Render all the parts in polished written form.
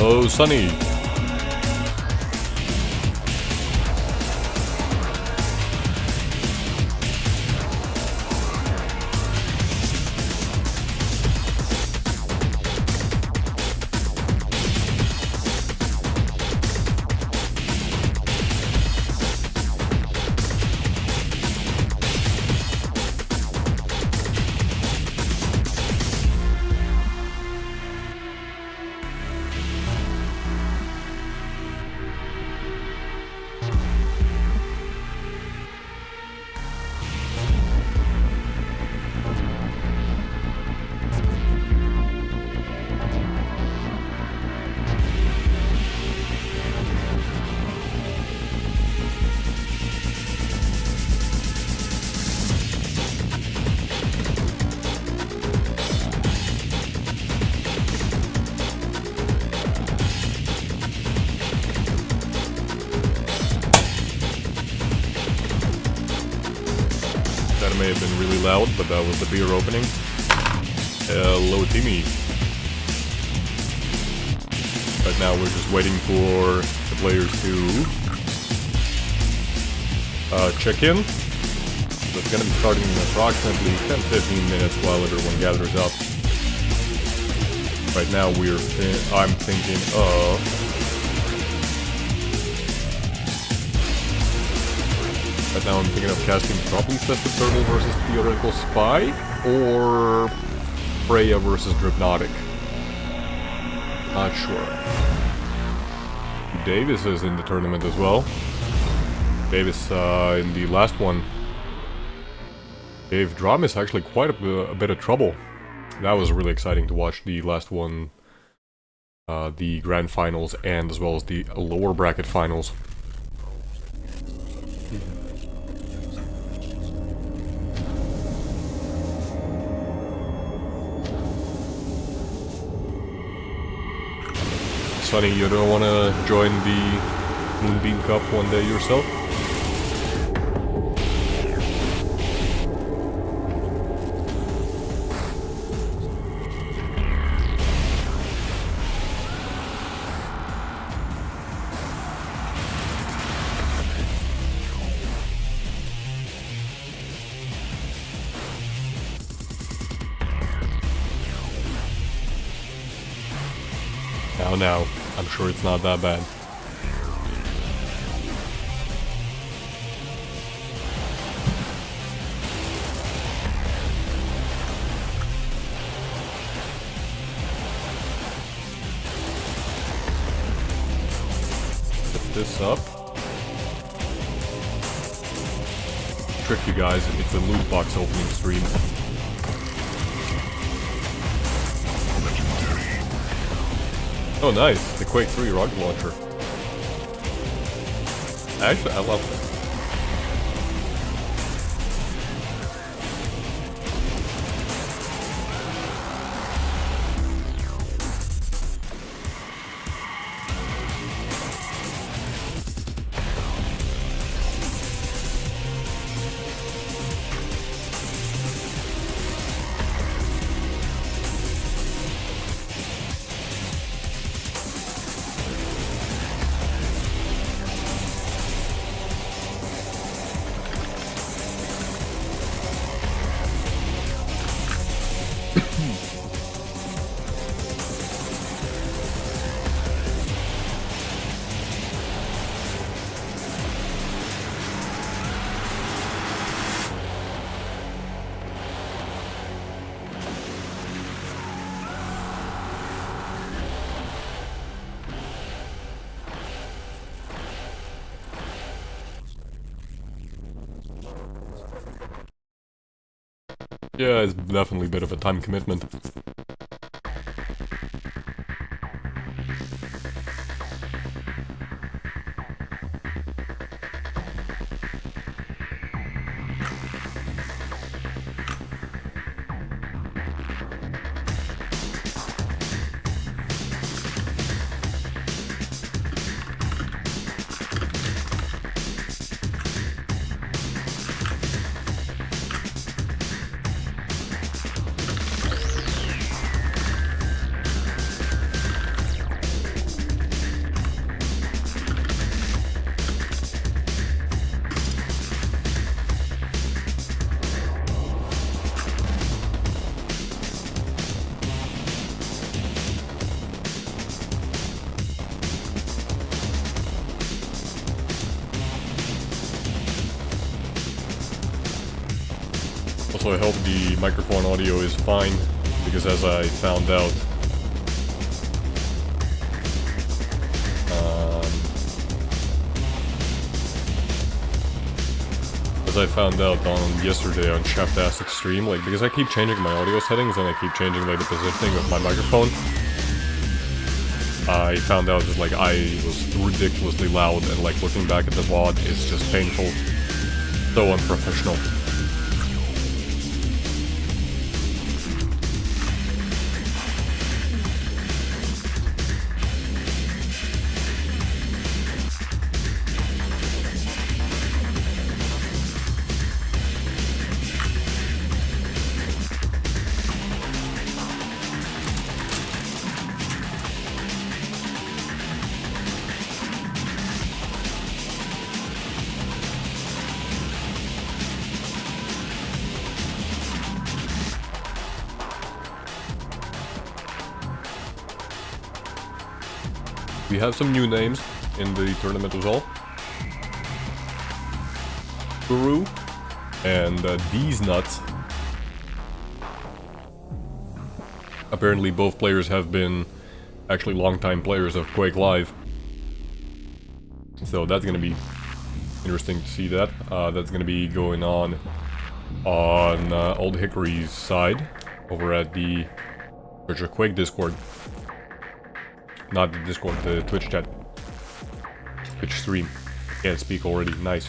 Hello, Sunny. That may have been really loud, but that was the beer opening. Hello, Timmy. Right now we're just waiting for the players to check in. So it's gonna be starting in approximately 10-15 minutes while everyone gathers up. Right now I'm thinking of... Right now I'm thinking of casting Properly Tested Turtle versus Theoretical Spy, or Freya versus Dripnotic. Not sure. Davis is in the tournament as well. Davis, in the last one, gave Dramis actually quite a bit of trouble. That was really exciting to watch, the last one, the grand finals, and as well as the lower bracket finals. Sonny, you don't want to join the Moonbeam Cup one day yourself? Now, I'm sure it's not that bad. Set this up. Trick you guys, it's a loot box opening stream. Oh nice, the Quake 3 rocket launcher. Actually, I love that. Yeah, it's definitely a bit of a time commitment. Also, I hope the microphone audio is fine, because as I found out, on yesterday on Cheftastic stream, like, because I keep changing my audio settings and I keep changing, like, the positioning of my microphone, I found out that, like, I was ridiculously loud, and, like, looking back at the VOD, it's just painful. So unprofessional. We have some new names in the tournament as well. Guru and These Nuts. Apparently both players have been actually longtime players of Quake Live. So that's gonna be interesting to see that. That's gonna be going on Old Hickory's side, over at the Quake Discord. Not the Discord, the Twitch chat. Twitch stream. Can't speak already, nice.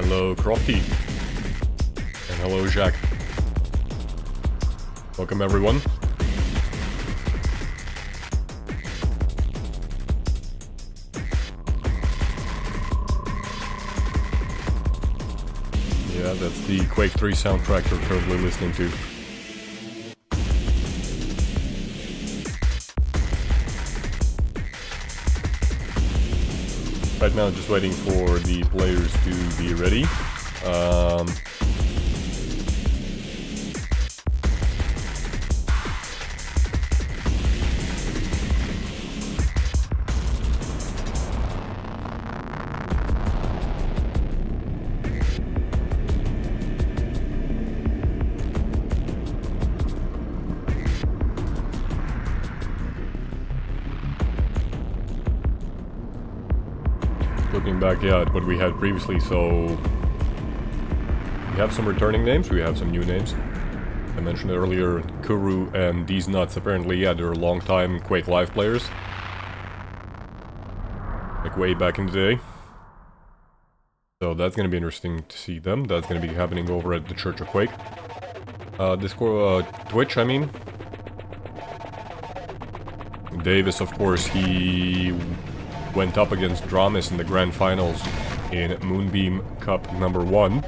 Hello, Crofty. And hello, Jack. Welcome, everyone. Yeah, that's the Quake 3 soundtrack you're currently listening to. Right now, just waiting for the players to be ready. Looking back, yeah, at what we had previously, so we have some returning names, we have some new names. I mentioned earlier, Kuru and These Nuts, apparently, yeah, they're long-time Quake Live players. Like way back in the day. So that's gonna be interesting to see them. That's gonna be happening over at the Church of Quake. Discord, Twitch, I mean. Davis, of course, he went up against Dramis in the grand finals in Moonbeam Cup #1.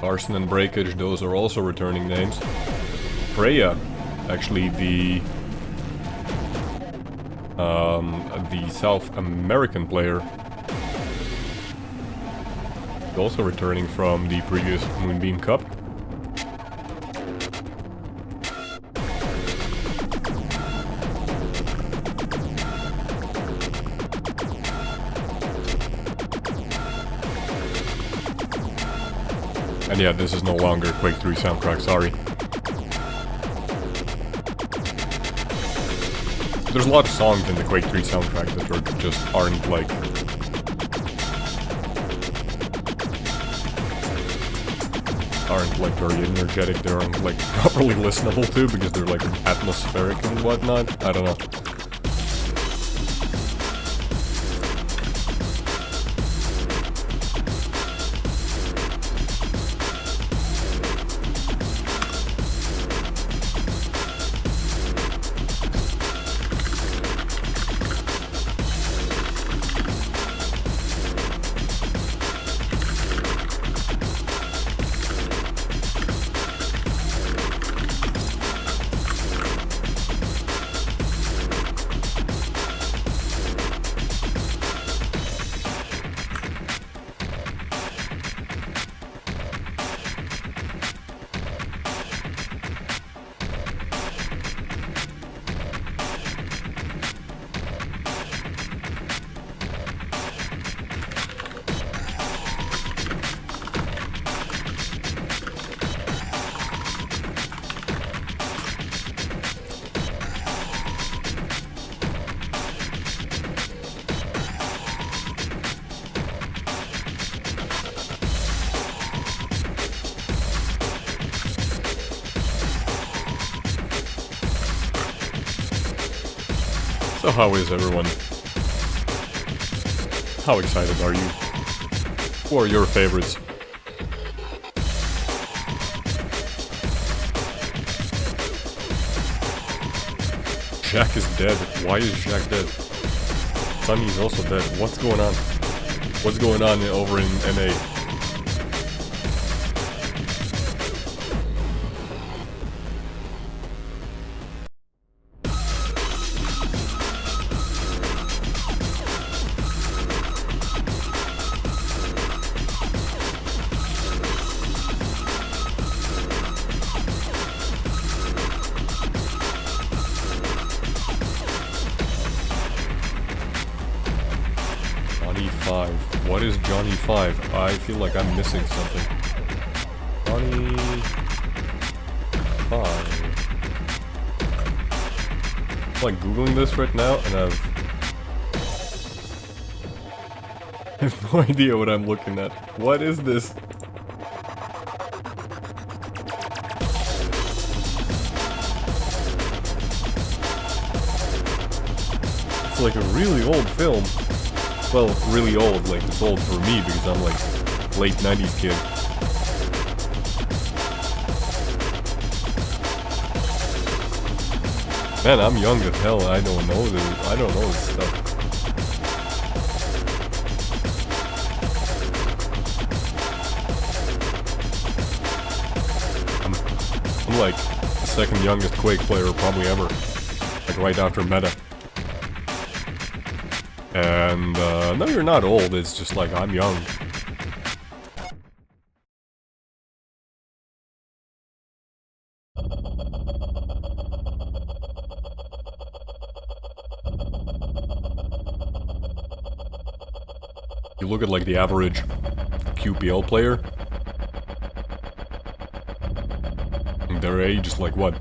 Arson and Breakage, those are also returning names. Freya, actually the South American player, also returning from the previous Moonbeam Cup. And yeah, this is no longer Quake 3 soundtrack, sorry. There's a lot of songs in the Quake 3 soundtrack that just aren't like... very energetic, they aren't like properly listenable to because they're like atmospheric and whatnot, I don't know. So how is everyone? How excited are you? Who are your favorites? Jack is dead. Why is Jack dead? Sunny's also dead. What's going on? What's going on over in NA? What is Johnny 5? I feel like I'm missing something. Johnny 5. I'm like googling this right now and I have no idea what I'm looking at. What is this? like a really old film. Well, really old, like it's old for me because I'm like late 90s kid. Man, I'm young as hell. I don't know this stuff. I'm like the second youngest Quake player probably ever. Like right after Meta. And no, you're not old. It's just like I'm young. You look at like the average QPL player, and their age is like what?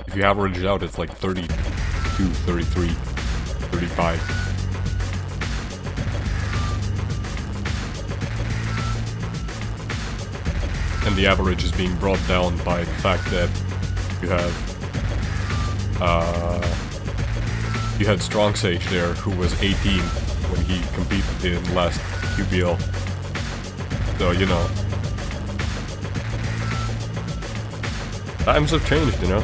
If you average it out, it's like 32, 33, 35. And the average is being brought down by the fact that you had Strong Sage there, who was 18 when he competed in last QBL. So, you know. Times have changed, you know.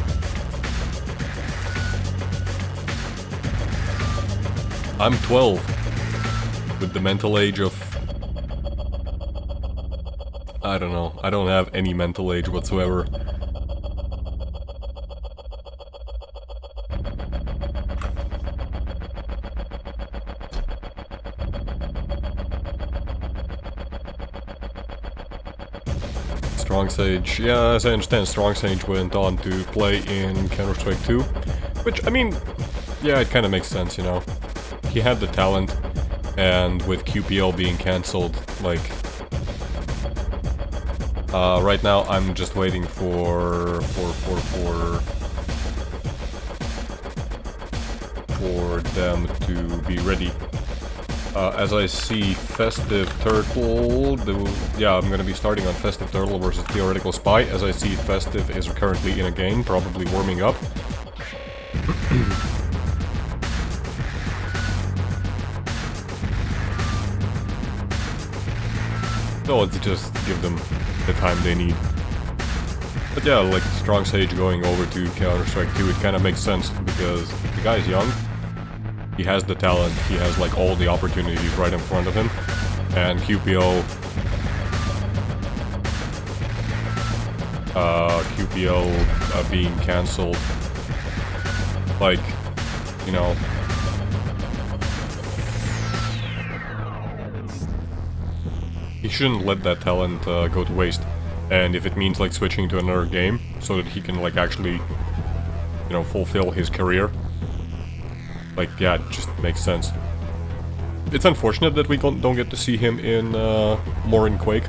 I'm 12. With the mental age of... I don't know. I don't have any mental age whatsoever. Strong Sage, yeah, as I understand, Strong Sage went on to play in Counter-Strike 2, which, I mean, yeah, it kind of makes sense, you know. He had the talent, and with QPL being cancelled, like, right now I'm just waiting for them to be ready. As I see Festive Turtle, yeah, I'm gonna be starting on Festive Turtle versus Theoretical Spy. As I see, Festive is currently in a game, probably warming up. So let's just give them the time they need. But yeah, like Strong Sage going over to Counter-Strike 2, it kind of makes sense because the guy's young. He has the talent, he has like all the opportunities right in front of him, and QPO being cancelled, like, you know, he shouldn't let that talent go to waste. And if it means like switching to another game so that he can like actually, you know, fulfill his career, like, yeah, it just makes sense. It's unfortunate that we don't get to see him in more in Quake,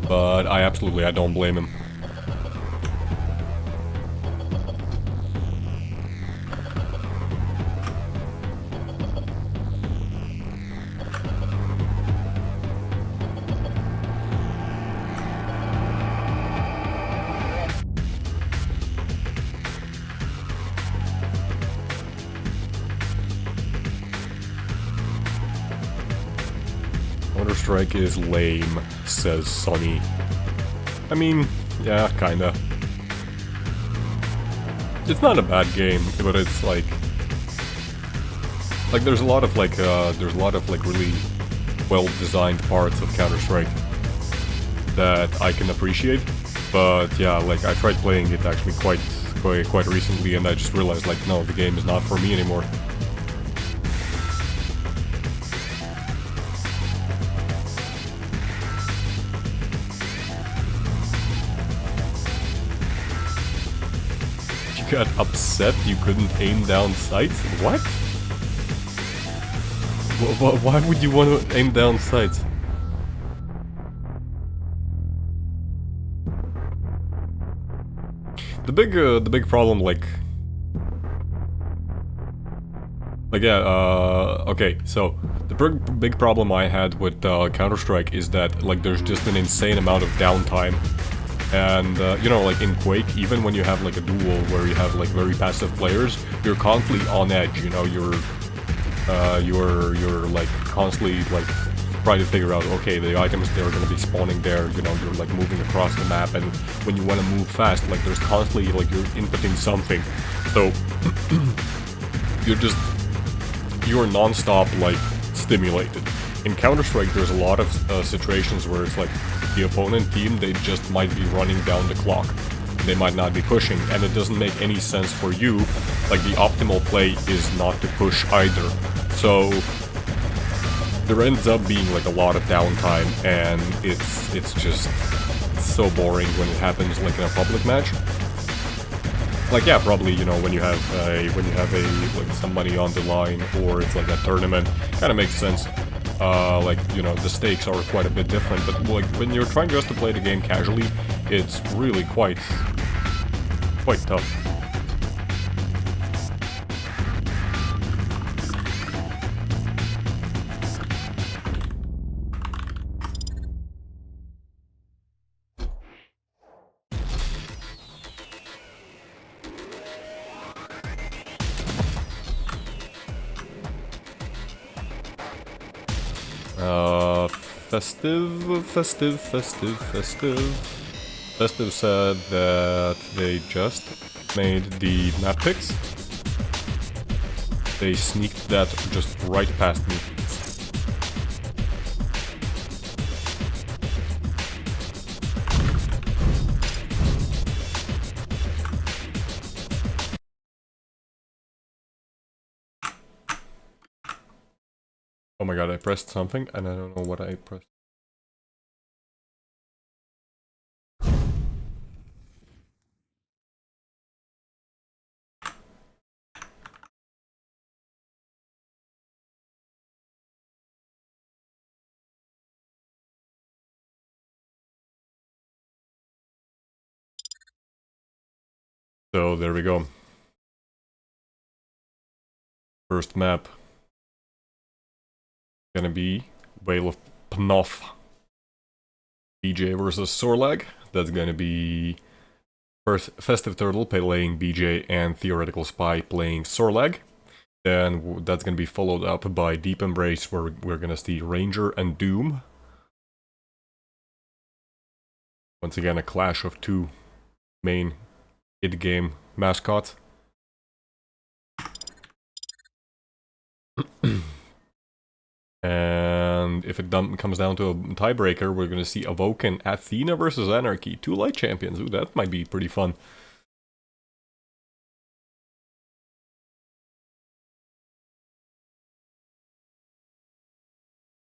but I don't blame him. Counter-Strike is lame, says Sonny. I mean, yeah, kinda. It's not a bad game, but it's like there's a lot of really well-designed parts of Counter-Strike that I can appreciate. But yeah, like I tried playing it actually quite recently, and I just realized like, no, the game is not for me anymore. Got upset you couldn't aim down sights? What? Why would you want to aim down sights? The big problem, okay, so the big problem I had with Counter-Strike is that like there's just an insane amount of downtime. And, you know, like in Quake, even when you have like a duel where you have like very passive players, you're constantly on edge, you know, you're like constantly like trying to figure out, okay, the items they're going to be spawning there, you know, you're like moving across the map, and when you want to move fast, like there's constantly like you're inputting something, so you're non-stop like stimulated. In Counter-Strike, there's a lot of situations where it's like the opponent team, they just might be running down the clock. They might not be pushing, and it doesn't make any sense for you. Like, the optimal play is not to push either. So there ends up being like a lot of downtime, and it's just so boring when it happens like in a public match. Like, yeah, probably, you know, when you have like some money on the line, or it's like a tournament, kind of makes sense. Like, you know, the stakes are quite a bit different, but like when you're trying just to play the game casually, it's really quite tough. Festive said that they just made the map picks. They sneaked that just right past me. Oh my god, I pressed something and I don't know what I pressed. So there we go. First map. Gonna be Whale of Pnoff. BJ versus Sorlag. That's gonna be first Festive Turtle playing BJ and Theoretical Spy playing Sorlag. Then that's gonna be followed up by Deep Embrace, where we're gonna see Ranger and Doom. Once again, a clash of two main id game mascots. And if it comes down to a tiebreaker, we're going to see Awoken Athena versus Anarchy. Two light champions. Ooh, that might be pretty fun.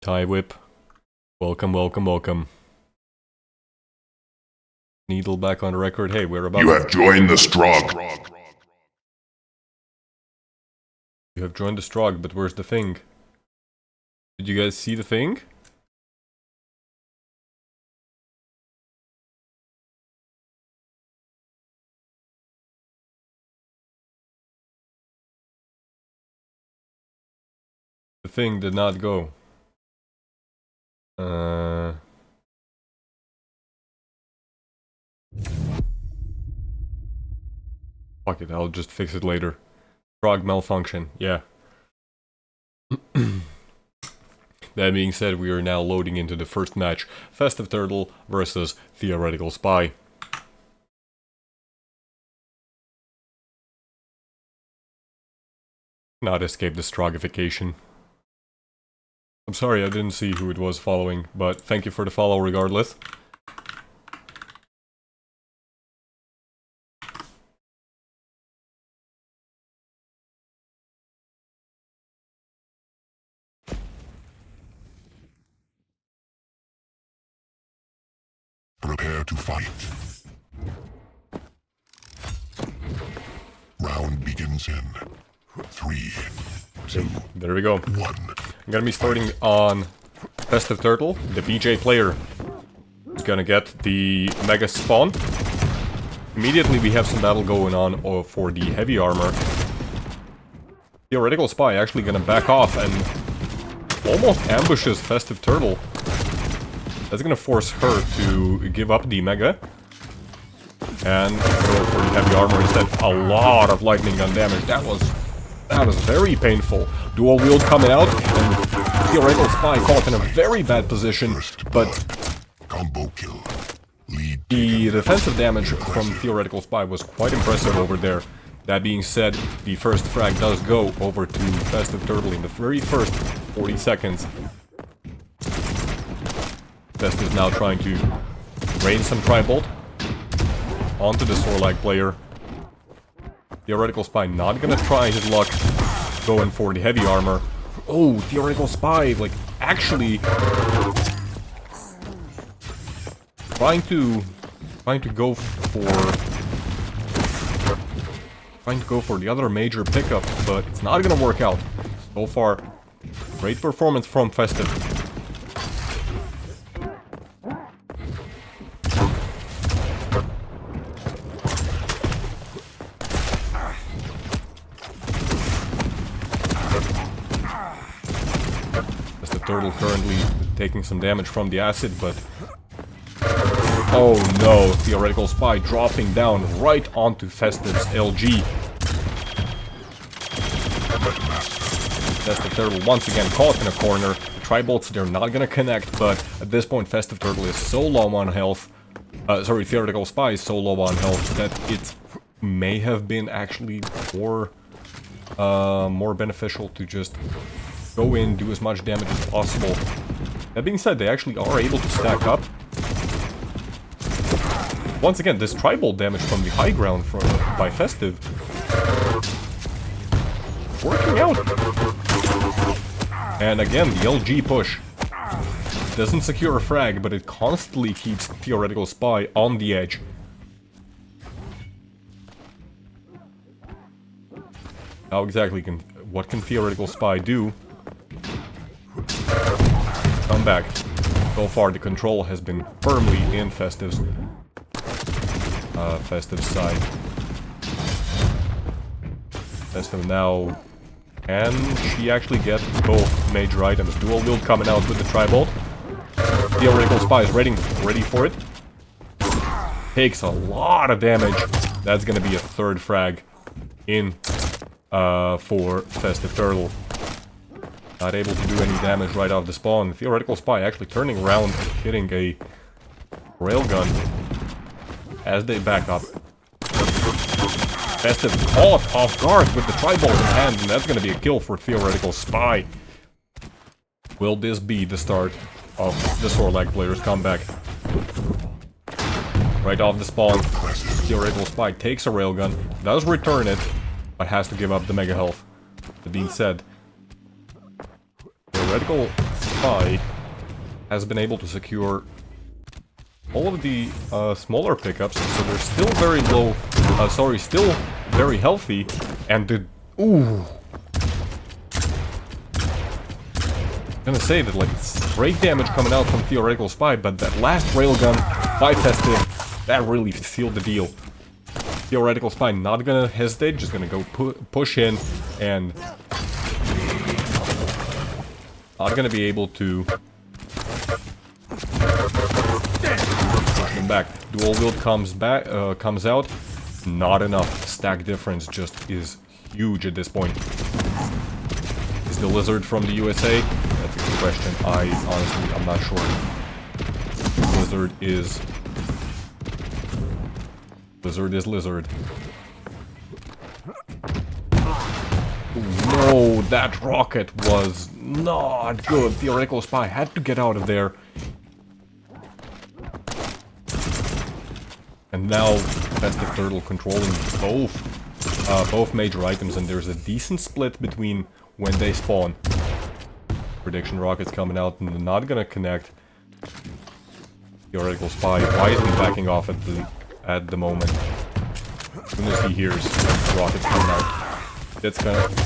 Tie whip. Welcome, welcome, welcome. Needle back on the record. Hey, we're about... You have joined the Strog. You have joined the Strog, but where's the thing? Did you guys see the thing? The thing did not go. Fuck it, I'll just fix it later. Frog malfunction, yeah. That being said, we are now loading into the first match. Festive Turtle versus Theoretical Spy. Not escape the Strogification. I'm sorry, I didn't see who it was following, but thank you for the follow regardless. Prepare to fight. Round begins in 3, 2, there we go. 1. I'm gonna be starting on Festive Turtle, the BJ player. Is gonna get the Mega Spawn. Immediately we have some battle going on for the heavy armor. Theoretical Spy actually gonna back off and almost ambushes Festive Turtle. That's gonna force her to give up the Mega and go for the heavy armor instead. A lot of lightning gun damage. That was very painful. Dual wield coming out, and Theoretical Spy caught in a very bad position, but Combo kill. Lead. the defensive damage from Theoretical Spy was quite impressive over there. That being said, the first frag does go over to Festive Turtle in the very first 40 seconds. Festive now trying to rain some Tri-Bolt onto the Sorlag player. Theoretical Spy not gonna try his luck going for the heavy armor. Oh, Theoretical Spy, like, actually trying to go for the other major pickup, but it's not gonna work out. So far, great performance from Festive. Turtle currently taking some damage from the acid, but oh no, Theoretical Spy dropping down right onto Festive's LG. Festive Turtle once again caught in a corner. The Tri-Bolts, they're not gonna connect, but at this point Festive Turtle is so low on health. Sorry, Theoretical Spy is so low on health that it may have been actually more beneficial to just go in, do as much damage as possible. That being said, they actually are able to stack up. Once again, this Tri-Bolt damage from the high ground by Festive working out. And again, the LG push doesn't secure a frag, but it constantly keeps Theoretical Spy on the edge. Now exactly, what can Theoretical Spy do? Come back. So far, the control has been firmly in Festive's side. Festive now, can she actually get both major items? Dual wield coming out with the Tri-Bolt. Theoretical Spy is ready for it. Takes a lot of damage. That's gonna be a third frag in for Festive Turtle. Not able to do any damage right off the spawn. Theoretical Spy actually turning around and hitting a railgun as they back up. Festive caught off guard with the Tri-Bolt in hand, and that's going to be a kill for Theoretical Spy. Will this be the start of the Sorlag player's comeback? Right off the spawn, Theoretical Spy takes a railgun, does return it, but has to give up the mega health. That being said, Theoretical Spy has been able to secure all of the smaller pickups, so they're still very low, still very healthy, and the... Ooh! I'm gonna say that, like, it's great damage coming out from Theoretical Spy, but that last railgun by Festive, that really sealed the deal. Theoretical Spy not gonna hesitate, just gonna go push in, and not gonna be able to push them back. Dual wield comes out. Not enough. Stack difference just is huge at this point. Is the Lizard from the USA? That's a good question. I'm not sure. Lizard is Lizard. No, that rocket was not good. Theoretical Spy had to get out of there. And now Festive Turtle controlling both major items, and there's a decent split between when they spawn. Prediction rockets coming out and they're not gonna connect. Theoretical Spy wisely backing off at the moment. As soon as he hears rockets coming out. It's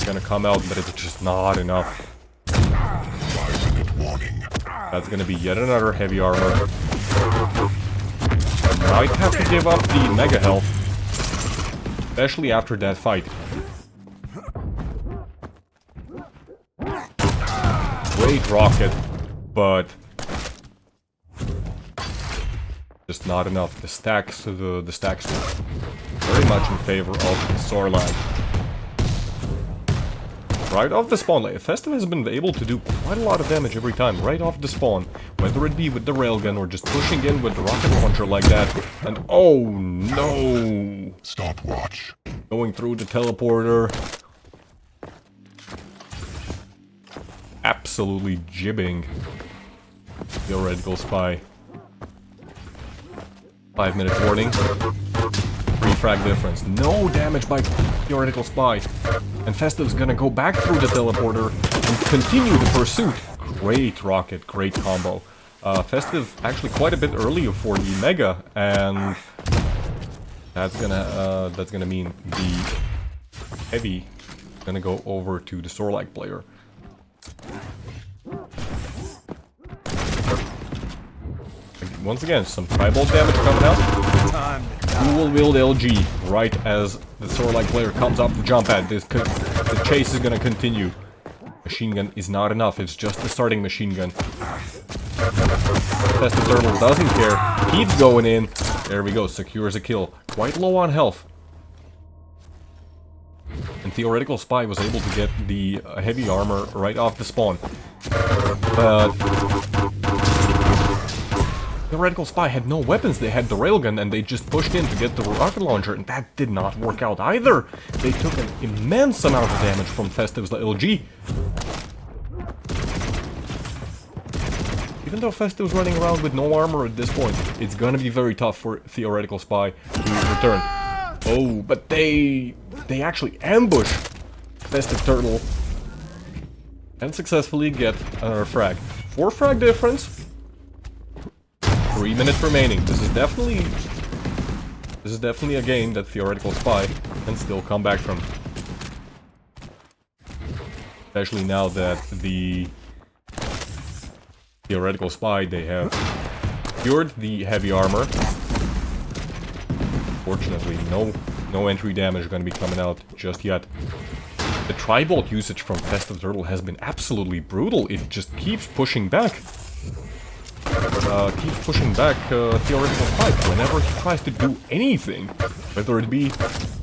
gonna come out, but it's just not enough. 5-minute warning. That's gonna be yet another heavy armor. Might have to give up the mega health, especially after that fight. Great rocket, but just not enough. The stacks were very much in favor of Sorlag. right off the spawn. Like, Festive has been able to do quite a lot of damage every time, right off the spawn. Whether it be with the railgun or just pushing in with the rocket launcher like that. And oh no! Stopwatch. Going through the teleporter. Absolutely jibbing. Theoretical Spy. 5-minute warning. 3 frag difference. No damage by Theoretical Spy. And Festive's gonna go back through the teleporter and continue the pursuit. Great rocket, great combo. Festive actually quite a bit earlier for the Mega, and that's gonna mean the Heavy is gonna go over to the Sorlag player. Once again, some Tribolt damage coming out. Dual wield LG right as the Sorlag player comes up to jump at. The chase is gonna continue. Machine gun is not enough, it's just the starting machine gun. Festive Turtle doesn't care, keeps going in. There we go, secures a kill. Quite low on health. And Theoretical Spy was able to get the heavy armor right off the spawn. But Theoretical Spy had no weapons, they had the railgun and they just pushed in to get the rocket launcher, and that did not work out either. They took an immense amount of damage from Festive's LG. Even though Festive's running around with no armor at this point, it's gonna be very tough for Theoretical Spy to return. Oh, but they actually ambush Festive Turtle and successfully get another frag. 4 frag difference. 3 minutes remaining. This is definitely a game that Theoretical Spy can still come back from. Especially now that the Theoretical Spy, they have cured the heavy armor. Fortunately, no entry damage going to be coming out just yet. The Tribolt usage from Festive Turtle has been absolutely brutal. It just keeps pushing back. Theoretical Spy whenever he tries to do anything. Whether it be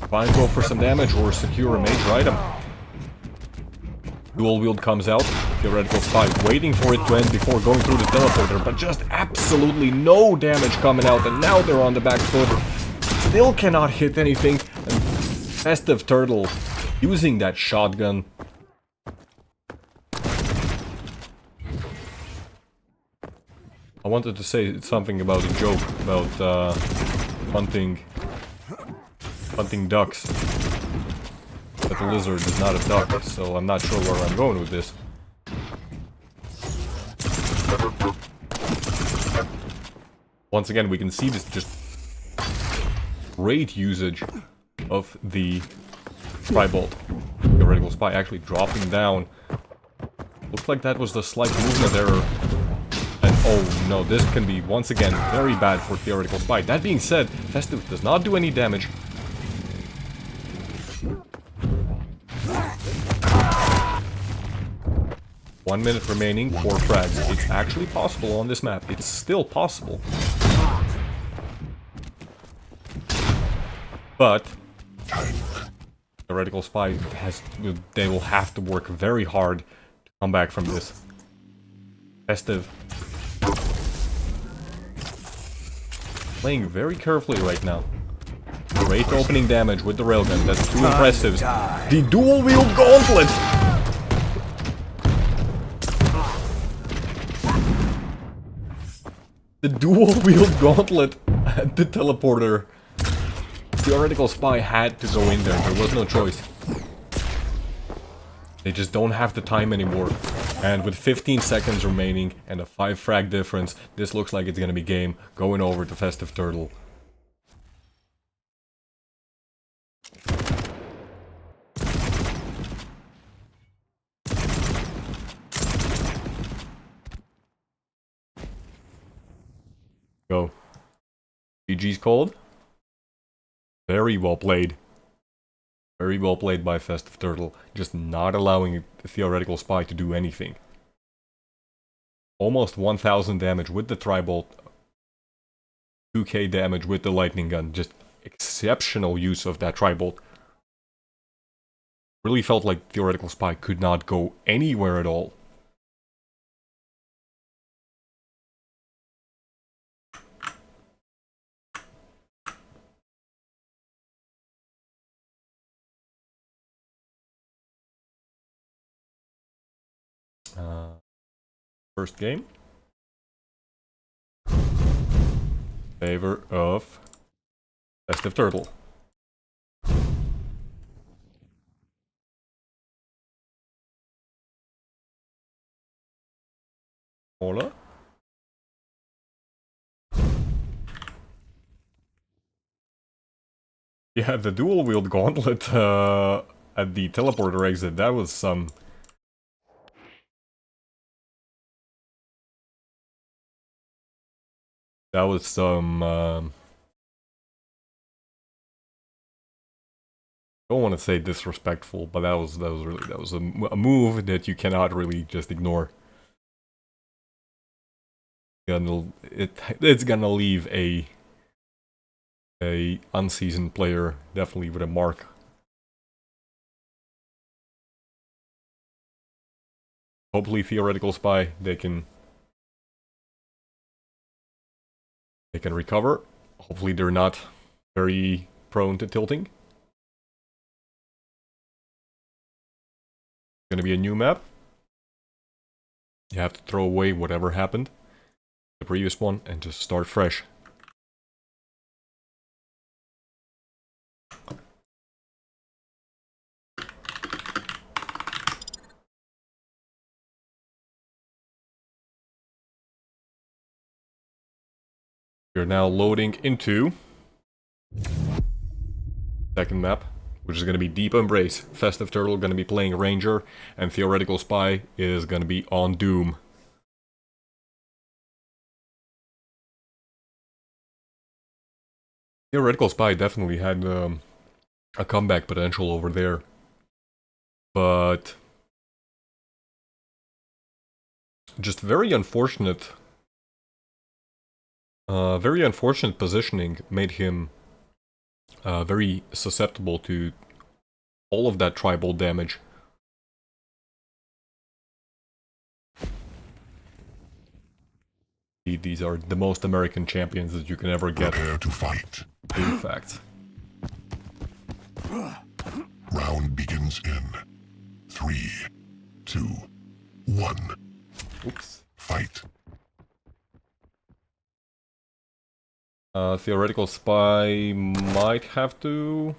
try and go for some damage or secure a major item. Dual wield comes out. Theoretical Spy waiting for it to end before going through the teleporter, but just absolutely no damage coming out, and now they're on the back foot. Still cannot hit anything, and Festive Turtle using that shotgun. I wanted to say something about a joke about hunting ducks, but the lizard is not a duck, so I'm not sure where I'm going with this. Once again, we can see this just great usage of the Tribolt. Theoretical Spy actually dropping down. Looks like that was the slight movement error. And oh no, this can be once again very bad for Theoretical Spy. That being said, Festive does not do any damage. One minute remaining, 4 frags. It's actually possible on this map. It's still possible. But Theoretical Spy they will have to work very hard to come back from this. Festive playing very carefully right now. Great opening damage with the railgun. That's too impressive. The dual wield gauntlet. The dual wield gauntlet at the teleporter. Theoretical Spy had to go in there. There was no choice. They just don't have the time anymore. And with 15 seconds remaining and a 5 frag difference, this looks like it's gonna be game going over to Festive Turtle. Go. GG's cold. Very well played. Very well played by Festive Turtle. Just not allowing the Theoretical Spy to do anything. Almost 1000 damage with the Tribolt. 2k damage with the lightning gun. Just exceptional use of that Tribolt. Really felt like Theoretical Spy could not go anywhere at all. First game. Favor of Festive Turtle. Hola. Yeah, the dual-wield gauntlet at the teleporter exit, that was some... That was some... I don't want to say disrespectful, but that was a move that you cannot really just ignore. It's gonna leave a unseasoned player definitely with a mark. Hopefully, Theoretical Spy they can recover. Hopefully, they're not very prone to tilting. Gonna be a new map. You have to throw away whatever happened, the previous one, and just start fresh. You're now loading into second map, which is going to be Deep Embrace. Festive Turtle going to be playing Ranger, and Theoretical Spy is going to be on Doom. Theoretical Spy definitely had a comeback potential over there, but just very unfortunate positioning made him very susceptible to all of that tribal damage. These are the most American champions that you can ever get. Prepare to fight. In fact. Round begins in 3, 2, 1. Oops. Fight. Theoretical Spy might have to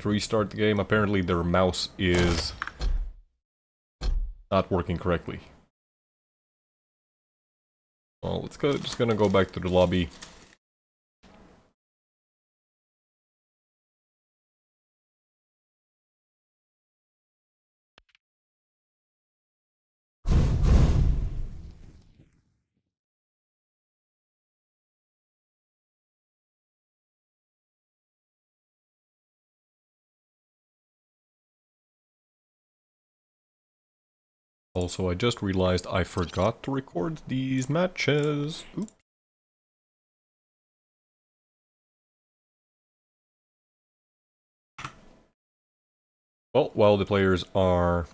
restart the game. Apparently their mouse is not working correctly. Well, let's go. Just gonna go back to the lobby. Also, I just realized I forgot to record these matches. Oops. Well, while the players are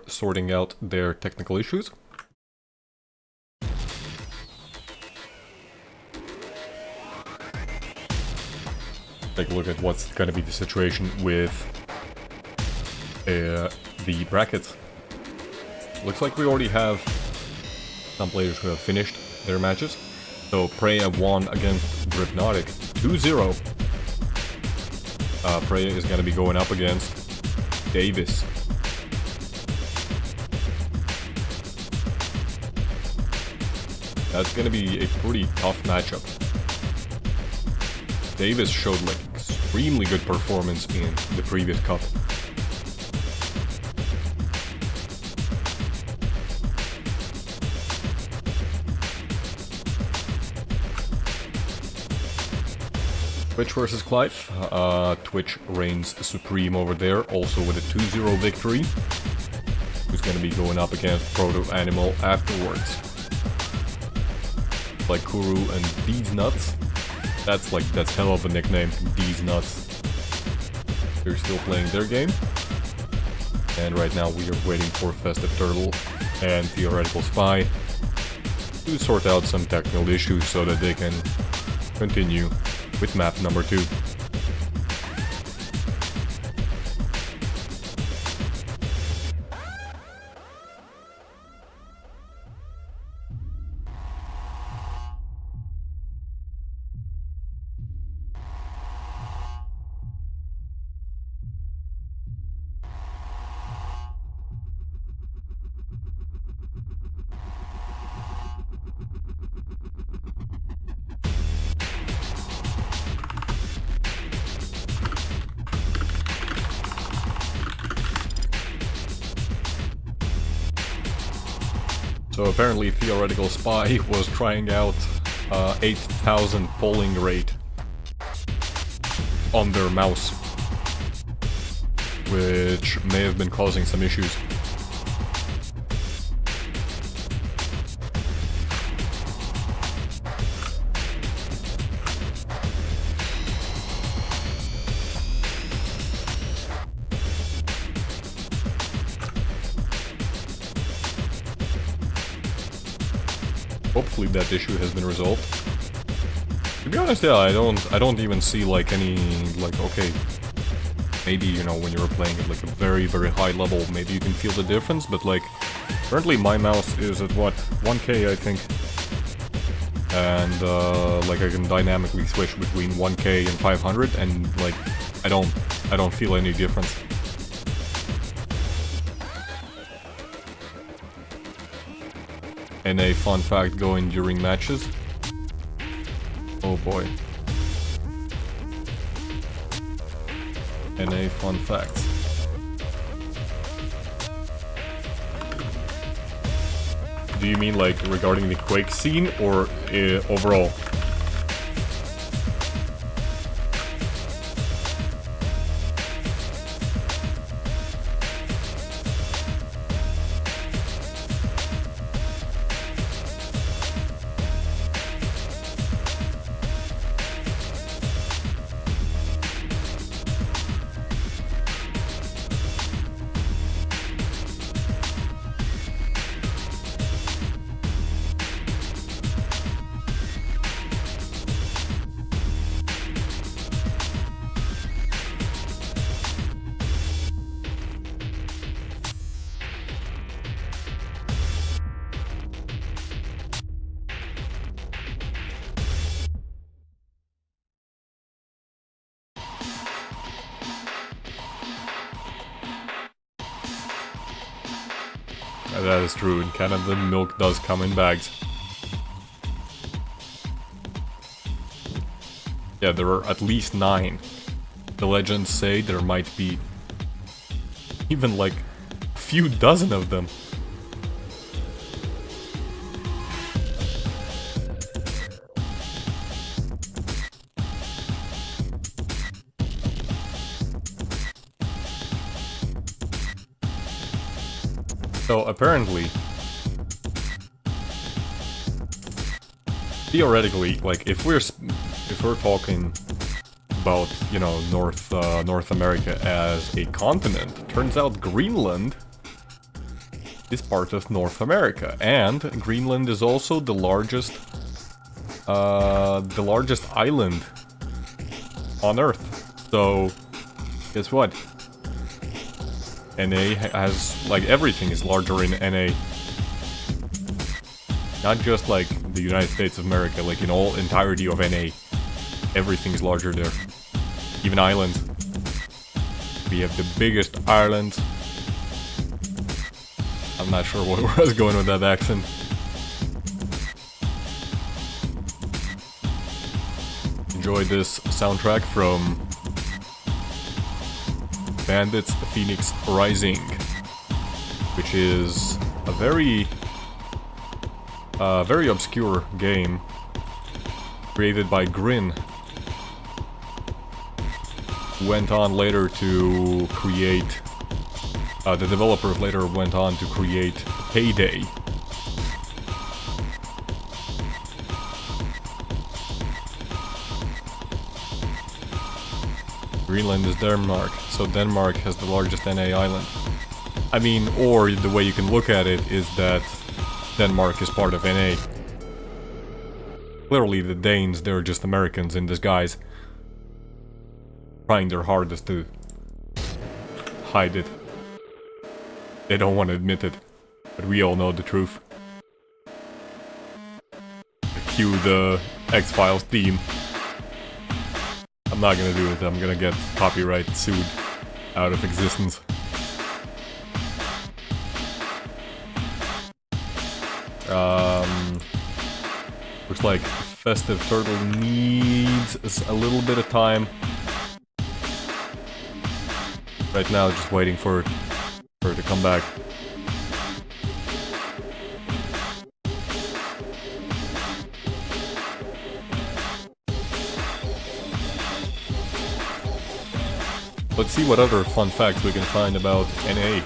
sorting out their technical issues, take a look at what's going to be the situation with the brackets. Looks like we already have some players who have finished their matches. So Preya won against Hypnotic 2-0. Preya is going to be going up against Davis. That's going to be a pretty tough matchup. Davis showed like extremely good performance in the previous cup. Twitch versus Clive. Twitch reigns supreme over there, also with a 2-0 victory. Who's going to be going up against Proto Animal afterwards. like Kuru and These Nuts. That's hell of a nickname, These Nuts. They're still playing their game. And right now we are waiting for Festive Turtle and Theoretical Spy to sort out some technical issues so that they can continue with map number 2. So apparently Theoretical Spy was trying out 8,000 polling rate on their mouse, which may have been causing some issues. Hopefully that issue has been resolved. To be honest, yeah, I don't even see like any, like, okay, maybe, you know, when you're playing at like a very, very high level, maybe you can feel the difference, but like, currently my mouse is at what, 1K I think, and like I can dynamically switch between 1K and 500, and like, I don't feel any difference. And a fun fact going during matches. Oh boy. And a fun fact. Do you mean like regarding the Quake scene or overall? That is true, in Canada milk does come in bags. Yeah, there are at least 9. The legends say there might be even like a few dozen of them. So apparently, theoretically, like if we're talking about, you know, North America as a continent, turns out Greenland is part of North America, and Greenland is also the largest island on Earth. So guess what? NA has, like, everything is larger in NA. Not just, like, the United States of America, like, in all entirety of NA. Everything is larger there. Even islands. We have the biggest island. I'm not sure where I was going with that accent. Enjoy this soundtrack from Bandits Phoenix Rising, which is a very obscure game created by Grin, who went on later to create, the developer later went on to create Payday. Greenland is Denmark, so Denmark has the largest NA island. I mean, or the way you can look at it is that Denmark is part of NA. Clearly the Danes, they're just Americans in disguise. Trying their hardest to hide it. They don't want to admit it, but we all know the truth. Cue the X-Files theme. I'm not gonna do it, I'm gonna get copyright sued out of existence. Looks like Festive Turtle needs a little bit of time. Right now, just waiting for her to come back. Let's see what other fun facts we can find about NA.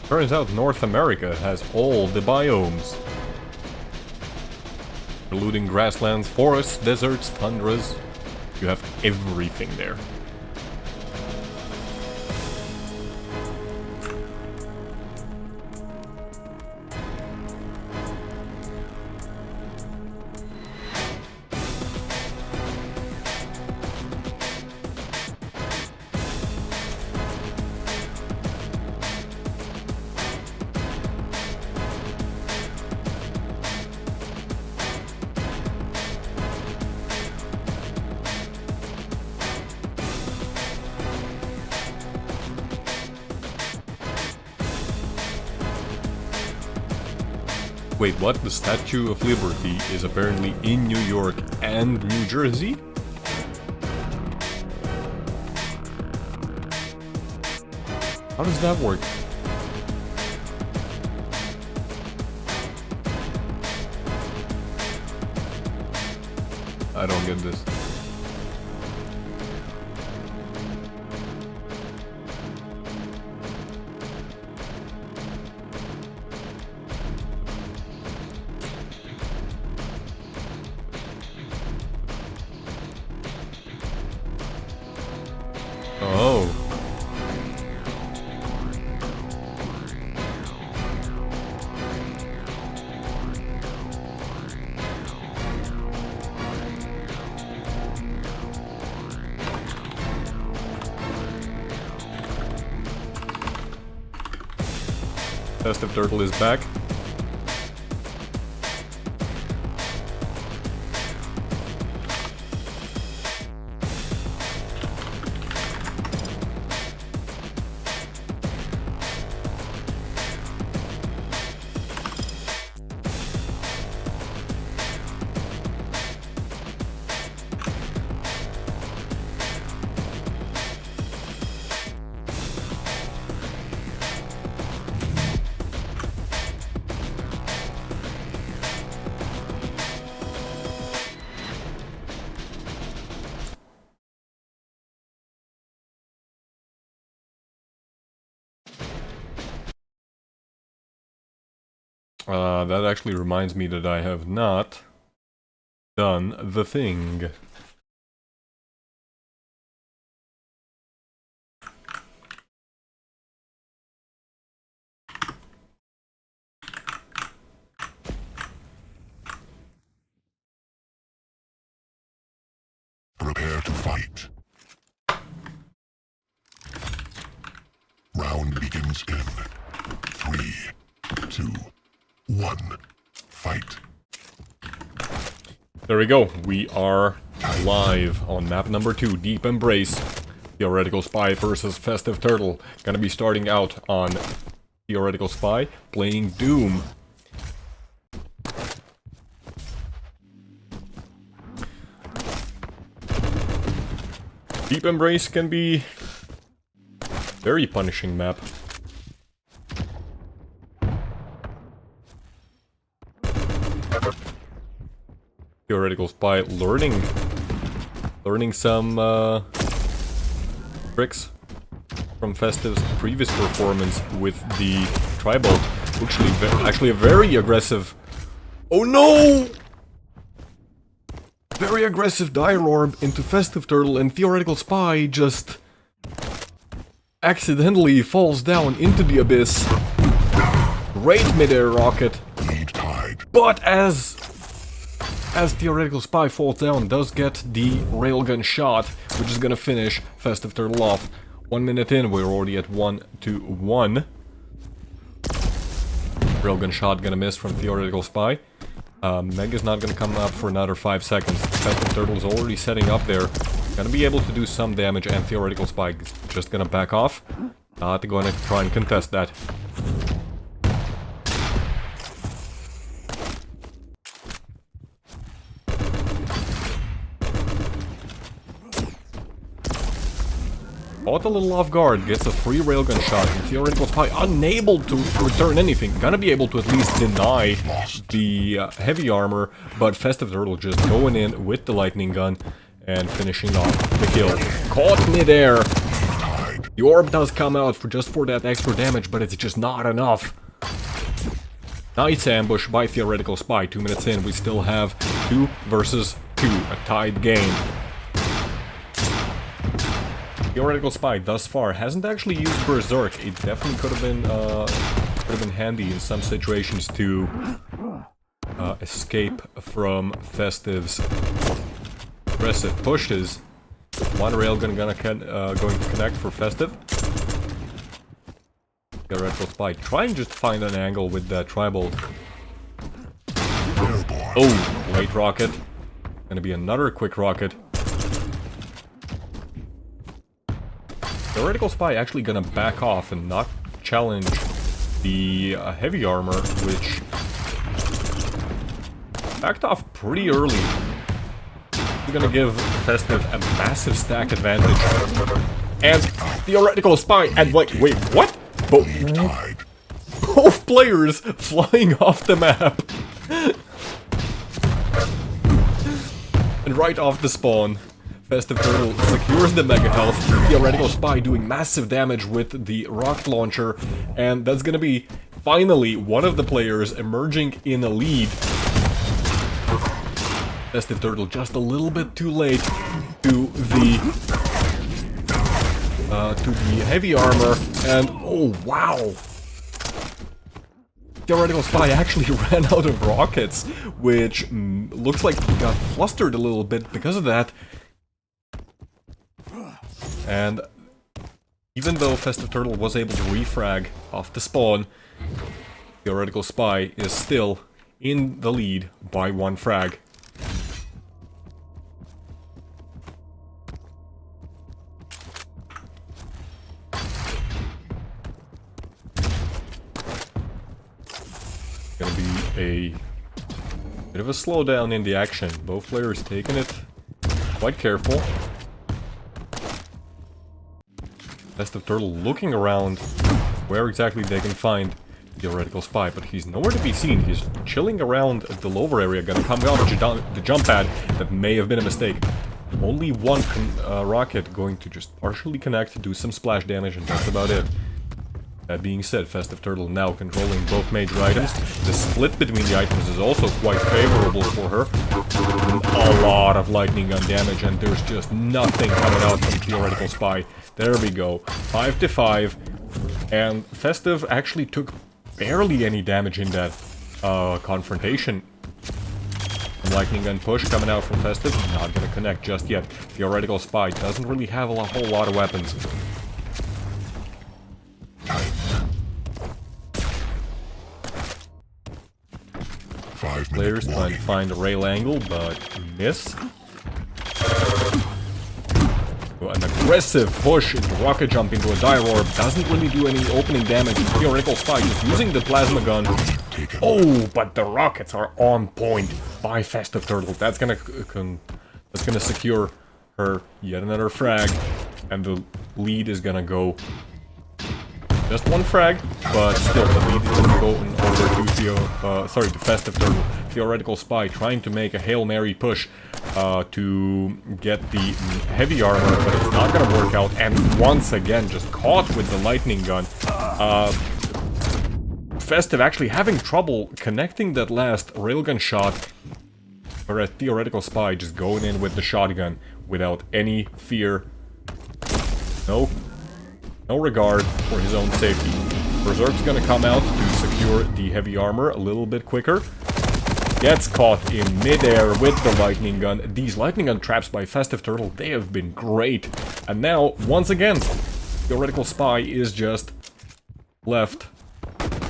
Turns out North America has all the biomes. Including grasslands, forests, deserts, tundras. You have everything there. Wait, what? The Statue of Liberty is apparently in New York and New Jersey? How does that work? I don't get this. Oh. Festive Turtle is back. That actually reminds me that I have not done the thing. Prepare to fight. Round begins in 3, 2, 1. Fight. There we go. We are live on map number 2, Deep Embrace. Theoretical Spy versus Festive Turtle. Gonna be starting out on Theoretical Spy, playing Doom. Deep Embrace can be very punishing map. Theoretical Spy learning some tricks from Festive's previous performance with the Tribal. Actually a very aggressive... Oh no! Very aggressive Dire Orb into Festive Turtle, and Theoretical Spy just accidentally falls down into the abyss. Great mid-air rocket. But as Theoretical Spy falls down, does get the railgun shot, which is gonna finish Festive Turtle off. 1 minute in, we're already at 1-1. Railgun shot gonna miss from Theoretical Spy. Mega's not gonna come up for another 5 seconds. Festive Turtle's already setting up there. Gonna be able to do some damage, and Theoretical Spy is just gonna back off. Not gonna try and contest that. Caught a little off guard, gets a free railgun shot, and Theoretical Spy unable to return anything. Gonna be able to at least deny the heavy armor, but Festive Turtle just going in with the lightning gun and finishing off the kill. Caught mid-air. The orb does come out just for that extra damage, but it's just not enough. Nice ambush by Theoretical Spy. 2 minutes in, we still have 2 versus 2, a tied game. Theoretical Spy thus far hasn't actually used Berserk. It definitely could have been handy in some situations to escape from Festive's aggressive pushes. One railgun going to connect for Festive. Theoretical Spy trying just to find an angle with that Tribal. Oh, late rocket. Gonna be another quick rocket. Theoretical Spy actually gonna back off and not challenge the heavy armor, which backed off pretty early. We're gonna give Festive a massive stack advantage. And Theoretical Spy, and wait, what? Both players flying off the map. And right off the spawn. Festive Turtle secures the Mega Health, Theoretical Spy doing massive damage with the rocket launcher, and that's gonna be, finally, one of the players emerging in a lead. Festive Turtle just a little bit too late to the heavy armor, and oh wow! Theoretical Spy actually ran out of rockets, which looks like he got flustered a little bit because of that. And even though Festive Turtle was able to refrag off the spawn, Theoretical Spy is still in the lead by 1 frag. Gonna be a bit of a slowdown in the action. Both players taking it quite careful. Festive Turtle looking around where exactly they can find Theoretical Spy, but he's nowhere to be seen. He's chilling around the lower area, gonna come out the jump pad. That may have been a mistake. Only one rocket going to just partially connect, do some splash damage, and that's about it. That being said, Festive Turtle now controlling both major items. The split between the items is also quite favorable for her. A lot of lightning gun damage, and there's just nothing coming out from Theoretical Spy. There we go. 5-5. And Festive actually took barely any damage in that confrontation. Lightning gun push coming out from Festive. Not gonna connect just yet. Theoretical Spy doesn't really have a whole lot of weapons. Players trying to find a rail angle, but miss. An aggressive push into rocket jump into a dire orb doesn't really do any opening damage. Theoretical spy just using the plasma gun. Oh, but the rockets are on point by Festive Turtle. That's gonna secure her yet another frag, and the lead is gonna go. Just one frag, but still the lead is gonna go in over to Festive Turtle. Theoretical Spy trying to make a Hail Mary push to get the heavy armor, but it's not gonna work out, and once again just caught with the lightning gun. Festive actually having trouble connecting that last railgun shot, whereas Theoretical Spy just going in with the shotgun without any fear. No regard for his own safety. Berserk's gonna come out to secure the heavy armor a little bit quicker. Gets caught in midair with the lightning gun. These lightning gun traps by Festive Turtle, they have been great. And now, once again, Theoretical Spy is just left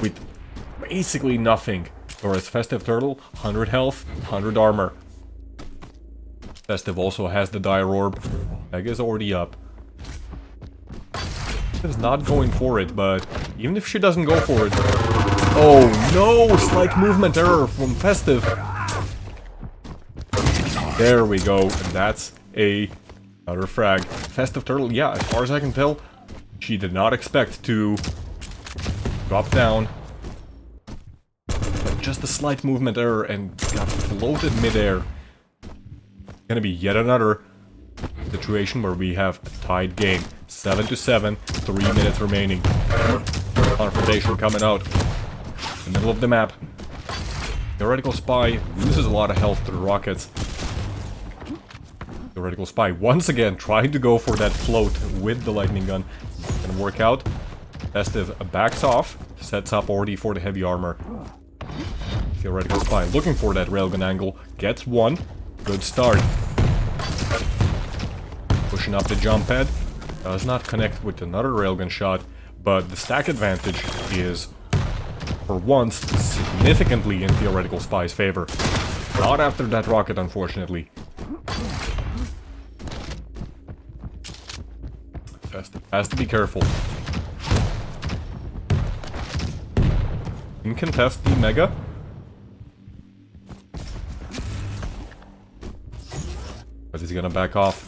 with basically nothing. Whereas Festive Turtle, 100 health, 100 armor. Festive also has the dire orb. Mega's already up. Is not going for it, but even if she doesn't go for it... Oh no! Slight movement error from Festive. There we go, and that's another frag. Festive Turtle, yeah, as far as I can tell, she did not expect to drop down. But just a slight movement error and got floated midair. Gonna be yet another situation where we have a tied game. 7-7, 3 minutes remaining. Confrontation coming out. In the middle of the map. Theoretical Spy loses a lot of health to the rockets. Theoretical Spy once again trying to go for that float with the lightning gun. Gonna work out. Festive backs off. Sets up already for the heavy armor. Theoretical Spy looking for that railgun angle. Gets one. Good start. Pushing up the jump pad. Does not connect with another railgun shot, but the stack advantage is, for once, significantly in Theoretical Spy's favor. Not after that rocket, unfortunately. Festive has to be careful. Can contest the Mega. But he's gonna back off.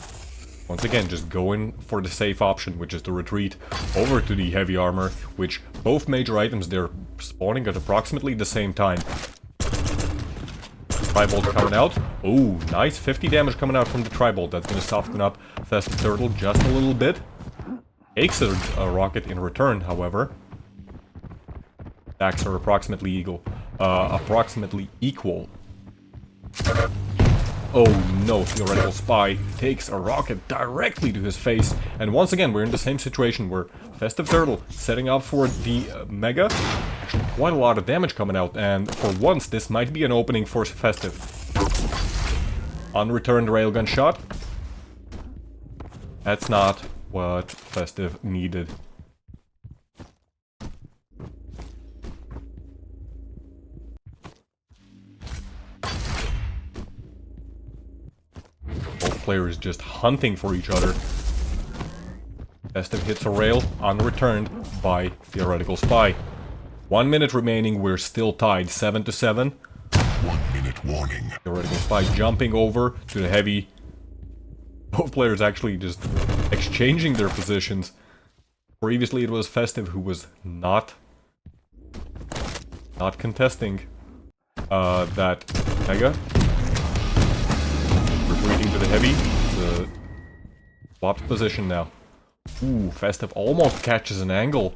Once again, just going for the safe option, which is to retreat over to the heavy armor, which both major items, they're spawning at approximately the same time. Tribolt coming out. Oh, nice. 50 damage coming out from the Tribolt. That's going to soften up Festive Turtle just a little bit. Takes a rocket in return, however. Attacks are approximately equal. Oh no, Theoretical Spy takes a rocket directly to his face. And once again, we're in the same situation where Festive Turtle setting up for the Mega. Actually, quite a lot of damage coming out. And for once, this might be an opening for Festive. Unreturned railgun shot. That's not what Festive needed. Players just hunting for each other. Festive hits a rail, unreturned by Theoretical Spy. 1 minute remaining, we're still tied, 7-7. 1 minute warning. Theoretical Spy jumping over to the heavy. Both players actually just exchanging their positions. Previously it was Festive who was not contesting that Mega. Retreating to the heavy. The swapped position now. Ooh, Festive almost catches an angle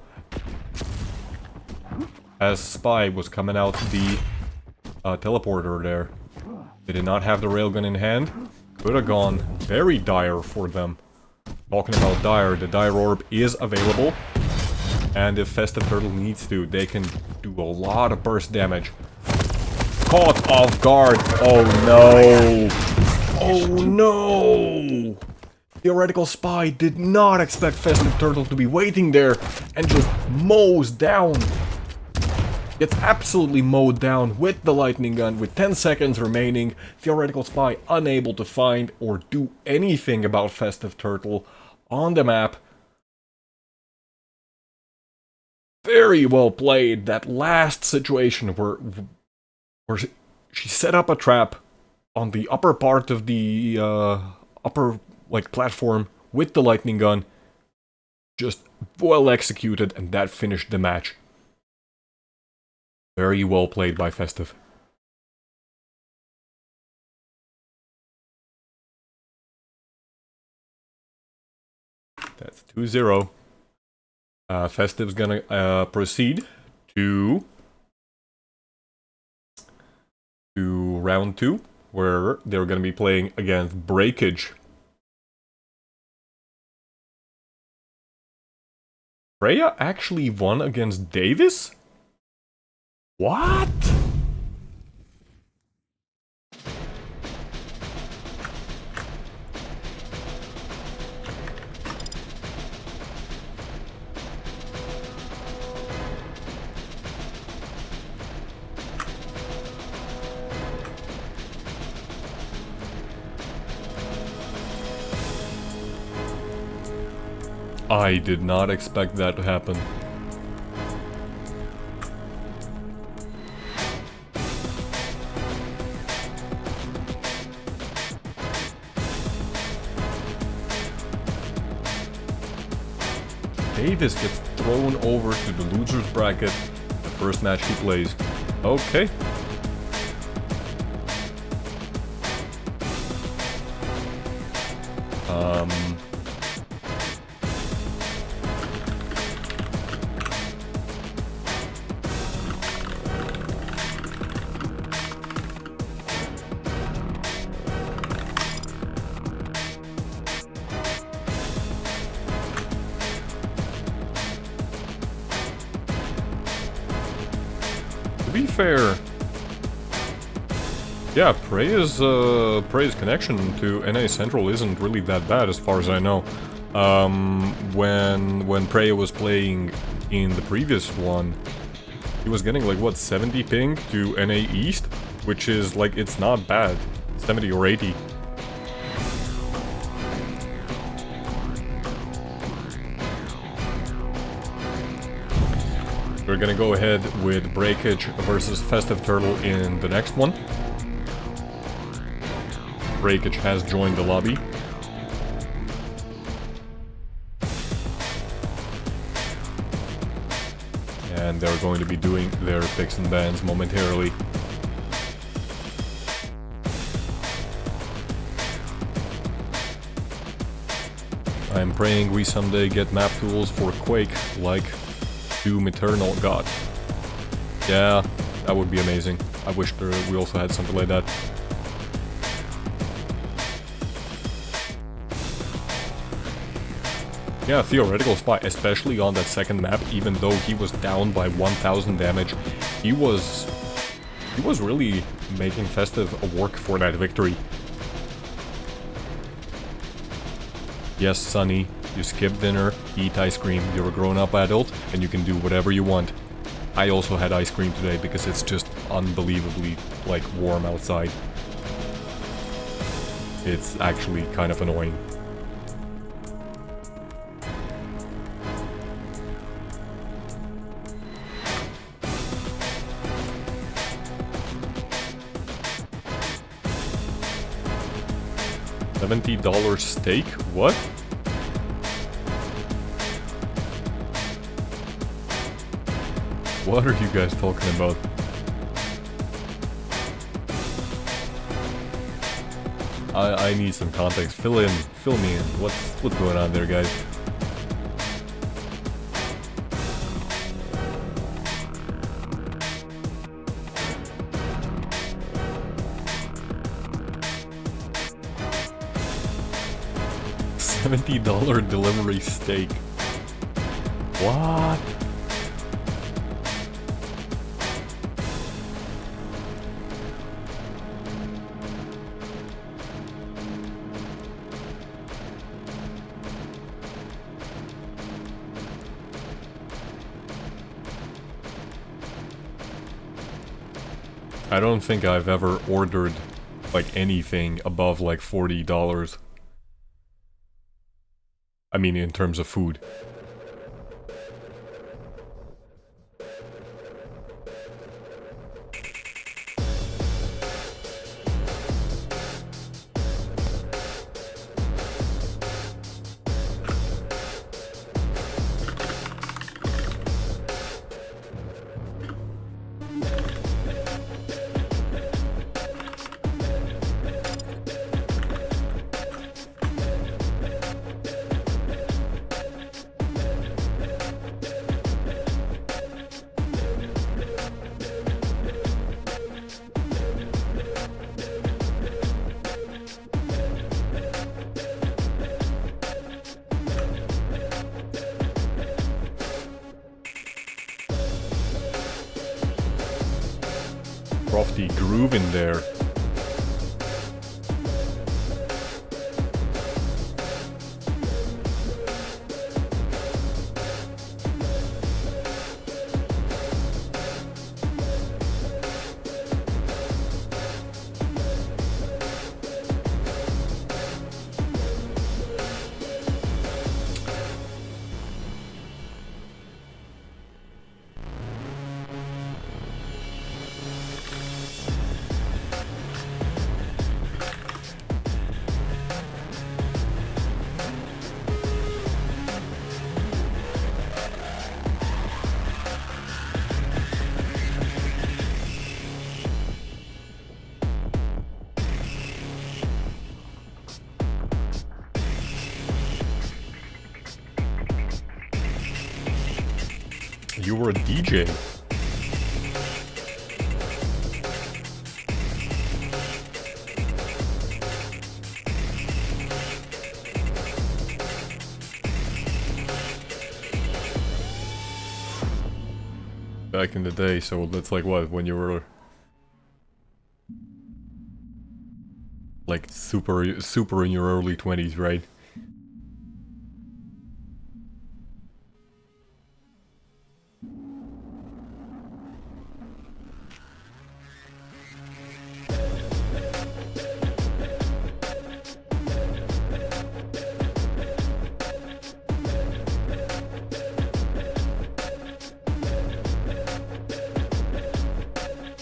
as Spy was coming out the teleporter there. They did not have the railgun in hand. Could have gone very dire for them. Talking about dire, the dire orb is available. And if Festive Turtle needs to, they can do a lot of burst damage. Caught off guard. Oh no! Oh no! Theoretical Spy did not expect Festive Turtle to be waiting there and just mows down gets absolutely mowed down with the lightning gun with 10 seconds remaining. Theoretical Spy unable to find or do anything about Festive Turtle on the map. Very well played. That last situation where she set up a trap on the upper part of the upper platform with the lightning gun. Just well executed, and that finished the match. Very well played by Festive. That's 2-0. Festive's gonna proceed to round 2, where they're gonna be playing against Breakage. Freya actually won against Davis? What? I did not expect that to happen. Davis gets thrown over to the loser's bracket the first match he plays. Okay. To be fair, yeah, Prey's connection to NA Central isn't really that bad as far as I know. When Prey was playing in the previous one, he was getting like what, 70 ping to NA East, which is like, it's not bad, 70 or 80. We're gonna go ahead with Breakage versus Festive Turtle in the next one. Breakage has joined the lobby. And they're going to be doing their picks and bans momentarily. I'm praying we someday get map tools for Quake like Doom Eternal. God. Yeah, that would be amazing. I wish we also had something like that. Yeah, Theoretical Spy, especially on that second map, even though he was down by 1000 damage, he was really making Festive work for that victory. Yes, Sonny, you skip dinner, eat ice cream, you're a grown-up adult, and you can do whatever you want. I also had ice cream today because it's just unbelievably, like, warm outside. It's actually kind of annoying. $70 steak? What? What are you guys talking about? I need some context. Fill me in. What's going on there, guys? $70 delivery steak. What? I don't think I've ever ordered like anything above like $40. I mean, in terms of food. Crofty groove in there. You were a DJ. Back in the day, so that's like what, when you were like super in your early 20s, right?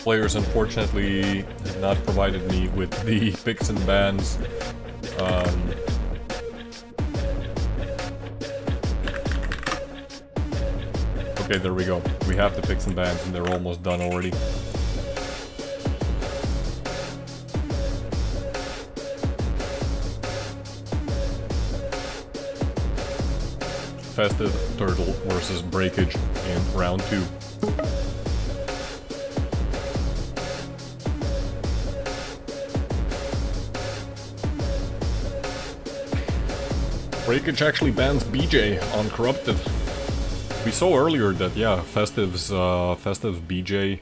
Players unfortunately have not provided me with the picks and bans. Okay, there we go. We have the picks and bans and they're almost done already. Festive Turtle versus Breakage in round 2. Breakage actually bans BJ on Corrupted. We saw earlier that, yeah, Festive's BJ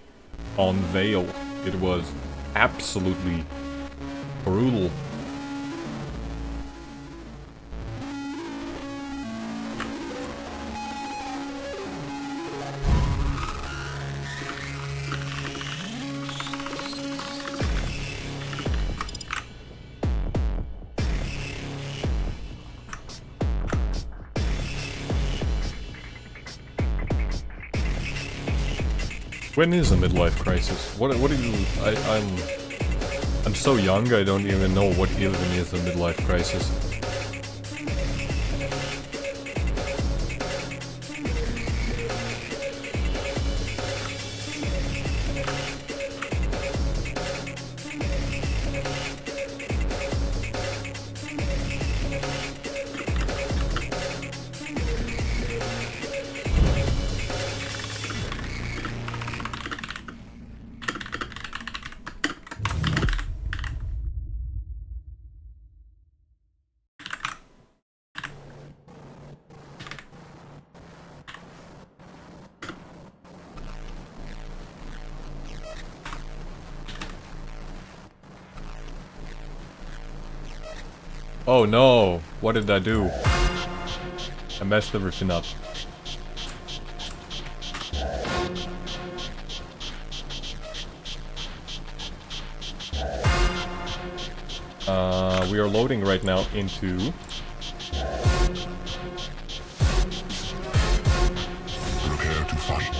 on Veil, it was absolutely brutal. When is a midlife crisis? What do you... I'm so young, I don't even know what even is a midlife crisis. Oh no, what did I do? I messed everything up. We are loading right now into... Prepare to fight.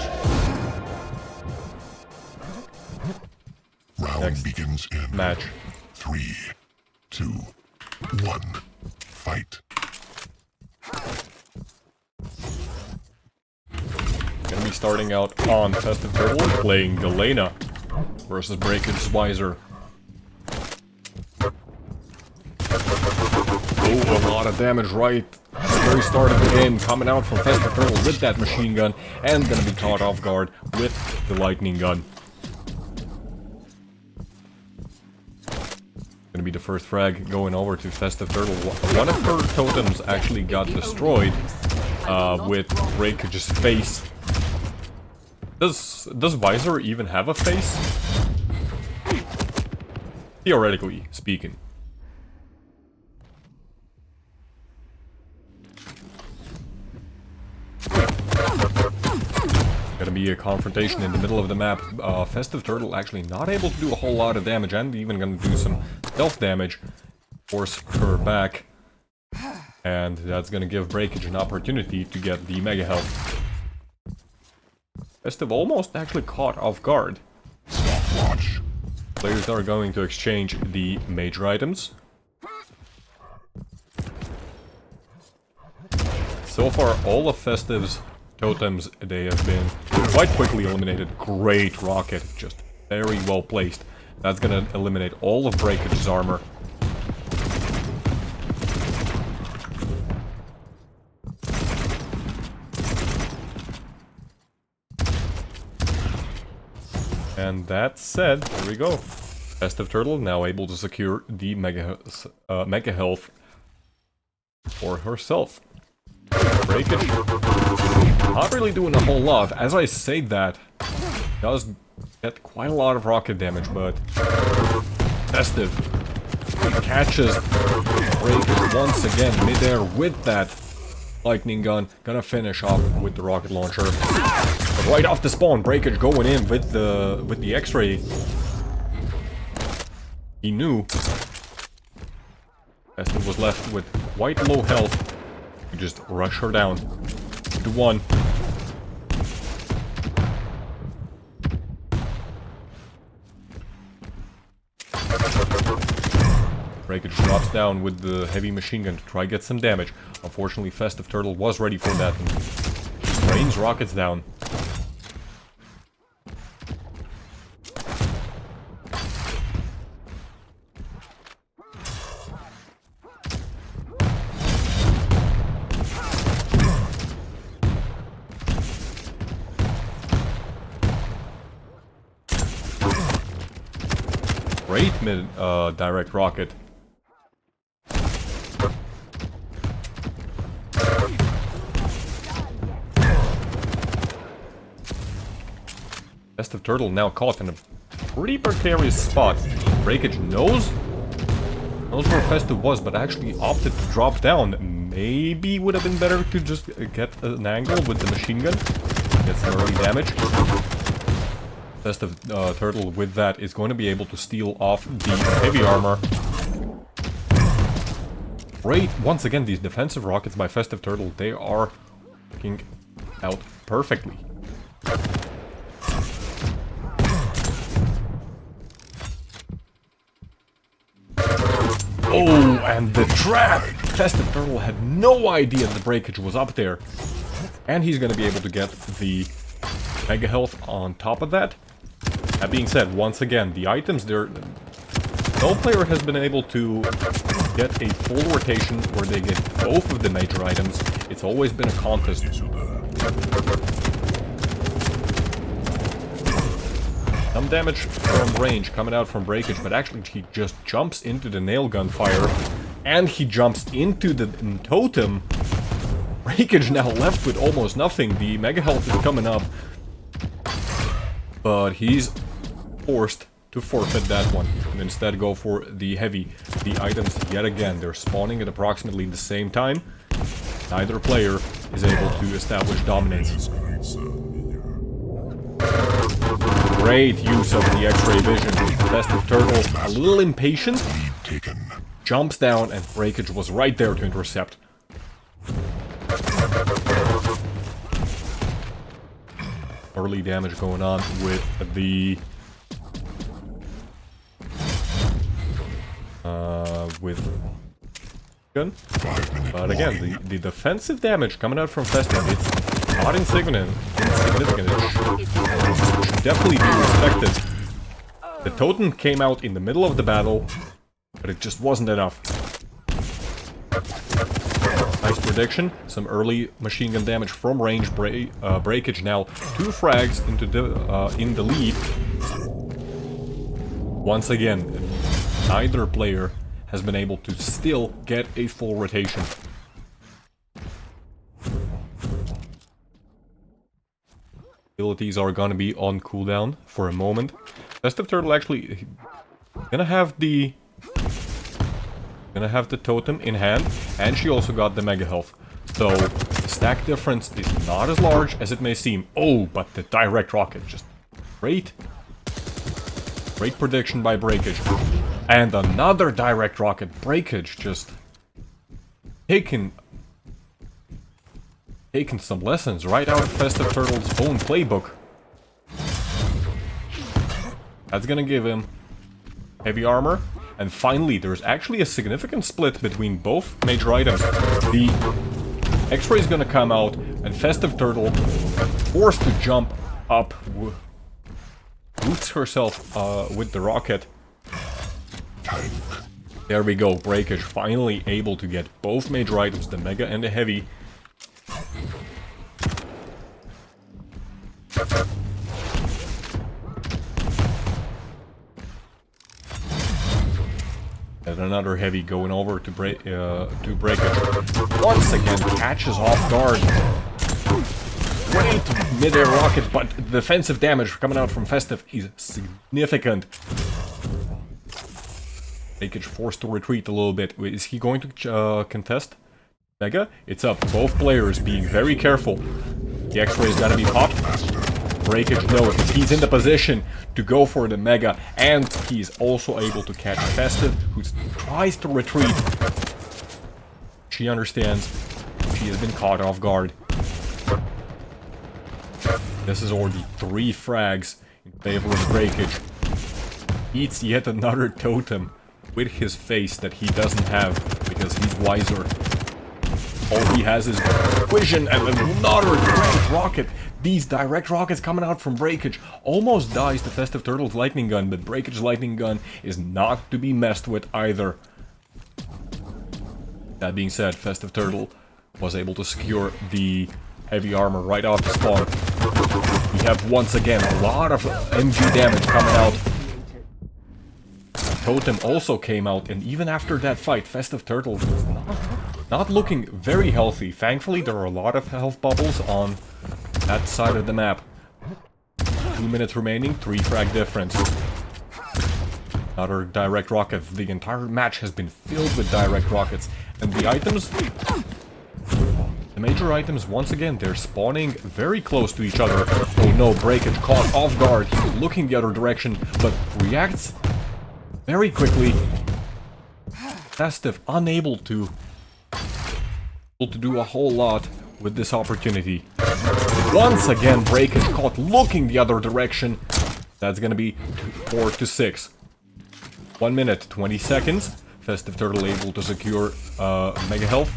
Round Next begins in match. 3, 2, 1. Fight. Gonna be starting out on Festive Turtle, playing Galena versus Breakage Wiser. Oh, a lot of damage right at the very start of the game, coming out from Festive Turtle with that machine gun, and gonna be caught off guard with the lightning gun. Gonna be the first frag going over to Festive Turtle. One of her totems actually got destroyed with Breakage's face. Does Visor even have a face? Theoretically speaking. Gonna be a confrontation in the middle of the map. Festive Turtle actually not able to do a whole lot of damage, and even gonna do some stealth damage. Force her back. And that's gonna give Breakage an opportunity to get the Mega Health. Festive almost actually caught off guard. Stopwatch. Players are going to exchange the major items. So far, all of Festive's totems, they have been quite quickly eliminated. Great rocket, just very well placed. That's gonna eliminate all of Breakage's armor. And that said, here we go. Festive Turtle now able to secure the Mega Health for herself. Breakage, not really doing a whole lot. As I say that, does get quite a lot of rocket damage, but Festive catches Breakage once again midair with that lightning gun. Gonna finish off with the rocket launcher. But right off the spawn, Breakage going in with the X-ray. He knew Festive was left with quite low health. You just rush her down. 2-1. Breakage drops down with the heavy machine gun to try get some damage. Unfortunately, Festive Turtle was ready for that and rains rockets down. Great direct rocket. Festive Turtle now caught in a pretty precarious spot. Breakage knows where Festive was, but actually opted to drop down. Maybe would have been better to just get an angle with the machine gun. Get some early damage. Festive Turtle with that is going to be able to steal off the heavy armor. Great! Once again, these defensive rockets by Festive Turtle, they are working out perfectly. Oh, and the trap! Festive Turtle had no idea the Breakage was up there. And he's going to be able to get the Mega Health on top of that. That being said, once again, the items there... No player has been able to get a full rotation where they get both of the major items. It's always been a contest. Some damage from range coming out from Breakage, but actually he just jumps into the nail gun fire. And he jumps into the totem. Breakage now left with almost nothing. The Mega Health is coming up. But he's forced to forfeit that one and instead go for the heavy. The items, yet again, they're spawning at approximately the same time. Neither player is able to establish dominance. Great use of the X-ray vision. Festive Turtle a little impatient, taken. Jumps down, and Breakage was right there to intercept. Early damage going on with the... with gun. But again, the defensive damage coming out from Festive, it's not insignificant. It should definitely be respected. The totem came out in the middle of the battle, but it just wasn't enough. Nice prediction. Some early machine gun damage from range. Breakage now 2 frags into in the lead. Once again, neither player has been able to still get a full rotation. Abilities are gonna be on cooldown for a moment. Festive Turtle actually gonna have the totem in hand, and she also got the mega health. So the stack difference is not as large as it may seem. Oh, but the direct rocket, just great prediction by Breakage. And another direct rocket. Breakage just taking some lessons right out of Festive Turtle's own playbook. That's gonna give him heavy armor. And finally, there's actually a significant split between both major items. The X-ray is gonna come out, and Festive Turtle, forced to jump up, boots herself with the rocket. There we go, Breakage finally able to get both major items, the Mega and the Heavy. And another Heavy going over to Breakage. Once again, catches off guard. Great mid-air rocket, but defensive damage coming out from Festive is significant. Breakage forced to retreat a little bit. Is he going to contest Mega? It's up. Both players being very careful. The X-ray is gonna be popped. Breakage knows that he's in the position to go for the Mega, and he's also able to catch Festive, who tries to retreat. She understands she has been caught off guard. This is already 3 frags in favor of Breakage. Eats yet another totem with his face that he doesn't have because he's wiser. All he has is vision and another direct rocket. These direct rockets coming out from Breakage almost dies the Festive Turtle's lightning gun, but Breakage's lightning gun is not to be messed with either. That being said, Festive Turtle was able to secure the heavy armor right off the spawn. We have once again a lot of MG damage coming out. Totem also came out, and even after that fight, Festive Turtle was not looking very healthy. Thankfully, there are a lot of health bubbles on that side of the map. 2 minutes remaining, 3 frag difference. Another direct rocket. The entire match has been filled with direct rockets. And the items... the major items, once again, they're spawning very close to each other. Oh no, Breakage caught off guard. He's looking the other direction, but reacts very quickly. Festive unable to do a whole lot with this opportunity. Once again, Breakage caught looking the other direction. That's gonna be 4 to 6. 1 minute, 20 seconds. Festive Turtle able to secure Mega Health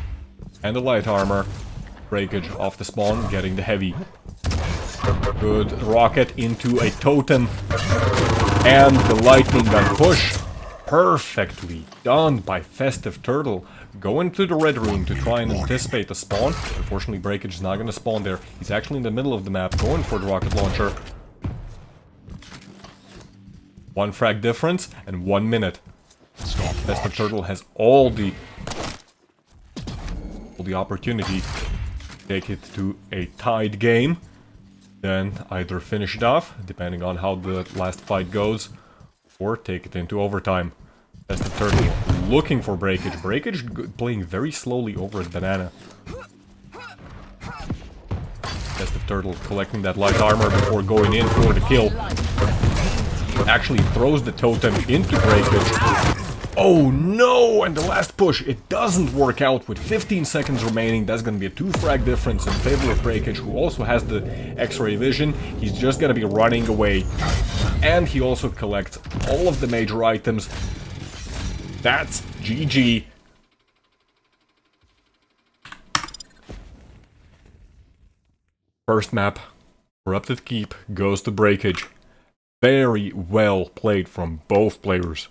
and the light armor. Breakage off the spawn, getting the heavy. Good rocket into a totem. And the lightning gun push. Perfectly done by Festive Turtle. Going to the red room to try and anticipate the spawn. Unfortunately, Breakage is not going to spawn there. He's actually in the middle of the map, going for the rocket launcher. 1 frag difference and 1 minute. Festive Turtle has all the opportunity to take it to a tied game. Then either finish it off, depending on how the last fight goes, or take it into overtime. Festive Turtle looking for Breakage. Breakage playing very slowly over at Banana. Festive Turtle collecting that light armor before going in for the kill. Actually throws the totem into Breakage. Oh no! And the last push, it doesn't work out with 15 seconds remaining. That's gonna be a 2-frag difference in favor of Breakage, who also has the X-ray vision. He's just gonna be running away. And he also collects all of the major items. That's GG. First map, Corrupted Keep, goes to Breakage. Very well played from both players.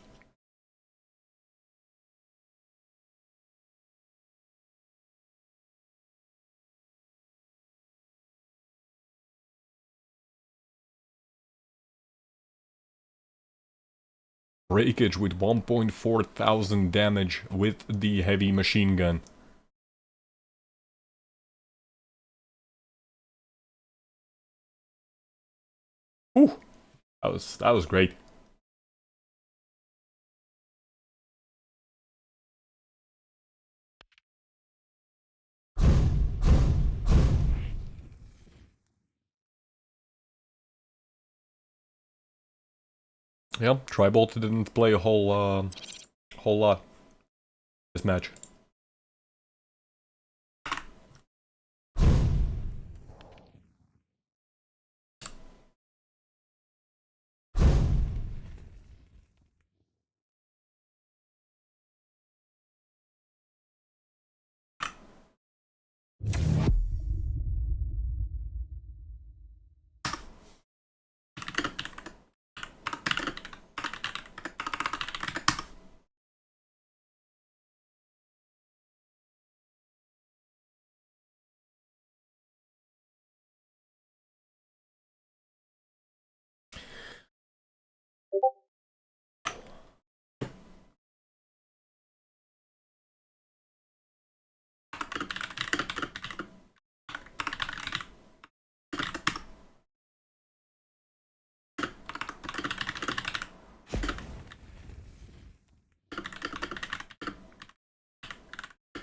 Breakage with 1.4 thousand damage with the heavy machine gun. Ooh, that was great. Yeah, Tribolt didn't play a whole lot this match.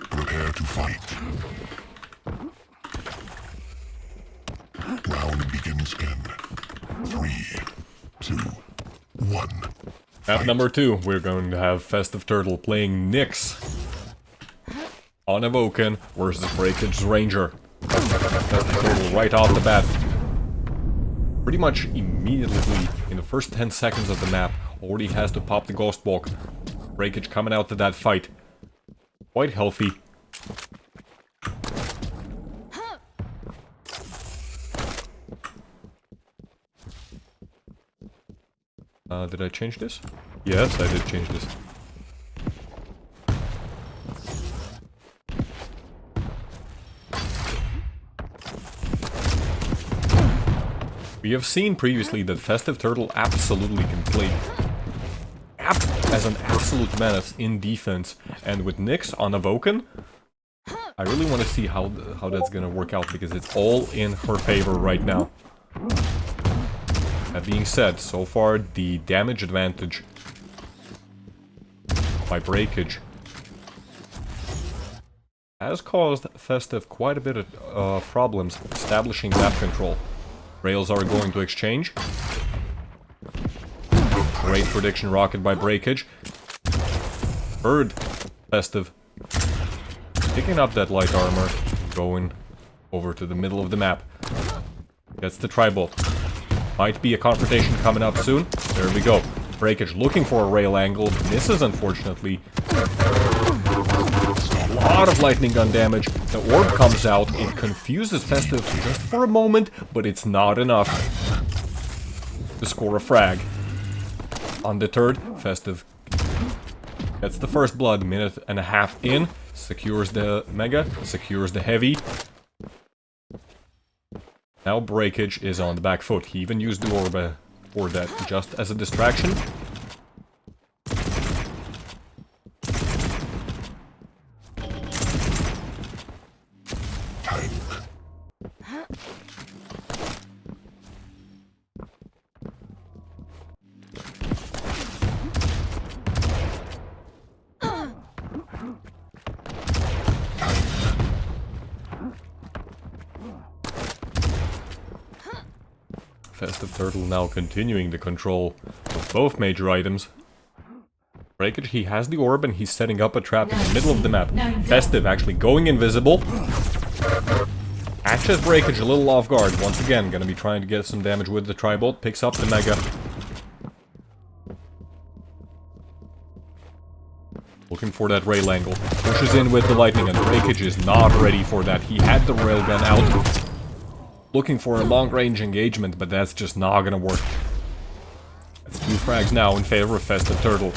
Prepare to fight. Round begins in 3, 2, 1. At number 2, we're going to have Festive Turtle playing Nyx on Evoken versus Breakage's Ranger. Festive Turtle right off the bat. Pretty much immediately, in the first 10 seconds of the map, already has to pop the Ghost Walk. Breakage coming out to that fight. Quite healthy. Did I change this? Yes, I did change this. We have seen previously that Festive Turtle absolutely can play as an absolute menace in defense, and with Nyx on Evoken, I really want to see how that's gonna work out, because it's all in her favor right now. That being said, so far the damage advantage by Breakage has caused Festive quite a bit of problems establishing map control. Rails are going to exchange. Great prediction rocket by Breakage. Heard Festive picking up that light armor, going over to the middle of the map. Gets the Tribolt. Might be a confrontation coming up soon. There we go. Breakage looking for a rail angle. Misses, unfortunately. A lot of lightning gun damage. The orb comes out. It confuses Festive just for a moment, but it's not enough to score a frag. Undeterred, Festive gets the first blood. Minute and a half in. Secures the Mega. Secures the Heavy. Now Breakage is on the back foot. He even used the orb for that, just as a distraction. Festive Turtle now continuing the control of both major items. Breakage, he has the orb and he's setting up a trap in the middle of the map. Festive actually going invisible. Catches Breakage a little off guard. Once again, gonna be trying to get some damage with the Tribolt. Picks up the Mega. Looking for that rail angle. Pushes in with the lightning and Breakage is not ready for that. He had the railgun out. Looking for a long-range engagement, but that's just not gonna work. That's 2 frags now in favor of Festive Turtle.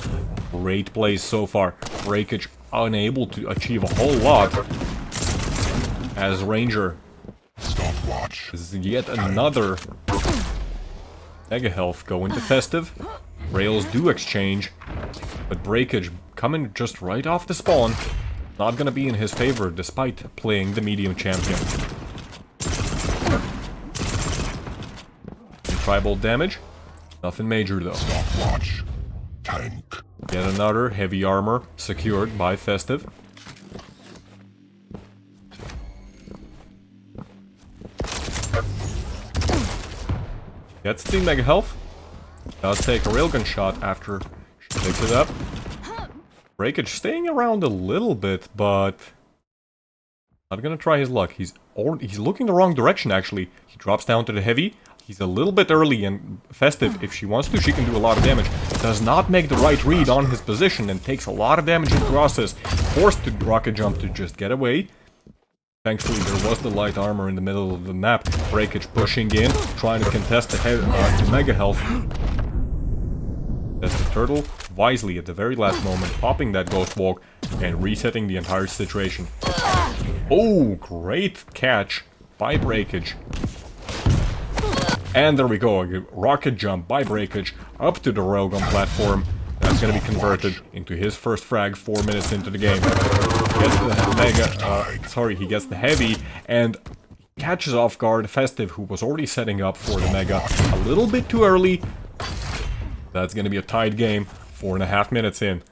Great plays so far. Breakage unable to achieve a whole lot. As Ranger Stopwatch. is yet another Mega Health going to Festive. Rails do exchange, but Breakage coming just right off the spawn. Not gonna be in his favor despite playing the medium champion. Tribal damage. Nothing major though. Stopwatch. Tank. Yet another heavy armor secured by Festive. Gets the Mega Health. Does take a railgun shot after she picks it up. Breakage staying around a little bit, but not gonna try his luck. He's looking the wrong direction actually. He drops down to the heavy. He's a little bit early and Festive. If she wants to, she can do a lot of damage. Does not make the right read on his position and takes a lot of damage in the process. Forced to rocket jump to just get away. Thankfully, there was the light armor in the middle of the map. Breakage pushing in, trying to contest the Mega Health. That's the Turtle, wisely at the very last moment, popping that Ghost Walk and resetting the entire situation. Oh, great catch by Breakage. And there we go, a rocket jump by Breakage up to the railgun platform. That's going to be converted into his first frag 4 minutes into the game. Gets the Mega, he gets the heavy and catches off guard Festive, who was already setting up for the Mega a little bit too early. That's going to be a tied game, 4.5 minutes in.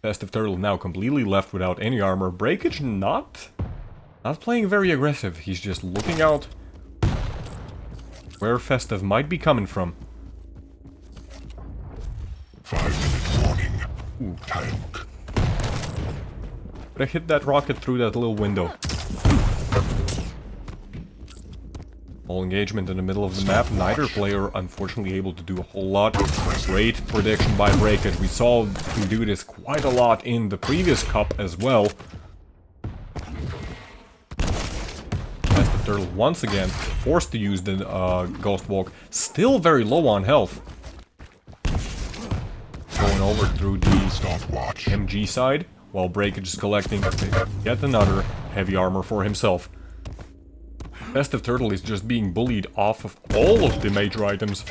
Festive Turtle now completely left without any armor. Breakage not playing very aggressive. He's just looking out where Festive might be coming from. 5-minute warning. Ooh. Tank. But I hit that rocket through that little window. All engagement in the middle of the map. Neither player unfortunately able to do a whole lot. Great prediction by Breakage. We saw him do this quite a lot in the previous cup as well. Festive Turtle once again forced to use the Ghost Walk. Still very low on health. Going over through the Stopwatch. MG side, while Breakage is collecting yet another heavy armor for himself. Festive Turtle is just being bullied off of all of the major items.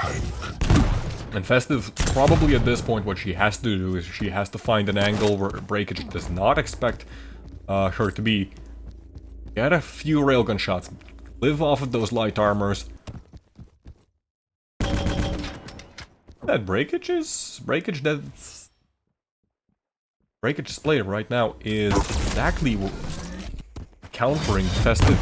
And Festive, probably at this point, what she has to do is she has to find an angle where Breakage does not expect her to be. Get a few railgun shots. Live off of those light armors. That Breakage's play right now is exactly countering Festive.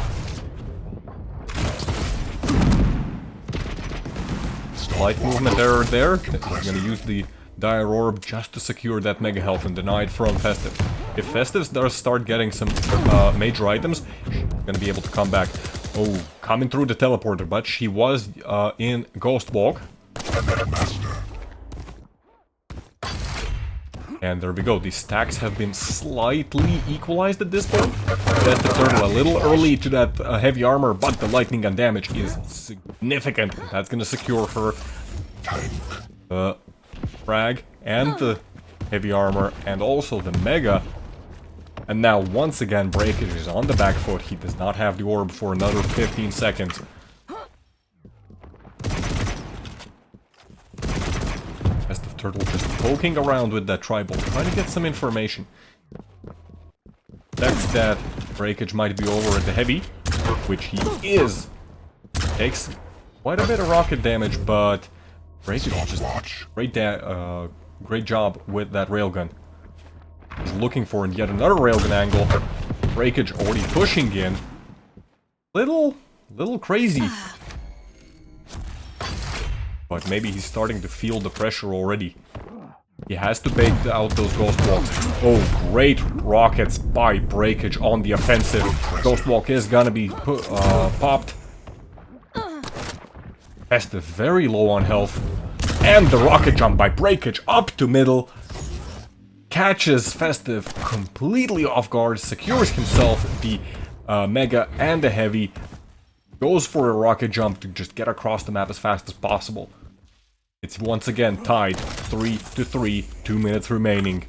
Light movement error there. He's gonna use the Dire Orb just to secure that Mega Health and deny it from Festive. If Festive does start getting some major items, she's gonna be able to come back. Oh, coming through the teleporter, but she was in Ghost Walk. And there we go, the stacks have been slightly equalized at this point. That's the Turtle a little early to that heavy armor, but the lightning gun damage is significant. That's gonna secure her frag and the heavy armor and also the Mega. And now once again Breakage is on the back foot. He does not have the orb for another 15 seconds. Festive Turtle just poking around with that tribal, trying to get some information. That's that Breakage might be over at the heavy, which he is. Takes quite a bit of rocket damage, but Breakage just great job with that railgun. He's looking for yet another railgun angle. Breakage already pushing in. Little crazy. But maybe he's starting to feel the pressure already. He has to bait out those Ghost Walks. Oh, great rockets by Breakage on the offensive. Ghost Walk is gonna be popped. Festive very low on health. And the rocket jump by Breakage up to middle. Catches Festive completely off guard. Secures himself the Mega and the Heavy. Goes for a rocket jump to just get across the map as fast as possible. It's once again tied 3-3, 2 minutes remaining.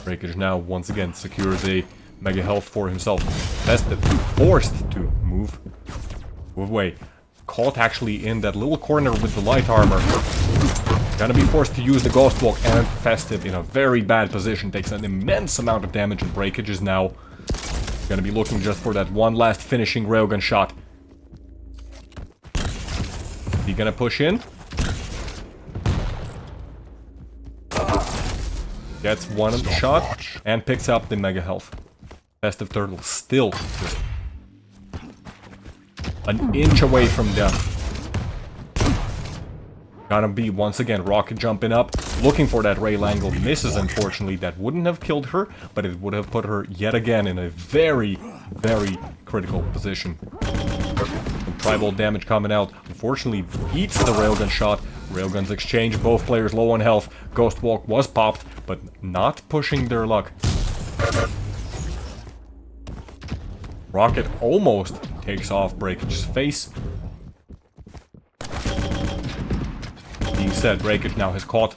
Breakage now once again secures a mega health for himself. Festive forced to move away. Caught actually in that little corner with the light armor. Gonna be forced to use the Ghost Walk, and Festive in a very bad position. Takes an immense amount of damage, and Breakage is now gonna be looking just for that one last finishing railgun shot. Is he gonna push in? Gets one shot and picks up the mega health. Festive Turtle still just an inch away from death. Gonna be once again rocket jumping up, looking for that rail angle. Misses, unfortunately. That wouldn't have killed her, but it would have put her yet again in a very, very critical position. Some tribal damage coming out. Unfortunately, beats the railgun shot. Railguns exchange, both players low on health. Ghost Walk was popped, but not pushing their luck. Rocket almost takes off Breakage's face. Being said, Breakage now has caught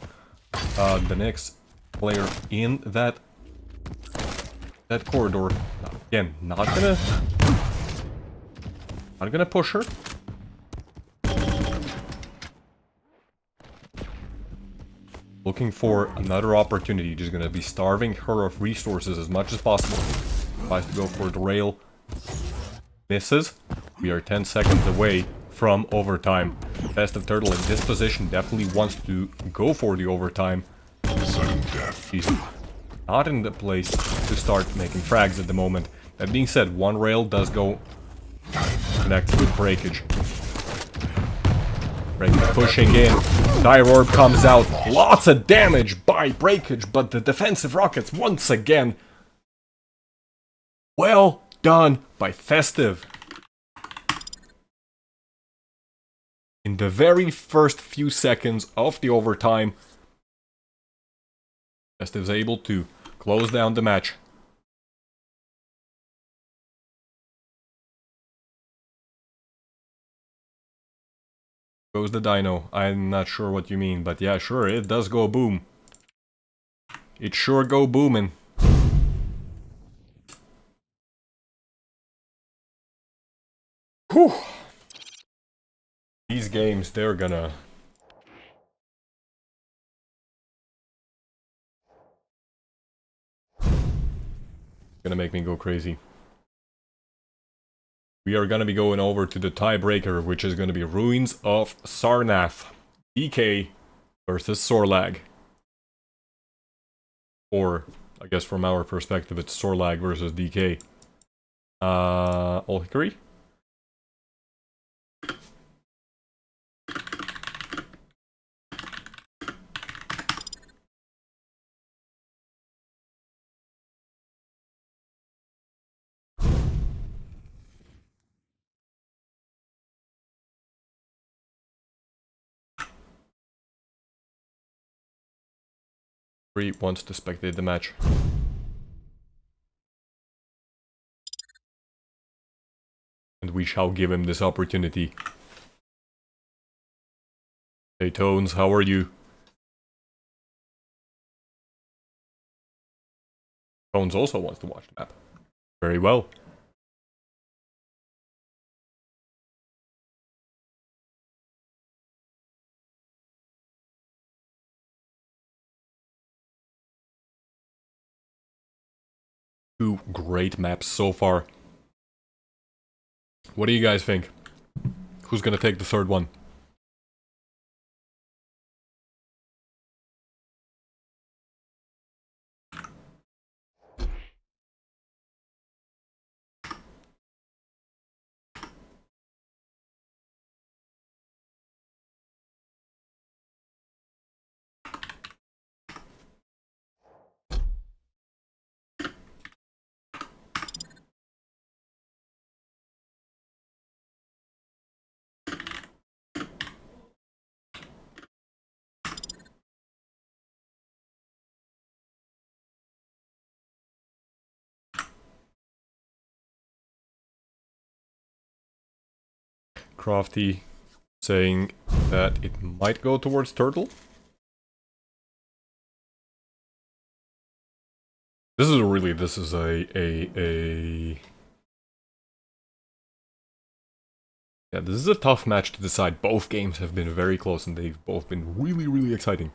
the next player in that corridor. Again, not gonna push her. Looking for another opportunity. Just gonna be starving her of resources as much as possible. Tries to go for the rail. Misses. We are 10 seconds away from overtime. Festive Turtle in this position definitely wants to go for the overtime. He's not in the place to start making frags at the moment. That being said, one rail does go connect with Breakage. Breakage pushing in. Dire Orb comes out. Lots of damage by Breakage, but the defensive rockets once again. Well done by Festive. In the very first few seconds of the overtime, Festive's able to close down the match. Goes the dino. I'm not sure what you mean, but yeah, sure, it does go boom. It sure go booming. Whew. These games, they're gonna make me go crazy. We are gonna be going over to the tiebreaker, which is gonna be Ruins of Sarnath. DK versus Sorlag. Or, I guess from our perspective, it's Sorlag versus DK. Old Hickory? Wants to spectate the match. And we shall give him this opportunity. Hey Tones, how are you? Tones also wants to watch the map. Very well. Two great maps so far. What do you guys think? Who's gonna take the third one? Crafty saying that it might go towards Turtle. This is yeah, this is a tough match to decide. Both games have been very close and they've both been really exciting.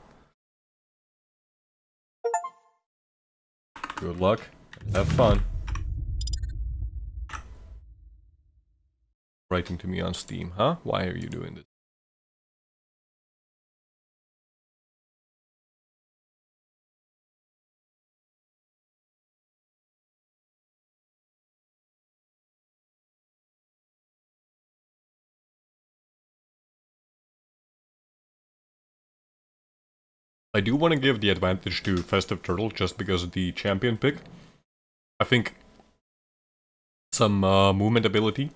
Good luck. Have fun. Writing to me on Steam, huh? Why are you doing this? I do want to give the advantage to Festive Turtle just because of the champion pick. I think some movement ability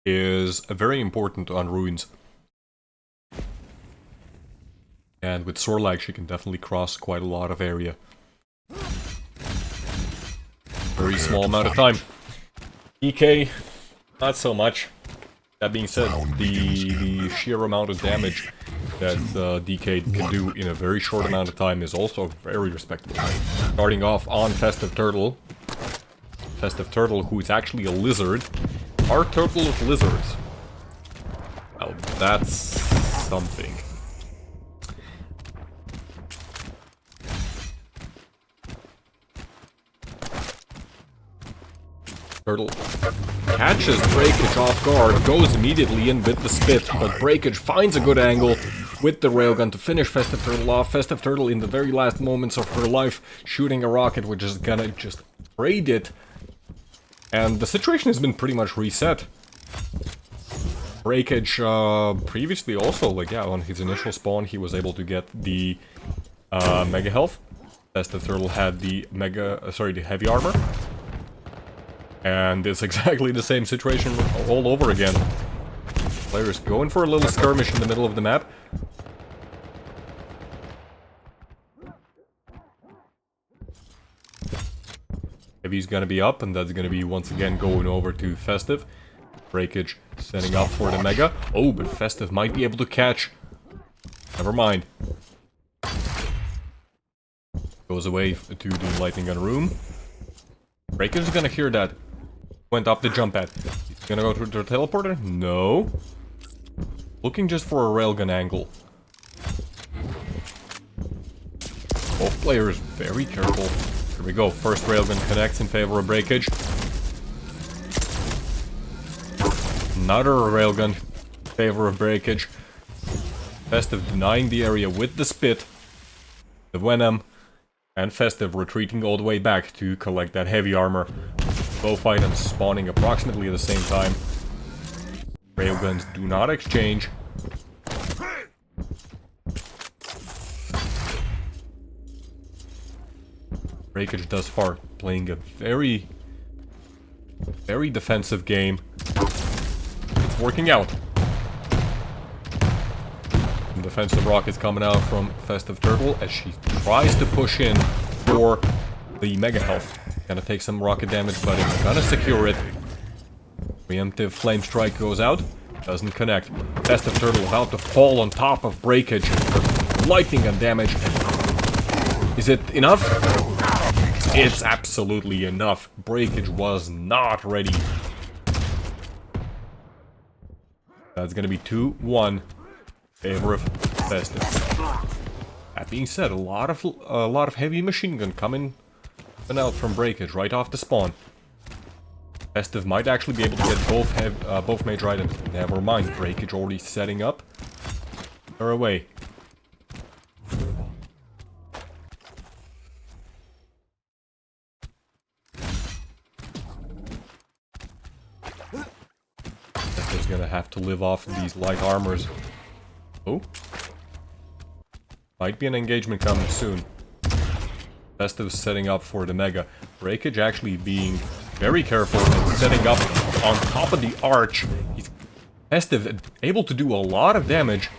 is very important on ruins. And with Sorlag she can definitely cross quite a lot of area. Very small amount of time. EK, not so much. That being said, the sheer amount of damage that DK can do in a very short amount of time is also very respectable. Starting off on Festive Turtle. Festive Turtle, who is actually a lizard. Our turtle of lizards. Well, that's something. Turtle catches Breakage off guard, goes immediately in with the spit, but Breakage finds a good angle with the railgun to finish Festive Turtle off. Festive Turtle in the very last moments of her life shooting a rocket which is gonna just braid it. And the situation has been pretty much reset. Breakage previously also, like yeah, on his initial spawn he was able to get the mega health. Festive Turtle had the the heavy armor. And it's exactly the same situation all over again. Players going for a little skirmish in the middle of the map. Heavy's gonna be up, and that's gonna be once again going over to Festive. Breakage setting up for the Mega. Oh, but Festive might be able to catch. Never mind. Goes away to the lightning gun room. Breakage is gonna hear that. Went up the jump pad. He's gonna go to the teleporter? No. Looking just for a railgun angle. Both players very careful. Here we go. First railgun connects in favor of Breakage. Another railgun in favor of Breakage. Festive denying the area with the spit. The Venom. And Festive retreating all the way back to collect that heavy armor. Both items spawning approximately at the same time. Railguns do not exchange. Breakage thus far playing a very defensive game. It's working out. Some defensive rockets coming out from Festive Turtle as she tries to push in for the mega health. Gonna take some rocket damage, but it's gonna secure it. Preemptive flame strike goes out. Doesn't connect. Festive Turtle about to fall on top of Breakage. Lightning gun damage. Is it enough? It's absolutely enough. Breakage was not ready. That's gonna be 2-1 favor of Festive. That being said, a lot of heavy machine gun coming out from Breakage right off the spawn. Festive might actually be able to get both major items. Never mind, Breakage already setting up. They're away. Festive's gonna have to live off these light armors. Oh. Might be an engagement coming soon. Festive setting up for the Mega. Breakage actually being very careful and setting up on top of the arch. He's Festive able to do a lot of damage.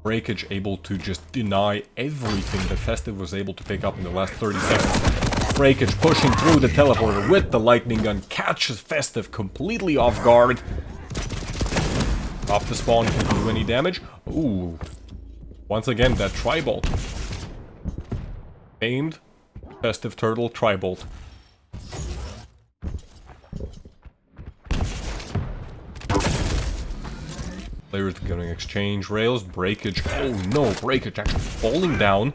Breakage able to just deny everything that Festive was able to pick up in the last 30 seconds. Breakage pushing through the teleporter with the lightning gun, catches Festive completely off guard. Off the spawn, can't do any damage. Ooh. Once again, that Tri-Bolt. Famed Festive Turtle Tri-Bolt. Players gonna exchange rails. Breakage. Oh no, breakage actually falling down.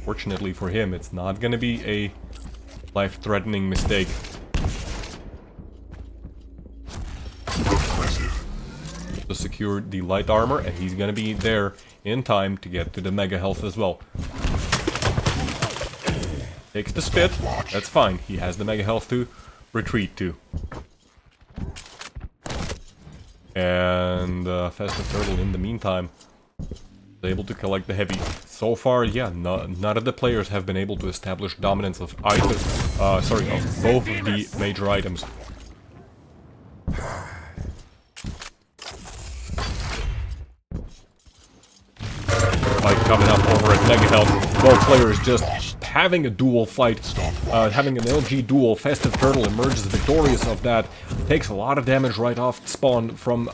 Fortunately for him, it's not gonna be a life-threatening mistake. To secure the light armor, and he's gonna be there in time to get to the mega health as well. Takes the spit, that's fine. He has the mega health to retreat to. And Festive Turtle in the meantime is able to collect the heavy. So far, yeah, none of the players have been able to establish dominance of either, of both of the major items. Fight coming up over at Mega Health. Both players just having a duel fight, having an LG duel. Festive Turtle emerges victorious of that. Takes a lot of damage right off spawn from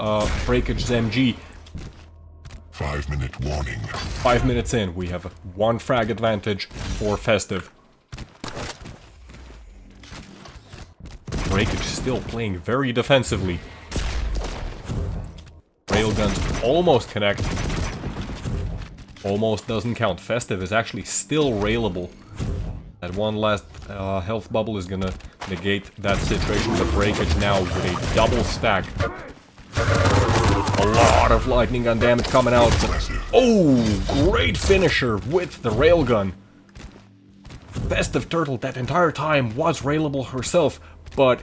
Breakage's MG. 5-minute warning. 5 minutes in, we have a 1 frag advantage for Festive. Breakage still playing very defensively. Railguns almost connect. Almost doesn't count. Festive is actually still railable. That one last health bubble is gonna negate that situation. The Breakage now with a double stack. A lot of lightning gun damage coming out. Oh, great finisher with the railgun. Festive Turtle that entire time was railable herself, but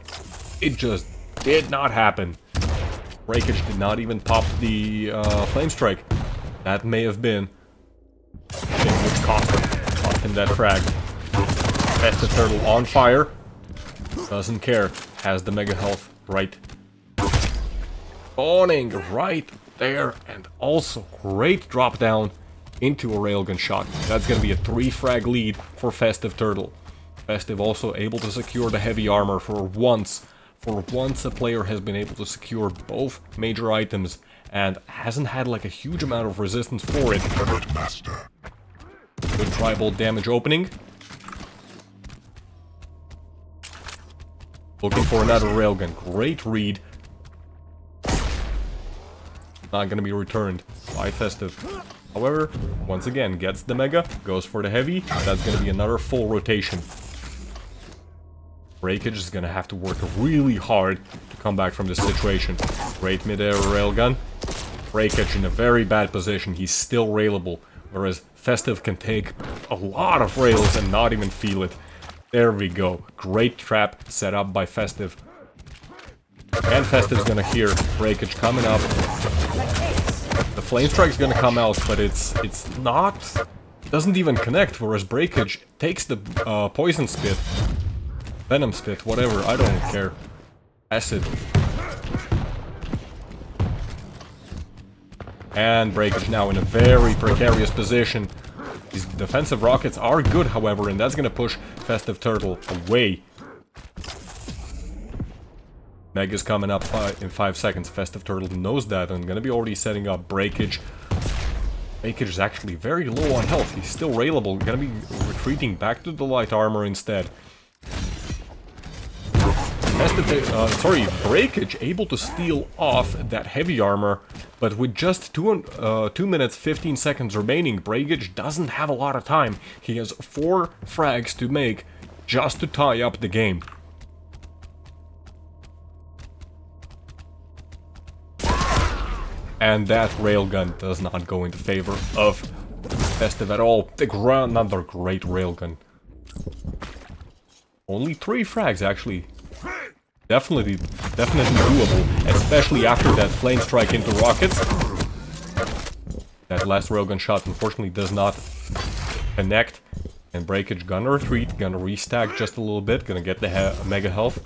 it just did not happen. Breakage did not even pop the flame strike. That may have been which cost him that frag. Festive Turtle on fire. Doesn't care. Has the mega health right. Spawning right there. And also great drop down into a railgun shot. That's gonna be a 3 frag lead for Festive Turtle. Festive also able to secure the heavy armor for once. For once a player has been able to secure both major items and hasn't had like a huge amount of resistance for it. Good Tri-Bolt damage opening. Looking for another railgun. Great read. Not gonna be returned by Festive. However, once again, gets the mega, goes for the heavy. That's gonna be another full rotation. Breakage is gonna have to work really hard to come back from this situation. Great mid-air railgun. Breakage in a very bad position. He's still railable, whereas Festive can take a lot of rails and not even feel it. There we go. Great trap set up by Festive. And Festive's gonna hear Breakage coming up. The flame strike's gonna come out, but it's not... doesn't even connect, whereas Breakage takes the poison spit. Venom spit, whatever, I don't care. Acid. And Breakage now in a very precarious position. These defensive rockets are good, however, and that's gonna push Festive Turtle away. Mega's coming up in 5 seconds. Festive Turtle knows that and gonna be already setting up Breakage. Breakage is actually very low on health. He's still railable. Gonna be retreating back to the light armor instead. Breakage able to steal off that heavy armor, but with just 2 minutes 15 seconds remaining, Breakage doesn't have a lot of time. He has 4 frags to make just to tie up the game. And that railgun does not go in the favor of Festive at all. Another great railgun. Only 3 frags actually. Definitely doable, especially after that flame strike into rockets. That last railgun shot unfortunately does not connect. And Breakage gonna retreat, gonna restack just a little bit, gonna get the mega health.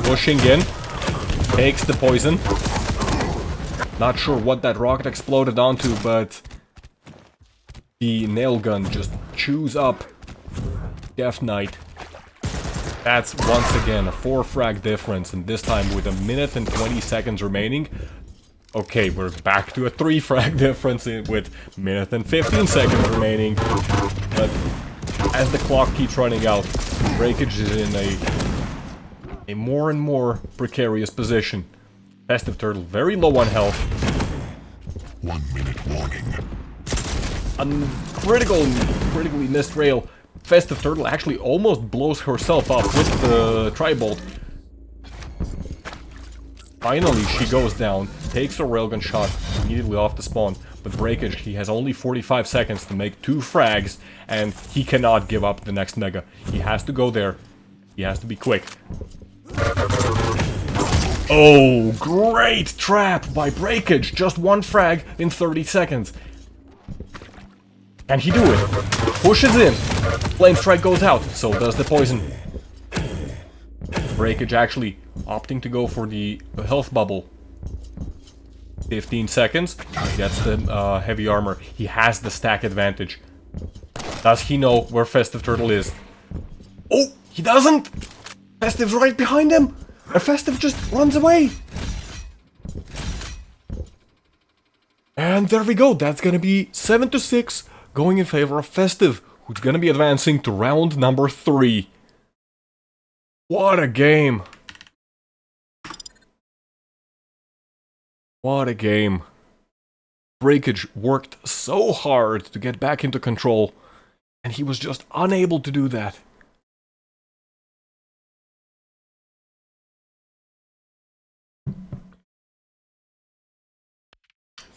Pushing in, takes the poison. Not sure what that rocket exploded onto, but the nail gun just chews up Death Knight. That's once again a 4 frag difference, and this time with 1 minute and 20 seconds remaining. Okay, we're back to a 3 frag difference with 1 minute and 15 seconds remaining. But as the clock keeps running out, Breakage is in a more and more precarious position. Festive Turtle very low on health. 1 minute warning. Critically missed rail. Festive Turtle actually almost blows herself up with the Tri-Bolt. Finally, she goes down, takes a railgun shot immediately off the spawn. But Breakage, he has only 45 seconds to make 2 frags, and he cannot give up the next Mega. He has to go there. He has to be quick. Oh, great trap by Breakage! Just 1 frag in 30 seconds. Can he do it? Pushes in. Flame Strike goes out, so does the poison. Breakage actually opting to go for the health bubble. 15 seconds. Gets the heavy armor. He has the stack advantage. Does he know where Festive Turtle is? Oh, he doesn't! Festive's right behind him! And Festive just runs away! And there we go. That's gonna be 7-6 going in favor of Festive, who's gonna be advancing to round number 3. What a game! What a game. Breakage worked so hard to get back into control, and he was just unable to do that.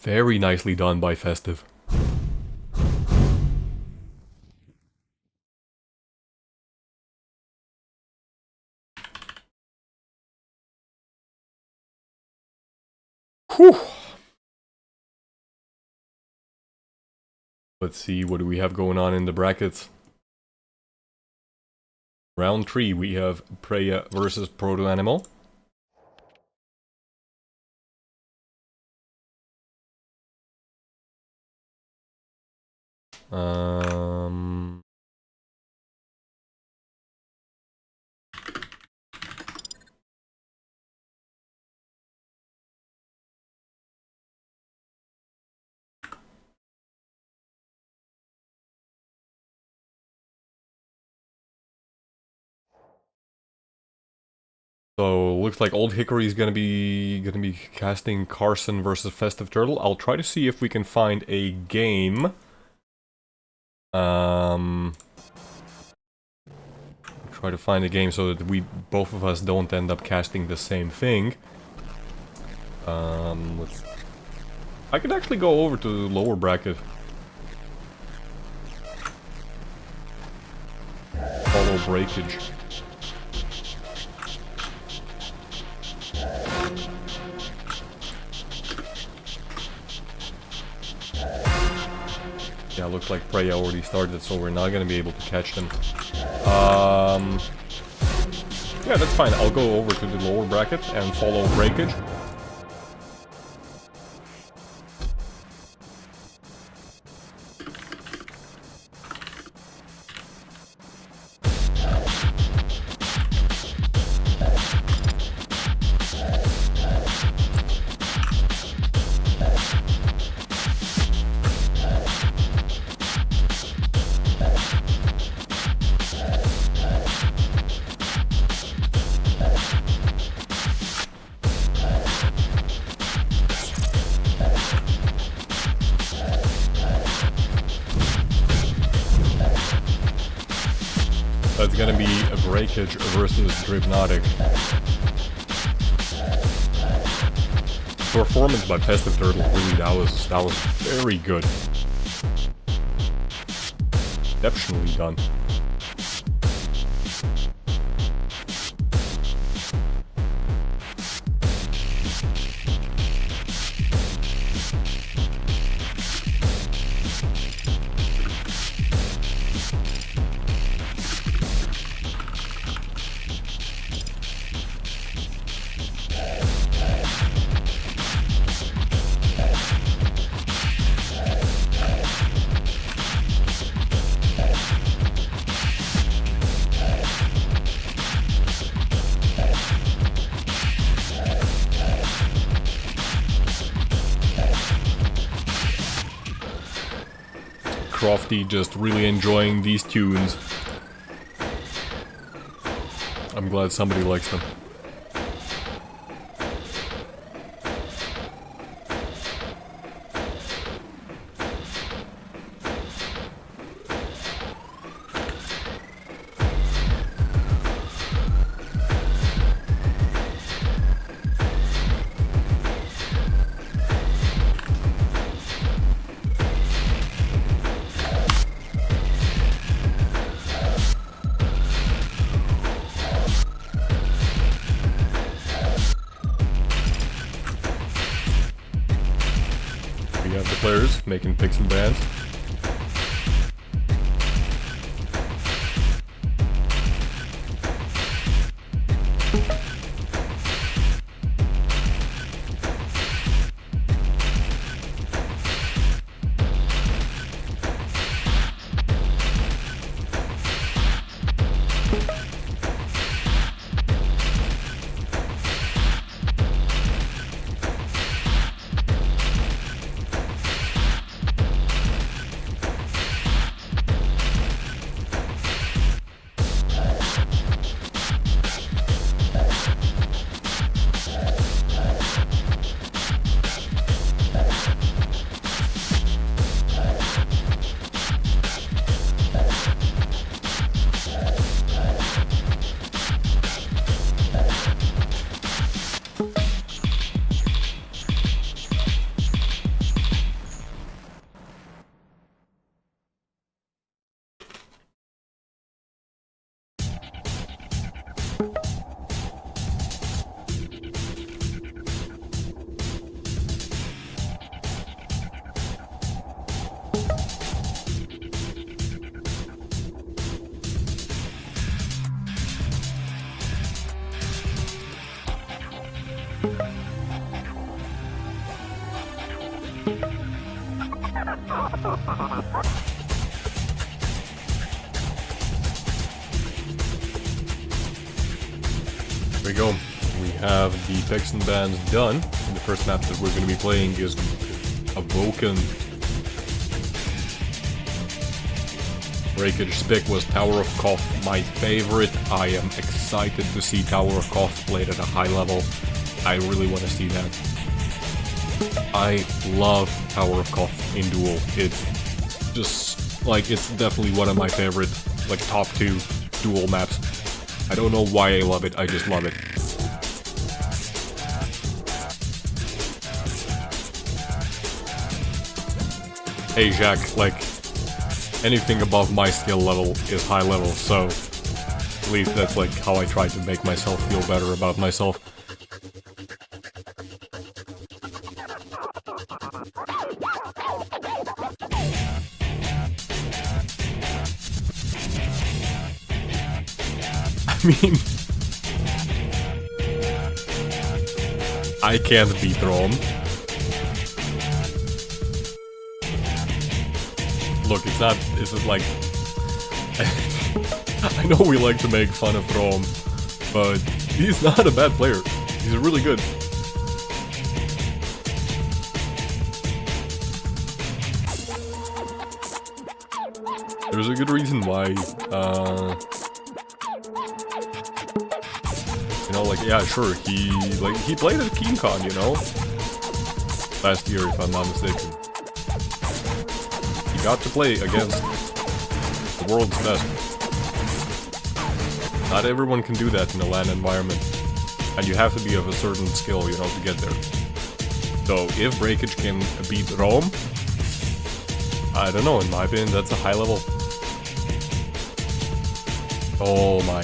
Very nicely done by Festive. Whew. Let's see, what do we have going on in the brackets? Round 3, we have Preya versus Proto Animal. So looks like Old Hickory is gonna be casting Carson versus Festive Turtle. I'll try to see if we can find a game. Try to find a game so that both of us don't end up casting the same thing. I could actually go over to the lower bracket. Follow Breakage. Yeah, looks like Preya already started, so we're not gonna be able to catch them. Yeah, that's fine. I'll go over to the lower bracket and follow Breakage. That's gonna be a Breakage versus Dripnotic. Performance by Festive Turtle, really, that was very good. Exceptionally done. Crofty just really enjoying these tunes. I'm glad somebody likes them. We have the players making picks and bans. There we go. We have the picks and bans done. And the first map that we're going to be playing is Awoken. Breakage pick was Tower of Koth, my favorite. I am excited to see Tower of Koth played at a high level. I really want to see that. I love Tower of Koth in Duel. It's just, like, it's definitely one of my favorite, like, top 2 Duel maps. I don't know why I love it, I just love it. Hey Jack, like, anything above my skill level is high level, so at least that's like how I try to make myself feel better about myself. I mean, I can't beat Rome. Look, it's not, this is like, I know we like to make fun of Rome, but he's not a bad player. He's really good. There's a good reason why, you know, like, yeah, sure, he played at KeenCon, you know? Last year, if I'm not mistaken. He got to play against the world's best. Not everyone can do that in a LAN environment. And you have to be of a certain skill, you know, to get there. So, if Breakage can beat Rome, I don't know, in my opinion, that's a high level. Oh my.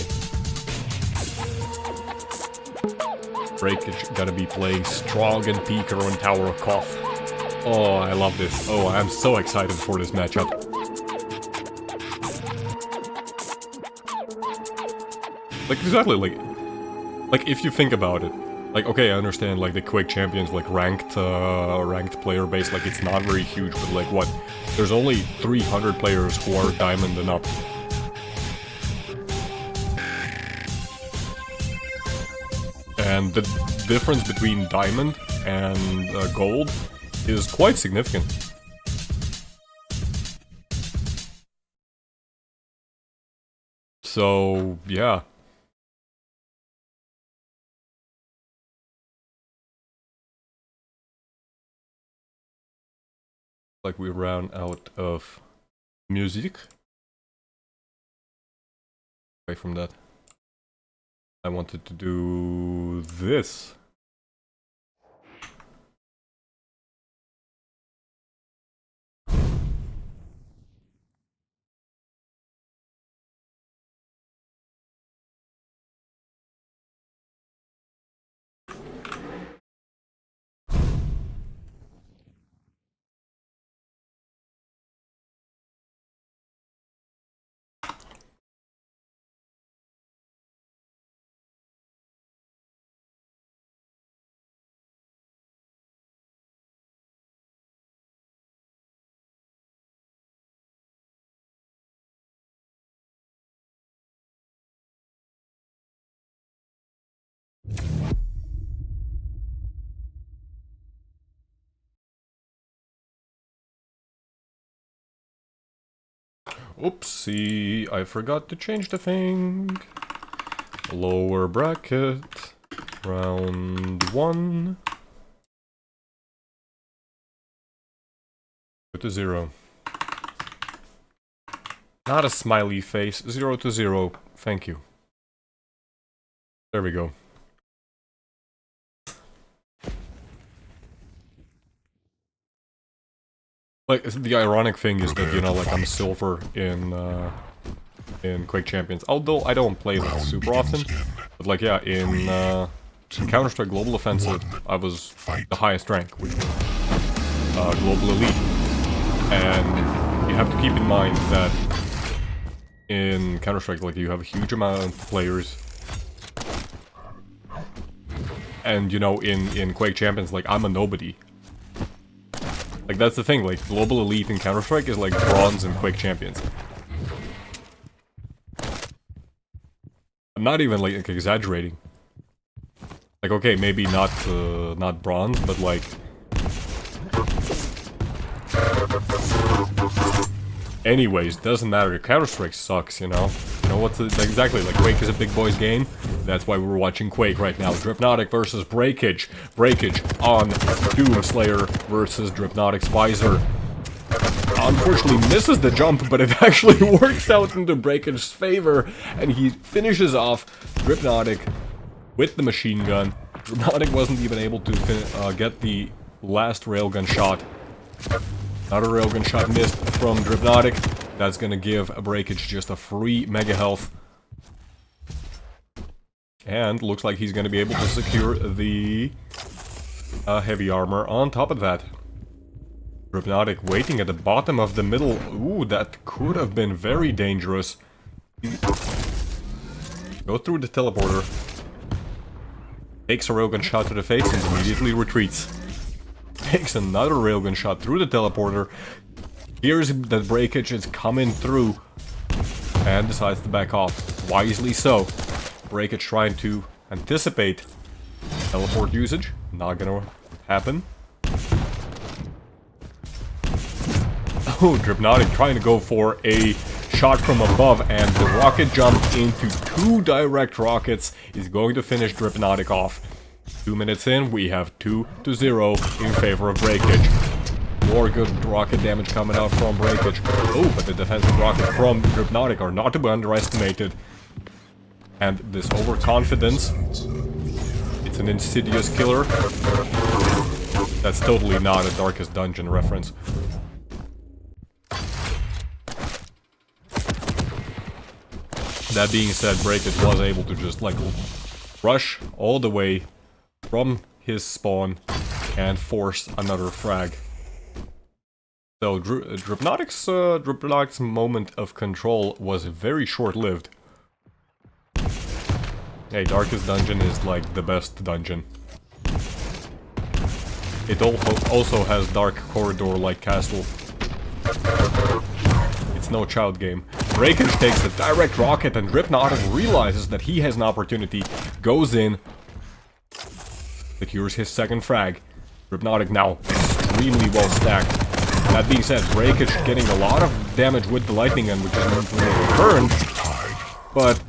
Breakage gotta be playing strong and Peeker on Tower of Koth. Oh, I love this. Oh, I'm so excited for this matchup. Like, exactly, like if you think about it, like, okay, I understand, like, the Quake champions, like, ranked player base, like, it's not very huge, but, like, what? There's only 300 players who are diamond and up. And the difference between diamond and gold is quite significant. So, yeah. Like we ran out of music. Away from that. I wanted to do this. Oopsie, I forgot to change the thing. Lower bracket. Round 1. Go to 0. Not a smiley face. 0 to 0. Thank you. There we go. Like, the ironic thing is that, you know, like, I'm silver in Quake Champions. Although I don't play that super often. But, like, yeah, in Counter-Strike Global Offensive, I was the highest rank, which was Global Elite. And you have to keep in mind that in Counter-Strike, like, you have a huge amount of players. And, you know, in Quake Champions, like, I'm a nobody. Like, that's the thing, like, Global Elite in Counter-Strike is like bronze in Quake Champions. I'm not even, like, exaggerating. Like, okay, maybe not bronze, but, like... Anyways, doesn't matter, Counter-Strike sucks, you know? You know what's exactly, like, Quake is a big boys game. That's why we're watching Quake right now. Dripnotic versus Breakage. Breakage on Doomslayer versus Dripnotic's Visor. Unfortunately misses the jump, but it actually works out into Breakage's favor. And he finishes off Dripnotic with the machine gun. Dripnotic wasn't even able to get the last railgun shot. Another railgun shot missed from Dripnotic. That's gonna give a Breakage just a free mega health. And looks like he's gonna be able to secure the heavy armor on top of that. Dripnotic waiting at the bottom of the middle. Ooh, that could have been very dangerous. Go through the teleporter. Takes a railgun shot to the face and immediately retreats. Takes another railgun shot through the teleporter. Hears that Breakage is coming through. And decides to back off. Wisely so. Breakage trying to anticipate teleport usage. Not gonna happen. Oh, Dripnotic trying to go for a shot from above, and the rocket jump into 2 direct rockets is going to finish Dripnotic off. 2 minutes in, we have 2 to 0 in favor of Breakage. More good rocket damage coming out from Breakage. Oh, but the defensive rockets from Dripnotic are not to be underestimated. And this overconfidence, it's an insidious killer. That's totally not a Darkest Dungeon reference. That being said, Breakage was able to just, like, rush all the way from his spawn and force another frag. So Dripnotic's moment of control was very short-lived. Hey, Darkest Dungeon is like the best dungeon. It also has Dark Corridor-like castle. It's no child game. Breakage takes a direct rocket and Dripnotic realizes that he has an opportunity, goes in, secures his second frag. Dripnotic now extremely well stacked. That being said, Breakage getting a lot of damage with the lightning gun, which is going to return. but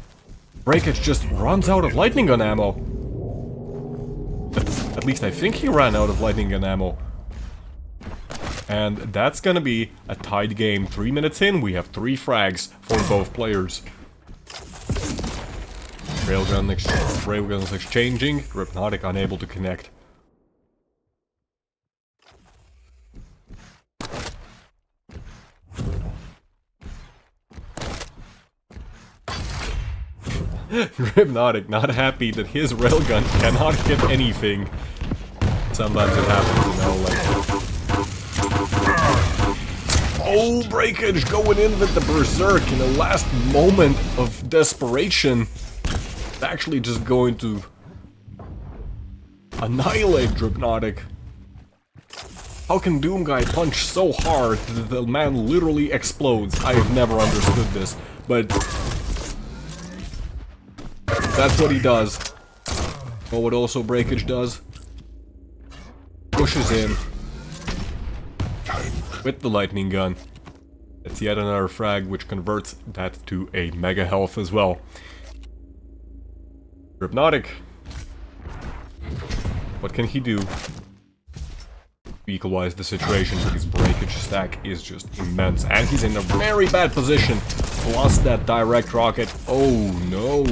Breakage just runs out of lightning gun ammo. At least I think he ran out of lightning gun ammo. And that's gonna be a tied game. 3 minutes in, we have 3 frags for both players. Railguns exchanging, Hypnotic unable to connect. Hypnotic not happy that his railgun cannot hit anything. Sometimes it happens, you know, like... Oh, Breakage going in with the Berserk in the last moment of desperation. It's actually just going to annihilate Hypnotic. How can Doom Guy punch so hard that the man literally explodes? I have never understood this, but that's what he does. But what also Breakage does? Pushes in with the lightning gun. It's yet another frag which converts that to a mega health as well. Hypnotic. What can he do to equalize the situation? Because Breakage stack is just immense. And he's in a very bad position. Plus that direct rocket. Oh no.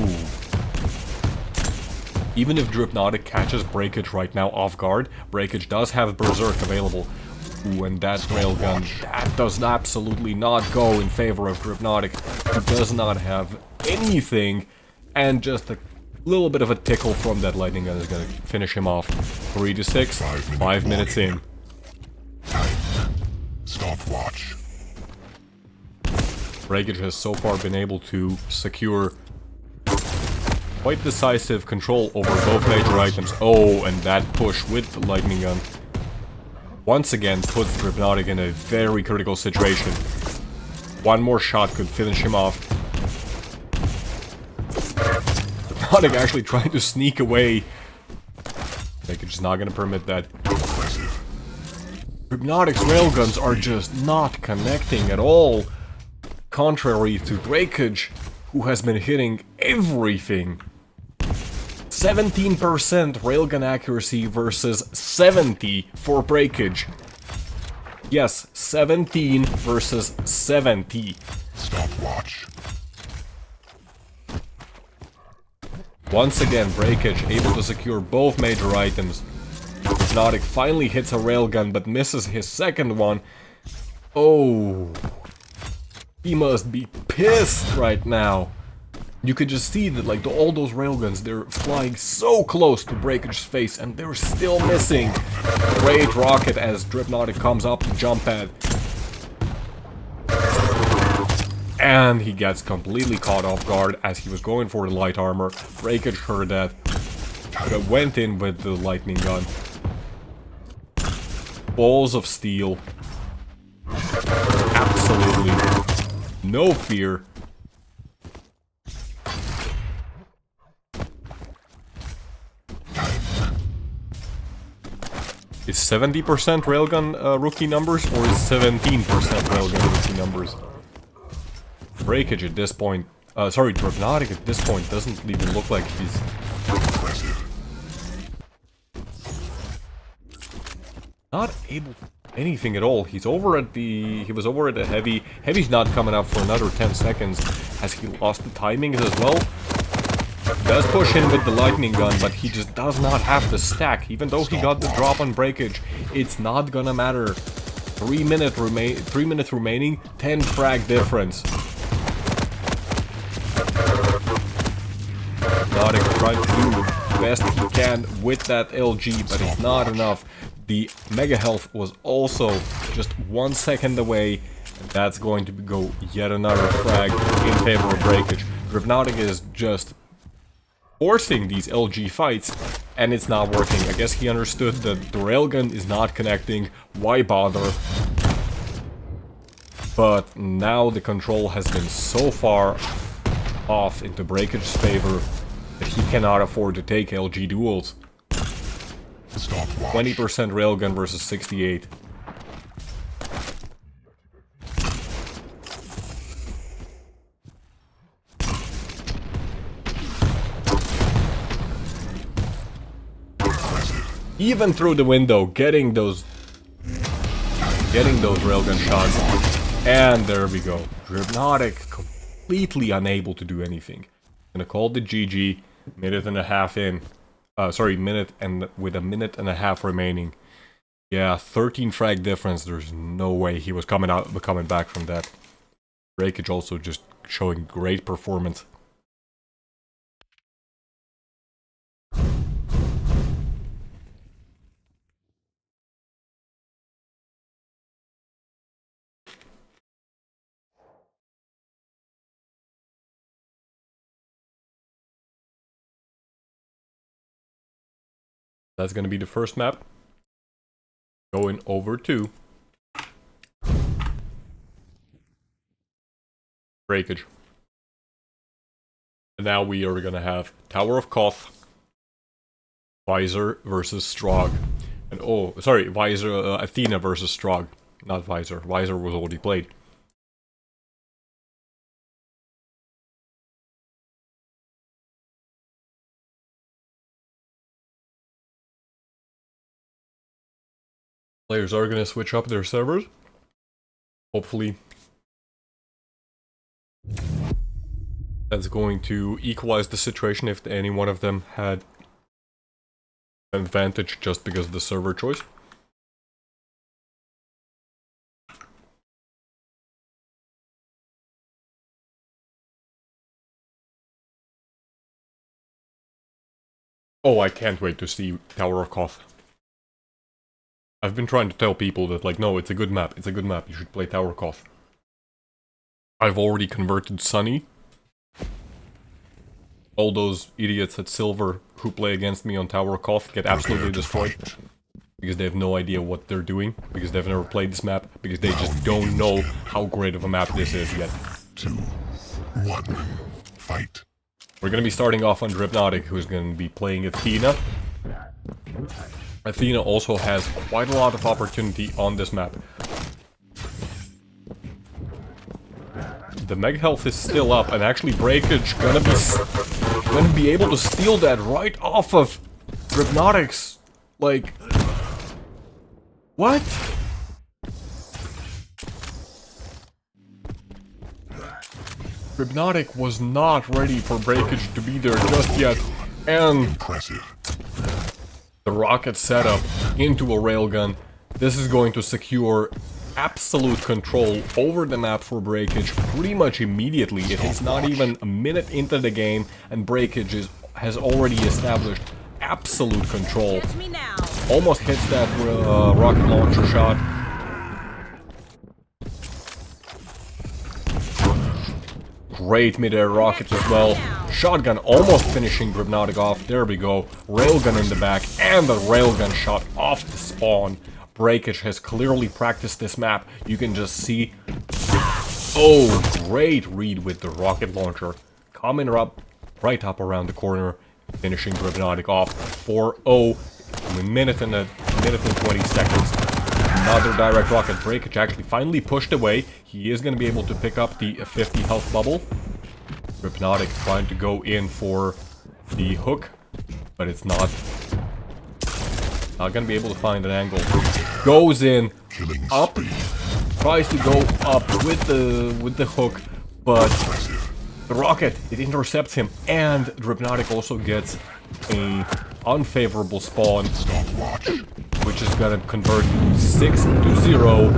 Even if Hypnotic catches Breakage right now off guard, Breakage does have Berserk available. Ooh, and that railgun, that does absolutely not go in favor of Hypnotic, who does not have anything, and just a little bit of a tickle from that lightning gun is gonna finish him off. 3 to 6, 5 minutes in. Stopwatch. Breakage has so far been able to secure quite decisive control over both major items. Oh, and that push with the lightning gun once again puts Hypnotic in a very critical situation. One more shot could finish him off. Hypnotic actually trying to sneak away. Breakage is not gonna permit that. Hypnotic's railguns are just not connecting at all. Contrary to Breakage, who has been hitting everything. 17% railgun accuracy versus 70 for Breakage. Yes, 17 versus 70. Stopwatch. Once again, Breakage able to secure both major items. Hypnotic finally hits a railgun but misses his second one. Oh, he must be pissed right now. You could just see that, like, all those railguns, they're flying so close to Breakage's face, and they're still missing. Great rocket as Hypnotic comes up to jump pad. And he gets completely caught off guard as he was going for the light armor. Breakage heard that, but went in with the lightning gun. Balls of steel. Absolutely no fear. Is 70% railgun rookie numbers, or is 17% railgun rookie numbers? Breakage at this point, sorry, Hypnotic at this point doesn't even look like he's not able to do anything at all. He's over at the, he was over at the heavy. Heavy's not coming up for another 10 seconds. Has he lost the timings as well? Does push in with the lightning gun, but he just does not have the stack. Even though he got the drop on Breakage, it's not gonna matter. 3 minutes remaining, 10 frag difference. Hypnotic trying to do the best he can with that LG, but it's not enough. The mega health was also just 1 second away, and that's going to go yet another frag in favor of Breakage. Hypnotic is just forcing these LG fights, and it's not working. I guess he understood that the railgun is not connecting, why bother? But now the control has been so far off into Breakage's favor that he cannot afford to take LG duels. 20% railgun versus 68. even through the window, getting those railgun shots. And there we go. Hypnotic completely unable to do anything. Gonna call the GG. Minute and a half in. Minute and with a minute and a half remaining. Yeah, 13 frag difference. There's no way he was coming back from that. Breakage also just showing great performance. That's gonna be the first map. Going over to Breakage. And now we are gonna have Tower of Koth, Visor versus Strog. And Visor, Athena versus Strog. Not Visor. Visor was already played. Players are gonna switch up their servers. Hopefully that's going to equalize the situation if any one of them had an advantage just because of the server choice. Oh, I can't wait to see Tower of Koth. I've been trying to tell people that, like, no, it's a good map, you should play Tower of Koth. I've already converted Sunny. All those idiots at Silver who play against me on Tower of Koth get absolutely destroyed. Because they have no idea what they're doing, because they've never played this map, because they just don't know how great of a map this is yet. 2, 1, fight. We're gonna be starting off on Hypnotic, who's gonna be playing Athena. Athena also has quite a lot of opportunity on this map. The Meg health is still up, and actually Breakage gonna be able to steal that right off of Hypnotic's. Like, what? Hypnotic was not ready for Breakage to be there just yet, and Impressive. the rocket setup into a railgun. This is going to secure absolute control over the map for Breakage pretty much immediately. If it's not even a minute into the game, and Breakage has already established absolute control. Almost hits that rocket launcher shot. Great mid-air rocket as well. Shotgun almost finishing Hypnotic off. There we go. Railgun in the back, and the railgun shot off the spawn. Breakage has clearly practiced this map. You can just see. Oh, great read with the rocket launcher. Coming up, right up around the corner, finishing Hypnotic off. 4-0, a minute and 20 seconds. Another direct rocket. Breakage actually finally pushed away. He is going to be able to pick up the 50 health bubble. Hypnotic trying to go in for the hook, but it's not going to be able to find an angle. Goes in, up, tries to go up with the hook, but the rocket, it intercepts him, and Hypnotic also gets a unfavorable spawn, which is gonna convert 6-0.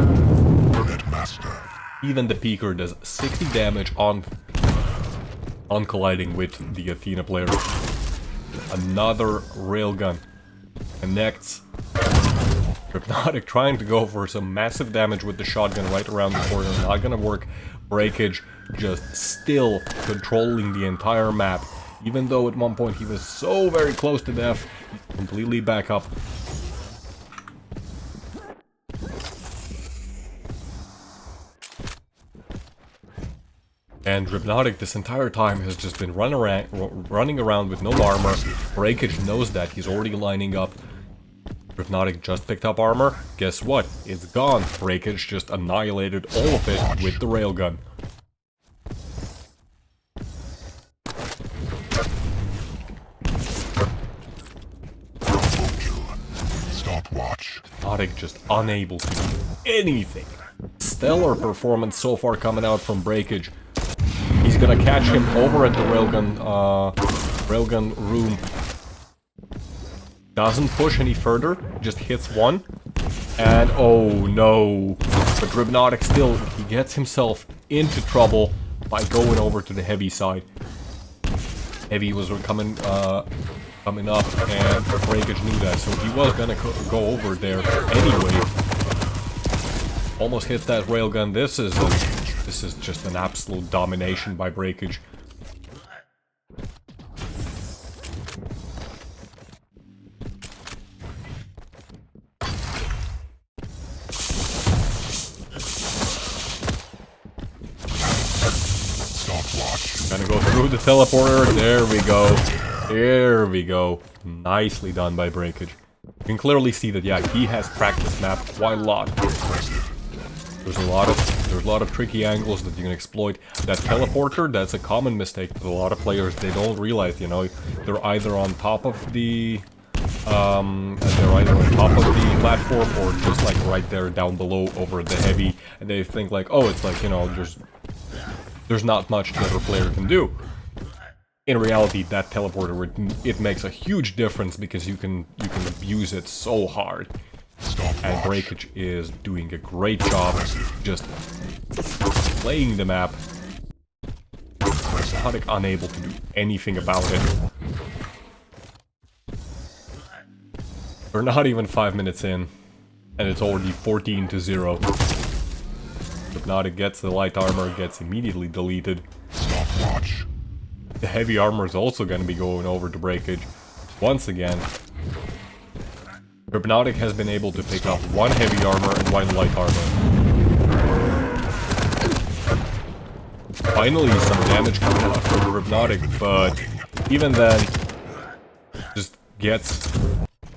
Even the Peaker does 60 damage on colliding with the Athena player. Another railgun connects. Hypnotic trying to go for some massive damage with the shotgun right around the corner. Not gonna work. Breakage just still controlling the entire map. Even though at one point he was so very close to death, he's completely back up. And Hypnotic this entire time has just been running around with no armor. Breakage knows that. He's already lining up. Hypnotic just picked up armor. Guess what? It's gone. Breakage just annihilated all of it with the railgun. Stopwatch. Hypnotic just unable to do anything. Stellar performance so far coming out from Breakage. He's gonna catch him over at the railgun room. Doesn't push any further, just hits one. And oh no. But Hypnotic still, he gets himself into trouble by going over to the heavy side. Heavy was coming up, and Breakage knew that, so he was gonna go over there anyway. Almost hits that railgun. This is just an absolute domination by Breakage. Gonna go through the teleporter. There we go. There we go. Nicely done by Breakage. You can clearly see that, yeah, he has practiced map quite a lot. There's a lot of tricky angles that you can exploit. That teleporter, that's a common mistake that a lot of players, they don't realize, you know. They're either on top of the platform or just like right there down below over the heavy, and they think like, oh, it's like, you know, there's not much that a player can do. In reality, that teleporter, it makes a huge difference because you can abuse it so hard. And Breakage is doing a great job just playing the map. Hypnotic unable to do anything about it. We're not even 5 minutes in, and it's already 14-0. Hypnotic gets the light armor, gets immediately deleted. Stopwatch. The heavy armor is also going to be going over to Breakage once again. Hypnotic has been able to pick up one heavy armor and one light armor. Finally, some damage coming out from the Hypnotic, but even then, just gets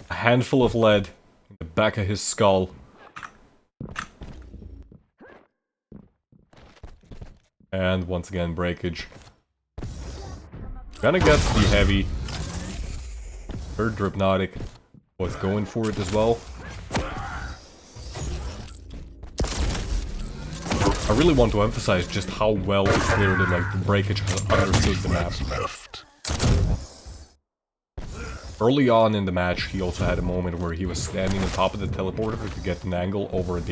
a handful of lead in the back of his skull. And once again, Breakage. Gonna get the heavy. Third Hypnotic was going for it as well. I really want to emphasize just how well it's clear that like Breakage has understood the map. Early on in the match, he also had a moment where he was standing on top of the teleporter to get an angle over at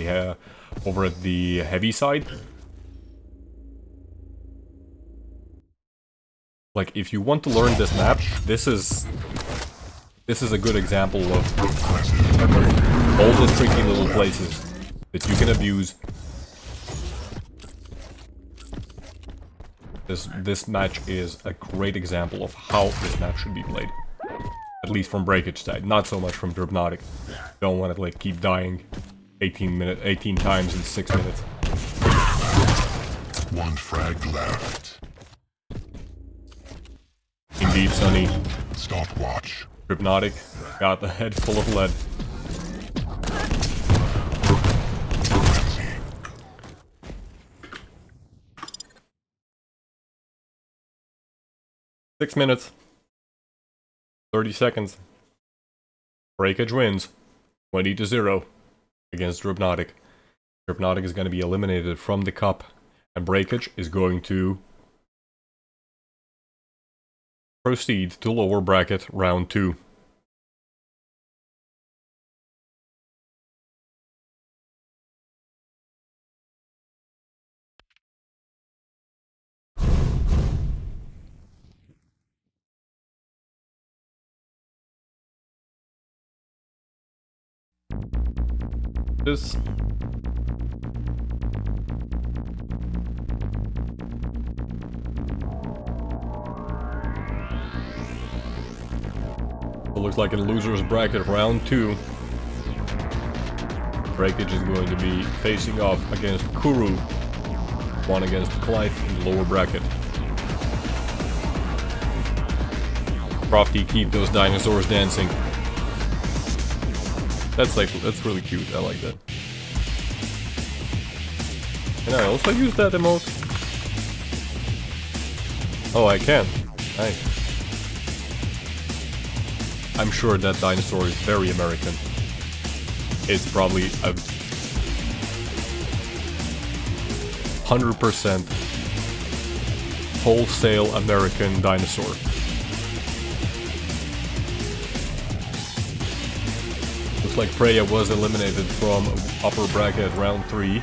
the heavy side. Like, if you want to learn this map, this is a good example of all the tricky little places that you can abuse. This match is a great example of how this map should be played. At least from Breakage side, not so much from Hypnotic. Don't want to like keep dying 18 times in 6 minutes. One frag left. Indeed, Sonny. Stopwatch. Hypnotic got the head full of lead. Six minutes. 30 seconds. Breakage wins. 20-0 against Hypnotic. Hypnotic is going to be eliminated from the cup, and Breakage is going to proceed to lower bracket round 2. This looks like in loser's bracket round 2. Breakage is going to be facing off against Kuru. One against Clive in the lower bracket. Crofty, keep those dinosaurs dancing. That's really cute. I like that. Can I also use that emote? Oh, I can. Nice. I'm sure that dinosaur is very American. is probably a 100% wholesale American dinosaur. Looks like Freya was eliminated from upper bracket round 3.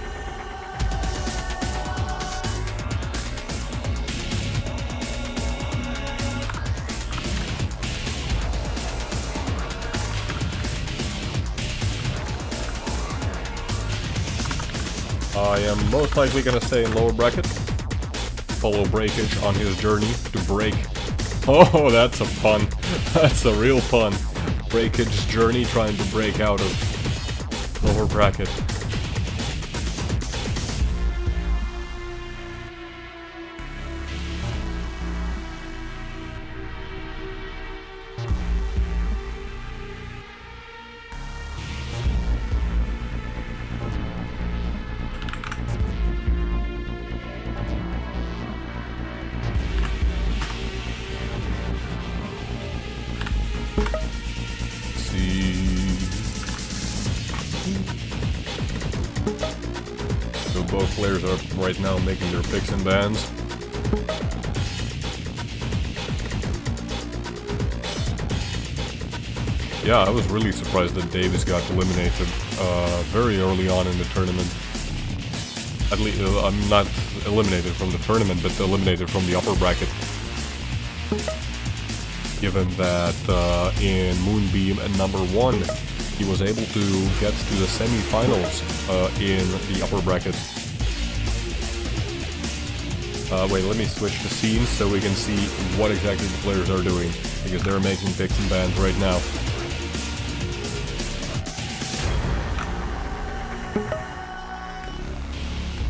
I am most likely gonna stay in lower bracket. Follow Breakage on his journey to break. Oh, that's a pun. That's a real pun. Breakage's journey trying to break out of lower bracket. So both players are right now making their picks and bans. Yeah, I was really surprised that Davis got eliminated very early on in the tournament. At least, I'm not eliminated from the tournament, but eliminated from the upper bracket. Given that in Moonbeam and number 1, he was able to get to the semi-finals in the upper bracket. Wait, let me switch the scenes so we can see what exactly the players are doing, because they're making picks and bans right now.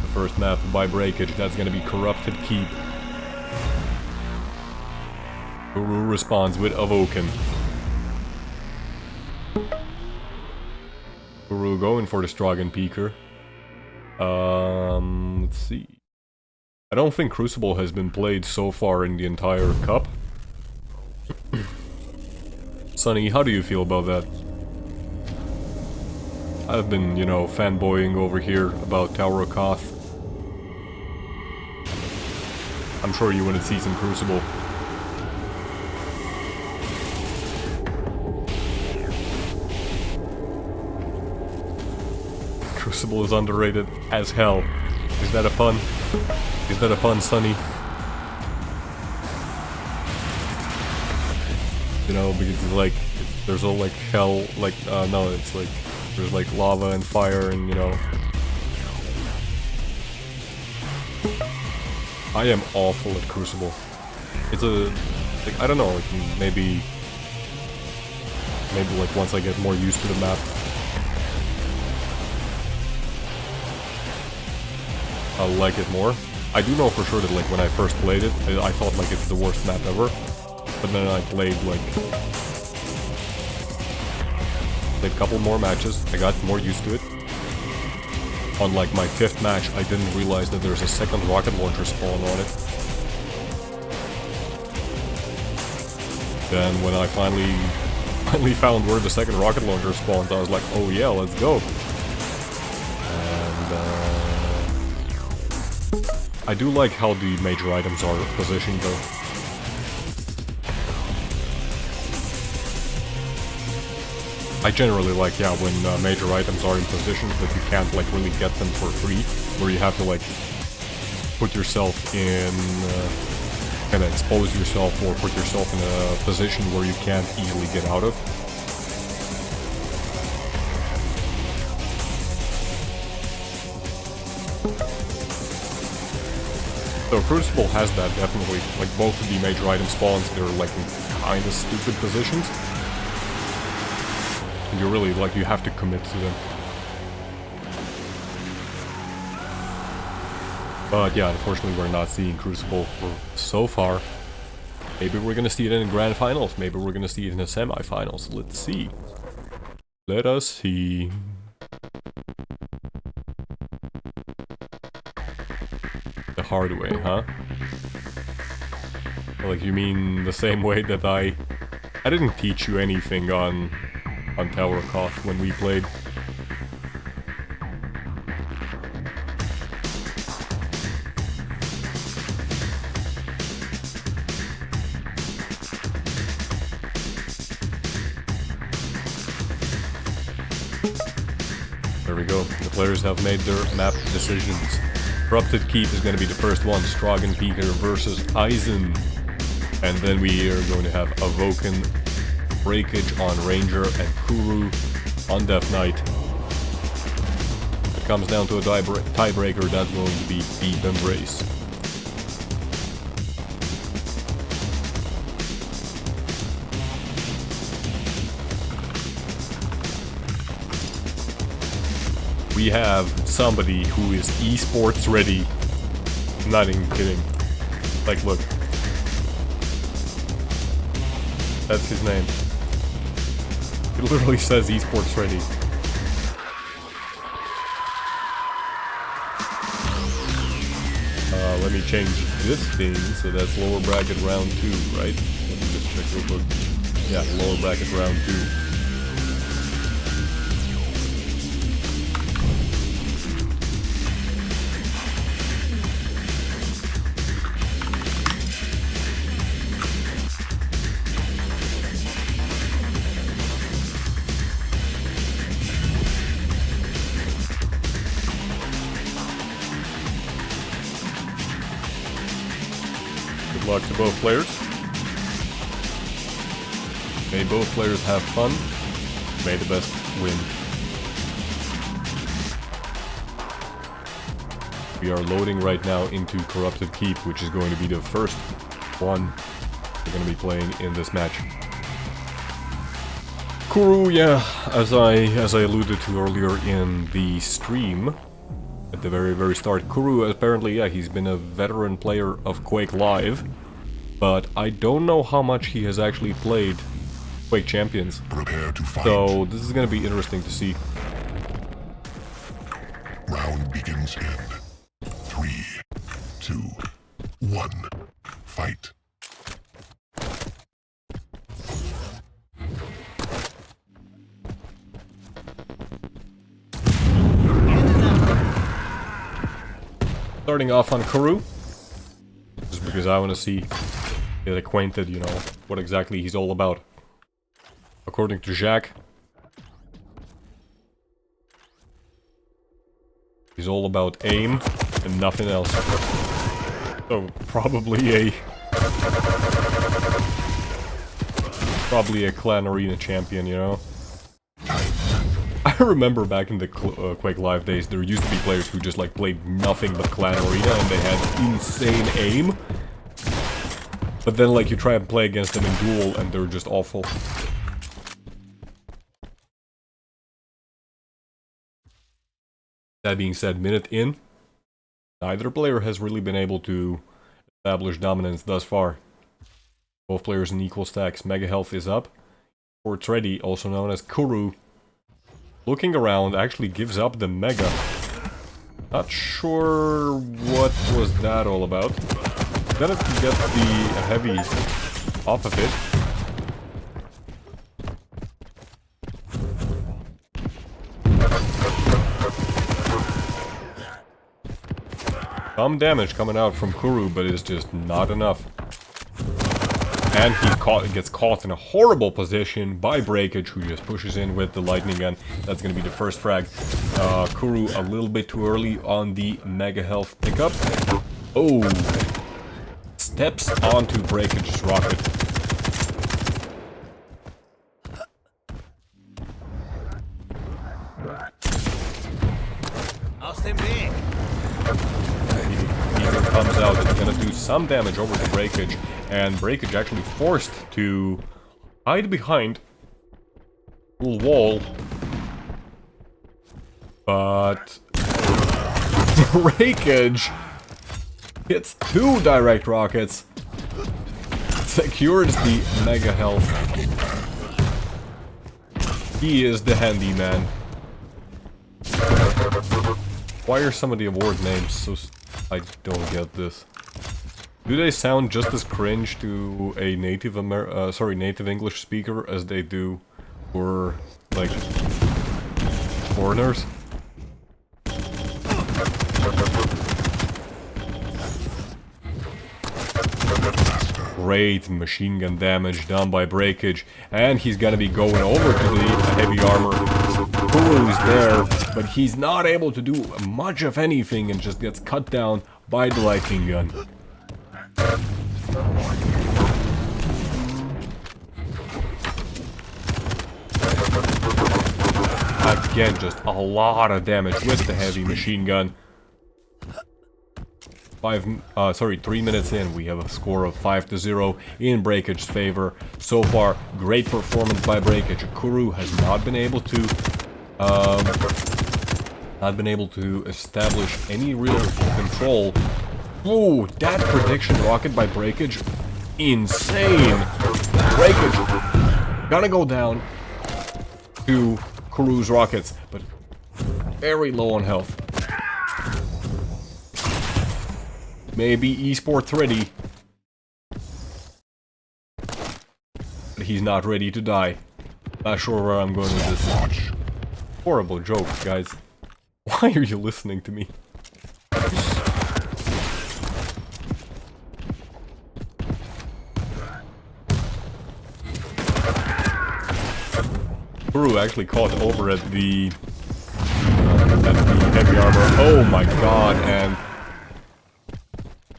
The first map by Breakage, that's gonna be Corrupted Keep. Guru responds with Awoken. Guru going for the Strogan Peaker. Let's see. I don't think Crucible has been played so far in the entire cup. Sonny, how do you feel about that? I've been, you know, fanboying over here about Tower of Koth. I'm sure you want to see some Crucible. Crucible is underrated as hell. Is that a pun? Is that a pun, Sonny? You know, because it's like, there's all like hell, like, no, it's like, there's like lava and fire and, you know. I am awful at Crucible. It's a, like, I don't know, like, maybe like once I get more used to the map, I'll like it more. I do know for sure that like when I first played it, I thought like it's the worst map ever. But then I played a couple more matches, I got more used to it. On like my 5th match, I didn't realize that there's a second rocket launcher spawn on it. Then when I finally found where the second rocket launcher spawned, I was like, oh yeah, let's go. I do like how the major items are positioned though. I generally like, yeah, when major items are in positions that you can't like really get them for free, where you have to like put yourself in, kind of expose yourself or put yourself in a position where you can't easily get out of. So Crucible has that, definitely. Like, both of the major item spawns, they're like in kinda stupid positions. You really, like, you have to commit to them. But yeah, unfortunately we're not seeing Crucible for so far. Maybe we're gonna see it in the Grand Finals, maybe we're gonna see it in the Semi-Finals. Let's see. Let us see. The hard way, huh? Like, you mean the same way that I didn't teach you anything on Tower of Koth when we played. There we go. The players have made their map decisions. Corrupted Keep is going to be the first one. Strogan Peaker versus Eisen. And then we are going to have Avoken, Breakage on Ranger, and Kuru on Death Knight. If it comes down to a tiebreaker, that's going to be Deep Embrace. We have somebody who is esports ready. I'm not even kidding. Like, look. That's his name. It literally says esports ready. Let me change this thing, so that's lower bracket round 2, right? Let me just check real quick. Yeah, lower bracket round 2. Good luck to both players. May both players have fun. May the best win. We are loading right now into Corrupted Keep, which is going to be the first one we're going to be playing in this match. Kuru, yeah, as I alluded to earlier in the stream, at the very start, Kuru apparently, yeah, he's been a veteran player of Quake Live, but I don't know how much he has actually played Quake Champions. Prepare to fight. So this is going to be interesting to see. Round begins in 3, 2, 1. Fight. Starting off on Kuru, just because I want to see, get acquainted, you know, what exactly he's all about. According to Jack, he's all about aim and nothing else. So probably a clan arena champion, you know. I remember back in the Quake Live days, there used to be players who just like played nothing but clan arena and they had insane aim. But then like you try and play against them in Duel and they're just awful. That being said, minute in, neither player has really been able to establish dominance thus far. Both players in equal stacks. Mega health is up. Sports ready, also known as Kuru, looking around, actually gives up the Mega. Not sure what was that all about. Then if you get the heavy off of it. Some damage coming out from Kuru, but it's just not enough. And he gets caught in a horrible position by Breakage, who just pushes in with the lightning gun. That's going to be the first frag. Kuru a little bit too early on the Mega Health pickup. Oh! Steps onto Breakage's rocket. He comes out, it's gonna do some damage over to Breakage, and Breakage actually forced to hide behind a little wall. But Breakage hits 2 direct rockets, secures the Mega Health. He is the handyman. Why are some of the award names so... I don't get this. Do they sound just as cringe to a native native English speaker as they do for, like, foreigners? Great machine gun damage done by breakage, and he's gonna be going over to the heavy armor. Kuru's there, but he's not able to do much of anything and just gets cut down by the lightning gun. Again, just a lot of damage with the heavy machine gun. 3 minutes in, we have a score of 5-0 in Breakage's favor. So far, great performance by Breakage. Kuru has not been able to establish any real control. Ooh, that prediction rocket by Breakage, insane. Breakage gonna go down to Kuru's rockets, but very low on health. Maybe esports ready, but he's not ready to die. Not sure where I'm going with this. Horrible joke, guys. Why are you listening to me? Kuru actually caught over at the heavy armor. Oh my god, and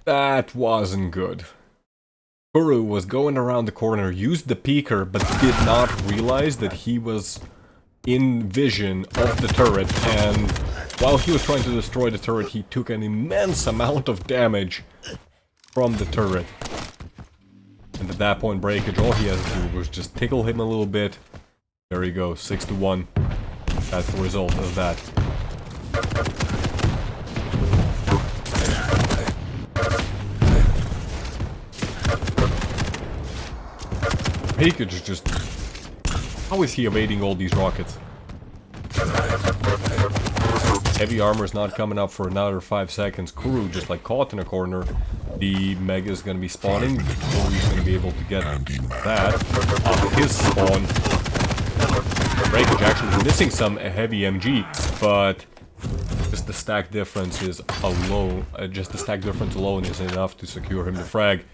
that wasn't good. Kuru was going around the corner, used the peeker, but did not realize that he was in vision of the turret, and while he was trying to destroy the turret, he took an immense amount of damage from the turret. And at that point, Breakage, all he had to do was just tickle him a little bit. There you go, 6-1. That's the result of that. Breakage is just... How is he evading all these rockets? Heavy armor's not coming up for another 5 seconds. Kuru just like caught in a corner. The Mega's gonna be spawning. Kuru's gonna be able to get that off his spawn. Breakage actually missing some heavy MG, but just the stack difference is alone. Just the stack difference alone is enough to secure him the frag.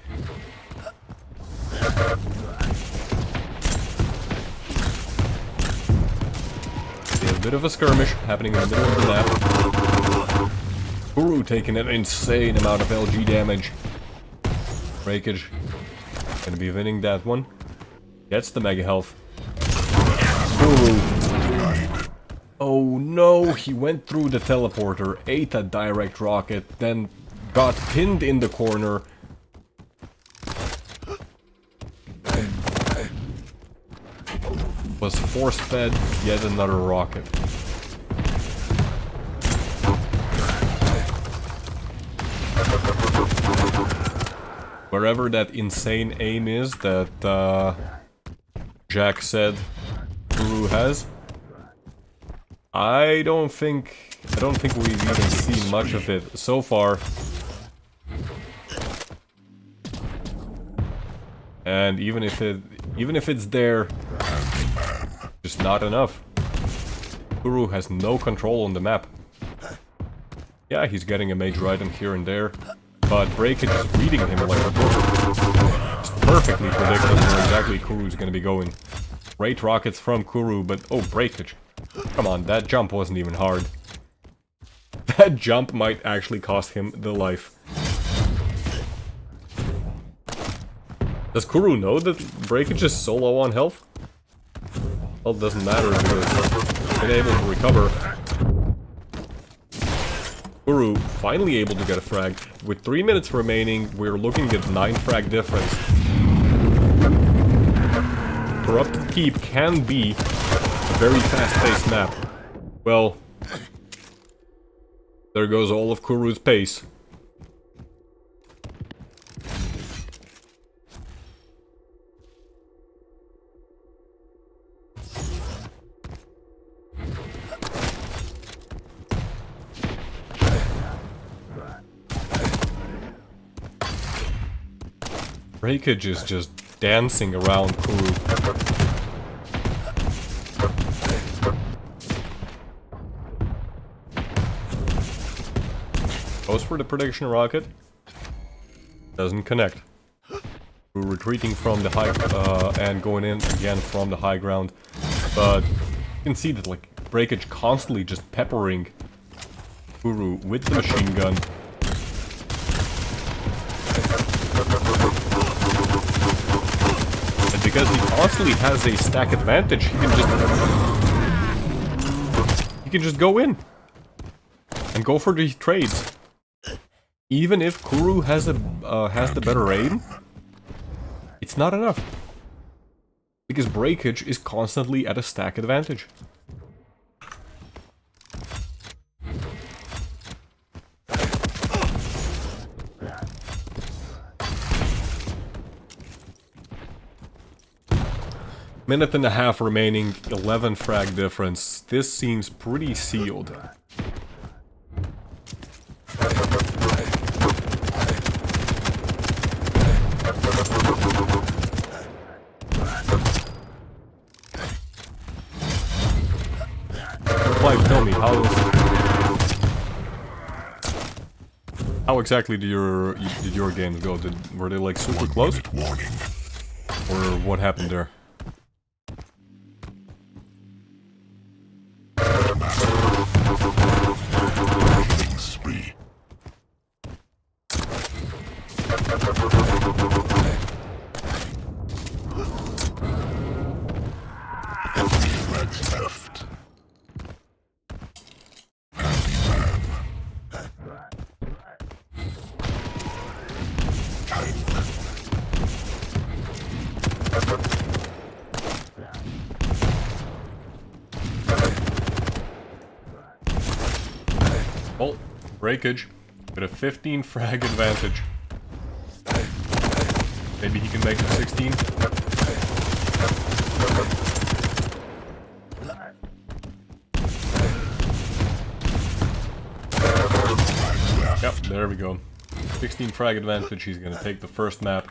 A bit of a skirmish happening in the middle of the map. Kuru taking an insane amount of LG damage. Breakage gonna be winning that one. Gets the mega health. Kuru. Oh no, he went through the teleporter, ate a direct rocket, then got pinned in the corner. Was force-fed yet another rocket. Wherever that insane aim is that Jack said Kuru has, I don't think we've even seen much of it so far. And even if it's there, just not enough. Kuru has no control on the map. Yeah, he's getting a major item here and there, but Breakage is reading him like a book. Just perfectly predicting where exactly Kuru's gonna be going. Great rockets from Kuru, but oh, Breakage. Come on, that jump wasn't even hard. That jump might actually cost him the life. Does Kuru know that Breakage is so low on health? Well, it doesn't matter because he's been able to recover. Kuru finally able to get a frag. With 3 minutes remaining, we're looking at 9 frag difference. Corrupted Keep can be a very fast-paced map. Well, there goes all of Kuru's pace. Breakage is just dancing around Kuru. Goes for the prediction rocket. Doesn't connect. retreating from the high and going in again from the high ground. But you can see that like Breakage constantly just peppering Kuru with the machine gun. And because he constantly has a stack advantage, he can just go in and go for these trades. Even if Kuru has the better aim, it's not enough. Because Breakage is constantly at a stack advantage. Minute and a half remaining, 11 frag difference. This seems pretty sealed. Clive, tell me, how exactly did your games go? Were they like super close? Or what happened there? Well, Breakage with a 15 frag advantage. Maybe he can make it 16. Yep, there we go. 16 frag advantage, he's gonna take the first map.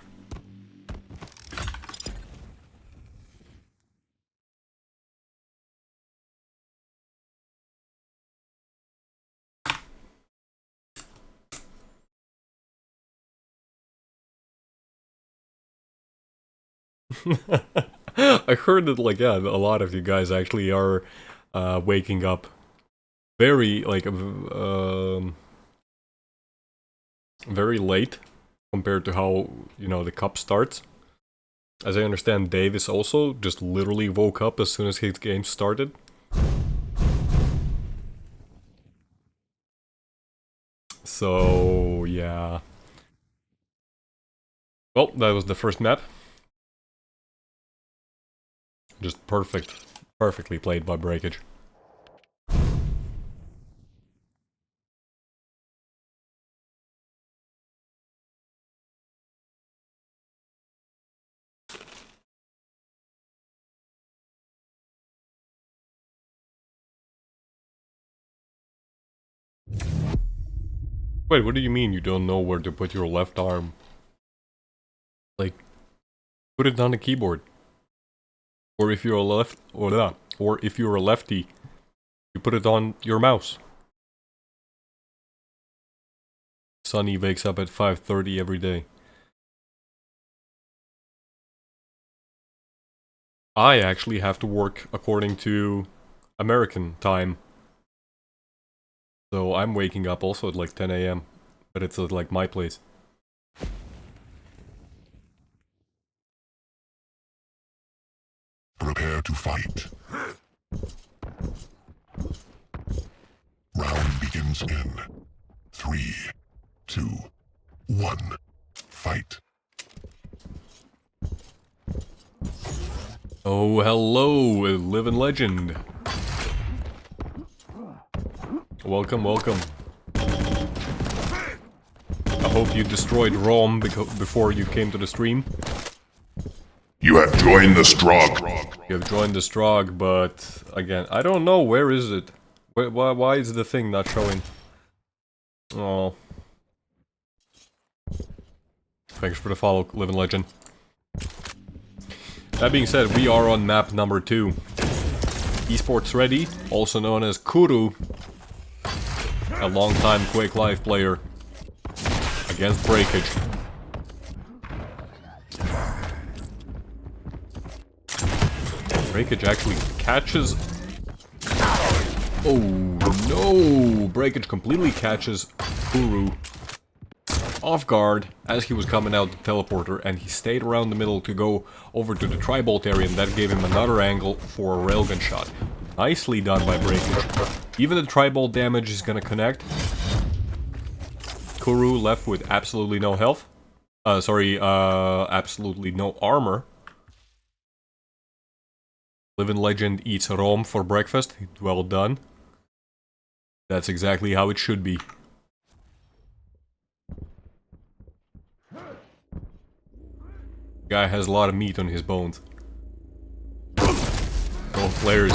I heard that, like, yeah, a lot of you guys actually are waking up very, like, very late compared to how, you know, the cup starts. As I understand, Davis also just literally woke up as soon as his game started. So, yeah. Well, that was the first map. Just perfectly played by Breakage. Wait, what do you mean you don't know where to put your left arm? Like, put it on the keyboard. Or if you're if you're a lefty, you put it on your mouse. Sonny wakes up at 5:30 every day. I actually have to work according to American time. So I'm waking up also at like 10 AM. But it's at like my place. Prepare to fight. Round begins in 3, 2, 1. Fight. Oh, hello, living legend. Welcome, welcome. I hope you destroyed Rome before you came to the stream. You have joined the Strog. You have joined the Strog, but again, I don't know, where is it? Why is the thing not showing? Oh. Thanks for the follow, living legend. That being said, we are on map number 2. Esports Ready, also known as Kuru. A long-time Quake Live player. Against Breakage. Breakage actually catches... Oh no! Breakage completely catches Kuru off guard as he was coming out the teleporter, and he stayed around the middle to go over to the tri-bolt area, and that gave him another angle for a railgun shot. Nicely done by Breakage. Even the tri-bolt damage is gonna connect. Kuru left with absolutely no health. Absolutely no armor. Living Legend eats Rome for breakfast. Well done. That's exactly how it should be. Guy has a lot of meat on his bones. Both players.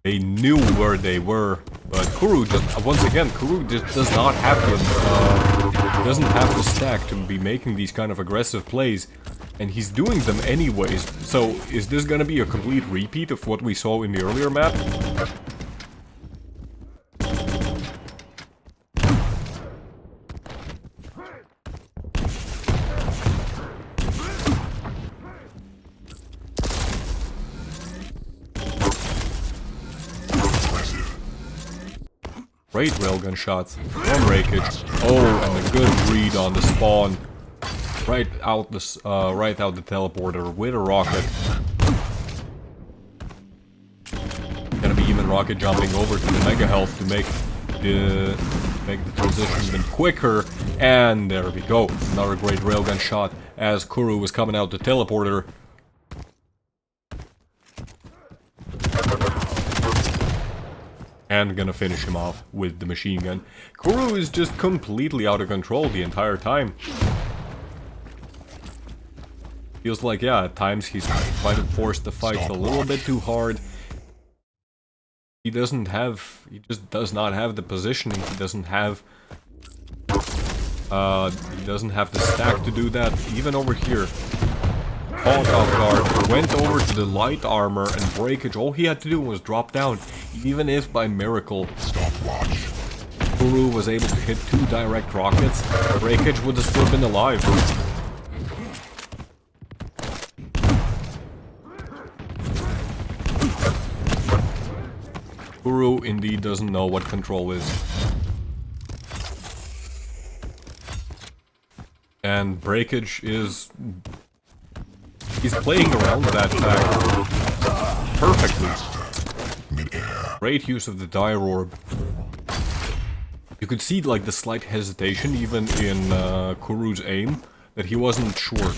They knew where they were, but Kuru just, once again, Kuru just does not have doesn't have the stack to be making these kind of aggressive plays, and he's doing them anyways. So, is this gonna be a complete repeat of what we saw in the earlier map? Great railgun shots from Breakage. Oh, and a good read on the spawn. Right out the teleporter with a rocket. Gonna be even rocket jumping over to the Mega Health to make the transition even quicker. And there we go. Another great railgun shot as Kuru was coming out the teleporter. And gonna finish him off with the machine gun. Kuru is just completely out of control the entire time. Feels like, yeah, at times he's trying to force the fights a little bit too hard. He just does not have the positioning. He doesn't have the stack to do that. Even over here. Caught off guard, went over to the light armor, and Breakage, all he had to do was drop down, even if by miracle Kuru was able to hit 2 direct rockets, Breakage would have still been alive. Kuru indeed doesn't know what control is. And Breakage is... he's playing around that fact perfectly. Great use of the dire orb. You could see like the slight hesitation even in Kuru's aim, that he wasn't sure.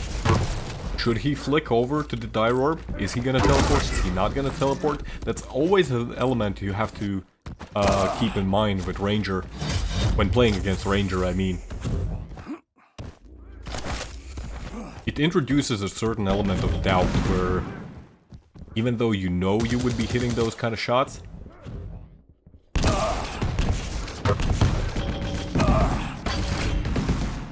Should he flick over to the dire orb? Is he gonna teleport? Is he not gonna teleport? That's always an element you have to keep in mind with Ranger. When playing against Ranger, I mean. It introduces a certain element of doubt where, even though you know you would be hitting those kind of shots,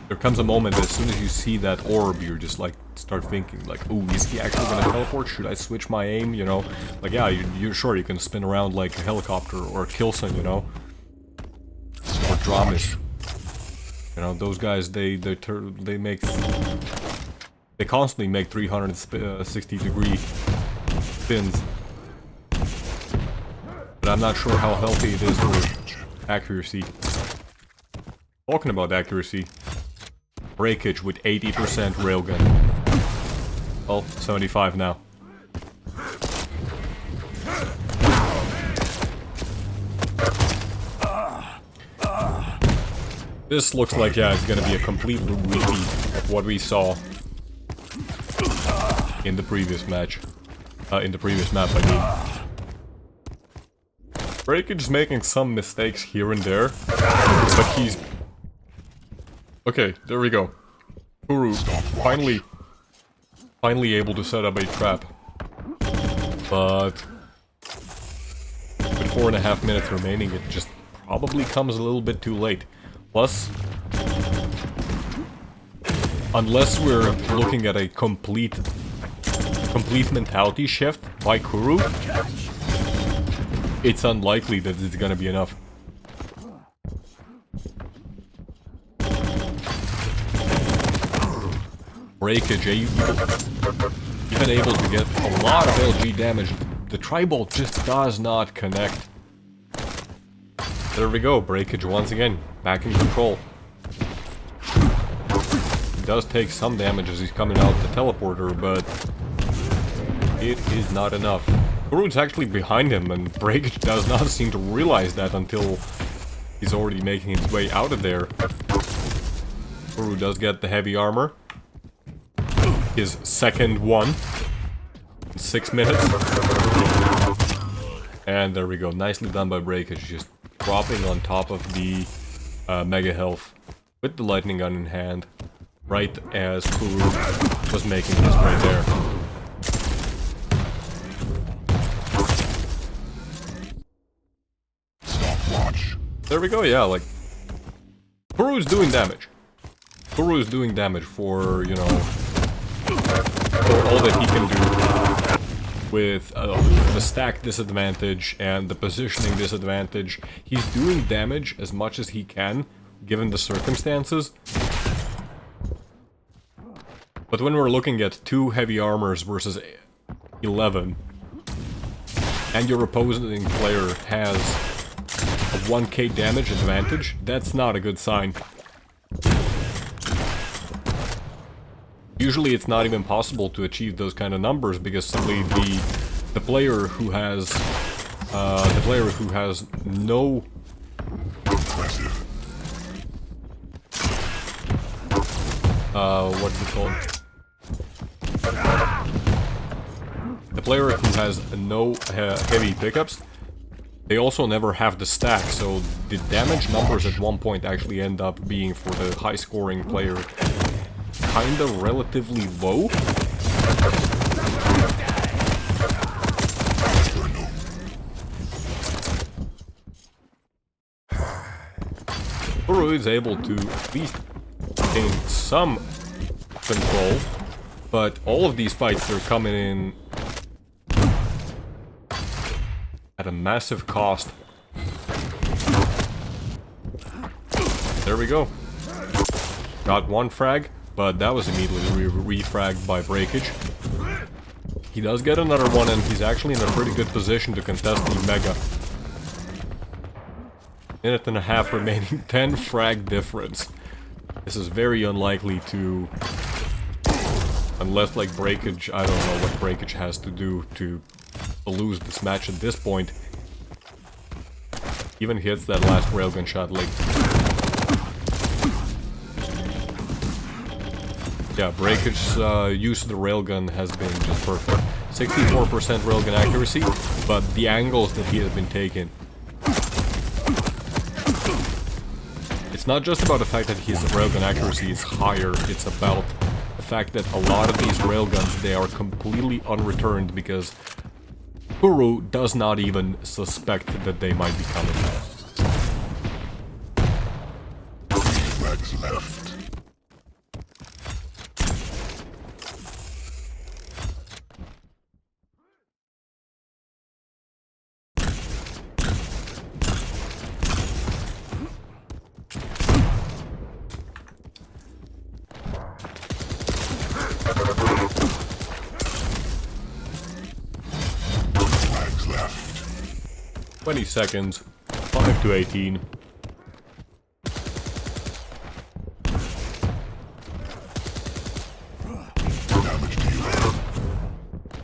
there comes a moment that as soon as you see that orb, you're just like, start thinking like, ooh, is he actually gonna teleport? Should I switch my aim, you know? Like, yeah, you're sure you can spin around like a helicopter or a Kilson, you know? Or Dramis. You know, those guys, they constantly make 360-degree spins. But I'm not sure how healthy it is for accuracy. Talking about accuracy, Breakage with 80% railgun. Well, 75 now. This looks like, yeah, it's gonna be a complete repeat of what we saw in the previous match. In the previous map, I mean. Breakage is making some mistakes here and there, but he's... Okay, there we go. Kuru finally able to set up a trap. But with 4.5 minutes remaining, it just probably comes a little bit too late. Plus, unless we're looking at a complete mentality shift by Kuru, it's unlikely that it's gonna be enough. Breakage, Even able to get a lot of LG damage. The tri-bolt just does not connect. There we go, breakage once again, back in control. He does take some damage as he's coming out the teleporter, but it is not enough. Kuru's actually behind him, and breakage does not seem to realize that until he's already making his way out of there. Kuru does get the heavy armor. His second one. 6 minutes. And there we go. Nicely done by breakage. Just dropping on top of the mega health with the lightning gun in hand. Right as Kuru was making his way there. Stopwatch. There we go, yeah, like... Kuru's doing damage. Kuru's doing damage for, you know... for all that he can do. With the stack disadvantage and the positioning disadvantage. He's doing damage as much as he can, given the circumstances. But when we're looking at 2 heavy armors versus 11, and your opposing player has a 1k damage advantage, that's not a good sign. Usually it's not even possible to achieve those kind of numbers because simply the player who has no what's it called? The player who has no heavy pickups, they also never have the stack, so the damage numbers at one point actually end up being for the high scoring player kinda relatively low. Kuru is able to at least gain some control, but all of these fights are coming in at a massive cost. There we go. Got one frag, but that was immediately refragged by breakage. He does get another one, and he's actually in a pretty good position to contest the mega. Minute and a half remaining, 10 frag difference. This is very unlikely to... Unless, like, breakage... I don't know what breakage has to do to lose this match at this point. Even hits that last railgun shot, like... Yeah, breakage's use of the railgun has been just perfect. 64% railgun accuracy, but the angles that he has been taking... It's not just about the fact that his railgun accuracy is higher, it's about the fact that a lot of these railguns, they are completely unreturned because Kuru does not even suspect that they might be coming. 3 legs left. Legs left. 20 seconds, 5 to 18. Damage dealer.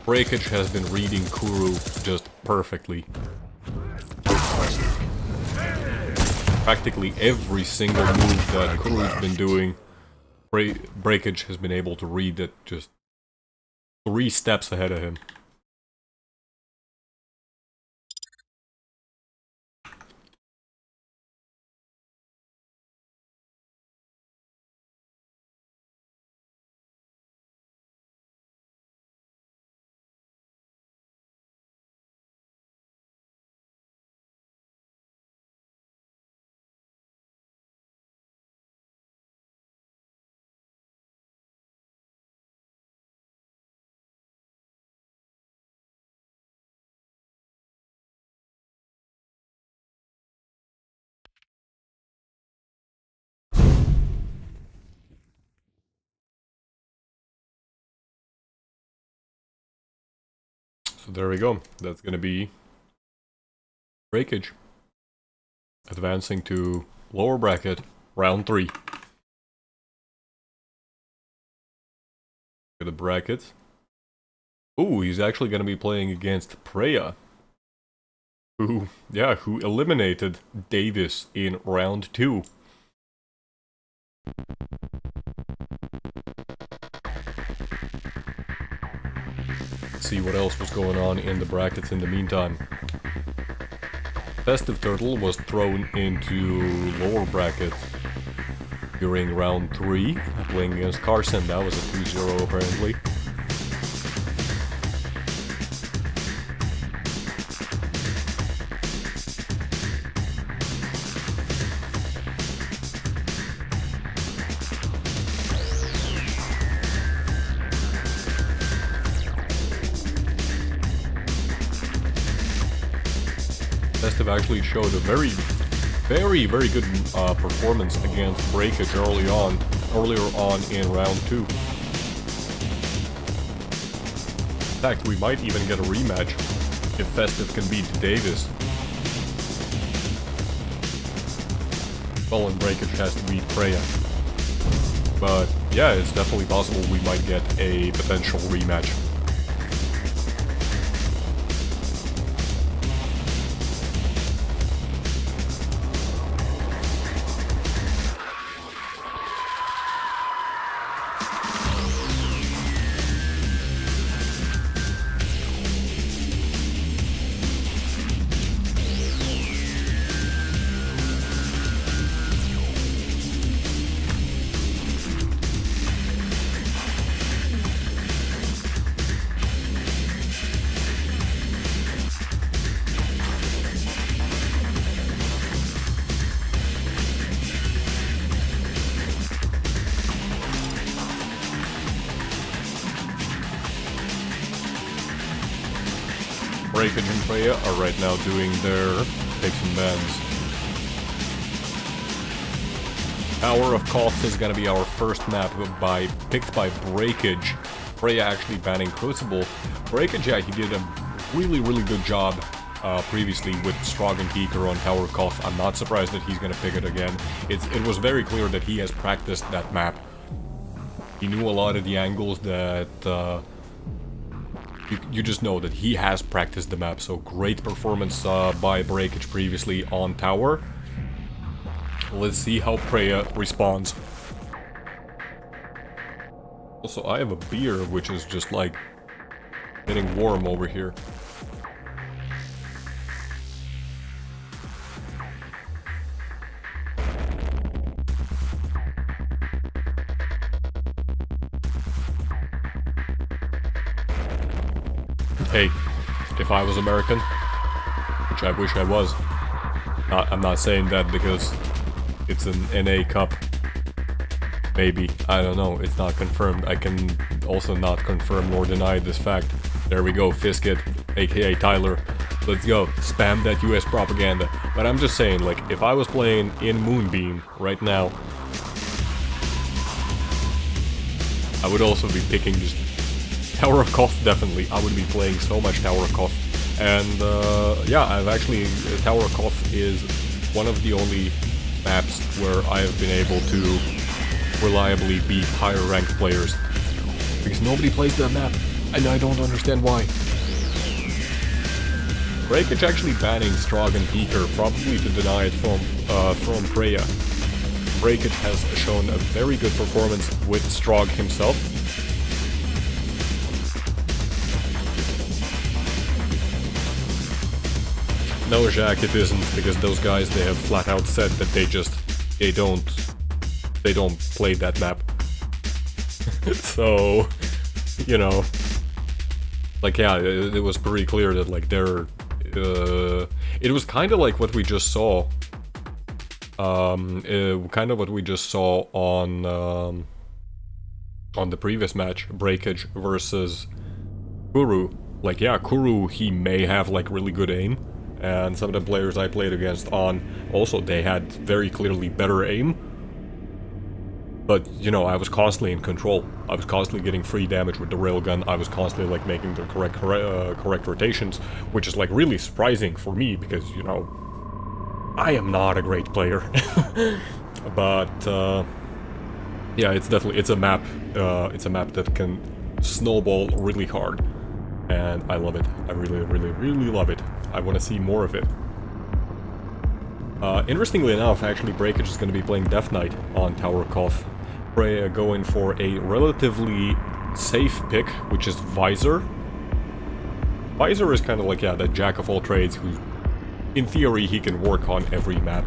Breakage has been reading Kuru just perfectly. Impressive. Practically every single move that Kuru's been doing, Breakage has been able to read it just 3 steps ahead of him. So there we go. That's gonna be Breakage. Advancing to lower bracket, round 3. Look at the brackets. Ooh, he's actually gonna be playing against Preya. Who eliminated Davis in round 2. Let's see what else was going on in the brackets in the meantime. Festive Turtle was thrown into lower bracket during round 3, playing against Carson. That was a 2-0 apparently. Festive actually showed a very good performance against Breakage earlier on in round 2. In fact, we might even get a rematch if Festive can beat Davis. Well, and Breakage has to beat Preya. But yeah, it's definitely possible we might get a potential rematch. Breakage and Preya are right now doing their picks and bans. Tower of Koth is gonna be our first map picked by Breakage. Preya actually banning Crucible. Breakage, yeah, he did a really good job previously with Strog and Beaker on Tower of Koth. I'm not surprised that he's gonna pick it again. It was very clear that he has practiced that map. He knew a lot of the angles that you just know that he has practiced the map, so great performance by Breakage previously on Tower. Let's see how Preya responds. Also, I have a beer which is just like getting warm over here. Hey, if I was American, which I wish I was, I'm not saying that because it's an NA Cup. Maybe, I don't know, it's not confirmed. I can also not confirm nor deny this fact. There we go, Fiskit, aka Tyler. Let's go, spam that US propaganda. But I'm just saying, like, if I was playing in Moonbeam right now, I would also be picking just Tower of Koth, definitely. I would be playing so much Tower of Koth. And yeah, Tower of Koth is one of the only maps where I have been able to reliably beat higher ranked players. Because nobody plays that map, and I don't understand why. Breakage actually banning Strog and Beaker, probably to deny it from Preya. Breakage has shown a very good performance with Strog himself. No, Jack, it isn't, because those guys, they have flat out said that they don't play that map. So, you know, like, yeah, it was pretty clear that, like, it was kind of like what we just saw, kind of what we just saw on the previous match, Breakage versus Kuru. Like, yeah, Kuru, he may have, like, really good aim. And some of the players I played against on, also, they had very clearly better aim. But, you know, I was constantly in control. I was constantly getting free damage with the railgun. I was constantly, like, making the correct rotations, which is, like, really surprising for me, because, you know, I am not a great player. But, yeah, it's definitely, it's a map that can snowball really hard. And I love it. I really, really, really love it. I want to see more of it. Interestingly enough, actually, Breakage is going to be playing Death Knight on Tower of Koth. Freya going for a relatively safe pick, which is Visor. Visor is kind of like, yeah, that jack of all trades who, in theory, he can work on every map.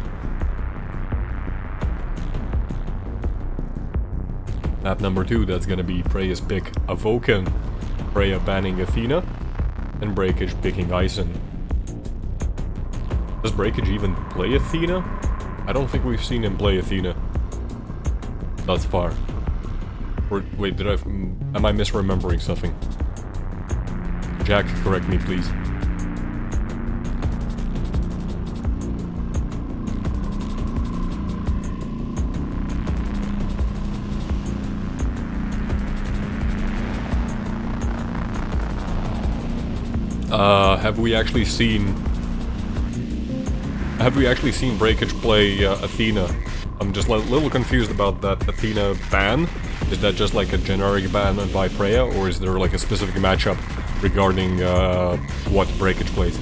Map number 2, that's going to be Freya's pick, Avoken. Freya banning Athena, and Breakage picking Ison. Does Breakage even play Athena? I don't think we've seen him play Athena thus far. Or, wait, am I misremembering something? Jack, correct me, please. Have we actually seen Breakage play Athena? I'm just a little confused about that Athena ban. Is that just like a generic ban by Freya, or is there like a specific matchup regarding what Breakage plays?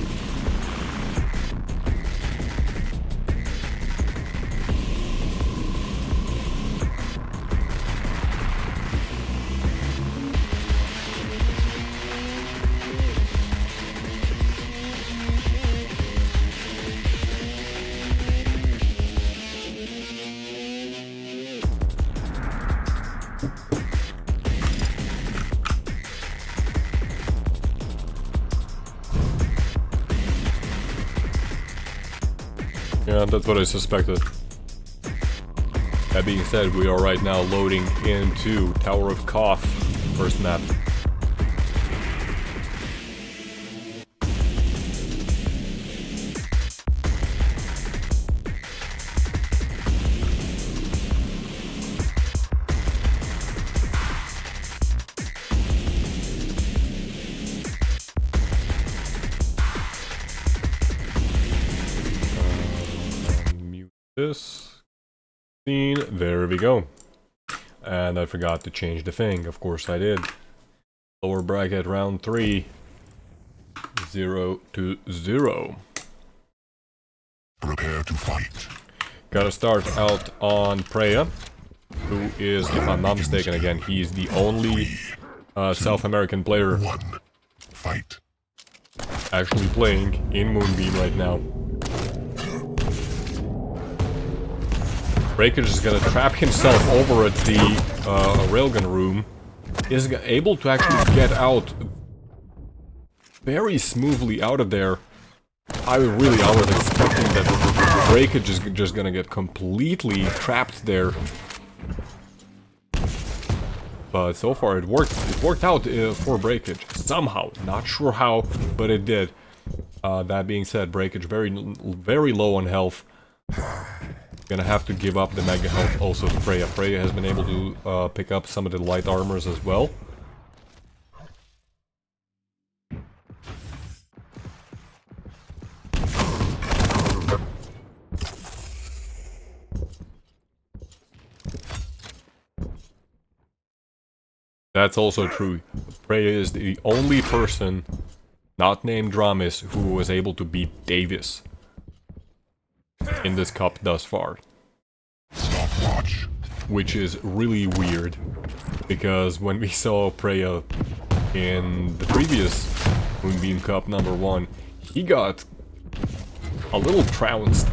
Yeah, that's what I suspected. That being said, we are right now loading into Tower of Koth, first map. This scene, there we go. And I forgot to change the thing, of course I did. Lower bracket round 3, 0 to 0. Prepare to fight. Gotta start out on Freya, who is, if I'm not mistaken again, he's the only South American player Fight. actually playing in Moonbeam right now. Breakage is gonna trap himself over at the railgun room. Is able to actually get out very smoothly out of there. I was expecting that Breakage is just gonna get completely trapped there. But so far it worked. It worked out for Breakage somehow. Not sure how, but it did. That being said, Breakage very low on health. Gonna have to give up the mega health also to Freya. Freya has been able to pick up some of the light armors as well. That's also true. Freya is the only person, not named Dramis, who was able to beat Davis in this cup thus far. Stopwatch. Which is really weird, because when we saw Freya in the previous Moonbeam Cup number 1, he got a little trounced.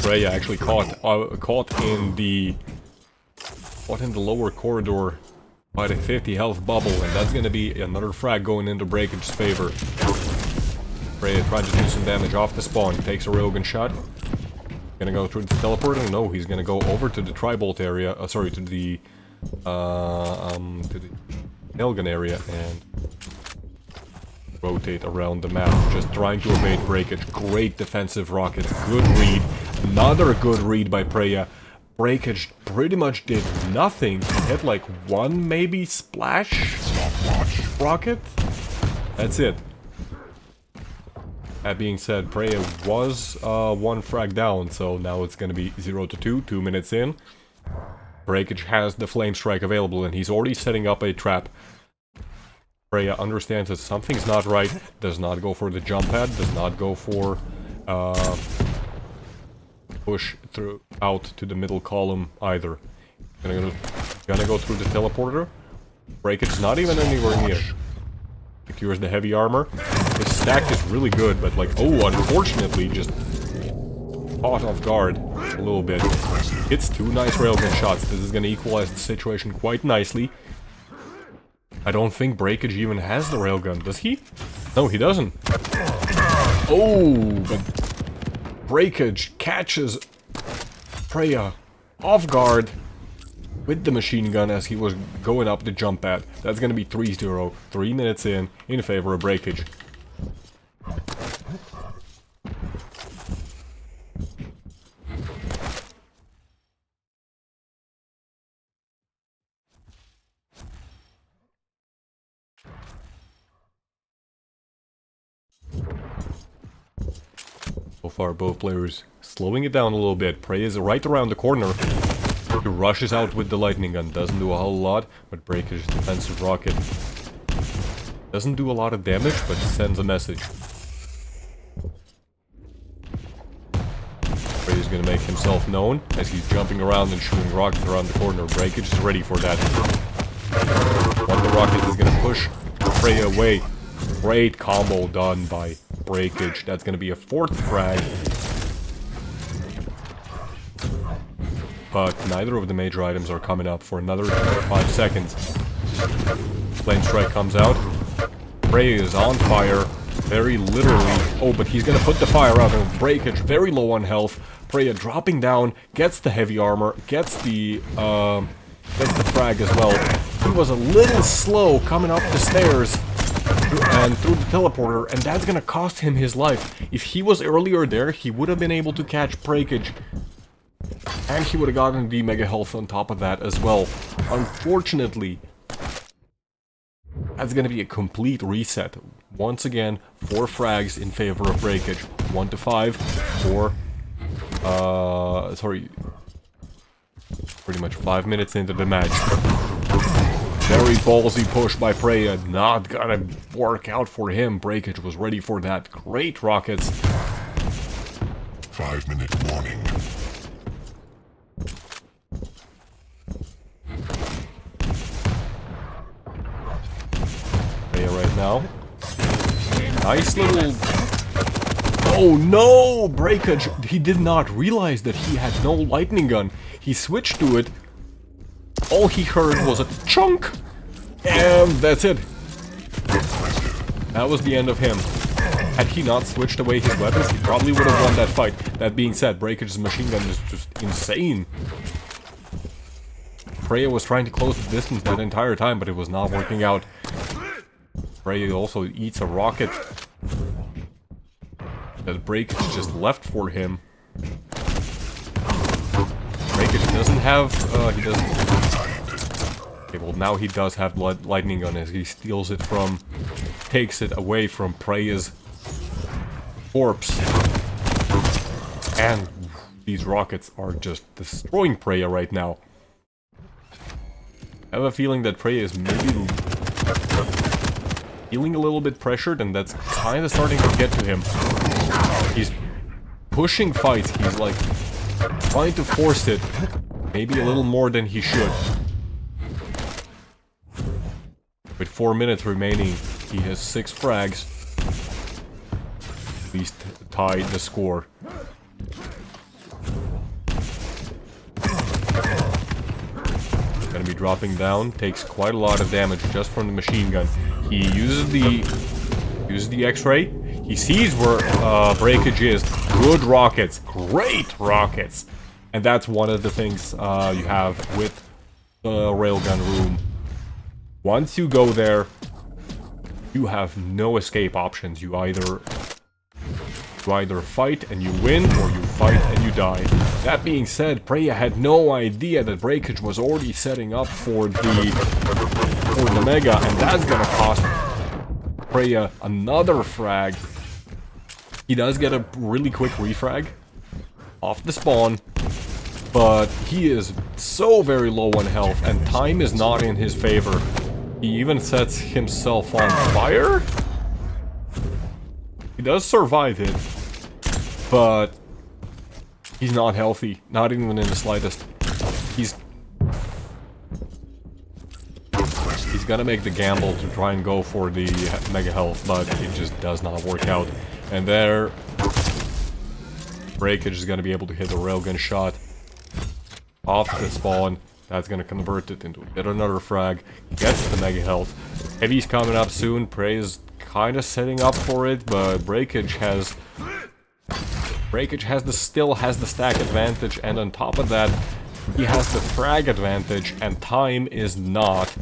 Freya actually caught in the lower corridor by the 50 health bubble, and that's gonna be another frag going into Breakage's favor. Freya trying to do some damage off the spawn, takes a railgun shot. Gonna go through the teleporter? No, he's gonna go over to the Tribolt area, to the nailgun area, and rotate around the map, just trying to evade breakage. Great defensive rocket, good read. Another good read by Preya. Breakage pretty much did nothing. He hit like one maybe splash rocket. That's it. That being said, Preya was one frag down, so now it's gonna be 0-2, 2 minutes in. Breakage has the flame strike available and he's already setting up a trap. Preya understands that something's not right, does not go for the jump pad, does not go for push through out to the middle column either. Gonna go through the teleporter. Breakage not even anywhere near. Secures the heavy armor. His stack is really good, but like, oh, unfortunately, just caught off guard a little bit. Hits 2 nice railgun shots. This is gonna equalize the situation quite nicely. I don't think Breakage even has the railgun, does he? No, he doesn't. Oh, but Breakage catches Preya off guard with the machine gun as he was going up the jump pad. That's gonna be 3-0, 3 minutes in favor of Breakage. So far, both players slowing it down a little bit. Preya is right around the corner. He rushes out with the lightning gun. Doesn't do a whole lot, but Breakage's defensive rocket doesn't do a lot of damage, but sends a message. Preya is going to make himself known as he's jumping around and shooting rockets around the corner. Breakage is ready for that. One of the rockets is going to push Preya away. Great combo done by Breakage. That's going to be a 4th frag. But neither of the major items are coming up for another 5 seconds. Flame Strike comes out. Preya is on fire. Very literally. Oh, but he's going to put the fire out on Breakage. Very low on health. Preya dropping down. Gets the heavy armor. Gets the frag as well. He was a little slow coming up the stairs and through the teleporter, and that's gonna cost him his life. If he was earlier there, he would have been able to catch Breakage, and he would have gotten the mega health on top of that as well. Unfortunately, that's gonna be a complete reset. Once again, 4 frags in favor of Breakage. 1-5 for pretty much 5 minutes into the match. Very ballsy push by Preya, not gonna work out for him. Breakage was ready for that. Great rockets. 5-minute warning. Preya right now. Nice little... Oh no! Breakage, he did not realize that he had no lightning gun. He switched to it. All he heard was a chunk, and that's it. That was the end of him. Had he not switched away his weapons, he probably would have won that fight. That being said, Breakage's machine gun is just insane. Preya was trying to close the distance that entire time, but it was not working out. Preya also eats a rocket that Breakage just left for him. Breakage doesn't have, he doesn't... Okay, well now he does have lightning gun as he steals it from... takes it away from Preya's corpse. And these rockets are just destroying Preya right now. I have a feeling that Preya is maybe feeling a little bit pressured, and that's kind of starting to get to him. He's pushing fights, he's like trying to force it, maybe a little more than he should. With 4 minutes remaining, he has 6 frags. At least tied the score. Gonna be dropping down, takes quite a lot of damage just from the machine gun. He uses the X-ray. He sees where Breakage is. Good rockets, great rockets, and that's one of the things you have with the railgun room. Once you go there, you have no escape options. You either fight and you win, or you fight and you die. That being said, Preya had no idea that Breakage was already setting up for the Mega, and that's gonna cost Preya another frag. He does get a really quick refrag off the spawn, but he is so very low on health, and time is not in his favor. He even sets himself on fire? He does survive it, but he's not healthy, not even in the slightest. He's gonna make the gamble to try and go for the Mega Health, but it just does not work out. And there, Breakage is gonna be able to hit the railgun shot off the spawn. That's gonna convert it into yet another frag. Gets the Mega Health. Heavy's coming up soon. Prey is kind of setting up for it, but Breakage still has the stack advantage, and on top of that, he has the frag advantage, and time is not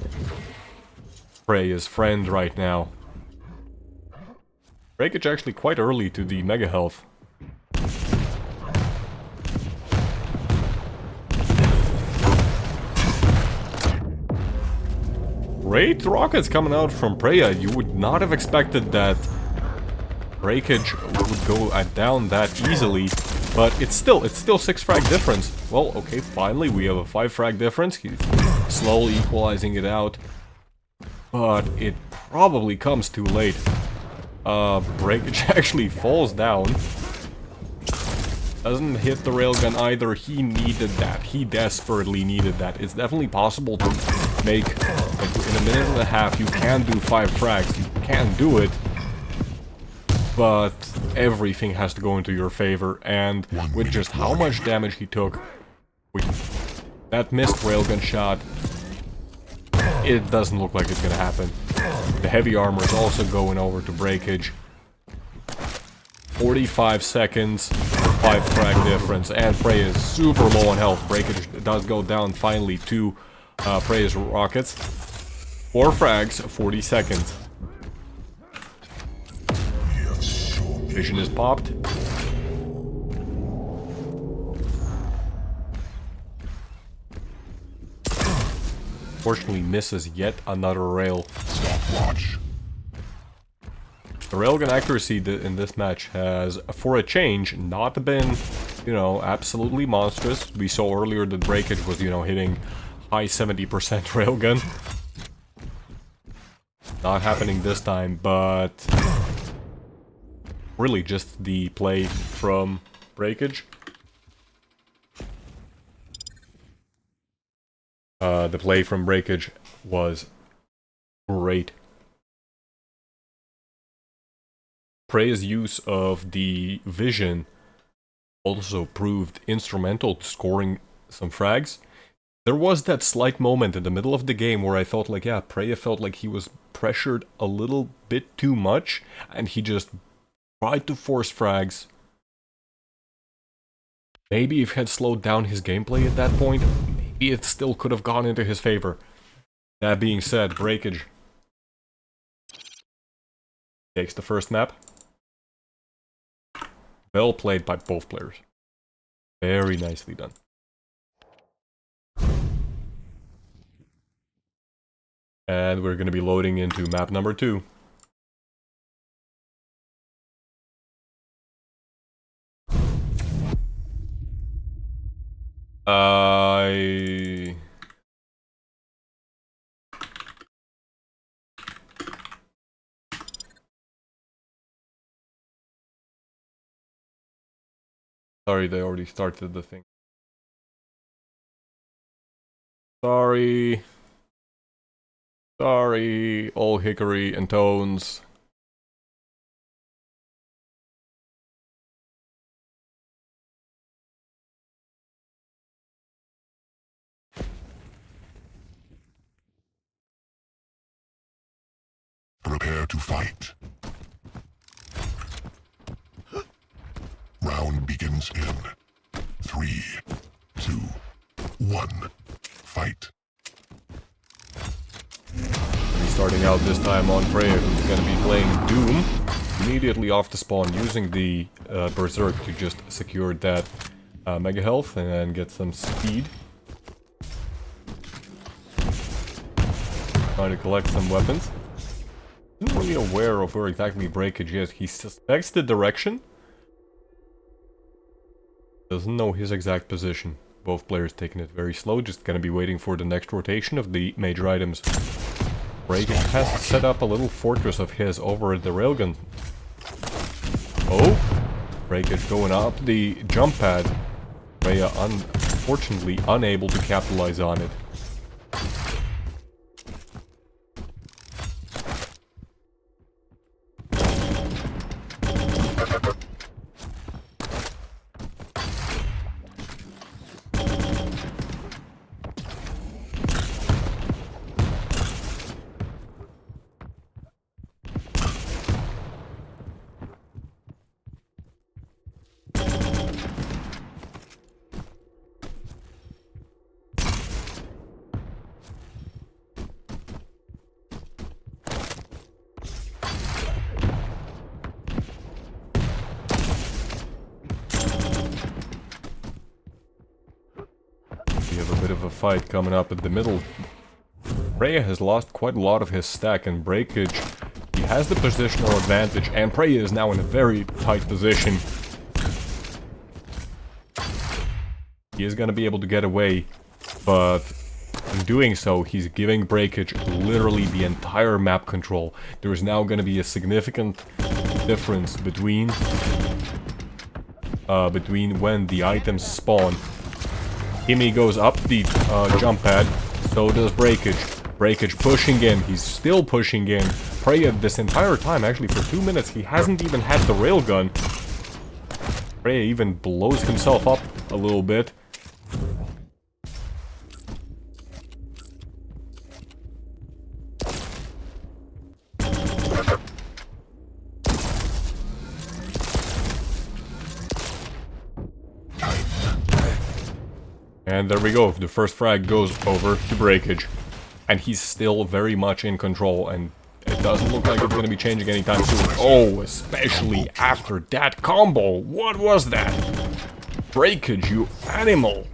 Preya's friend right now. Breakage actually quite early to the Mega Health. Great rockets coming out from Preya. You would not have expected that Breakage would go down that easily, but it's still 6 frag difference. Well, okay, finally we have a 5 frag difference. He's slowly equalizing it out, but it probably comes too late. Breakage actually falls down. Doesn't hit the railgun either. He needed that. He desperately needed that. It's definitely possible to make, like, in a minute and a half, you can do 5 frags. You can do it, but everything has to go into your favor, and with just how much damage he took, with that missed railgun shot, it doesn't look like it's gonna happen. The heavy armor is also going over to Breakage. 45 seconds, 5 frag difference, and Prey is super low on health. Breakage does go down finally to Prey's rockets. 4 frags, 40 seconds. Vision is popped. Fortunately misses yet another rail. Stopwatch. The railgun accuracy in this match has, for a change, not been, you know, absolutely monstrous. We saw earlier that Breakage was, you know, hitting high 70% railgun. Not happening this time, but really just the play from Breakage. The play from Breakage was great. Prey's use of the vision also proved instrumental to scoring some frags. There was that slight moment in the middle of the game where I felt like, yeah, Preya felt like he was pressured a little bit too much, and he just tried to force frags. Maybe if he had slowed down his gameplay at that point, maybe it still could have gone into his favor. That being said, Breakage takes the first map. Well played by both players. Very nicely done. And we're going to be loading into map number 2. Sorry, they already started the thing. Sorry. Sorry, all Hickory and Tones. Prepare to fight. Round begins in 3, 2, 1. Fight. He's Starting out this time on Freya, who's going to be playing Doom. Immediately off the spawn, using the Berserk to just secure that Mega Health and then get some speed. Trying to collect some weapons. Isn't really aware of where exactly Breakage is. He suspects the direction. Doesn't know his exact position. Both players taking it very slow, just gonna be waiting for the next rotation of the major items. Breakage has set up a little fortress of his over at the railgun. Oh! Breakage going up the jump pad. Freya unfortunately unable to capitalize on it. We have a bit of a fight coming up in the middle. Freya has lost quite a lot of his stack, and Breakage, he has the positional advantage, and Freya is now in a very tight position. He is gonna be able to get away, but in doing so, he's giving Breakage literally the entire map control. There is now gonna be a significant difference between when the items spawn. Timmy goes up the jump pad, so does Breakage. Breakage pushing in, he's still pushing in. Freya this entire time, actually for 2 minutes, he hasn't even had the railgun. Freya even blows himself up a little bit. And there we go, the first frag goes over to Breakage. And he's still very much in control, and it doesn't look like it's gonna be changing anytime soon. Oh, especially after that combo! What was that? Breakage, you animal!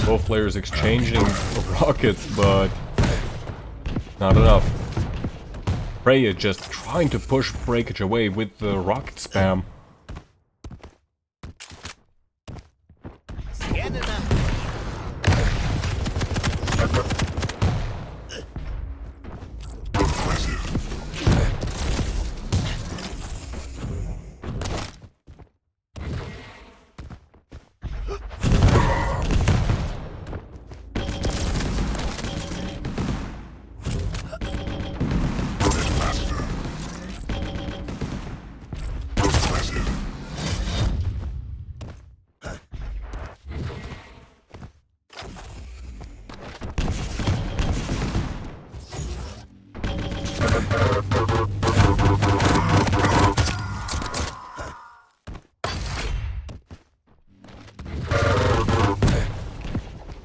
Both players exchanging rockets, but not enough. Freya just trying to push Breakage away with the rocket spam.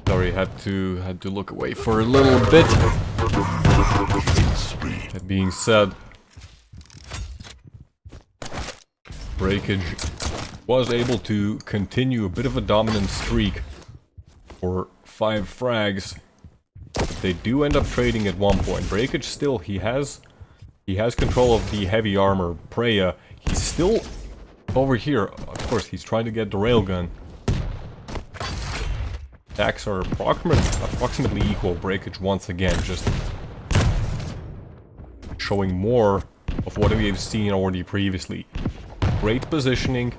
Sorry, had to look away for a little bit. That being said, Breakage was able to continue a bit of a dominant streak for 5 frags. They do end up trading at one point. Breakage still, he has control of the heavy armor. Freya, he's still over here. Of course, he's trying to get the railgun. Attacks are approximately equal. Breakage once again, just showing more of what we have seen already previously. Great positioning.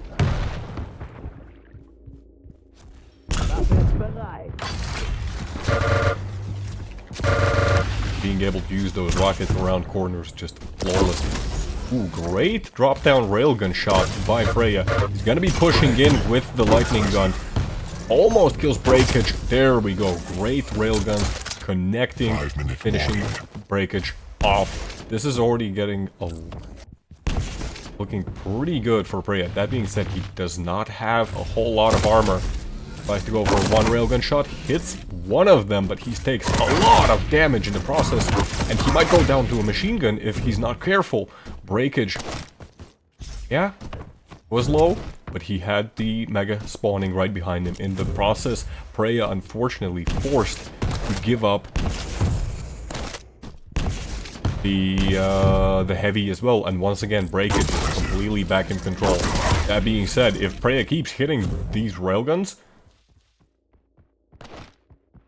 Being able to use those rockets around corners, just flawless. Ooh, great drop-down railgun shot by Freya. He's gonna be pushing in with the lightning gun. Almost kills Breakage. There we go. Great railgun connecting, finishing Breakage off. This is already getting looking pretty good for Freya. That being said, he does not have a whole lot of armor. Tries to go for one railgun shot, hits one of them, but he takes a lot of damage in the process, and he might go down to a machine gun if he's not careful. Breakage, yeah, was low, but he had the Mega spawning right behind him. In the process, Freya unfortunately forced to give up the heavy as well, and once again Breakage is completely back in control. That being said, if Freya keeps hitting these railguns,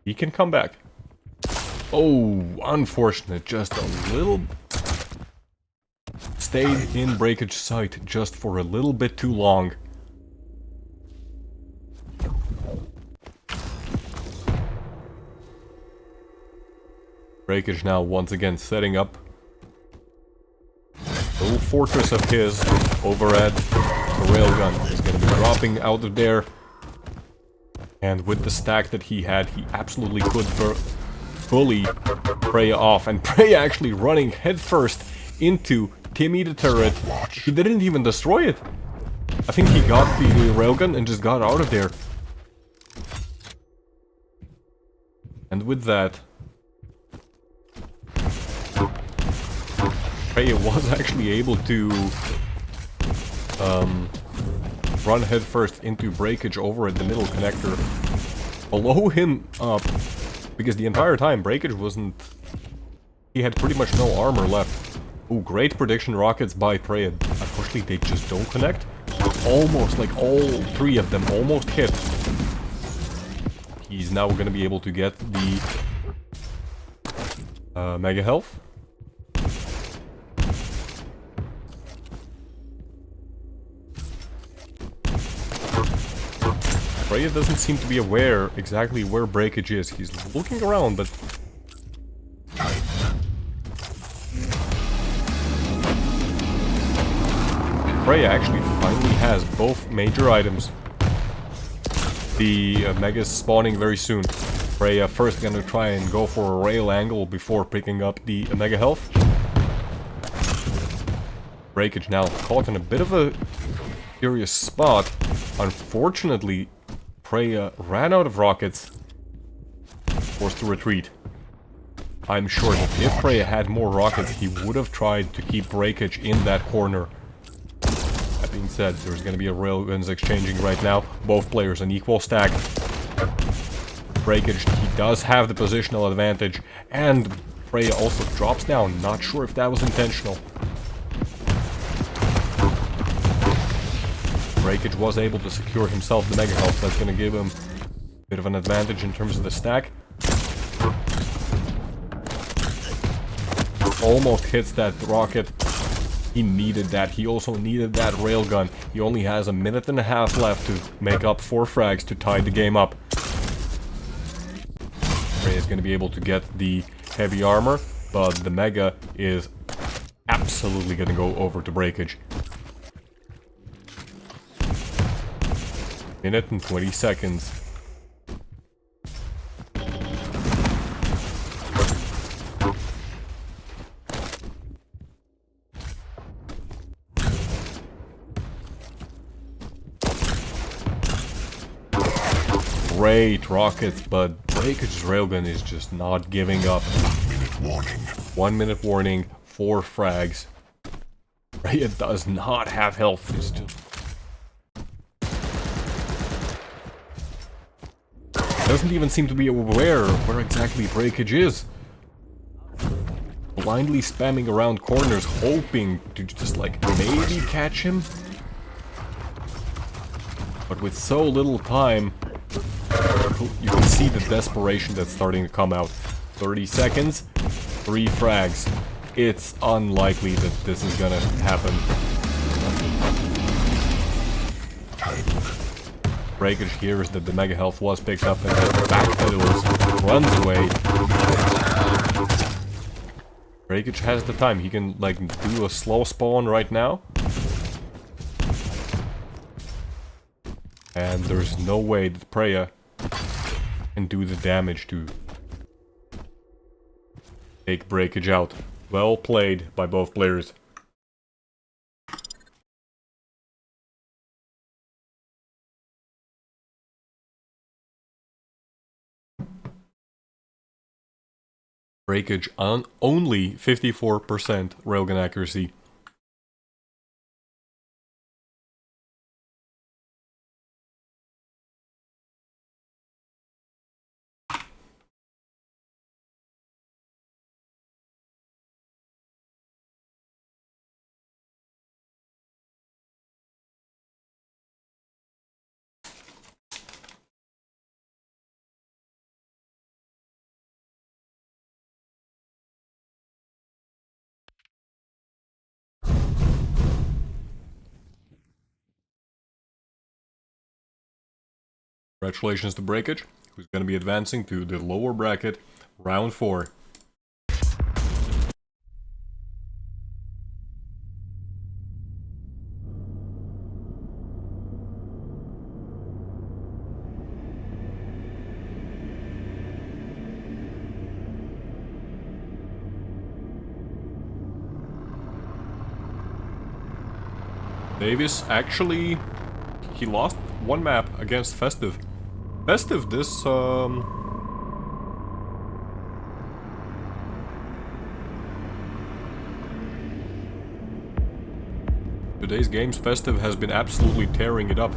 he can come back. Oh, unfortunate, just a little... Stayed in Breakage sight just for a little bit too long. Breakage now once again setting up a little fortress of his over at the railgun. He's going to be dropping out of there. And with the stack that he had, he absolutely could bully Freya off. And Freya actually running headfirst into Timmy the turret. He didn't even destroy it. I think he got the railgun and just got out of there. And with that, Freya was actually able to run headfirst into Breakage over at the middle connector. Below him up, because the entire time Breakage wasn't... He had pretty much no armor left. Ooh, great prediction rockets by Freya. Unfortunately, they just don't connect. Almost, like all three of them almost hit. He's now going to be able to get the Mega Health. Freya doesn't seem to be aware exactly where Breakage is. He's looking around, but... Freya actually finally has both major items. The Mega's spawning very soon. Freya first gonna try and go for a rail angle before picking up the Mega Health. Breakage now caught in a bit of a curious spot. Unfortunately, Freya ran out of rockets, forced to retreat. I'm sure that if Freya had more rockets, he would have tried to keep Breakage in that corner. That being said, there's going to be a railguns exchanging right now. Both players an equal stack. Breakage, he does have the positional advantage, and Freya also drops down. Not sure if that was intentional. Breakage was able to secure himself the Mega Health. That's going to give him a bit of an advantage in terms of the stack. Almost hits that rocket. He needed that. He also needed that railgun. He only has a minute and a half left to make up 4 frags to tie the game up. Freya is going to be able to get the heavy armor, but the Mega is absolutely going to go over to Breakage. Minute and 20 seconds. Great rockets, but Breakage's railgun is just not giving up. 1 minute warning. 1 minute warning, 4 frags. Freya does not have health. It's just... doesn't even seem to be aware of where exactly Breakage is. Blindly spamming around corners, hoping to just like maybe catch him. But with so little time, you can see the desperation that's starting to come out. 30 seconds, 3 frags. It's unlikely that this is gonna happen. Breakage hears that the Mega Health was picked up and backpedals, runs away. Breakage has the time. He can like do a slow spawn right now. And there's no way that Freya can do the damage to take Breakage out. Well played by both players. Breakage on only 54% railgun accuracy. Congratulations to Breakage, who's going to be advancing to the lower bracket, round 4. Davis actually, he lost one map against Festive. Festive, today's games, Festive has been absolutely tearing it up.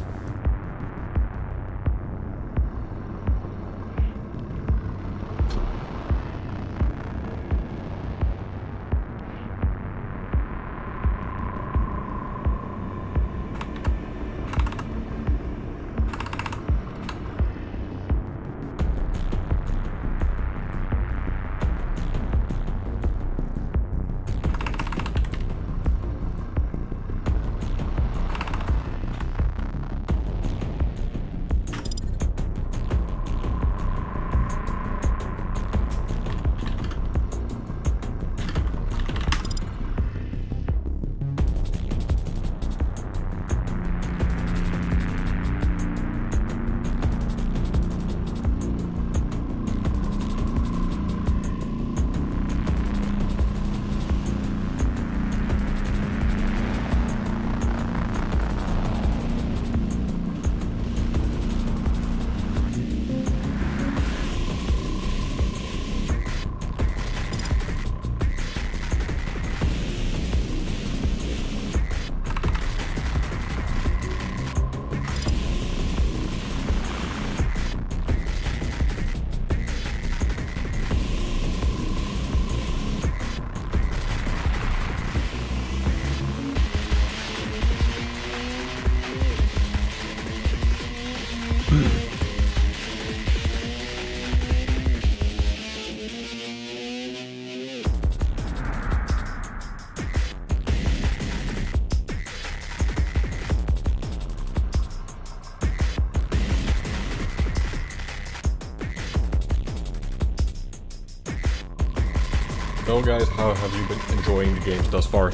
So guys, how have you been enjoying the games thus far?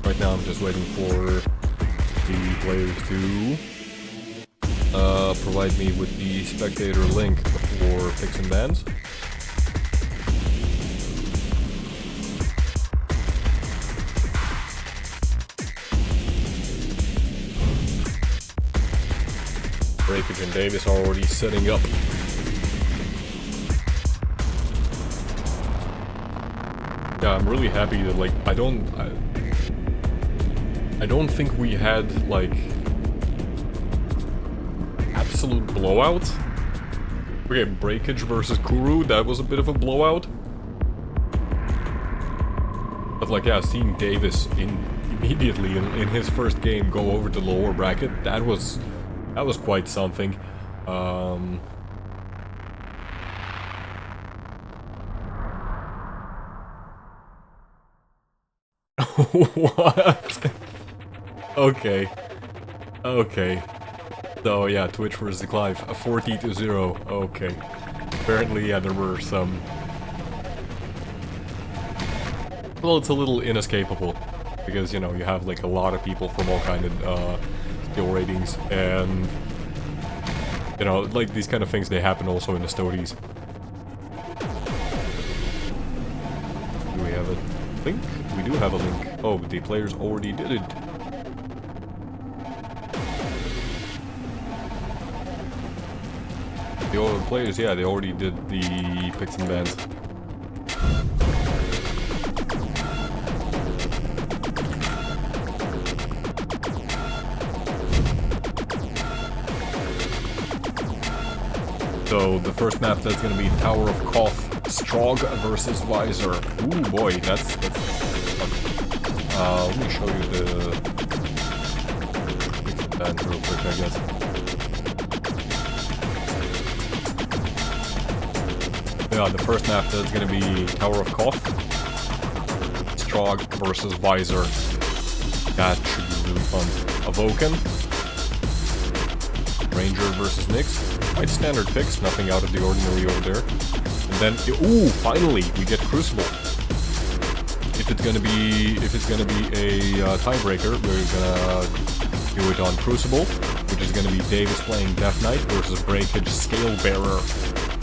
Right now I'm just waiting for the players to provide me with the spectator link for picks and bans. Breakage and Davis are already setting up. Yeah, I'm really happy that, like, I don't think we had, like, absolute blowout. Okay, Breakage versus Kuru, that was a bit of a blowout. But, like, yeah, seeing Davis immediately in his first game go over to the lower bracket, that was quite something. What? Okay. Okay. So yeah, Twitch versus Clive, 40-0. Okay. Apparently, yeah, there were some... Well, it's a little inescapable. Because, you know, you have like a lot of people from all kind of skill ratings, and... You know, like these kind of things, they happen also in the Stoties. Do we have it? link? We do have a link. Oh, the players already did it. The other players, yeah, they already did the picks and bans. So the first map, that's gonna be Tower of Koth, Strog versus Visor. Ooh boy, that's fun. Let me show you the picks and bans real quick, I guess. Yeah, the first map, that's gonna be Tower of Koth, Strog versus Visor. That should be really fun. Avoken, Ranger versus Nyx. Quite standard picks, nothing out of the ordinary over there. And then, ooh, finally, we get Crucible. If it's gonna be a tiebreaker, we're gonna do it on Crucible, which is gonna be Davis playing Death Knight versus Breakage Scale Bearer.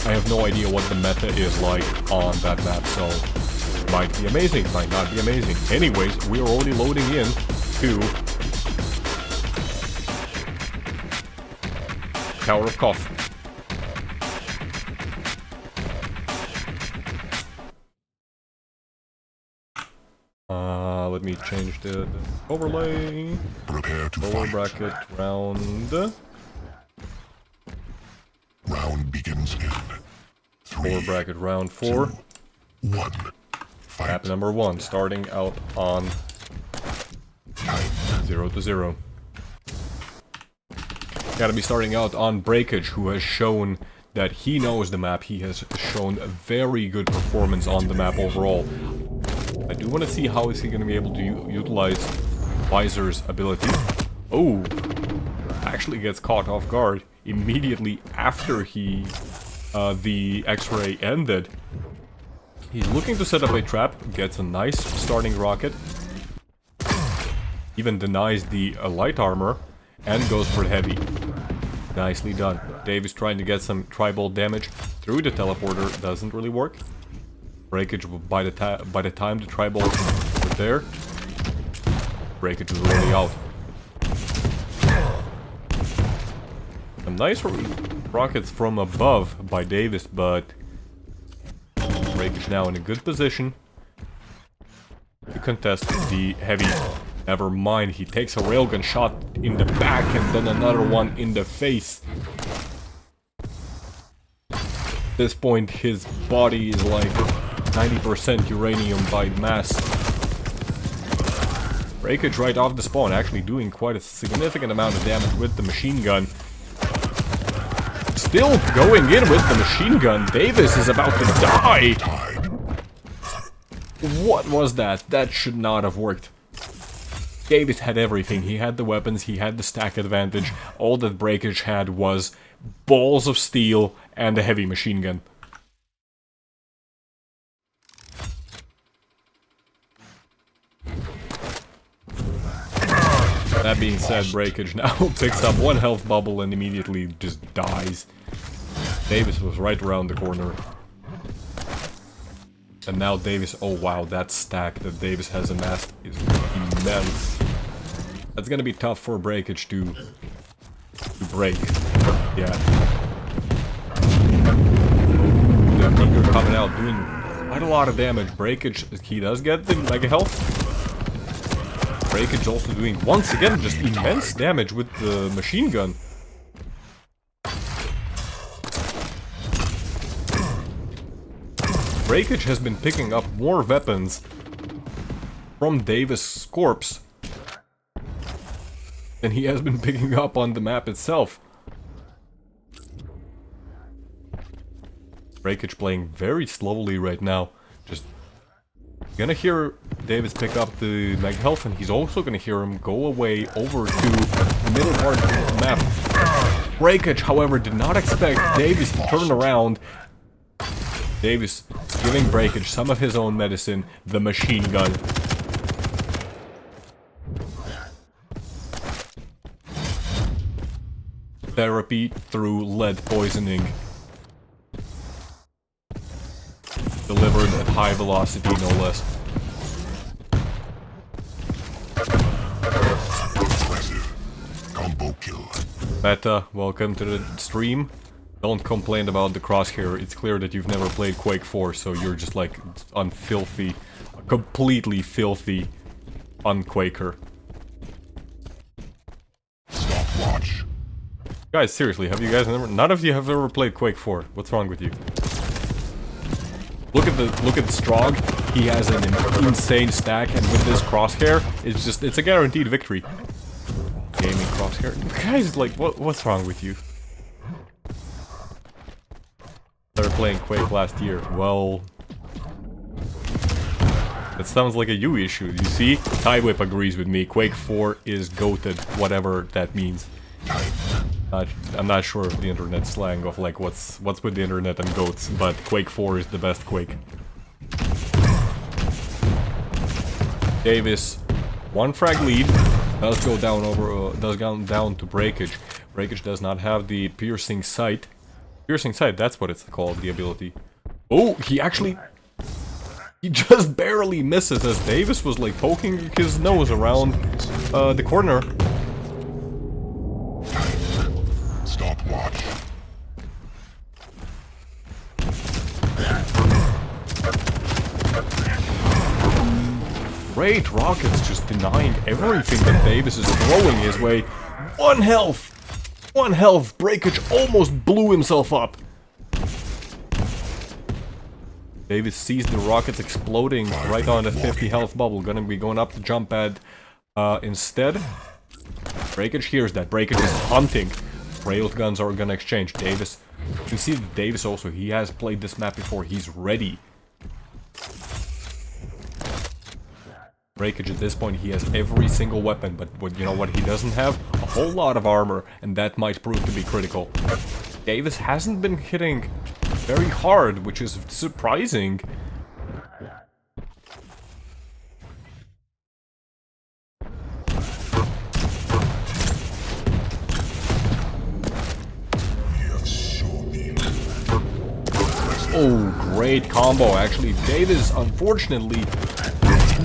I have no idea what the meta is like on that map, so might be amazing, might not be amazing. Anyways, we are already loading in to Tower of Koth. Let me change the overlay. Prepare to Lower fight. bracket round. Round begins in 3, Lower bracket round 4. 1. Fight. Map number 1, starting out on 0 to 0. Gotta be starting out on Breakage, who has shown that he knows the map. He has shown a very good performance on the map overall. I do want to see how is he going to be able to utilize Visor's ability. Oh, actually gets caught off guard immediately after the X-ray ended. He's looking to set up a trap, gets a nice starting rocket, even denies the light armor, and goes for the heavy. Nicely done. Davis trying to get some tribal damage through the teleporter, doesn't really work. Breakage by the time the tribal was there, Breakage was already out. Some nice rockets from above by Davis, but Breakage now in a good position to contest the heavy. Never mind, he takes a railgun shot in the back and then another one in the face. At this point, his body is like 90% uranium by mass. Breakage right off the spawn, actually doing quite a significant amount of damage with the machine gun. Still going in with the machine gun. Davis is about to die. What was that? That should not have worked. Davis had everything. He had the weapons, he had the stack advantage. All that Breakage had was balls of steel and a heavy machine gun. That being said, Breakage now picks up one health bubble and immediately just dies. Davis was right around the corner. And now Davis, oh wow, that stack that Davis has amassed is immense. That's gonna be tough for Breakage to break. Yeah. The Meteor coming out doing quite a lot of damage. Breakage, he does get the mega health. Breakage also doing, once again, just immense damage with the machine gun. Breakage has been picking up more weapons from Davis' corpse than he has been picking up on the map itself. Breakage playing very slowly right now. Just gonna hear Davis pick up the mega health, and he's also gonna hear him go away over to the middle part of the map. Breakage, however, did not expect Davis to turn around. Davis giving Breakage some of his own medicine, the machine gun. Therapy through lead poisoning. Delivered at high velocity, no less. Combo kill. Beta, welcome to the stream. Don't complain about the crosshair. It's clear that you've never played Quake 4, so you're just like unfilthy, completely filthy unquaker. Stopwatch. Guys, seriously, have you guys never? None of you have ever played Quake 4. What's wrong with you? Look at the Strog. He has an insane stack, and with this crosshair, it's a guaranteed victory. Gaming crosshair. Guys, like, what's wrong with you? They were playing Quake last year. Well, that sounds like a you issue. You see, Tidewhip agrees with me. Quake 4 is goated, whatever that means. I'm not sure of the internet slang of like what's with the internet and goats, but Quake 4 is the best Quake. Davis, one frag lead, does go down down to breakage. Breakage does not have the piercing sight. Piercing sight, that's what it's called, the ability. Oh, he just barely misses as Davis was like poking his nose around the corner. Stopwatch. Great rockets just denying everything that Davis is throwing his way. One health! One health! Breakage almost blew himself up. Davis sees the rockets exploding right on the 50 health bubble. Gonna be going up the jump pad instead. Breakage hears that. Breakage is hunting. Railguns are gonna exchange. Davis. You can see that Davis also, he has played this map before. He's ready. Breakage at this point, he has every single weapon, but you know what he doesn't have? A whole lot of armor, and that might prove to be critical. Davis hasn't been hitting very hard, which is surprising. Oh, great combo. Actually, Davis, unfortunately,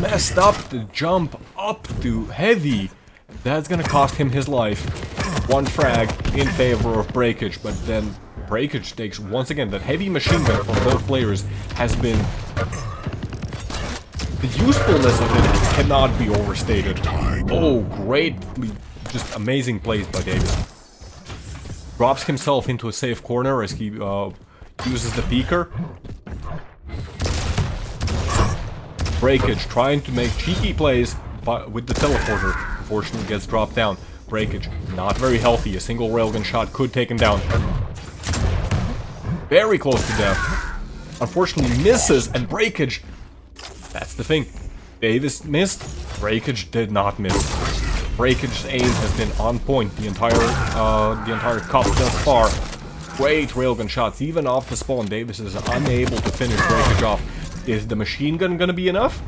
messed up the jump up to heavy. That's gonna cost him his life. One frag in favor of Breakage, but then Breakage takes, once again, that heavy machine gun from both players has been... The usefulness of it cannot be overstated. Oh, greatly, just amazing plays by Davis. Drops himself into a safe corner as he uses the peeker. Breakage trying to make cheeky plays with the teleporter. Unfortunately gets dropped down. Breakage not very healthy. A single railgun shot could take him down. Very close to death. Unfortunately misses, and Breakage... That's the thing. Davis missed. Breakage did not miss. Breakage's aim has been on point the entire cup thus far. Great railgun shots, even off the spawn. Davis is unable to finish Breakage off. Is the machine gun gonna be enough?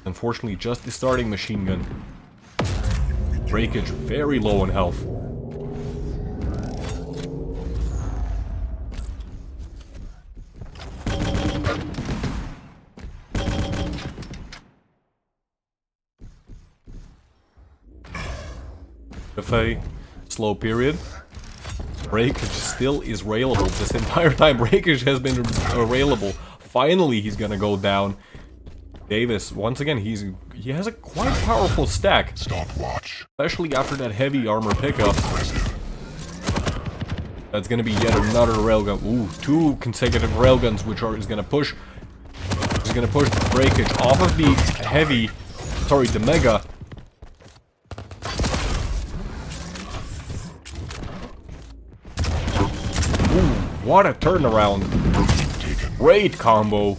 Unfortunately, just the starting machine gun. Breakage very low in health. With a slow period. Breakage still is railable. This entire time Breakage has been railable. Finally he's gonna go down. Davis, once again, he has a quite powerful stack. Stopwatch. Especially after that heavy armor pickup. That's gonna be yet another railgun. Ooh, 2 consecutive railguns is gonna push Breakage off of the heavy, sorry, the mega. Ooh, what a turnaround. Great combo.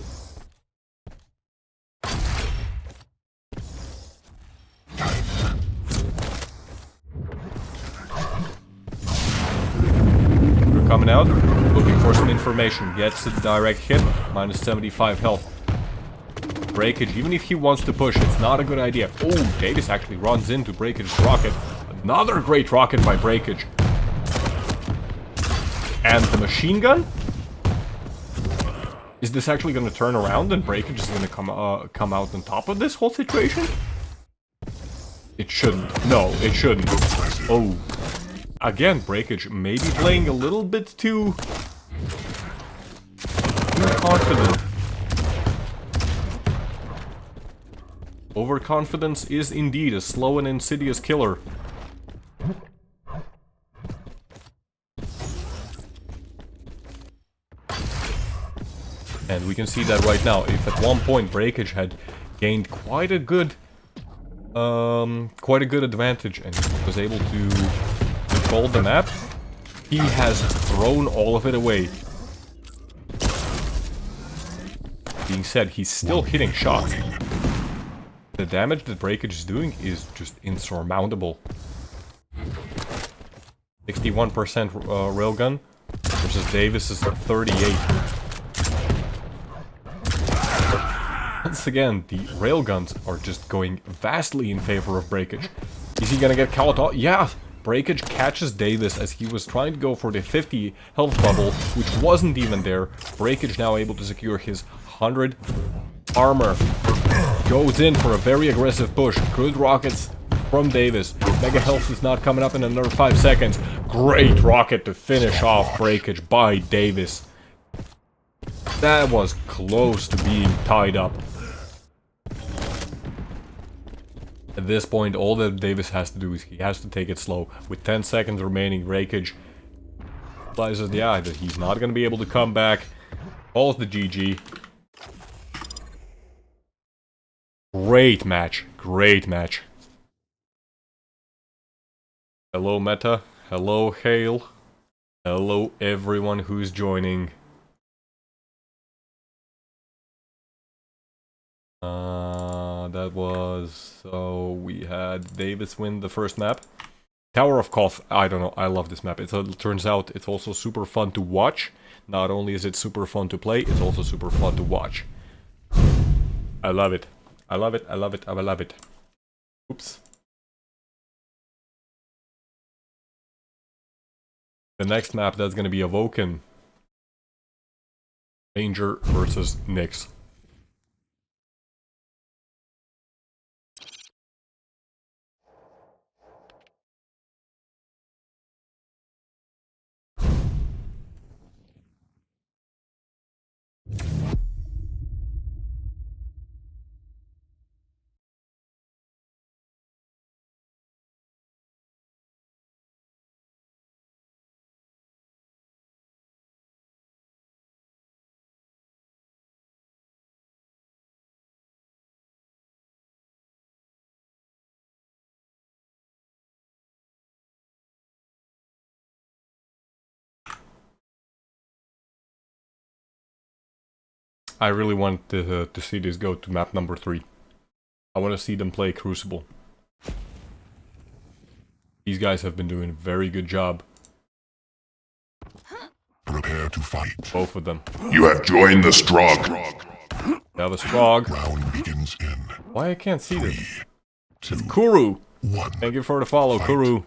We're coming out, looking for some information. Gets a direct hit, minus 75 health. Breakage, even if he wants to push, it's not a good idea. Oh, Davis actually runs into Breakage's rocket. Another great rocket by Breakage. And the machine gun? Is this actually going to turn around and Breakage is going to come out on top of this whole situation? It shouldn't. No, it shouldn't. Oh. Again, breakage maybe playing a little bit too confident. Overconfidence is indeed a slow and insidious killer. And we can see that right now. If at one point Breakage had gained quite a good advantage and was able to control the map, he has thrown all of it away. Being said, he's still hitting shots. The damage that Breakage is doing is just insurmountable. 61% railgun versus Davis's 38. Once again, the railguns are just going vastly in favor of Breakage. Is he gonna get caught off? Yeah! Breakage catches Davis as he was trying to go for the 50 health bubble, which wasn't even there. Breakage now able to secure his 100 armor. Goes in for a very aggressive push. Good rockets from Davis. Mega health is not coming up in another 5 seconds. Great rocket to finish off Breakage by Davis. That was close to being tied up. At this point, all that Davis has to do is he has to take it slow. With 10 seconds remaining, Breakage realizes, yeah, that he's not going to be able to come back. Calls the GG. Great match. Great match. Hello, Meta. Hello, Hale. Hello, everyone who's joining. That was... So, we had Davis win the first map. Tower of Koth, I don't know, I love this map. It turns out it's also super fun to watch. Not only is it super fun to play, it's also super fun to watch. I love it. I love it, I love it, I love it. Oops. The next map, that's gonna be Awoken. Ranger versus Nyx. I really want to see this go to map number 3. I want to see them play Crucible. These guys have been doing a very good job. Prepare to fight. Both of them. You have joined the Strog. They have a Strog. Round begins in. Why I can't see this? 2, It's Kuru! 1. Thank you for the follow, Fight. Kuru.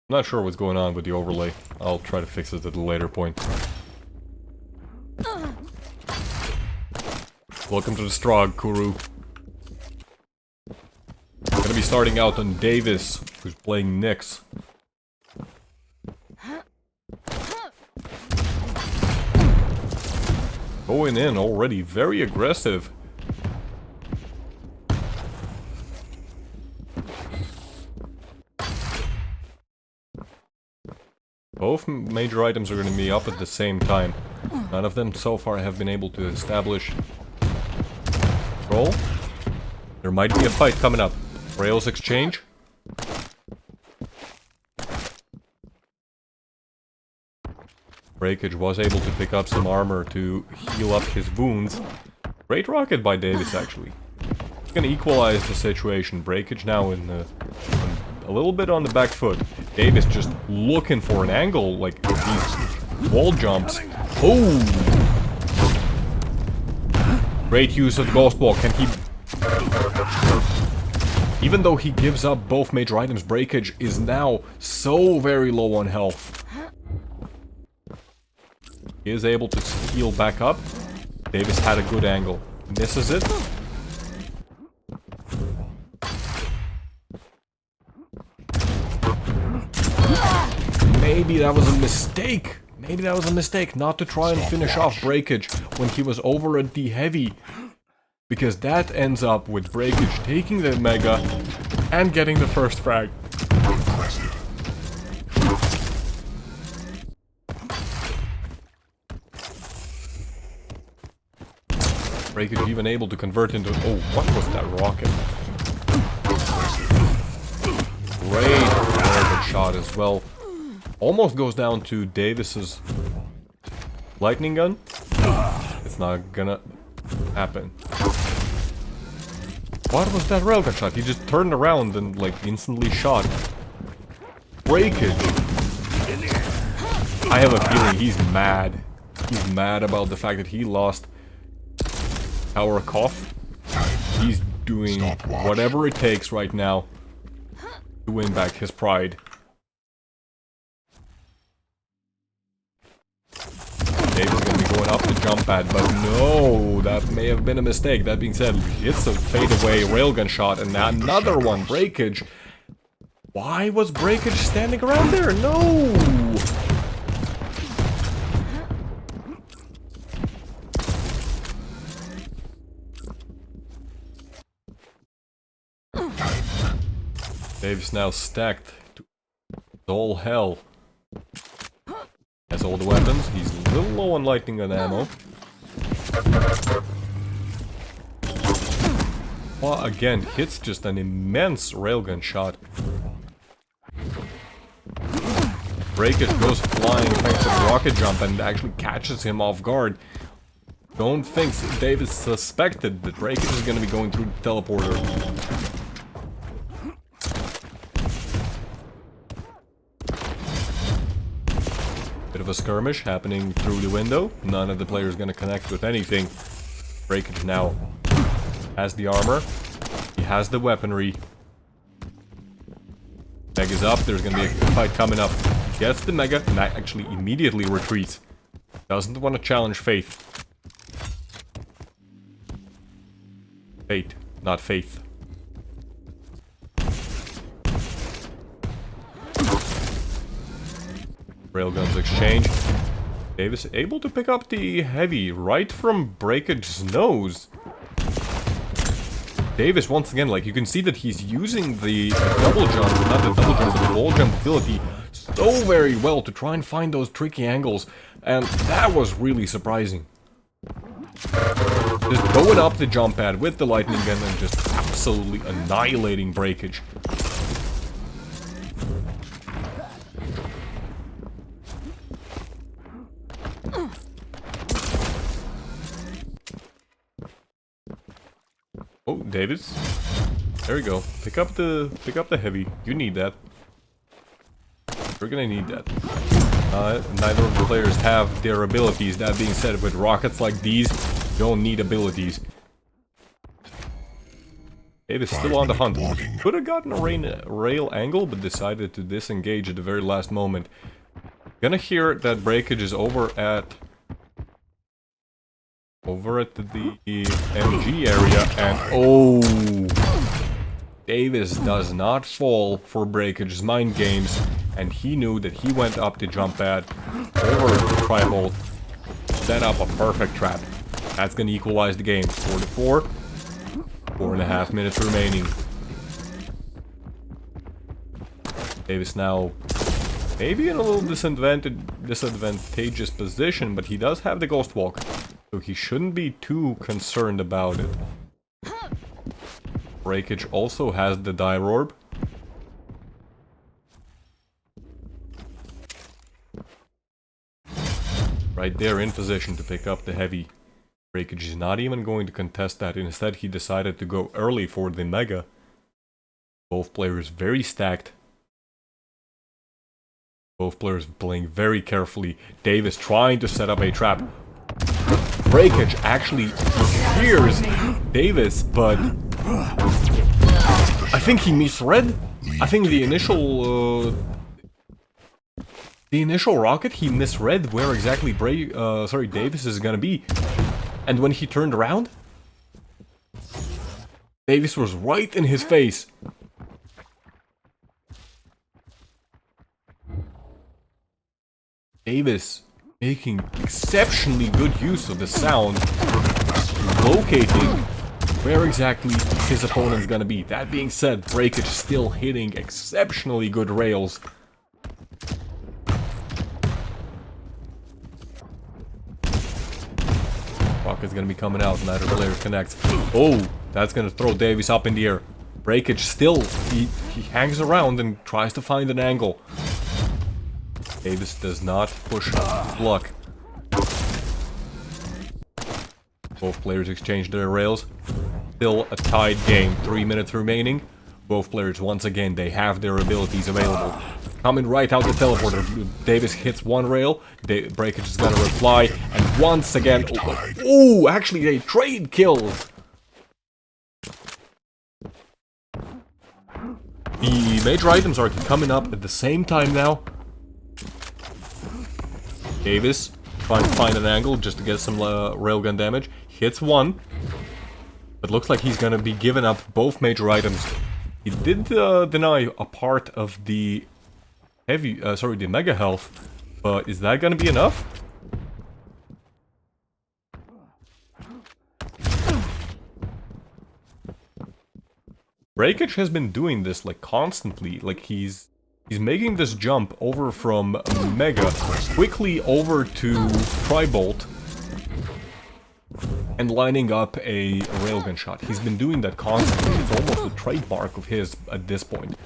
I'm not sure what's going on with the overlay. I'll try to fix it at a later point. Welcome to the Strog, Kuru. I'm gonna be starting out on Davis, who's playing Nyx. Going in already, very aggressive. Both major items are going to be up at the same time. None of them so far have been able to establish control. There might be a fight coming up. Rails exchange. Breakage was able to pick up some armor to heal up his wounds. Great rocket by Davis, actually. It's going to equalize the situation. Breakage now in a little bit on the back foot. Davis just looking for an angle, like these wall jumps. Oh! Great use of the Ghost Ball. Can he... Even though he gives up both major items, Breakage is now so very low on health. He is able to heal back up. Davis had a good angle. Misses it. maybe that was a mistake. Maybe that was a mistake not to try and finish off Breakage when he was over at the heavy. Because that ends up with Breakage taking the Mega and getting the first frag. Breakage even able to convert into... Oh, what was that rocket? Great good shot as well. Almost goes down to Davis's lightning gun. It's not gonna happen. What was that railgun shot? He just turned around and like instantly shot. Breakage. I have a feeling he's mad. He's mad about the fact that he lost Tower Cough. He's doing whatever it takes right now to win back his pride. Dave's gonna be going up the jump pad, but no, that may have been a mistake. That being said, it's a fadeaway railgun shot, and another one, Breakage. Why was Breakage standing around there? No! Dave's now stacked to all hell. Has all the weapons. He's a little low on lightning gun ammo. Well, again, hits just an immense railgun shot. Breakage goes flying thanks to the rocket jump and actually catches him off guard. Don't think Davis suspected that Breakage is going to be going through the teleporter. Bit of a skirmish happening through the window. None of the players gonna connect with anything. Breakage now has the armor. He has the weaponry. Mega's up. There's gonna be a fight coming up. Gets the Mega and actually immediately retreats. Doesn't want to challenge Faith. Fate, not Faith. Railguns exchange. Davis able to pick up the heavy right from Breakage's nose. Davis, once again, like, you can see that he's using the double jump, not the double jump, but the wall jump ability so very well to try and find those tricky angles. And that was really surprising. Just going up the jump pad with the lightning gun and just absolutely annihilating Breakage. Oh, Davis. There we go. Pick up the heavy. You need that. We're gonna need that. Neither of the players have their abilities. That being said, with rockets like these, you don't need abilities. Davis still on the hunt. Could have gotten a rail angle, but decided to disengage at the very last moment. Gonna hear that Breakage is over at the MG area, and oh, Davis does not fall for Breakage's mind games, and he knew that he went up the jump pad over the tri-bolt, set up a perfect trap. That's gonna equalize the game. 4-4, 4.5 minutes remaining. Davis now maybe in a little disadvantageous position, but he does have the Ghost Walk. So he shouldn't be too concerned about it. Breakage also has the Die Orb. Right there in position to pick up the heavy. Breakage is not even going to contest that. Instead, he decided to go early for the Mega. Both players very stacked. Both players playing very carefully. Davis trying to set up a trap. Breakage actually hears Davis, but I think he misread. I think the initial rocket, he misread where exactly Davis is gonna be, and when he turned around, Davis was right in his face. Davis making exceptionally good use of the sound, locating where exactly his opponent's gonna be. That being said, Breakage still hitting exceptionally good rails. Rocket's gonna be coming out, neither player connects. Oh, that's gonna throw Davis up in the air. Breakage still, he hangs around and tries to find an angle. Davis does not push his luck. Both players exchange their rails. Still a tied game, 3 minutes remaining. Both players, once again, they have their abilities available. Coming right out the teleporter. Davis hits one rail. Breakage is gonna reply. And once again... Oh, actually they trade kills! The major items are coming up at the same time now. Davis trying to find an angle just to get some railgun damage. Hits one. But looks like he's gonna be giving up both major items. He did deny a part of the the mega health, but is that gonna be enough? Breakage has been doing this like constantly, like he's making this jump over from Mega quickly over to Tribolt and lining up a railgun shot. He's been doing that constantly. It's almost a trademark of his at this point.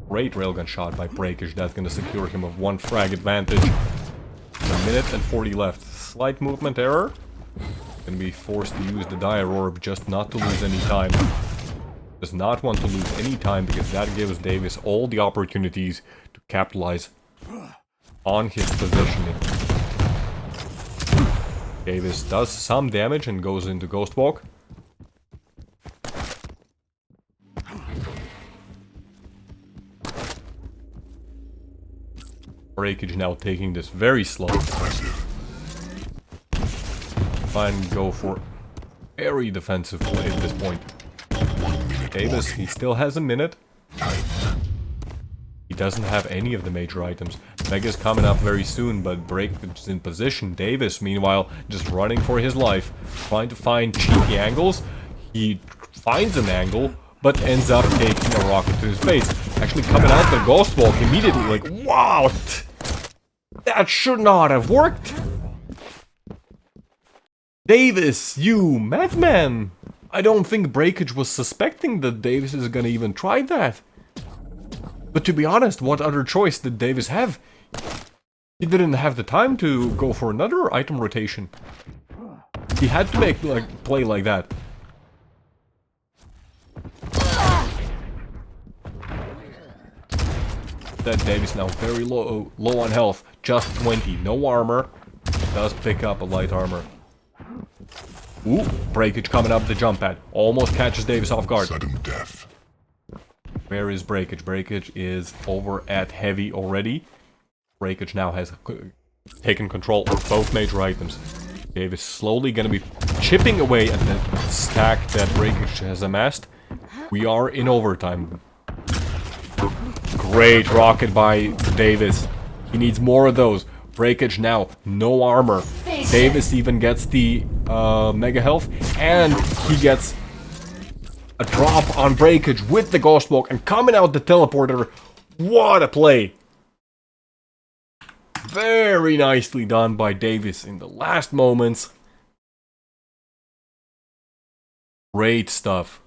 Great railgun shot by Breakage. That's going to secure him of 1 frag advantage. A minute and 40 left. Slight movement error. Going to be forced to use the Dire Orb just not to lose any time. Does not want to lose any time because that gives Davis all the opportunities to capitalize on his positioning. Davis does some damage and goes into Ghost Walk. Breakage now taking this very slow. Try and go for very defensive play at this point. Davis, he still has a minute. He doesn't have any of the major items. Mega's coming up very soon, but Breakage is in position. Davis, meanwhile, just running for his life, trying to find cheeky angles. He finds an angle, but ends up taking a rocket to his face. Actually coming out the Ghost Walk immediately, like, wow! That should not have worked! Davis, you madman! I don't think Breakage was suspecting that Davis is gonna even try that. But to be honest, what other choice did Davis have? He didn't have the time to go for another item rotation. He had to make play like that. That Davis now very low on health, just 20, no armor. Does pick up a light armor. Ooh, Breakage coming up the jump pad. Almost catches Davis off guard. Sudden death. Where is Breakage? Breakage is over at heavy already. Breakage now has taken control of both major items. Davis slowly gonna be chipping away at the stack that Breakage has amassed. We are in overtime. Great rocket by Davis. He needs more of those. Breakage now, no armor. Davis even gets the mega health, and he gets a drop on Breakage with the Ghost Walk, and coming out the teleporter. What a play! Very nicely done by Davis in the last moments. Great stuff.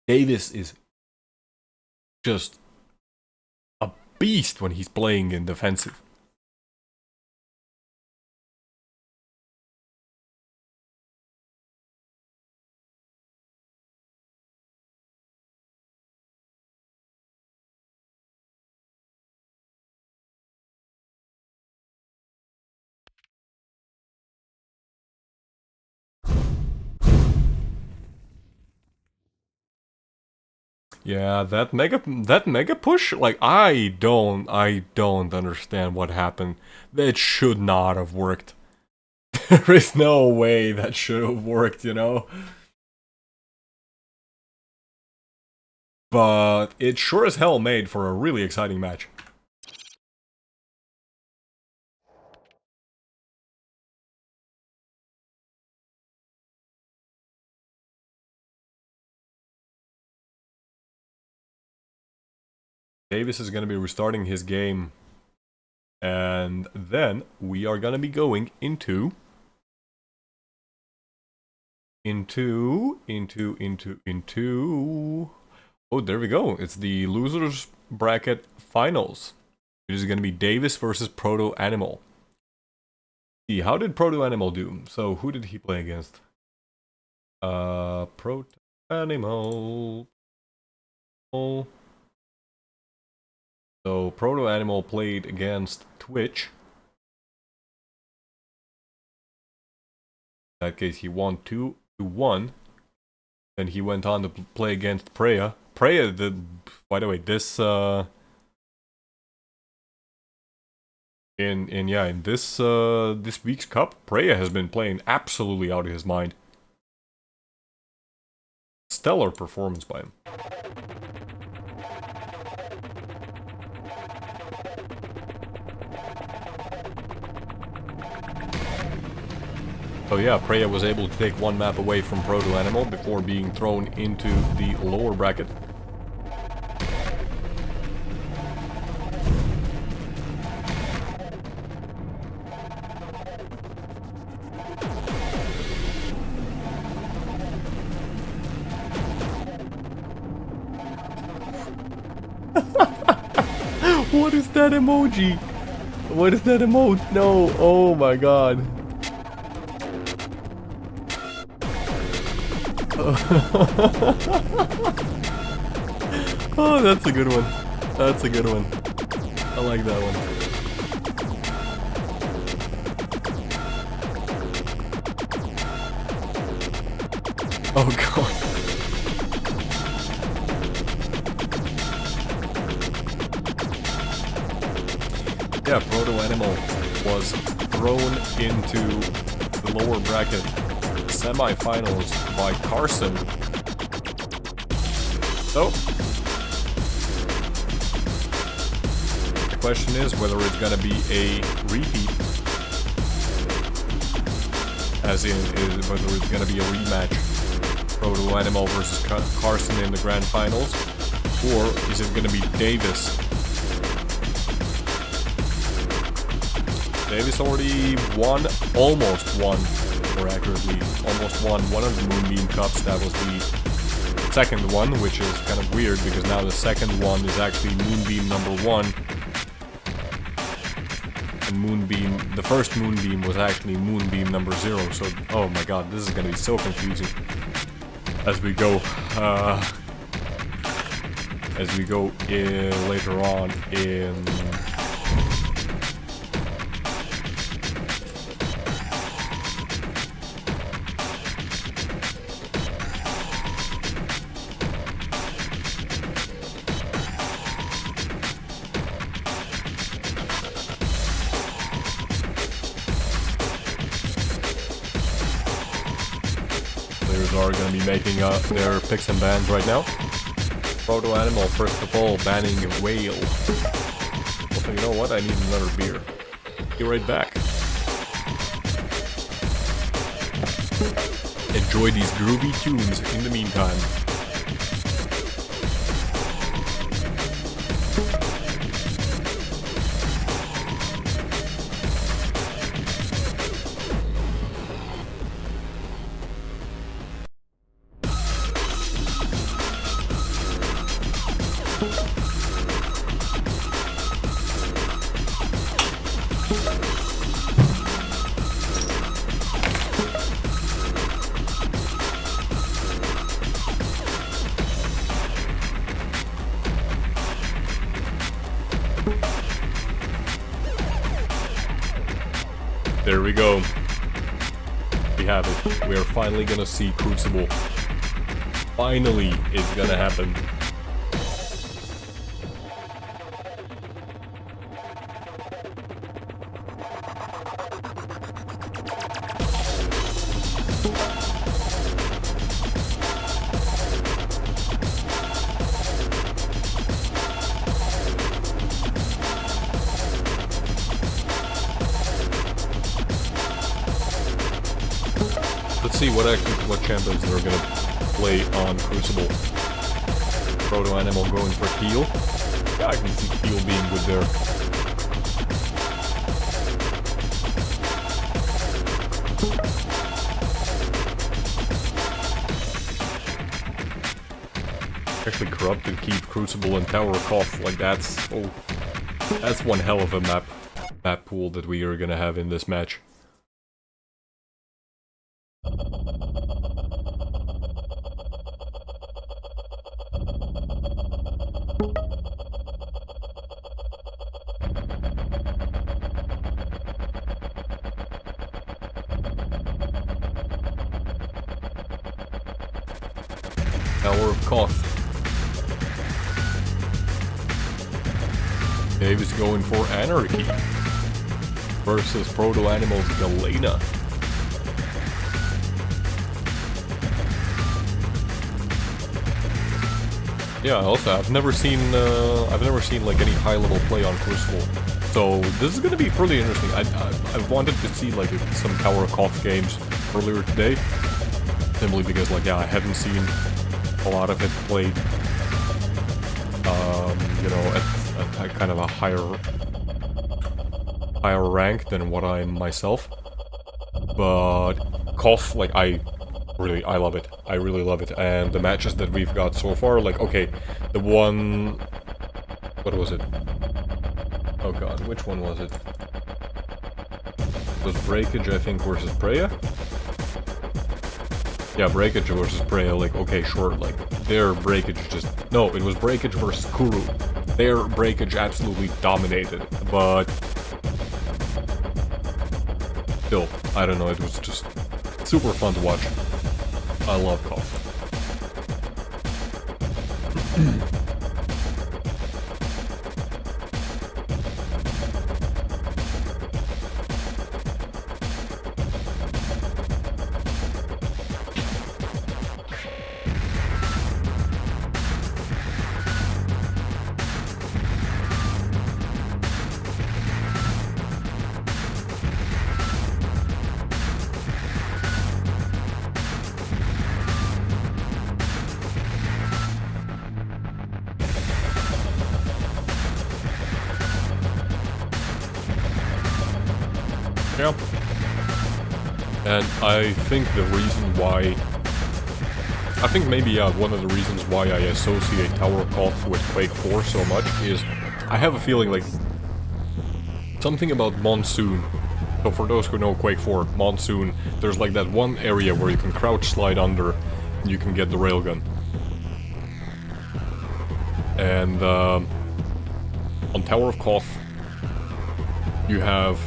Davis is just a beast when he's playing in defensive. Yeah, that mega push, like I don't understand what happened. That should not have worked. There is no way that should have worked, you know? But it sure as hell made for a really exciting match. Davis is going to be restarting his game. And then we are going to be going into... Oh, there we go. It's the losers bracket finals. It is going to be Davis versus Proto Animal. See, how did Proto Animal do? So, who did he play against? Proto Animal. So, Proto Animal played against Twitch. In that case, he won 2-1. Then he went on to play against Preya. Preya, by the way, this in this week's cup, Preya has been playing absolutely out of his mind. Stellar performance by him. So yeah, Preya was able to take one map away from Proto Animal before being thrown into the lower bracket. What is that emoji? What is that emote? No, oh my god. Oh, that's a good one. That's a good one. I like that one. Oh god. Yeah, Proto Animal was thrown into the lower bracket semi-finals by Carson. So, the question is whether it's gonna be a repeat, as in whether it's gonna be a rematch, Proto Animal versus Carson in the grand finals, or is it gonna be Davis? Davis already won, almost won, more accurately, almost won one of the Moonbeam Cups. That was the second one, which is kind of weird because now the second one is actually Moonbeam number 1. And Moonbeam, the first Moonbeam was actually Moonbeam number 0. So, oh my god, this is gonna be so confusing as we go later on in. Are going to be making their picks and bans right now. Proto Animal, first of all, banning Whale. Also, you know what? I need another beer. Be right back. Enjoy these groovy tunes in the meantime. There we go. We have it. We are finally gonna see Crucible. Finally, it's gonna happen. Let's see what champions are gonna play on Crucible. Proto Animal going for heal. Yeah, I can see Steel being good there. Actually, Corrupted, Keep, Crucible, and Tower of Koth, like that's one hell of a map pool that we are gonna have in this match. Tower of Koth. Dave is going for Anarchy versus Proto Animals Galena. Yeah, also I've never seen like any high level play on Crucible, so this is gonna be pretty interesting. I wanted to see like some Tower of Koth games earlier today, simply because like yeah, I haven't seen a lot of it played. You know, at kind of a higher rank than what I am myself. But Koth, like I love it. I really love it. And the matches that we've got so far, like okay, the one, what was it? Oh god, which one was it? It was Breakage, I think, versus Preya? Yeah, Breakage versus Preya, like, okay, sure, like, their Breakage just... No, it was Breakage versus Kuru. Their Breakage absolutely dominated, but... Still, I don't know, it was just super fun to watch. I love Koth. Yeah. And I think the reason why... I think maybe, yeah, one of the reasons why I associate Tower of Koth with Quake 4 so much is I have a feeling like something about Monsoon. So for those who know Quake 4, Monsoon, there's like that one area where you can crouch slide under and you can get the railgun. And on Tower of Koth, you have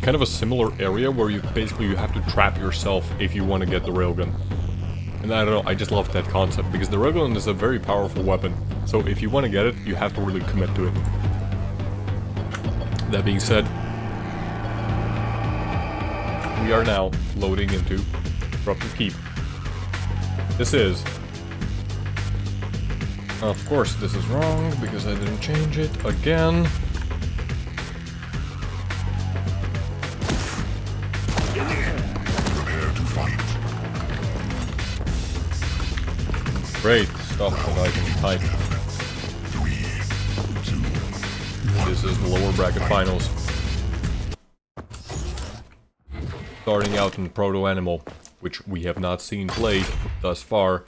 kind of a similar area where you have to trap yourself if you want to get the railgun. And I don't know, I just love that concept, because the railgun is a very powerful weapon, so if you want to get it, you have to really commit to it. That being said, we are now loading into Corrupted Keep. This is... Of course this is wrong, because I didn't change it again. Great stuff that I can type. This is the lower bracket finals. Starting out in Proto Animal, which we have not seen played thus far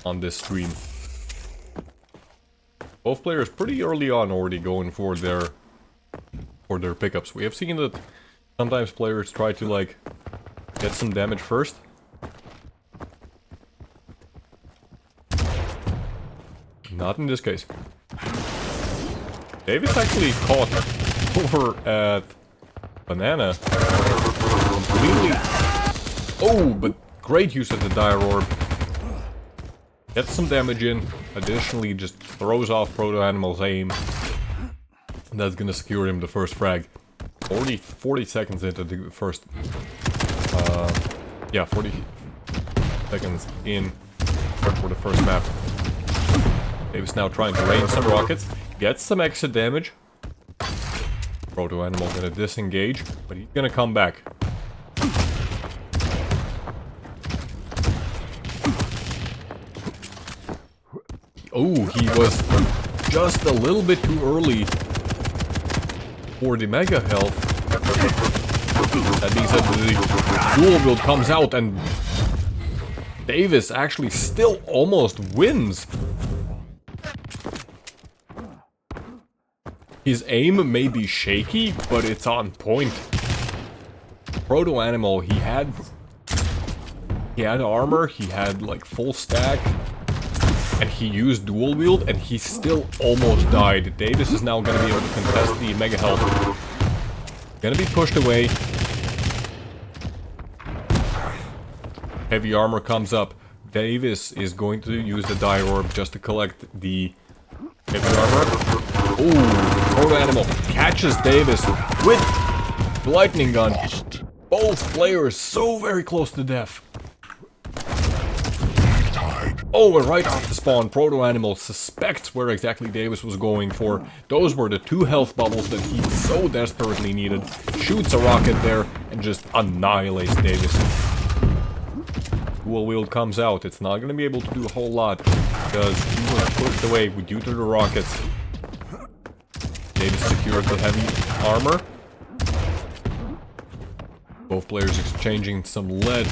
on this stream. Both players pretty early on already going for their pickups. We have seen that sometimes players try to like get some damage first. Not in this case. David's actually caught over at Banana. Completely. Oh, but great use of the Dire Orb. Gets some damage in. Additionally, just throws off Proto Animal's aim. And that's gonna secure him the first frag. 40 seconds into the first... yeah, 40 seconds in for the first map. Dave's now trying to rain some rockets, gets some extra damage. Proto Animal gonna disengage, but he's gonna come back. Oh, he was just a little bit too early for the mega health. That being said, the dual wield comes out and Davis actually still almost wins. His aim may be shaky, but it's on point. Proto Animal, he had armor, he had like full stack, and he used dual wield, and he still almost died. Davis is now gonna be able to contest the mega health. Gonna be pushed away. Heavy armor comes up. Davis is going to use the die orb just to collect the heavy armor. Ooh, Proto Animal catches Davis with the lightning gun. Both players so very close to death. Oh, and right off the spawn, Proto Animal suspects where exactly Davis was going for. Those were the 2 health bubbles that he so desperately needed. Shoots a rocket there and just annihilates Davis. Dual wield comes out. It's not going to be able to do a whole lot because he was pushed away due to the rockets. Davis secured the heavy armor. Both players exchanging some lead.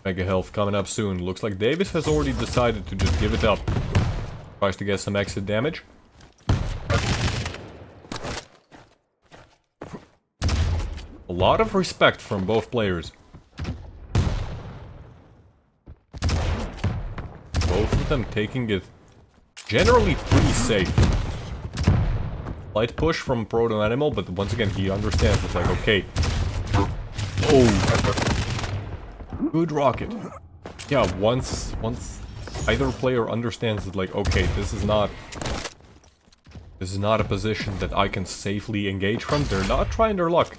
Mega health coming up soon. Looks like Davis has already decided to just give it up. Tries to get some exit damage. A lot of respect from both players. Both of them taking it generally pretty safe. Light push from Proto Animal, but once again he understands. It's like, okay. Oh. Good rocket. Yeah, once either player understands that, like, okay, this is not a position that I can safely engage from, they're not trying their luck.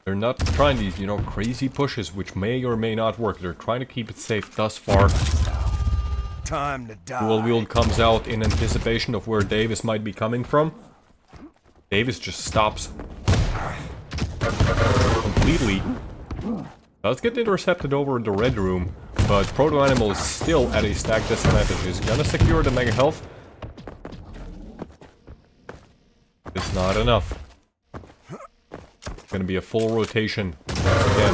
They're not trying these, you know, crazy pushes, which may or may not work. They're trying to keep it safe thus far. Time to die. Dual wield comes out in anticipation of where Davis might be coming from. Davis just stops completely. Does get intercepted over in the red room, but Proto Animal is still at a stack disadvantage. He's gonna secure the mega health. It's not enough. Gonna be a full rotation again.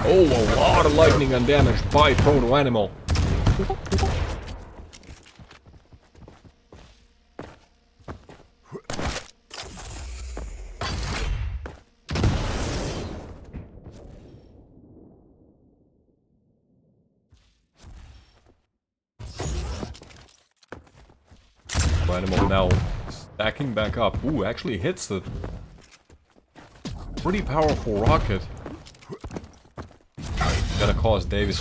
Oh, a lot of lightning gun damage by Proto Animal. Animal now stacking back up. Ooh, actually hits the pretty powerful rocket. Gonna cause Davis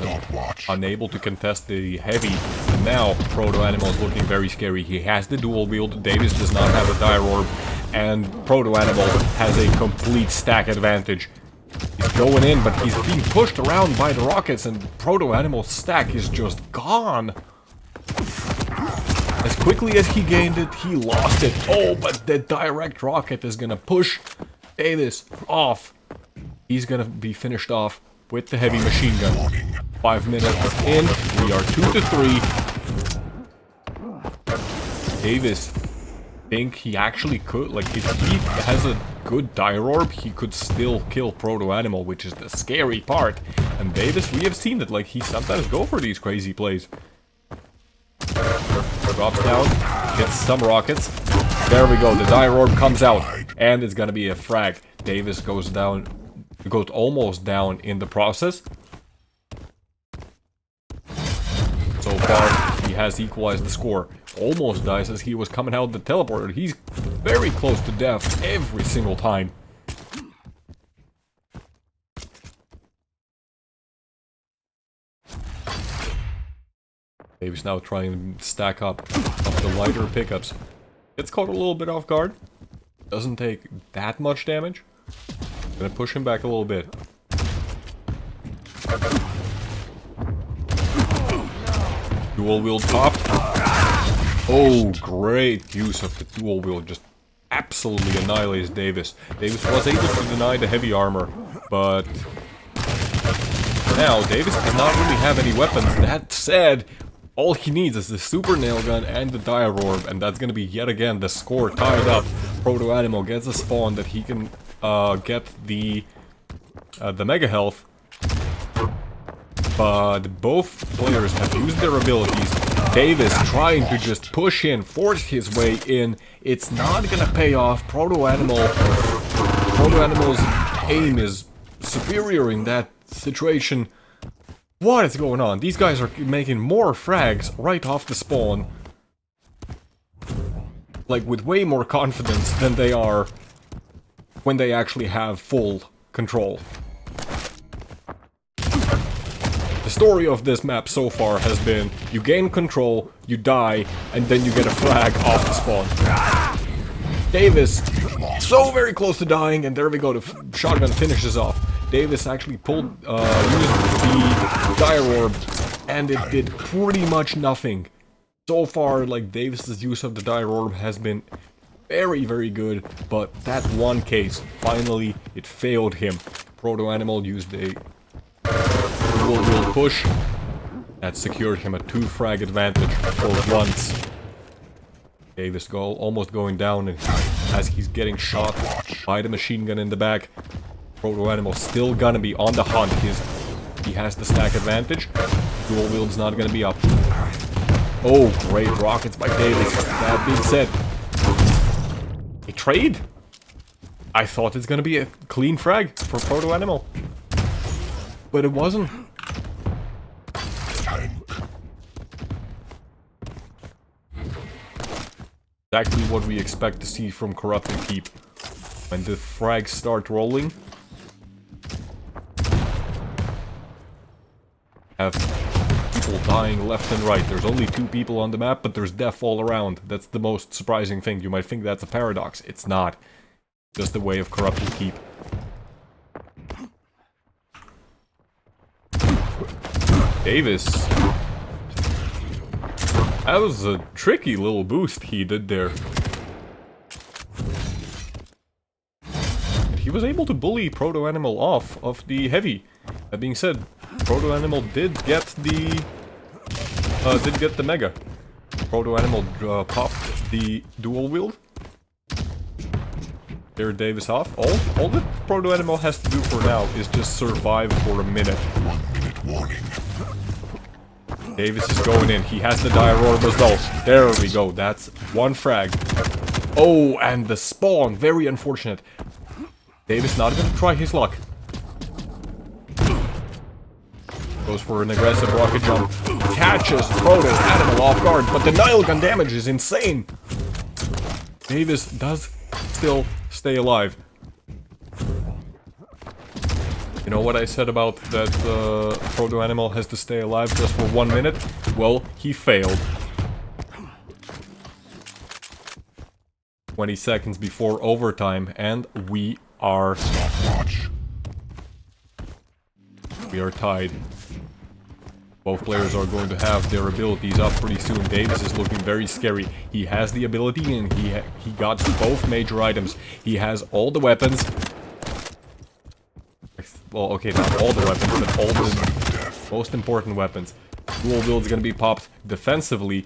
unable to contest the heavy. And now Proto Animal is looking very scary. He has the dual wield. Davis does not have a dire orb, and Proto Animal has a complete stack advantage. He's going in, but he's being pushed around by the rockets, and Proto Animal's stack is just gone. As quickly as he gained it, he lost it. Oh, but the direct rocket is gonna push Davis off. He's gonna be finished off with the heavy machine gun. 5 minutes in, we are 2 to 3. Davis think he actually could, like, if he has a good dire orb, he could still kill Proto Animal, which is the scary part. And Davis, we have seen it, like, he sometimes go for these crazy plays. Drops down, gets some rockets. There we go, the dire orb comes out, and it's gonna be a frag. Davis goes down, goes almost down in the process. So far, he has equalized the score. Almost dies as he was coming out of the teleporter. He's very close to death every single time. Davis now trying to stack up the lighter pickups. Gets caught a little bit off guard. Doesn't take that much damage. Gonna push him back a little bit. Dual wield popped. Oh, great use of the dual wield. Just absolutely annihilates Davis. Davis was able to deny the heavy armor, but now Davis does not really have any weapons. That said, all he needs is the super nail gun and the dire orb, and that's gonna be yet again the score tied up. Proto Animal gets a spawn that he can get the mega health, but both players have used their abilities. Davis trying to just push in, force his way in. It's not gonna pay off. Proto Animal's aim is superior in that situation. What is going on? These guys are making more frags right off the spawn. Like, with way more confidence than they are when they actually have full control. The story of this map so far has been, you gain control, you die, and then you get a frag off the spawn. Davis, so very close to dying, and there we go, the shotgun finishes off. Davis actually used the dire orb, and it did pretty much nothing. So far, like, Davis's use of the dire orb has been very, very good, but that one case, finally, it failed him. Proto Animal used a dual push that secured him a 2 frag advantage for once. Davis almost going down as he's getting shot by the machine gun in the back. Proto Animal still gonna be on the hunt. He has the stack advantage. Dual wield's not gonna be up. Oh, great rockets by Davis. That being said, a trade? I thought it's gonna be a clean frag for Proto Animal, but it wasn't. Exactly what we expect to see from Corrupted Keep. When the frags start rolling, have people dying left and right. There's only 2 people on the map, but there's death all around. That's the most surprising thing. You might think that's a paradox. It's not. Just the way of Corrupted Keep. Davis. That was a tricky little boost he did there. He was able to bully Proto Animal off of the heavy. That being said, Proto Animal did get the mega. Proto Animal popped the dual wield. There, Davis off. All that Proto Animal has to do for now is just survive for a minute. 1 minute warning. Davis is going in. He has the dire orb as well. There we go. That's 1 frag. Oh, and the spawn. Very unfortunate. Davis not going to try his luck. Goes for an aggressive rocket jump. Catches Proto Animal off guard, but the nail gun damage is insane. Davis does still stay alive. You know what I said about that Proto Animal has to stay alive just for 1 minute? Well, he failed. 20 seconds before overtime, and we are tied. Both players are going to have their abilities up pretty soon. Davis is looking very scary. He has the ability, and he got both major items. He has all the weapons. Well, okay, not all the weapons, but all the most important weapons. Dual wield's gonna be popped defensively,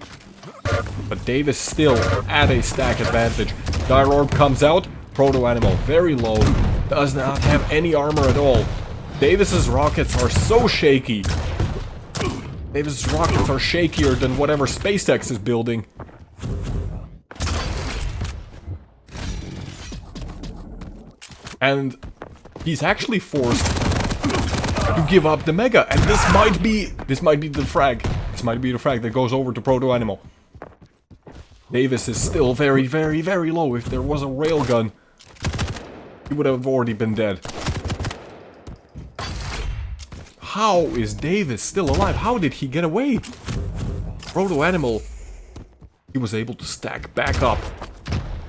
but Davis still at a stack advantage. Dire Orb comes out. Proto Animal very low, does not have any armor at all. Davis's rockets are so shaky. Davis's rockets are shakier than whatever SpaceX is building. And he's actually forced to give up the mega, and this might be the frag. This might be the frag that goes over to Proto Animal. Davis is still very, very, very low. If there was a railgun, he would have already been dead. How is Davis still alive? How did he get away? Proto Animal, he was able to stack back up.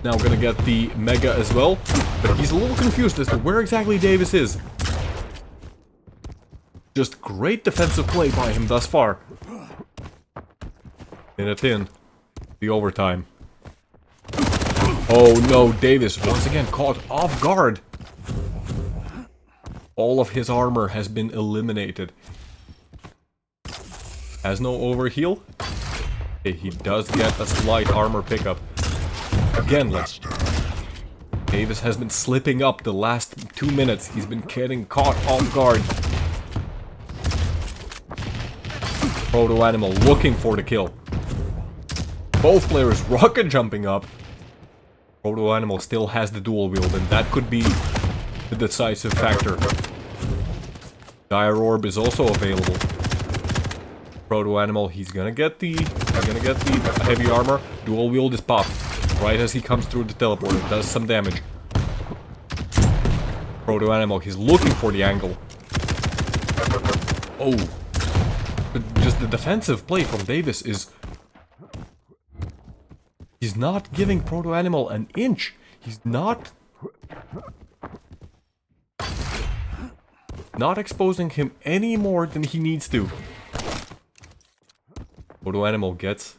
Now gonna get the mega as well, but he's a little confused as to where exactly Davis is. Just great defensive play by him thus far. Minute in, the overtime. Oh no, Davis once again caught off guard. All of his armor has been eliminated. Has no overheal. Okay, he does get a slight armor pickup. Again, let's... Davis has been slipping up the last 2 minutes. He's been getting caught off guard. Proto Animal looking for the kill. Both players rocket jumping up. Proto Animal still has the dual wield, and that could be the decisive factor. Dire Orb is also available. Proto Animal, he's gonna get the heavy armor. Dual wield is popped right as he comes through the teleporter. Does some damage. Proto Animal, he's looking for the angle. Oh, but just the defensive play from Davis is... He's not giving Proto Animal an inch. He's not exposing him any more than he needs to. Proto Animal gets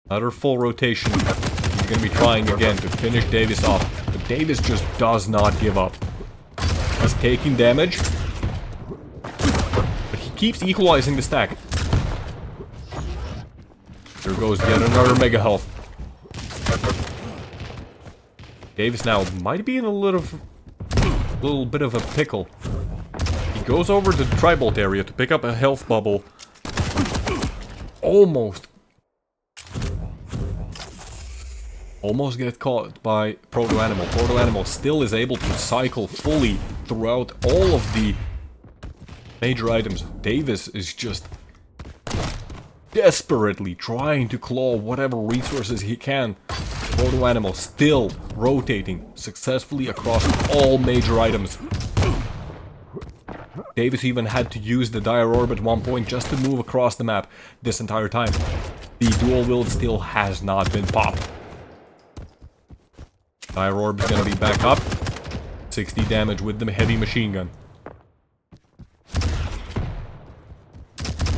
another full rotation. He's gonna be trying again to finish Davis off. But Davis just does not give up. He's taking damage. But he keeps equalizing the stack. There goes yet another mega health. Davis now might be in a little bit of a pickle. He goes over to the Tribolt area to pick up a health bubble. Almost get caught by Proto Animal. Proto Animal still is able to cycle fully throughout all of the major items. Davis is just desperately trying to claw whatever resources he can. Proto Animal still rotating successfully across all major items. Davis even had to use the Dire Orb at one point just to move across the map this entire time. The dual wield still has not been popped. Dire Orb is gonna be back up. 60 damage with the heavy machine gun.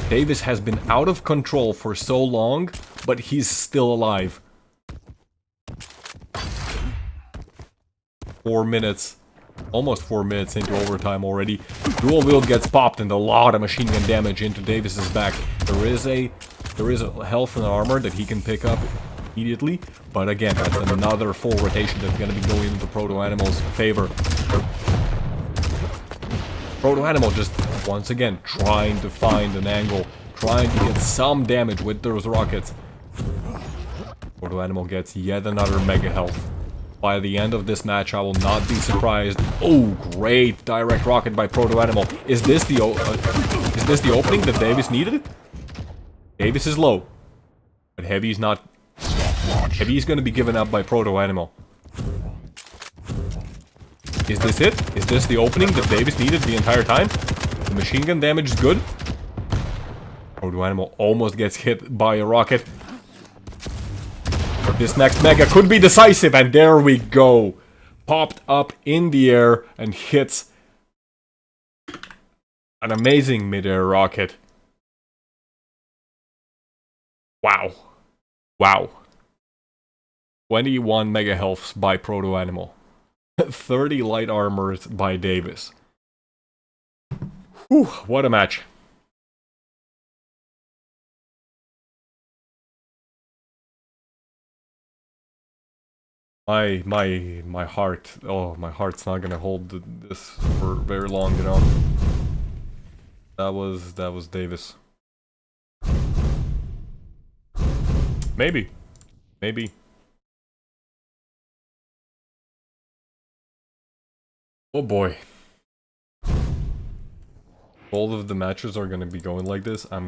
Davis has been out of control for so long, but he's still alive. 4 minutes. Almost 4 minutes into overtime already. Dual wield gets popped and a lot of machine gun damage into Davis's back. There is a health and armor that he can pick up immediately, but again, that's another full rotation that's gonna be going into Proto Animal's favor. Proto Animal just once again trying to find an angle, trying to get some damage with those rockets. Proto Animal gets yet another mega health. By the end of this match, I will not be surprised. Oh, great direct rocket by Proto Animal. Is this the opening that Davis needed? Davis is low, but Heavy's not. Heavy's going to be given up by Proto Animal. Is this it? Is this the opening that Davis needed the entire time? The machine gun damage is good. Proto Animal almost gets hit by a rocket. This next mega could be decisive, and there we go. Popped up in the air and hits an amazing mid-air rocket. Wow. Wow. 21 mega healths by Proto Animal. 30 light armors by Davis. Whew, what a match. My heart, oh, my heart's not gonna hold this for very long, you know. That was Davis. Maybe. Oh boy. All of the matches are gonna be going like this. I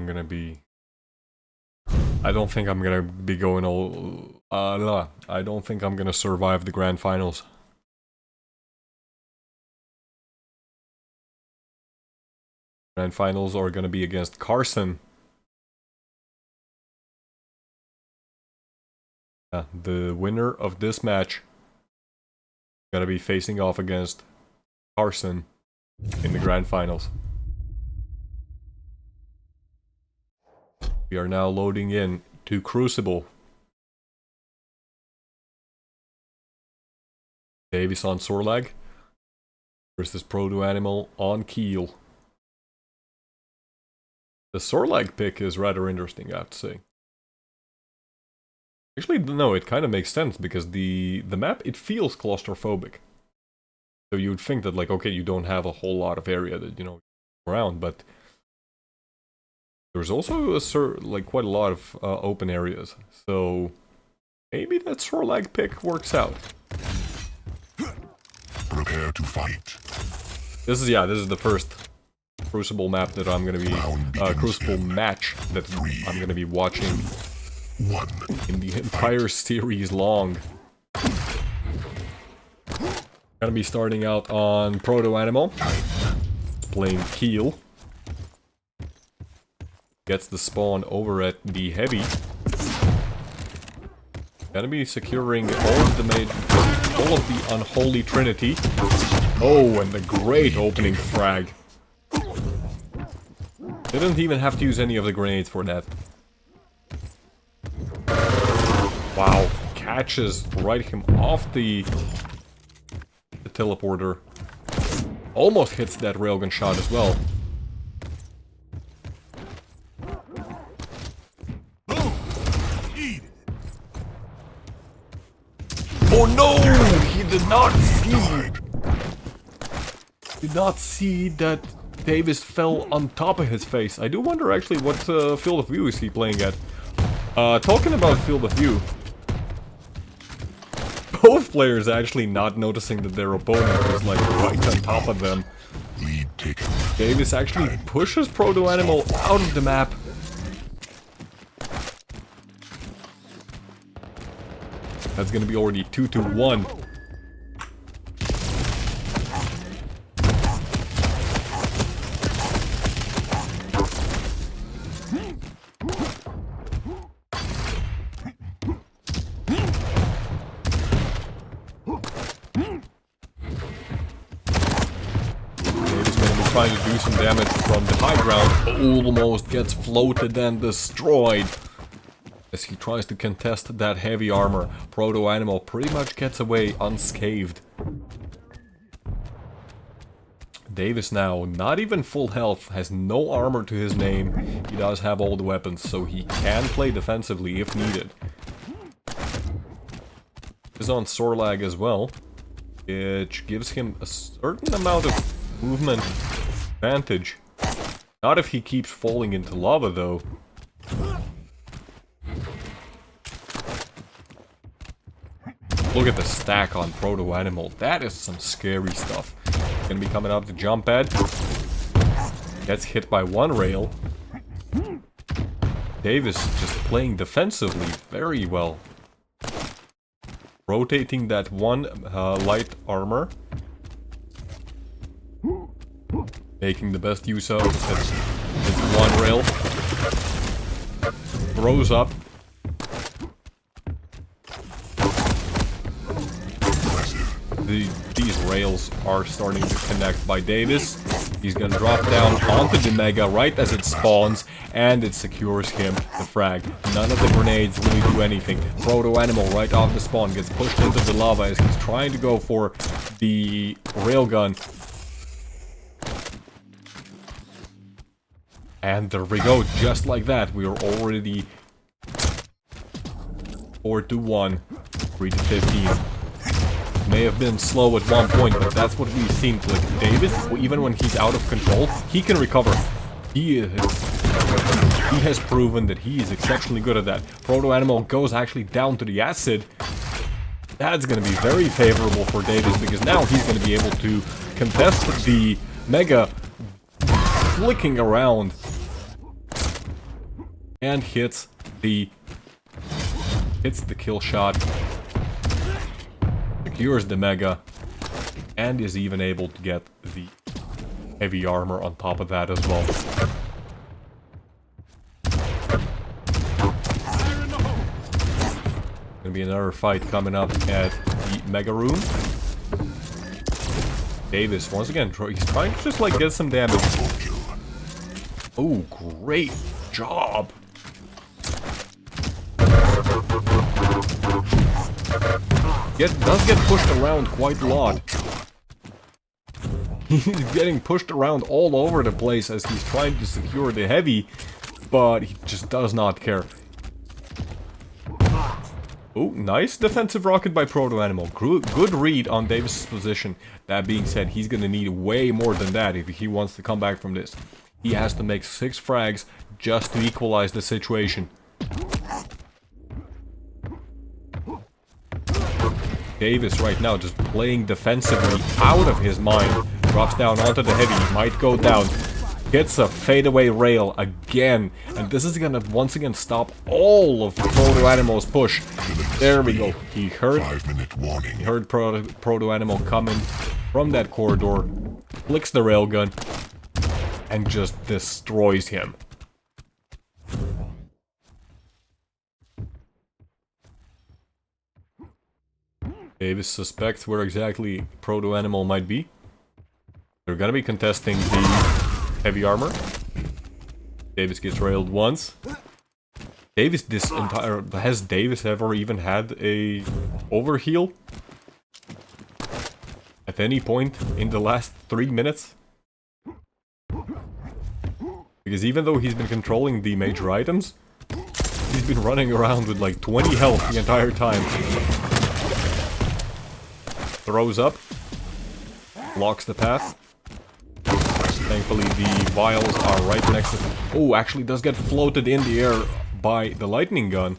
don't think I'm gonna be going all... no, I don't think I'm gonna survive the grand finals. Grand finals are gonna be against Carson. Yeah, the winner of this match gonna be facing off against Carson in the grand finals. We are now loading in to Crucible. Davis on Sorlag versus Proto Animal on Keel. The Sorlag pick is rather interesting, I have to say. Actually, no, it kind of makes sense because the map, it feels claustrophobic. So you would think that, like, okay, you don't have a whole lot of area that, you know, around, but there's also quite a lot of open areas. So maybe that Sorlag pick works out. Prepare to fight. This is the first Crucible map that I'm gonna be Crucible match that I'm gonna be watching in the entire series long. Gonna be starting out on Proto Animal, playing Keel. Gets the spawn over at the Heavy. Gonna be securing all of the Unholy Trinity. Oh, and the great opening frag. Didn't even have to use any of the grenades for that. Wow, catches him off the teleporter. Almost hits that railgun shot as well. Oh no! He did not see that Davis fell on top of his face. I do wonder actually what field of view is he playing at. Talking about field of view. Both players actually not noticing that their opponent is like right on top of them. Lead taken. Davis actually pushes Proto Animal out of the map. That's gonna be already 2-1. Trying to do some damage from the high ground, almost gets floated and destroyed. As he tries to contest that heavy armor, Proto Animal pretty much gets away unscathed. Davis now, not even full health, has no armor to his name. He does have all the weapons, so he can play defensively if needed. He's on Sorlag as well, which gives him a certain amount of movement advantage. Not if he keeps falling into lava though. Look at the stack on Proto Animal. That is some scary stuff. Gonna be coming up the jump pad. Gets hit by one rail. Davis just playing defensively very well. Rotating that one light armor. Making the best use of it's one rail. Throws up. These rails are starting to connect by Davis. He's gonna drop down onto the Mega right as it spawns, and it secures him the frag. None of the grenades really do anything. Proto Animal right off the spawn gets pushed into the lava as he's trying to go for the railgun. And there we go, just like that, we are already 4-1, 3-15. May have been slow at one point, but that's what we've seen. Like Davis, even when he's out of control, he can recover. He has proven that he is exceptionally good at that. Proto Animal goes actually down to the acid. That's going to be very favorable for Davis, because now he's going to be able to contest the Mega flicking around and hits the kill shot, secures the Mega, and is even able to get the heavy armor on top of that as well. Gonna be another fight coming up at the Mega Room. Davis once again, he's trying to just like get some damage. Oh, great job! does get pushed around quite a lot. He's getting pushed around all over the place as he's trying to secure the heavy, but he just does not care. Oh, nice defensive rocket by Proto Animal. Good read on Davis' position. That being said, he's gonna need way more than that if he wants to come back from this. He has to make 6 frags just to equalize the situation. Davis right now just playing defensively out of his mind. Drops down onto the heavy, might go down. Gets a fadeaway rail again. And this is gonna once again stop all of Proto Animal's push. There we go. He heard Proto Animal coming from that corridor. Flicks the railgun. And just destroys him. Davis suspects where exactly Proto Animal might be. They're gonna be contesting the heavy armor. Davis gets railed once. Has Davis ever even had a overheal? At any point in the last 3 minutes? Because even though he's been controlling the major items, he's been running around with like 20 health the entire time. Throws up. Blocks the path. Thankfully the vials are right next to him. Oh, actually does get floated in the air by the lightning gun.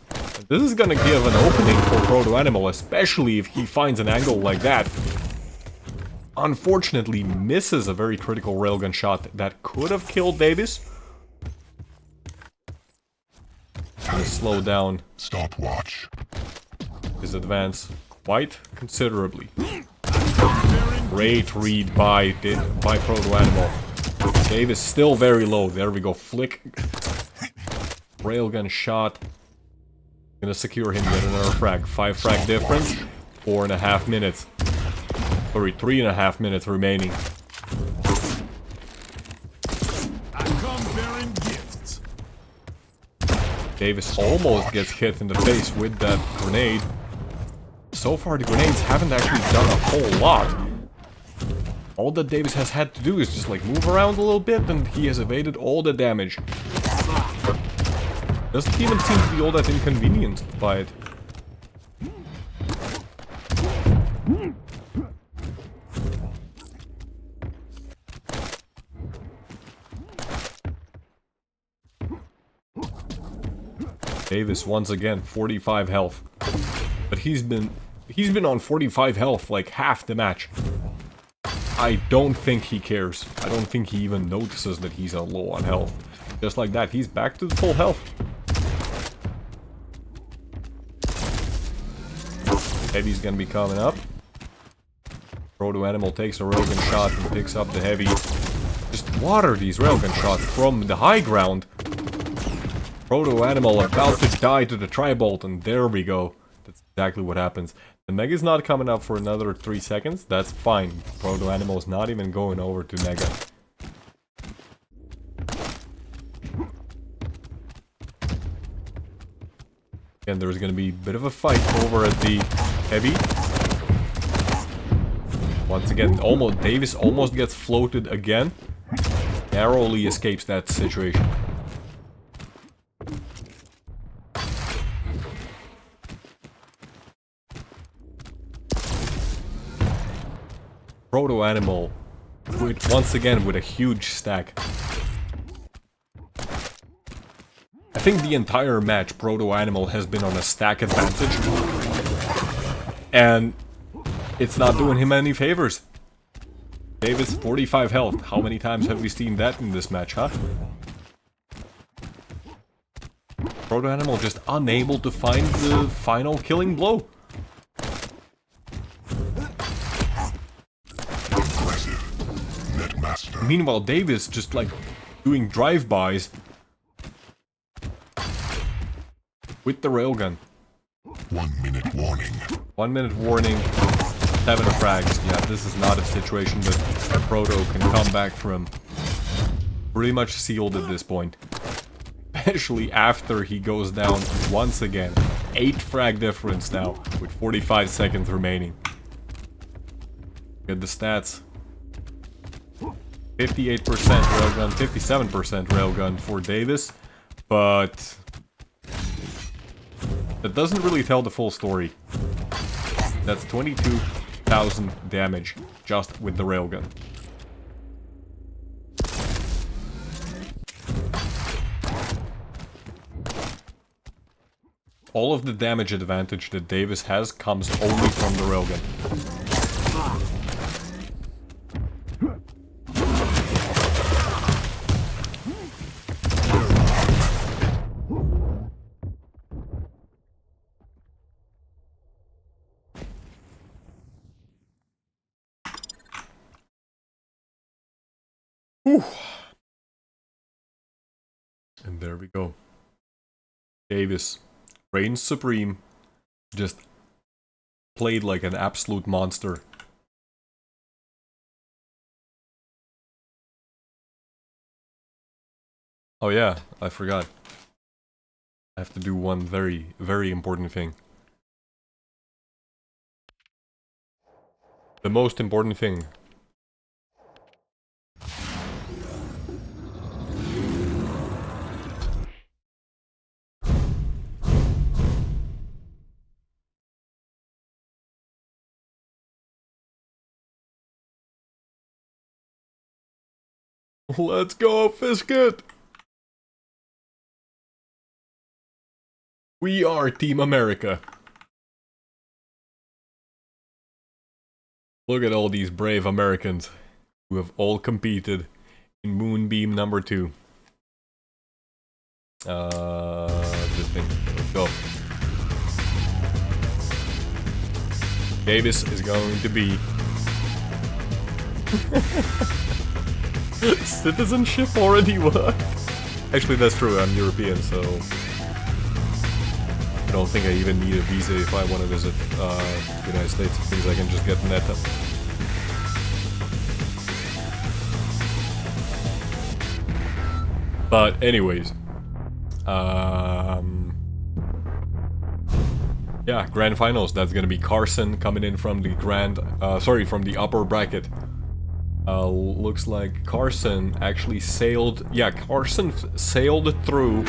This is gonna give an opening for Proto Animal, especially if he finds an angle like that. Unfortunately misses a very critical railgun shot that could have killed Davis. Gonna slow down Stopwatch. his advance quite considerably. Great read by Proto Animal. Davis still very low. There we go. Flick. Railgun shot. Gonna secure him, get another frag. 5 frag difference. 4.5 minutes. Sorry, 3.5 minutes remaining. I come bearing gifts. Davis almost gets hit in the face with that grenade. So far, the grenades haven't actually done a whole lot. All that Davis has had to do is just like move around a little bit and he has evaded all the damage. Doesn't even seem to be all that inconvenienced by it. Davis once again 45 health. But he's been on 45 health like half the match. I don't think he cares. I don't think he even notices that he's low on health. Just like that, he's back to the full health. Heavy's gonna be coming up. Proto Animal takes a railgun shot and picks up the heavy. Just water these railgun shots from the high ground. Proto Animal about to die to the tri-bolt, and there we go. That's exactly what happens. The Mega's not coming up for another 3 seconds. That's fine. Proto Animal's not even going over to Mega. Again, there's gonna be a bit of a fight over at the heavy. Once again, Davis almost gets floated again. Narrowly escapes that situation. Proto Animal, once again with a huge stack. I think the entire match Proto Animal has been on a stack advantage. And it's not doing him any favors. Davis 45 health. How many times have we seen that in this match, huh? Proto Animal just unable to find the final killing blow. Meanwhile, Davis just like doing drive-bys with the railgun. 1 minute warning. 1 minute warning. 7 frags. Yeah, this is not a situation that Proto can come back from. Pretty much sealed at this point. especially after he goes down once again. 8 frag difference now, with 45 seconds remaining. Get the stats. 58% railgun, 57% railgun for Davis, but that doesn't really tell the full story. That's 22,000 damage just with the railgun. All of the damage advantage that Davis has comes only from the railgun. Whew. And there we go. Davis reigns supreme. Just played like an absolute monster. Oh yeah, I forgot. I have to do one very, very important thing. The most important thing. Let's go, Fisket! We are Team America. Look at all these brave Americans who have all competed in Moonbeam number 2. This thing. Let's go. Davis is going to be citizenship already worked? Actually, that's true. I'm European, so I don't think I even need a visa if I want to visit the United States, because I can just get NETA. But anyways, yeah, grand finals. That's gonna be Carson coming in from the from the upper bracket. Looks like Carson actually sailed... Yeah, Carson sailed through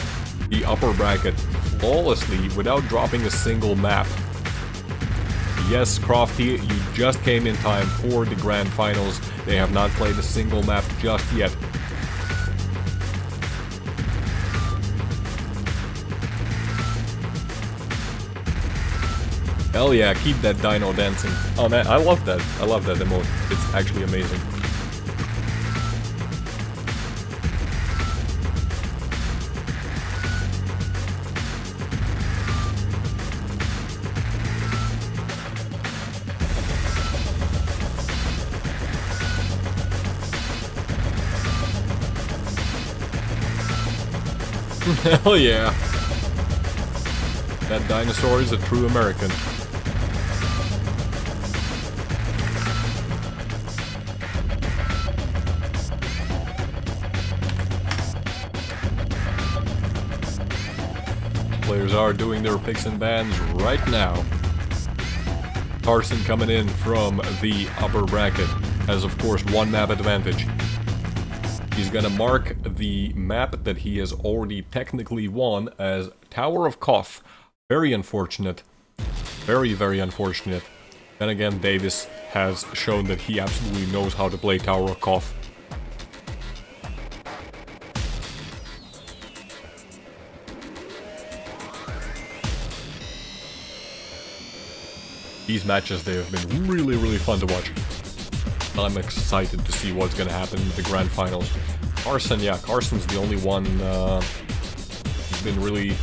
the upper bracket flawlessly without dropping a single map. Yes, Crofty, you just came in time for the grand finals. They have not played a single map just yet. Hell yeah, keep that dino dancing. Oh man, I love that. I love that emote. It's actually amazing. Hell yeah. That dinosaur is a true American. Players are doing their picks and bans right now. Carson coming in from the upper bracket has of course one map advantage. He's gonna mark the map that he has already technically won as Tower of Koth. Very unfortunate. Very, very unfortunate. Then again, Davis has shown that he absolutely knows how to play Tower of Koth. These matches, they have been really, really fun to watch. I'm excited to see what's gonna happen in the grand finals. Carson, yeah, Carson's the only one who's been really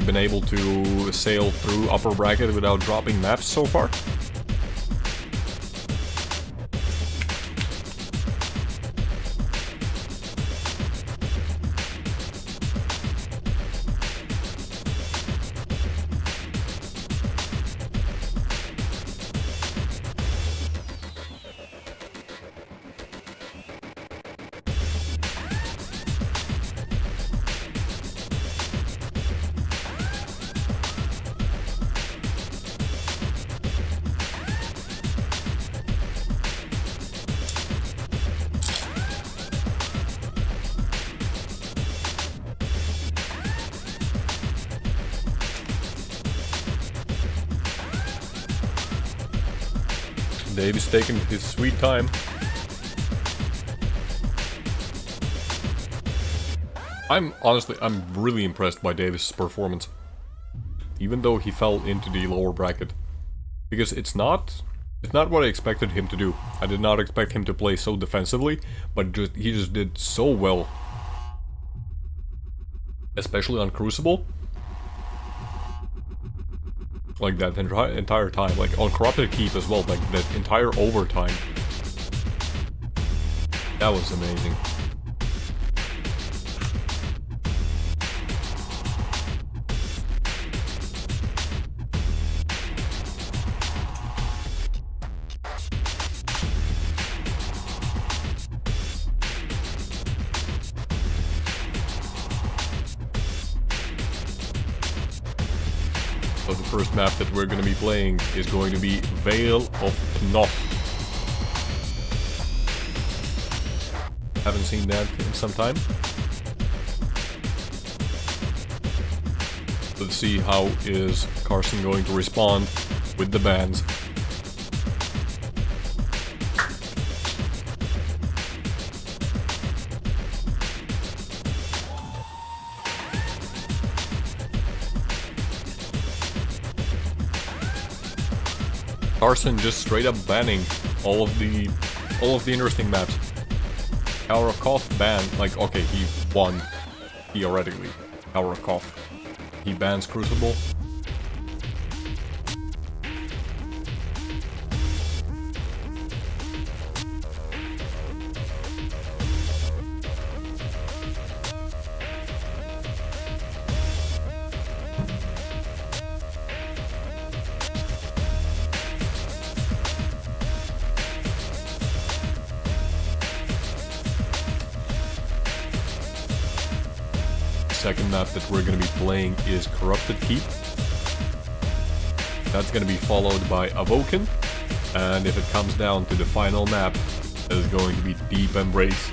been able to sail through upper bracket without dropping maps so far. Dave is taking his sweet time. I'm really impressed by Davis' performance. Even though he fell into the lower bracket. Because it's not what I expected him to do. I did not expect him to play so defensively, but he just did so well. Especially on Crucible. Like that entire time. Like on Corrupted Keep as well, like that entire overtime. That was amazing. So the first map that we're going to be playing is going to be Vale of Knoth. Haven't seen that in some time. Let's see how is Carson going to respond with the bans. Carson just straight up banning all of the interesting maps. Karakov banned, like, okay, he won theoretically. Karakov. He bans Crucible. Second map that we're going to be playing is Corrupted Keep. That's going to be followed by Awoken, and if it comes down to the final map, that is going to be Deep Embrace.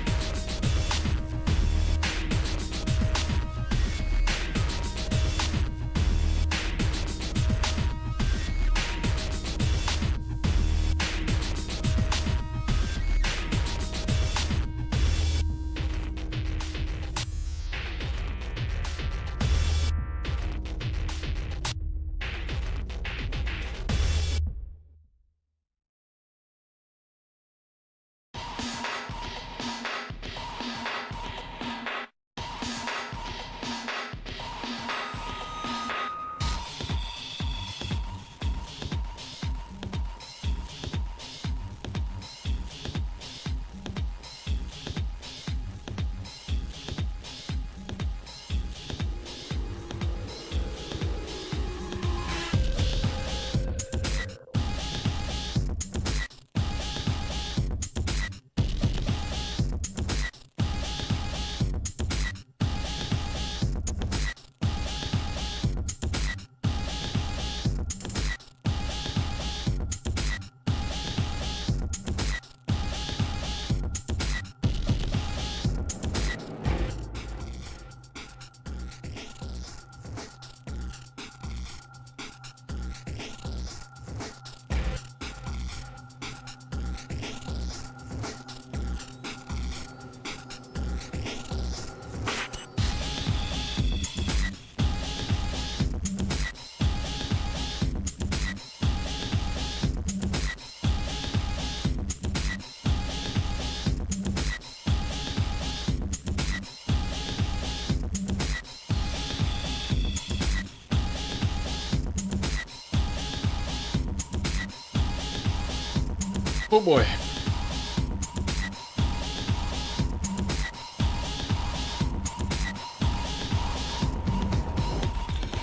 Oh boy.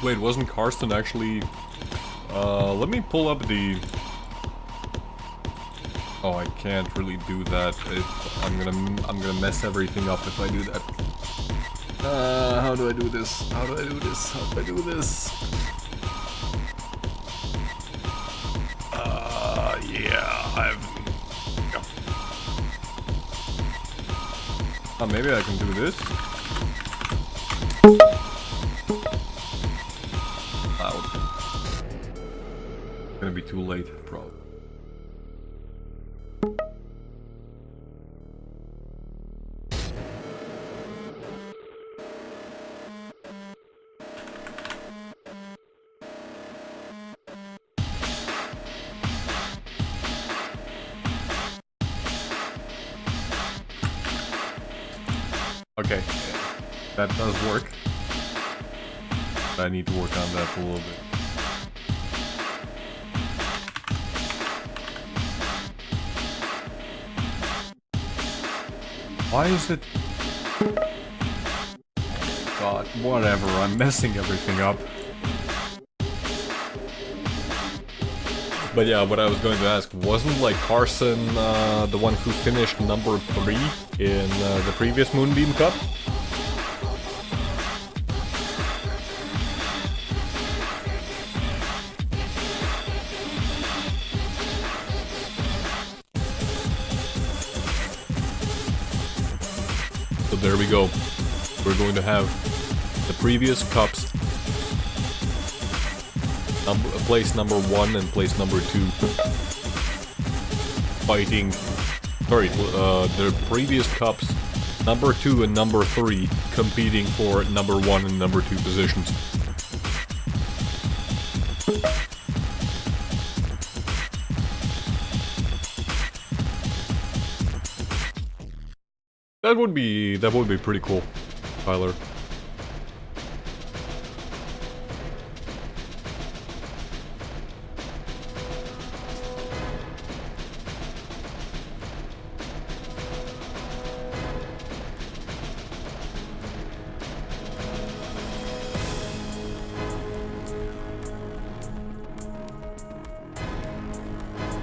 Wait, wasn't Karsten actually... let me pull up the... Oh, I can't really do that. I'm gonna mess everything up if I do that. How do I do this? How do I do this? How do I do this? Yeah, Oh, maybe I can do this. Loud. Gonna be too late, probably. Okay, that does work. I need to work on that a little bit. Why is it... God, whatever, I'm messing everything up. But yeah, what I was going to ask, wasn't like Carson the one who finished number 3 in the previous Moonbeam Cup? So there we go. We're going to have the previous cups, place number 1 and place number 2 fighting. Sorry, the previous cups, number 2 and number 3 competing for number 1 and number 2 positions. That would be pretty cool, Tyler.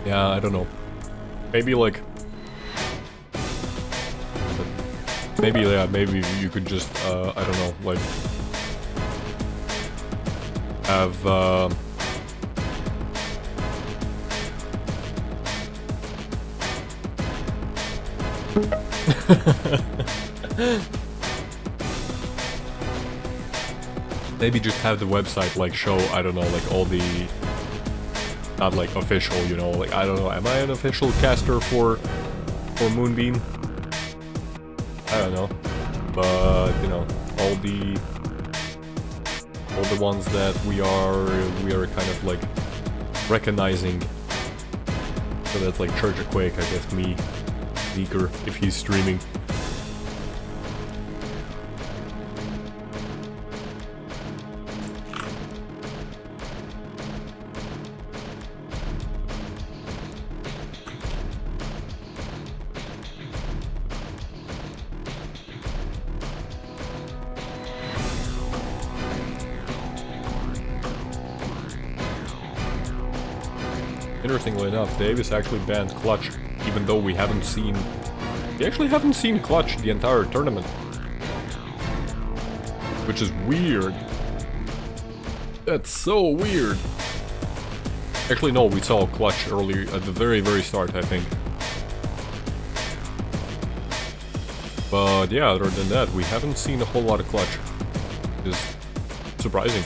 Yeah, I don't know. Maybe like... Maybe, yeah, maybe you could just, I don't know, like... Have, maybe just have the website, like, show, I don't know, like, all the... Not, like, official, you know, like, I don't know, am I an official caster for Moonbeam? I don't know, but, you know, all the ones that we are kind of, like, recognizing. So that's, like, Church of Quake, I guess, me, Meeker, if he's streaming. Interestingly enough, Davis actually banned Clutch, even though we actually haven't seen Clutch the entire tournament. Which is weird. That's so weird. Actually, no, we saw Clutch earlier, at the very, very start, I think. But yeah, other than that, we haven't seen a whole lot of Clutch. Which is surprising.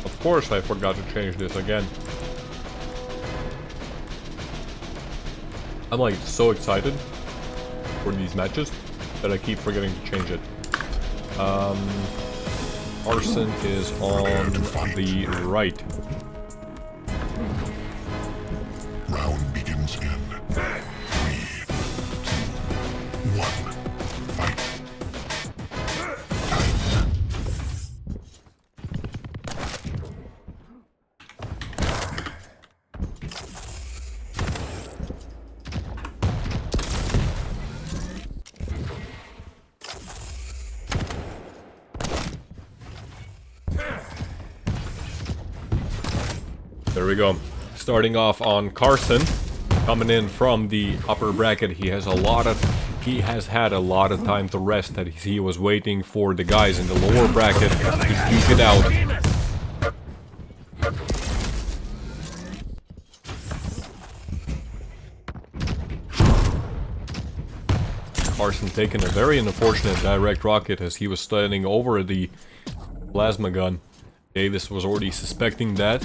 Of course I forgot to change this again. I'm like so excited for these matches that I keep forgetting to change it. Arson is on the right. Round begins in 3, 2, 1. Fight. There we go. Starting off on Carson, coming in from the upper bracket. He has had a lot of time to rest, that he was waiting for the guys in the lower bracket to duke it out. Carson Carson taking a very unfortunate direct rocket as he was standing over the plasma gun. Davis was already suspecting that.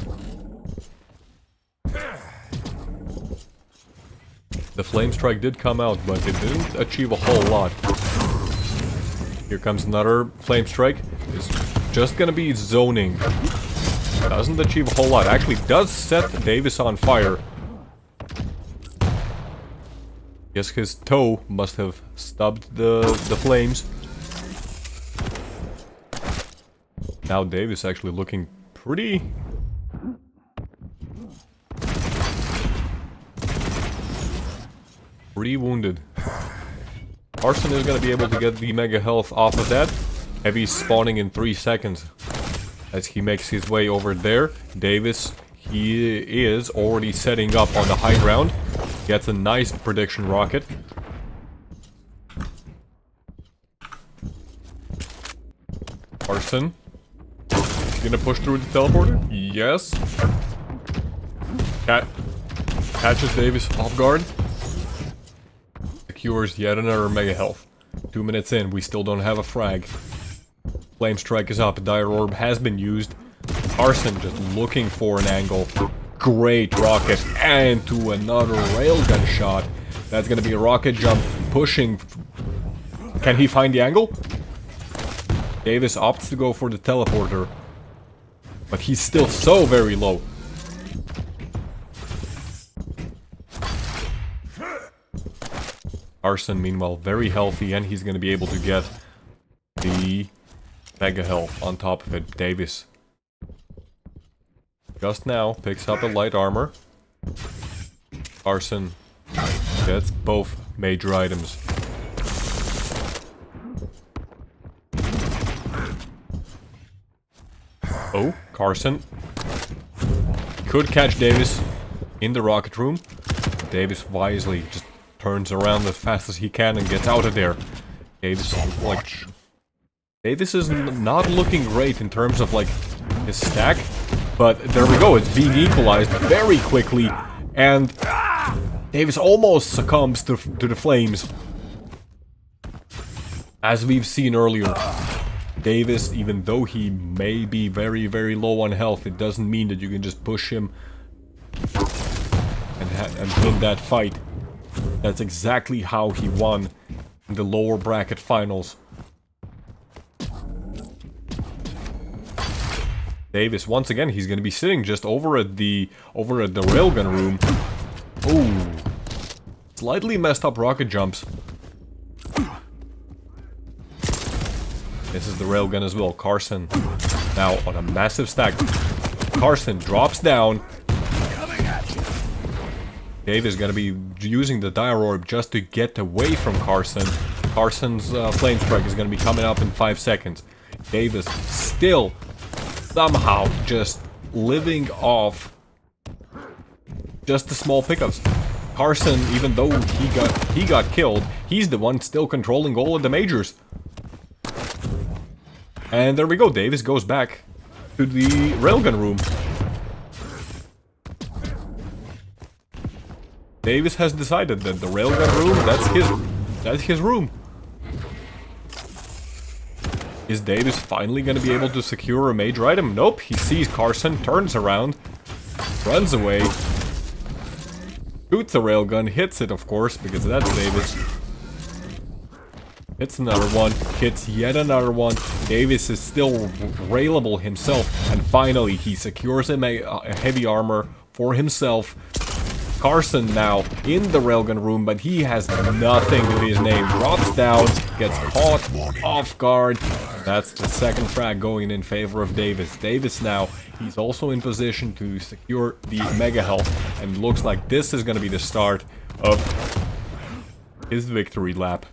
The flame strike did come out, but it didn't achieve a whole lot. Here comes another flame strike. It's just gonna be zoning. Doesn't achieve a whole lot. Actually does set Davis on fire. Guess his toe must have stubbed the flames. Now Davis actually looking pretty wounded. Carson is going to be able to get the mega health off of that. Heavy spawning in 3 seconds. As he makes his way over there, Davis, he is already setting up on the high ground. Gets a nice prediction rocket. Carson. He's gonna push through the teleporter? Yes. Catches Davis off guard. Secures yet another mega health. 2 minutes in, we still don't have a frag. Flame strike is up, Dire Orb has been used. Carson just looking for an angle. Great rocket, and to another railgun shot. That's gonna be a rocket jump pushing. Can he find the angle? Davis opts to go for the teleporter. But he's still so very low. Carson, meanwhile, very healthy, and he's gonna be able to get the mega health on top of it. Davis just now picks up a light armor. Carson gets both major items. Oh, Carson could catch Davis in the rocket room. Davis wisely just turns around as fast as he can and gets out of there. Davis is not looking great in terms of like his stack, but there we go, it's being equalized very quickly, and Davis almost succumbs to the flames. As we've seen earlier, Davis, even though he may be very, very low on health, it doesn't mean that you can just push him and win that fight. That's exactly how he won in the lower bracket finals. Davis, once again, he's gonna be sitting just over at the railgun room. Oh, slightly messed up rocket jumps. This is the railgun as well. Carson now on a massive stack. Carson drops down. Davis gonna be using the Dire Orb just to get away from Carson. Carson's flame strike is gonna be coming up in 5 seconds. Davis still somehow just living off just the small pickups. Carson, even though he got killed, he's the one still controlling all of the majors. And there we go, Davis goes back to the railgun room. Davis has decided that the railgun room, that's his room. Is Davis finally gonna be able to secure a major item? Nope, he sees Carson, turns around, runs away, shoots the railgun, hits it of course, because that's Davis. Hits another one, hits yet another one. Davis is still railable himself, and finally he secures a heavy armor for himself. Carson now in the railgun room, but he has nothing to his name. Drops down, gets caught off guard. That's the second frag going in favor of Davis. Davis now, he's also in position to secure the mega health, and looks like this is going to be the start of his victory lap.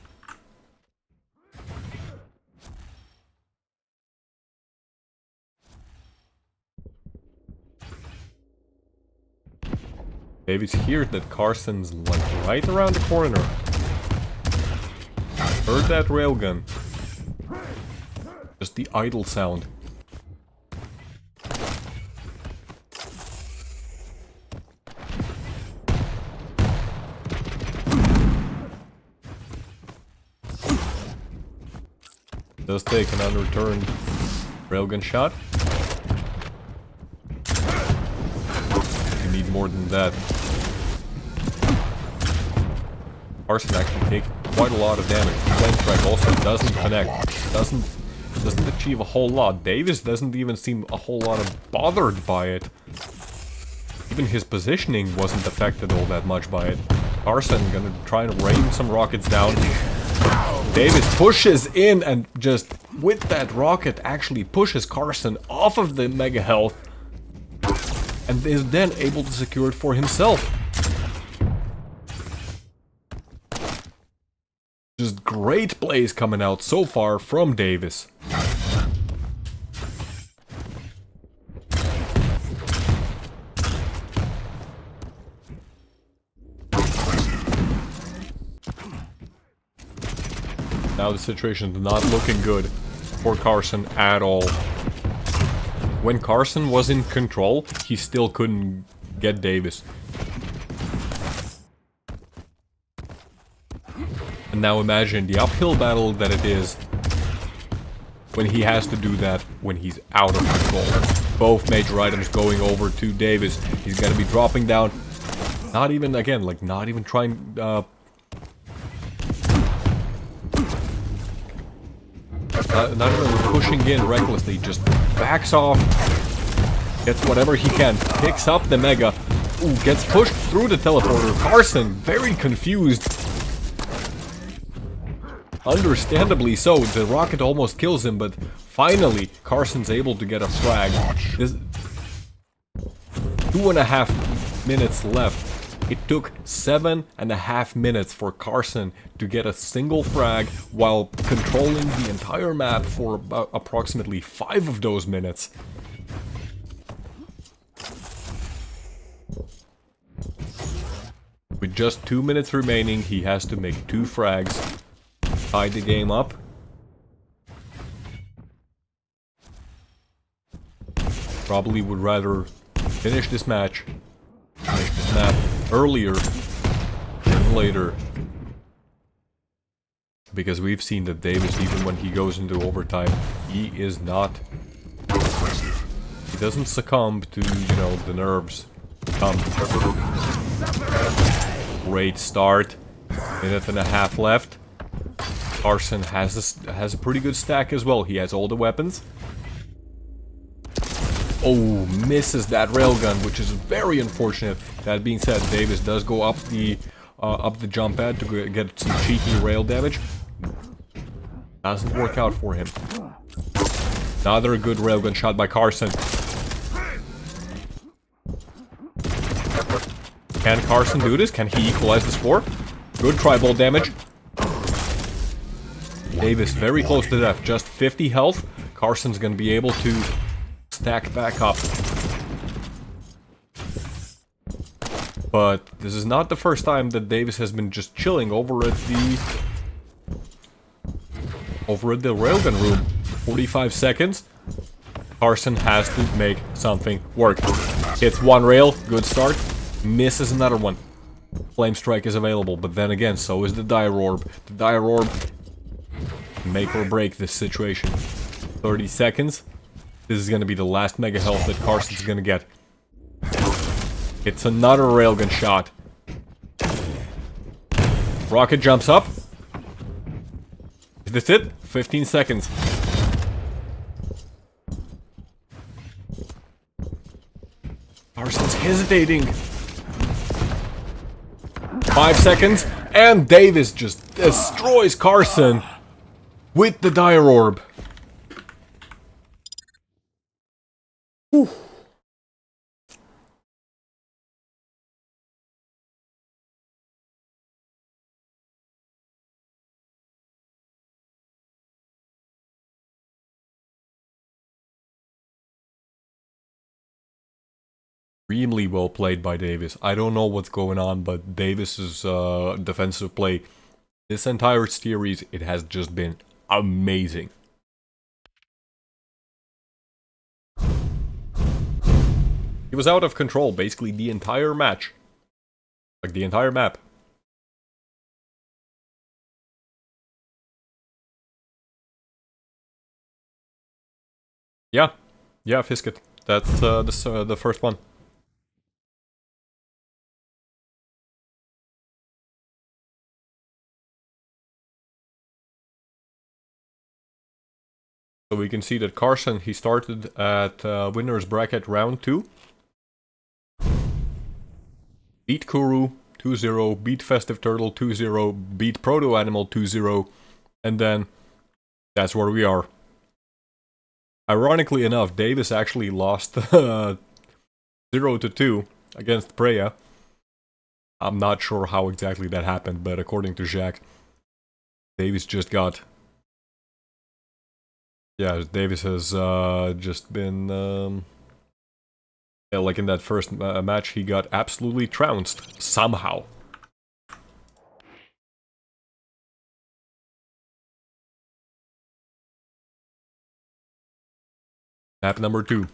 Davis hears that Carson's like right around the corner. Heard that railgun. Just the idle sound. does take an unreturned railgun shot. You need more than that. Carson actually takes quite a lot of damage. Flame strike also doesn't connect. Doesn't achieve a whole lot. Davis doesn't even seem a whole lot bothered by it. Even his positioning wasn't affected all that much by it. Carson gonna try and rain some rockets down. Davis pushes in and just, with that rocket, actually pushes Carson off of the mega health. And is then able to secure it for himself. Just great plays coming out so far from Davis. Now the situation is not looking good for Carson at all. When Carson was in control, he still couldn't get Davis. And now imagine the uphill battle that it is when he has to do that when he's out of control. Both major items going over to Davis. He's gonna be dropping down. Not even, again, like, not even trying, not even pushing in recklessly, just backs off, gets whatever he can, picks up the mega, ooh, gets pushed through the teleporter. Carson, very confused. Understandably so, the rocket almost kills him, but finally Carson's able to get a frag. This 2.5 minutes left. It took 7.5 minutes for Carson to get a single frag while controlling the entire map for about approximately 5 of those minutes. With just 2 minutes remaining, he has to make 2 frags. Tie the game up. Probably would rather finish this match, finish this map earlier than later. Because we've seen that Davis, even when he goes into overtime, he is not aggressive. He doesn't succumb to, you know, the nerves. Great start. 1.5 minutes left. Carson has a pretty good stack as well. He has all the weapons. Oh, misses that railgun, which is very unfortunate. That being said, Davis does go up the jump pad to get some cheeky rail damage. Doesn't work out for him. Another good railgun shot by Carson. Can Carson do this? Can he equalize the score? Good tribal damage. Davis very close to death, just 50 health. Carson's gonna be able to stack back up. But this is not the first time that Davis has been just chilling over at the railgun room. 45 seconds. Carson has to make something work. Hits one rail, good start. Misses another one. Flame strike is available, but then again, so is the dire orb. The dire orb make or break this situation. 30 seconds. This is gonna be the last mega health that Carson's gonna get. It's another railgun shot. Rocket jumps up. Is this it? 15 seconds. Carson's hesitating. 5 seconds, and Davis just destroys Carson with the dire orb. Whew. Extremely well played by Davis. I don't know what's going on, but Davis's defensive play, this entire series, it has just been amazing. He was out of control basically the entire match. Like the entire map. Yeah. Yeah, Fisket. That's the first one. So we can see that Carson, he started at winner's bracket round 2. Beat Kuru 2-0, beat Festive Turtle 2-0, beat Proto Animal 2-0, and then that's where we are. Ironically enough, Davis actually lost 0-2 against Preya. I'm not sure how exactly that happened, but according to Jack, Davis just got... Yeah, Davis has just been... yeah, like in that first match, he got absolutely trounced, somehow. Map number 2.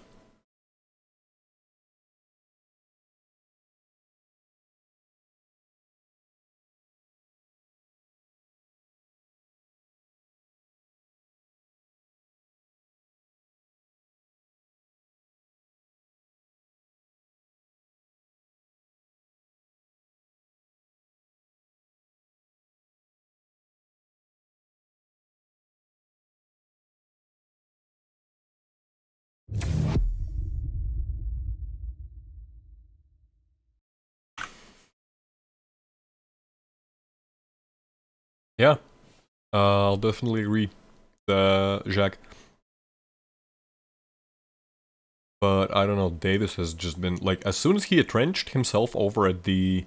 Yeah, I'll definitely agree, Jack. But I don't know, Davis has just been, like, as soon as he entrenched himself over at the,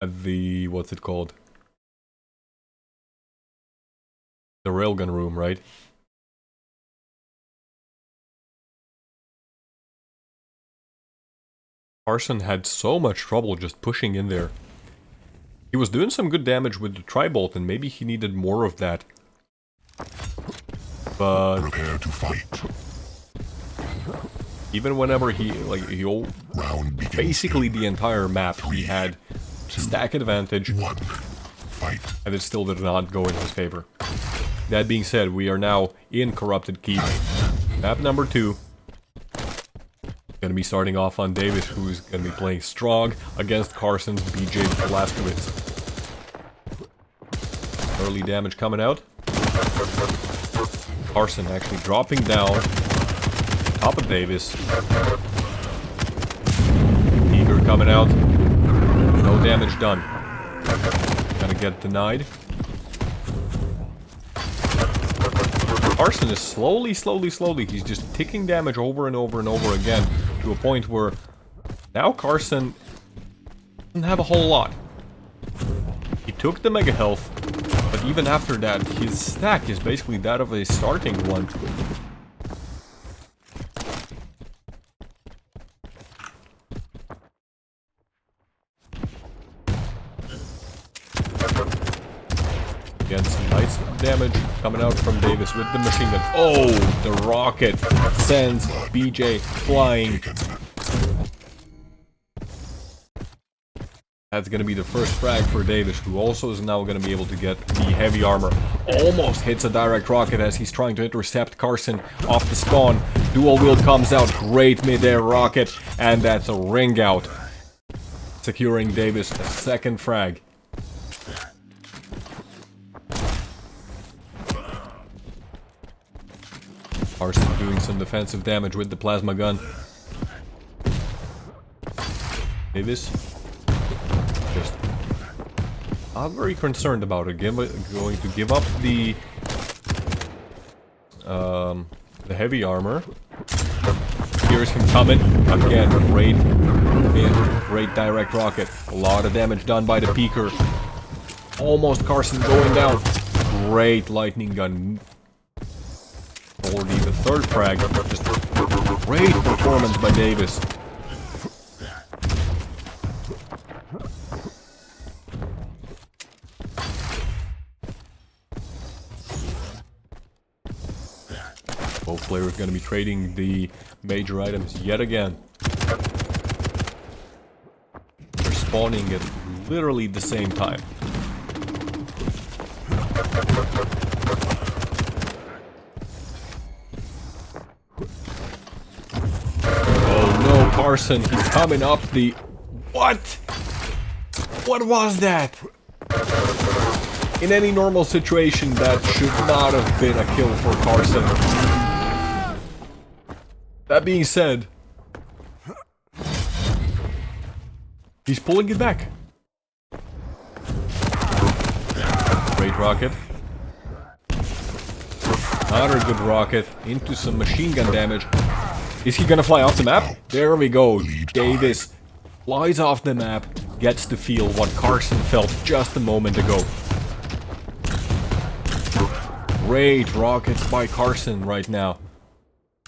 what's it called? The railgun room, right? Carson had so much trouble just pushing in there. He was doing some good damage with the tri-bolt, and maybe he needed more of that. But Prepare to fight. even whenever he Round begins. basically the entire map, he had stack advantage, 1. Fight. and it still did not go in his favor. That being said, we are now in Corrupted Keep. Map number 2. Gonna be starting off on Davis, who's gonna be playing strong against Carson's BJ Blaskowitz. Early damage coming out. Carson actually dropping down. Top of Davis. Eager coming out. No damage done. Gonna get denied. Carson is slowly, he's just ticking damage over and over and over again, to a point where now Carson doesn't have a whole lot. He took the mega health, but even after that, his stack is basically that of a starting one. Again, some nice damage coming out from Davis with the machine gun. Oh, the rocket sends BJ flying. That's going to be the first frag for Davis, who also is now going to be able to get the heavy armor. Almost hits a direct rocket as he's trying to intercept Carson off the spawn. Dual wield comes out, great mid-air rocket, and that's a ring out. Securing Davis a second frag. Carson doing some defensive damage with the plasma gun. Davis just not very concerned about it. Going to give up the heavy armor. Here's him coming again. Great direct rocket. A lot of damage done by the peaker. Almost Carson going down. Great lightning gun. Already the third frag. Just great performance by Davis. Both players going to be trading the major items yet again. They're spawning at literally the same time. Carson. He's coming up the... What? What was that? In any normal situation, that should not have been a kill for Carson. That being said, he's pulling it back. Great rocket. Another good rocket into some machine gun damage. Is he gonna fly off the map? There we go. Davis flies off the map, gets to feel what Carson felt just a moment ago. Great rockets by Carson right now.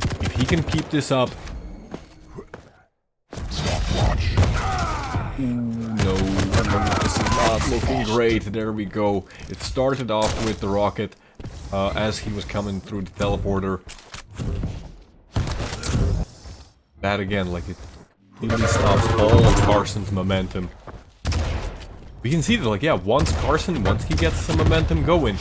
If he can keep this up... Stopwatch. Ooh, no, this is not looking great. There we go. It started off with the rocket as he was coming through the teleporter. That again, like it completely stops all of Carson's momentum. We can see that, like, yeah, once he gets some momentum going,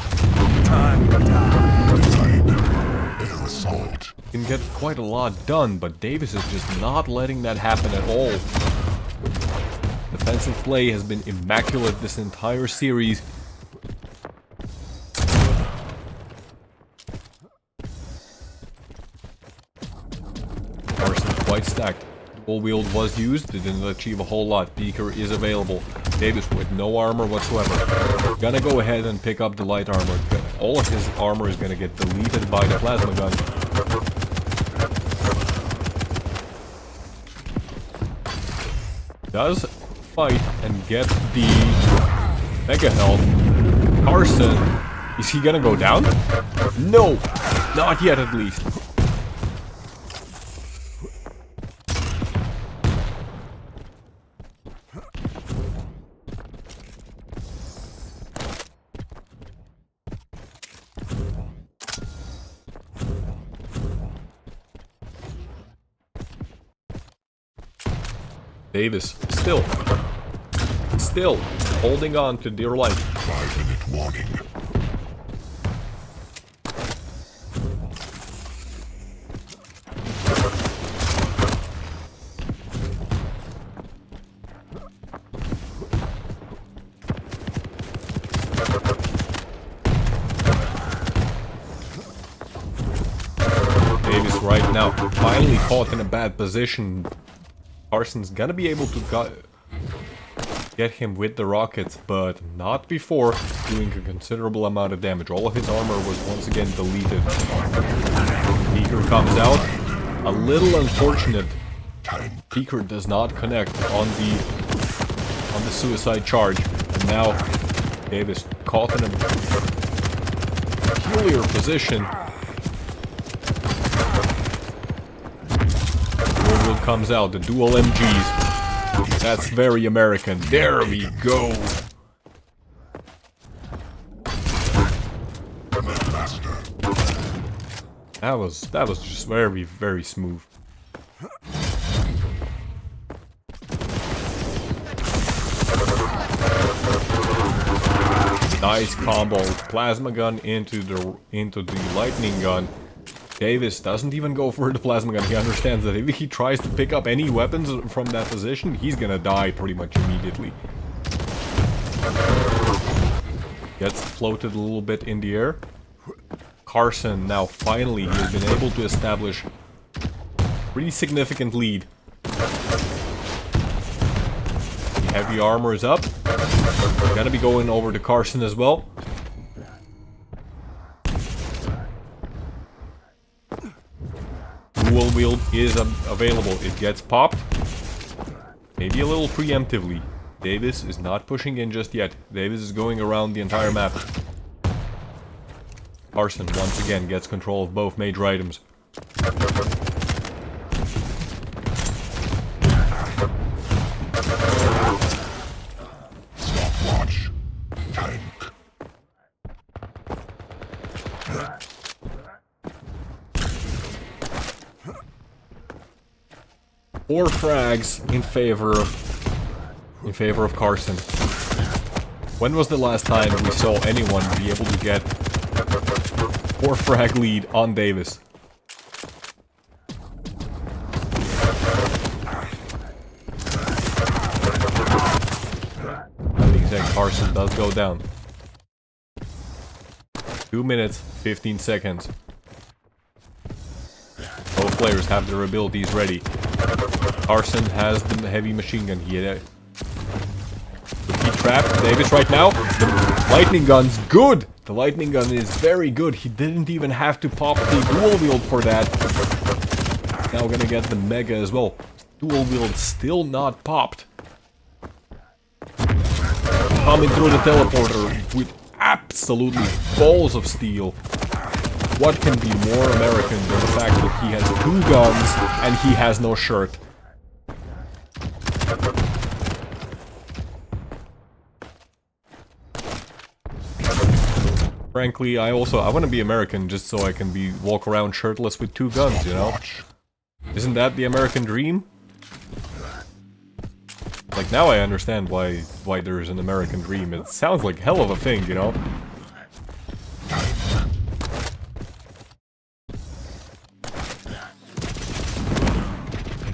Air assault. can get quite a lot done, but Davis is just not letting that happen at all. Defensive play has been immaculate this entire series. Carson's quite stacked. Dual wield was used, it didn't achieve a whole lot. Beaker is available. Davis with no armor whatsoever. Gonna go ahead and pick up the light armor. All of his armor is gonna get deleted by the plasma gun. Does fight and get the mega health. Carson, is he gonna go down? No, not yet at least. Davis, still holding on to dear life. 5-minute warning. Davis right now finally caught in a bad position. Carson's gonna be able to get him with the rockets, but not before doing a considerable amount of damage. All of his armor was once again deleted. Beaker comes out. A little unfortunate. Beaker does not connect on the suicide charge. And now Davis caught in a peculiar position. Comes out, the dual MGs. That's very American. There we go. That was just very, very smooth. Nice combo. Plasma gun into the lightning gun. Davis doesn't even go for the plasma gun. He understands that if he tries to pick up any weapons from that position, he's gonna die pretty much immediately. Gets floated a little bit in the air. Carson now finally he has been able to establish a pretty significant lead. The heavy armor is up. Gonna be going over to Carson as well. Dual wield is available. It gets popped. Maybe a little preemptively. Davis is not pushing in just yet. Davis is going around the entire map. Carson once again gets control of both major items. Stopwatch. Tank. Four frags in favor of Carson. When was the last time we saw anyone be able to get 4 frag lead on Davis? Carson does go down. 2 minutes, 15 seconds. Both players have their abilities ready. Carson has the heavy machine gun. He trapped Davis right now. The lightning gun's good. The lightning gun is very good. He didn't even have to pop the dual wield for that. Now we're gonna get the mega as well. Dual wield still not popped. Coming through the teleporter with absolutely balls of steel. What can be more American than the fact that he has 2 guns and he has no shirt? Frankly, I want to be American just so I can walk around shirtless with 2 guns, you know? Isn't that the American dream? Like, now I understand why there's an American dream. It sounds like hell of a thing, you know?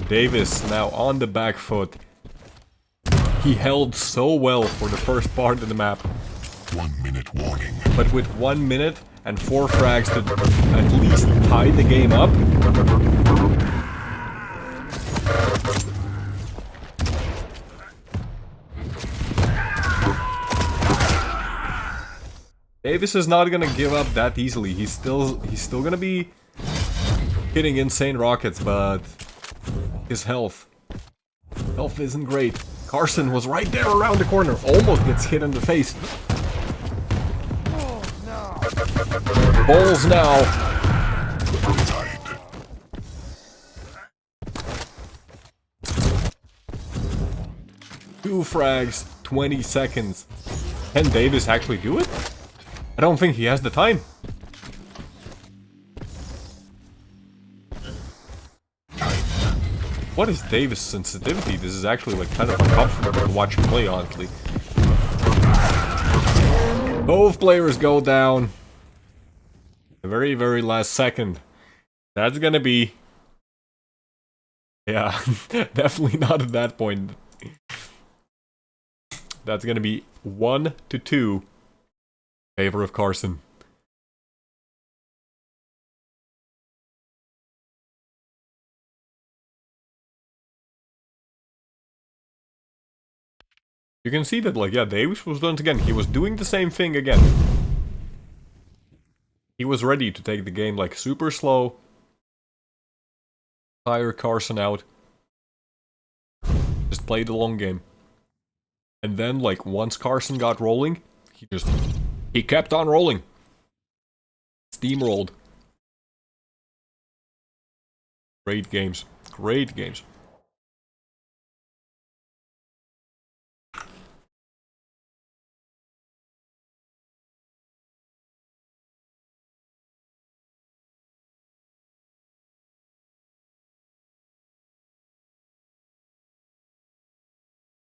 Davis now on the back foot. He held so well for the first part of the map. 1 minute warning. But with 1 minute and 4 frags to at least tie the game up. Davis is not gonna give up that easily. He's still gonna be hitting insane rockets, but his health isn't great. Carson was right there around the corner, almost gets hit in the face. Balls now. Two frags, 20 seconds. Can Davis actually do it? I don't think he has the time. What is Davis' sensitivity? This is actually like kind of uncomfortable to watch him play, honestly. Both players go down. The very, very last second. That's gonna be... Yeah, definitely not at that point. That's gonna be 1-2 in favor of Carson. You can see that, like, yeah, Davis was once again, he was doing the same thing again. He was ready to take the game, like, super slow. Tire Carson out. Just play the long game. And then, like, once Carson got rolling, he kept on rolling. Steamrolled. Great games. Great games.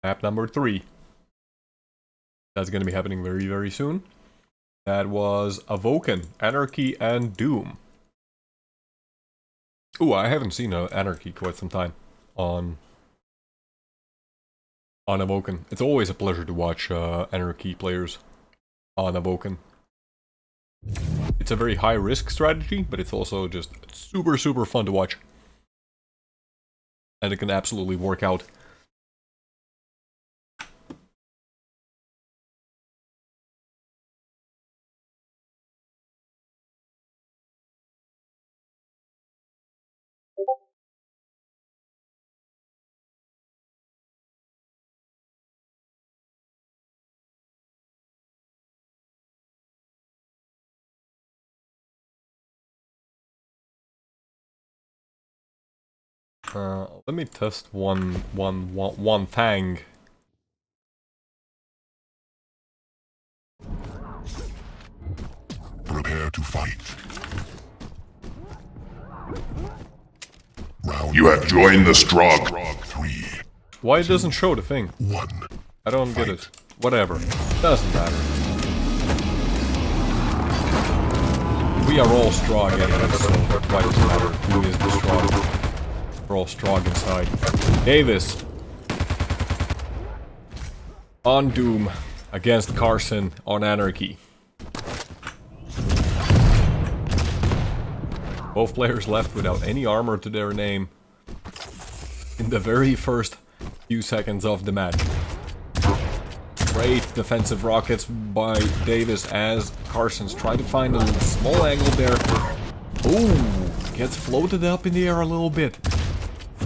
Map number 3. That's going to be happening very, very soon. That was Awoken, Anarchy, and Doom. Ooh, I haven't seen Anarchy quite some time on Awoken. It's always a pleasure to watch Anarchy players on Awoken. It's a very high-risk strategy, but it's also just super, super fun to watch. And it can absolutely work out. Let me test one thing. Prepare to fight. Round you have joined the strong. 3. Why it doesn't show the thing? 1. I don't get it. Whatever. Doesn't matter. We are all strong anyway, so why does it matter who is the strong? We're all strong inside. Davis. On Doom. against Carson on Anarchy. Both players left without any armor to their name in the very first few seconds of the match. Great defensive rockets by Davis as Carson's trying to find a little small angle there. Ooh, gets floated up in the air a little bit.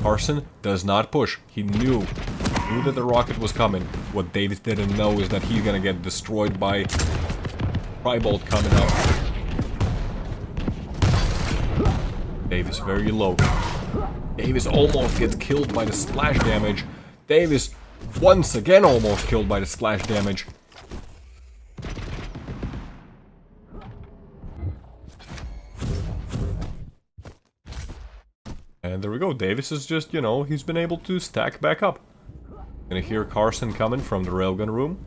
Carson does not push. He knew that the rocket was coming. What Davis didn't know is that he's gonna get destroyed by Tri-Bolt coming up. Davis very low. Davis almost gets killed by the splash damage. Davis once again almost killed by the splash damage. And there we go. Davis is just, you know, he's been able to stack back up. Gonna hear Carson coming from the railgun room.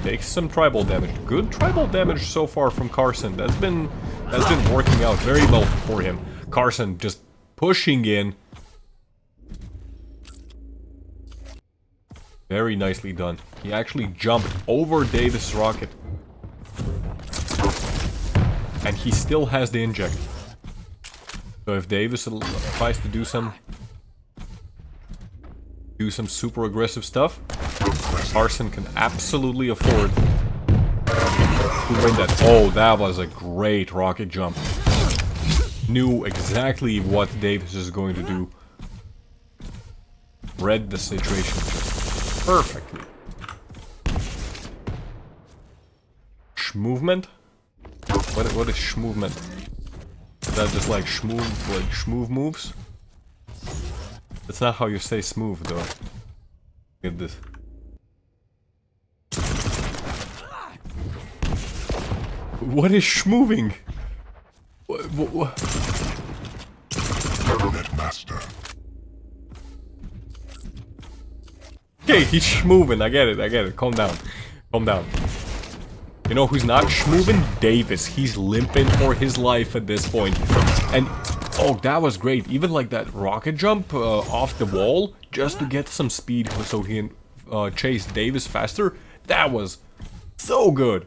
Takes some Tri-Bolt damage. Good Tri-Bolt damage so far from Carson. That's been working out very well for him. Carson just pushing in. Very nicely done. He actually jumped over Davis' rocket. And he still has the inject. So if Davis tries to do some super aggressive stuff, Carson can absolutely afford to win that. Oh, that was a great rocket jump. Knew exactly what Davis is going to do. Read the situation perfectly. Movement? What is movement? Is that just like schmoove moves? That's not how you say smooth though. Get this. What is schmooving? What? Master. Okay, he's schmooving. I get it. Calm down. You know who's not schmooving? Davis. He's limping for his life at this point. And, oh, that was great. Even like that rocket jump off the wall, just to get some speed so he can chase Davis faster. That was so good.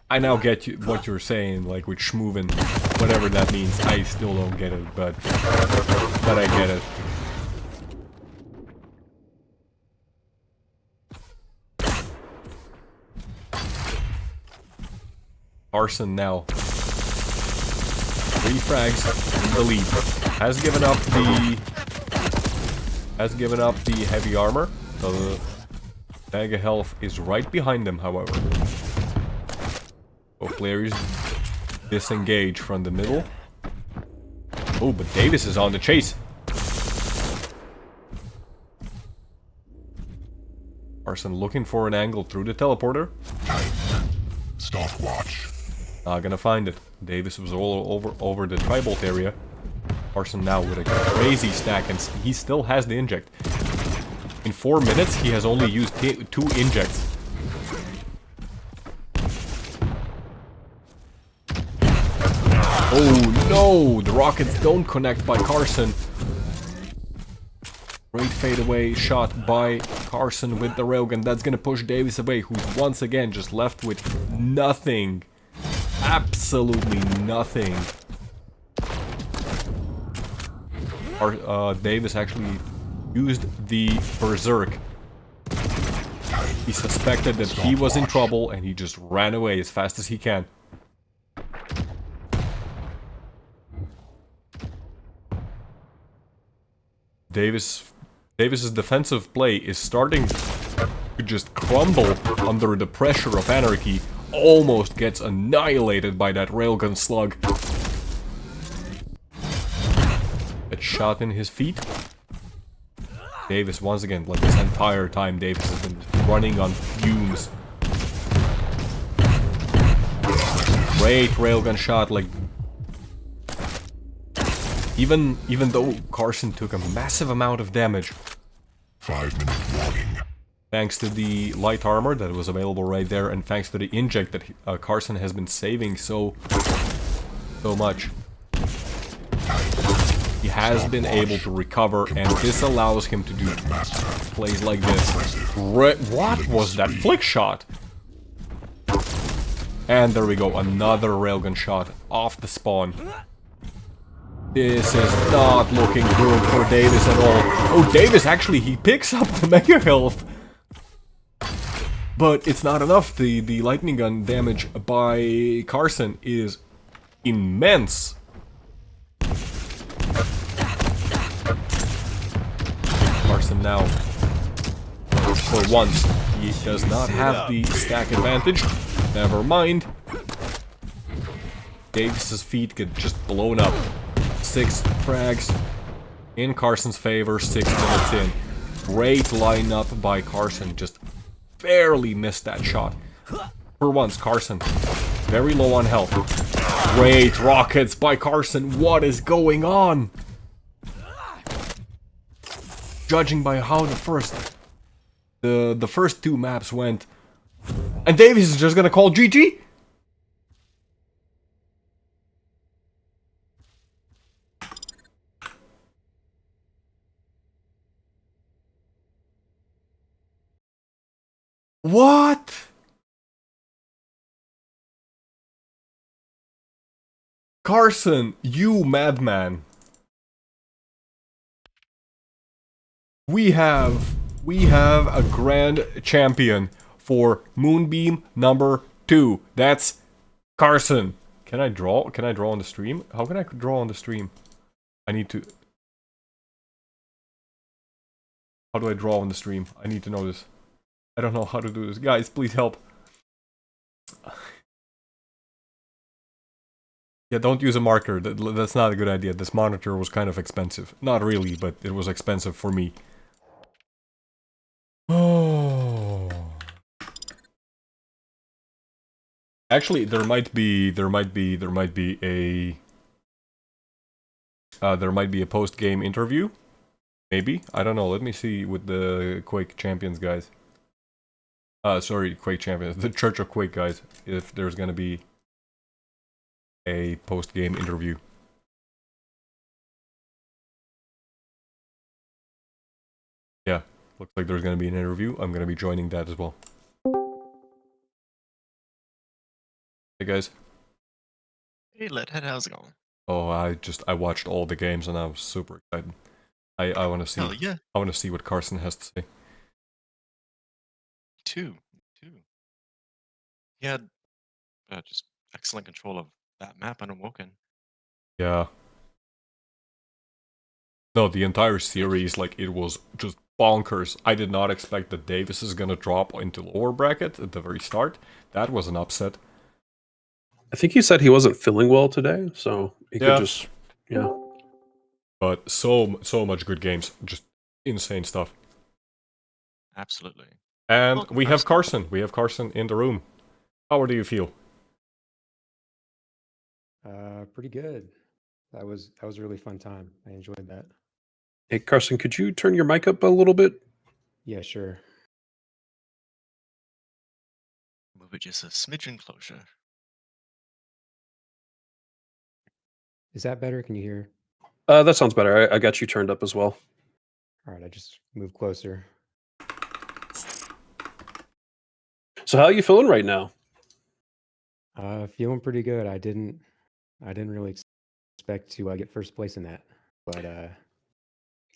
I now get what you're saying, like with schmooving, whatever that means. I still don't get it, but I get it. Carson now 3 frags in the lead. Has given up the heavy armor. So the bag of health is right behind them, however. Both players disengage from the middle. Oh, but Davis is on the chase. Carson looking for an angle through the teleporter. Stopwatch. Not gonna find it. Davis was all over the Tri-Bolt area. Carson now with a crazy stack, and he still has the inject. In 4 minutes, he has only used 2 injects. Oh no! The rockets don't connect by Carson. Great fadeaway shot by Carson with the railgun. That's gonna push Davis away, who's once again just left with nothing. Absolutely nothing. Davis actually used the Berserk. He suspected that he was in trouble and he just ran away as fast as he can. Davis's defensive play is starting to just crumble under the pressure of Anarchy. Almost gets annihilated by that railgun slug. That shot in his feet. Davis once again, like this entire time, Davis has been running on fumes. Great railgun shot, like even though Carson took a massive amount of damage. 5-minute warning. Thanks to the light armor that was available right there, and thanks to the inject that Carson has been saving so much. He has been able to recover, and this allows him to do plays like this. What was that flick shot? And there we go, another railgun shot off the spawn. This is not looking good for Davis at all. Oh, Davis actually, he picks up the mega health. But it's not enough. The lightning gun damage by Carson is immense. Carson now, for once, he does not have the stack advantage. Never mind. Davis's feet get just blown up. 6 frags in Carson's favor, 6 minutes in. Great lineup by Carson, just barely missed that shot. For once, Carson, very low on health. Great rockets by Carson, what is going on? Judging by how the first 2 maps went, and Davis is just gonna call GG? What? Carson, you madman. We have a grand champion for Moonbeam number 2. That's Carson. Can I draw? Can I draw on the stream? How can I draw on the stream? I need to... How do I draw on the stream? I need to know this. I don't know how to do this. Guys, please help. Yeah, don't use a marker. That's not a good idea. This monitor was kind of expensive. Not really, but it was expensive for me. Oh. Actually, there might be a post-game interview. Maybe. I don't know. Let me see with the Quake Champions guys. Sorry, Quake Champions. The Church of Quake guys. If there's gonna be a post-game interview. Yeah, looks like there's gonna be an interview. I'm gonna be joining that as well. Hey guys. Hey, Leadhead, how's it going? Oh, I watched all the games and I was super excited. I want to see. Hell yeah, I want to see what Carson has to say. too. He had just excellent control of that map unawoken. Yeah. No, the entire series, like, it was just bonkers. I did not expect that Davis is gonna drop into lower bracket at the very start. That was an upset. I think he said he wasn't feeling well today, so he Yeah. could just, yeah. But so much good games. Just insane stuff. Absolutely. And Welcome, we have Carson. We have Carson in the room. How do you feel? Pretty good. That was a really fun time. I enjoyed that. Hey, Carson, could you turn your mic up a little bit? Yeah, sure. Move it just a smidgen closer. Is that better? Can you hear? That sounds better. I got you turned up as well. All right, I just moved closer. So how are you feeling right now? Feeling pretty good. I didn't really expect to get first place in that, but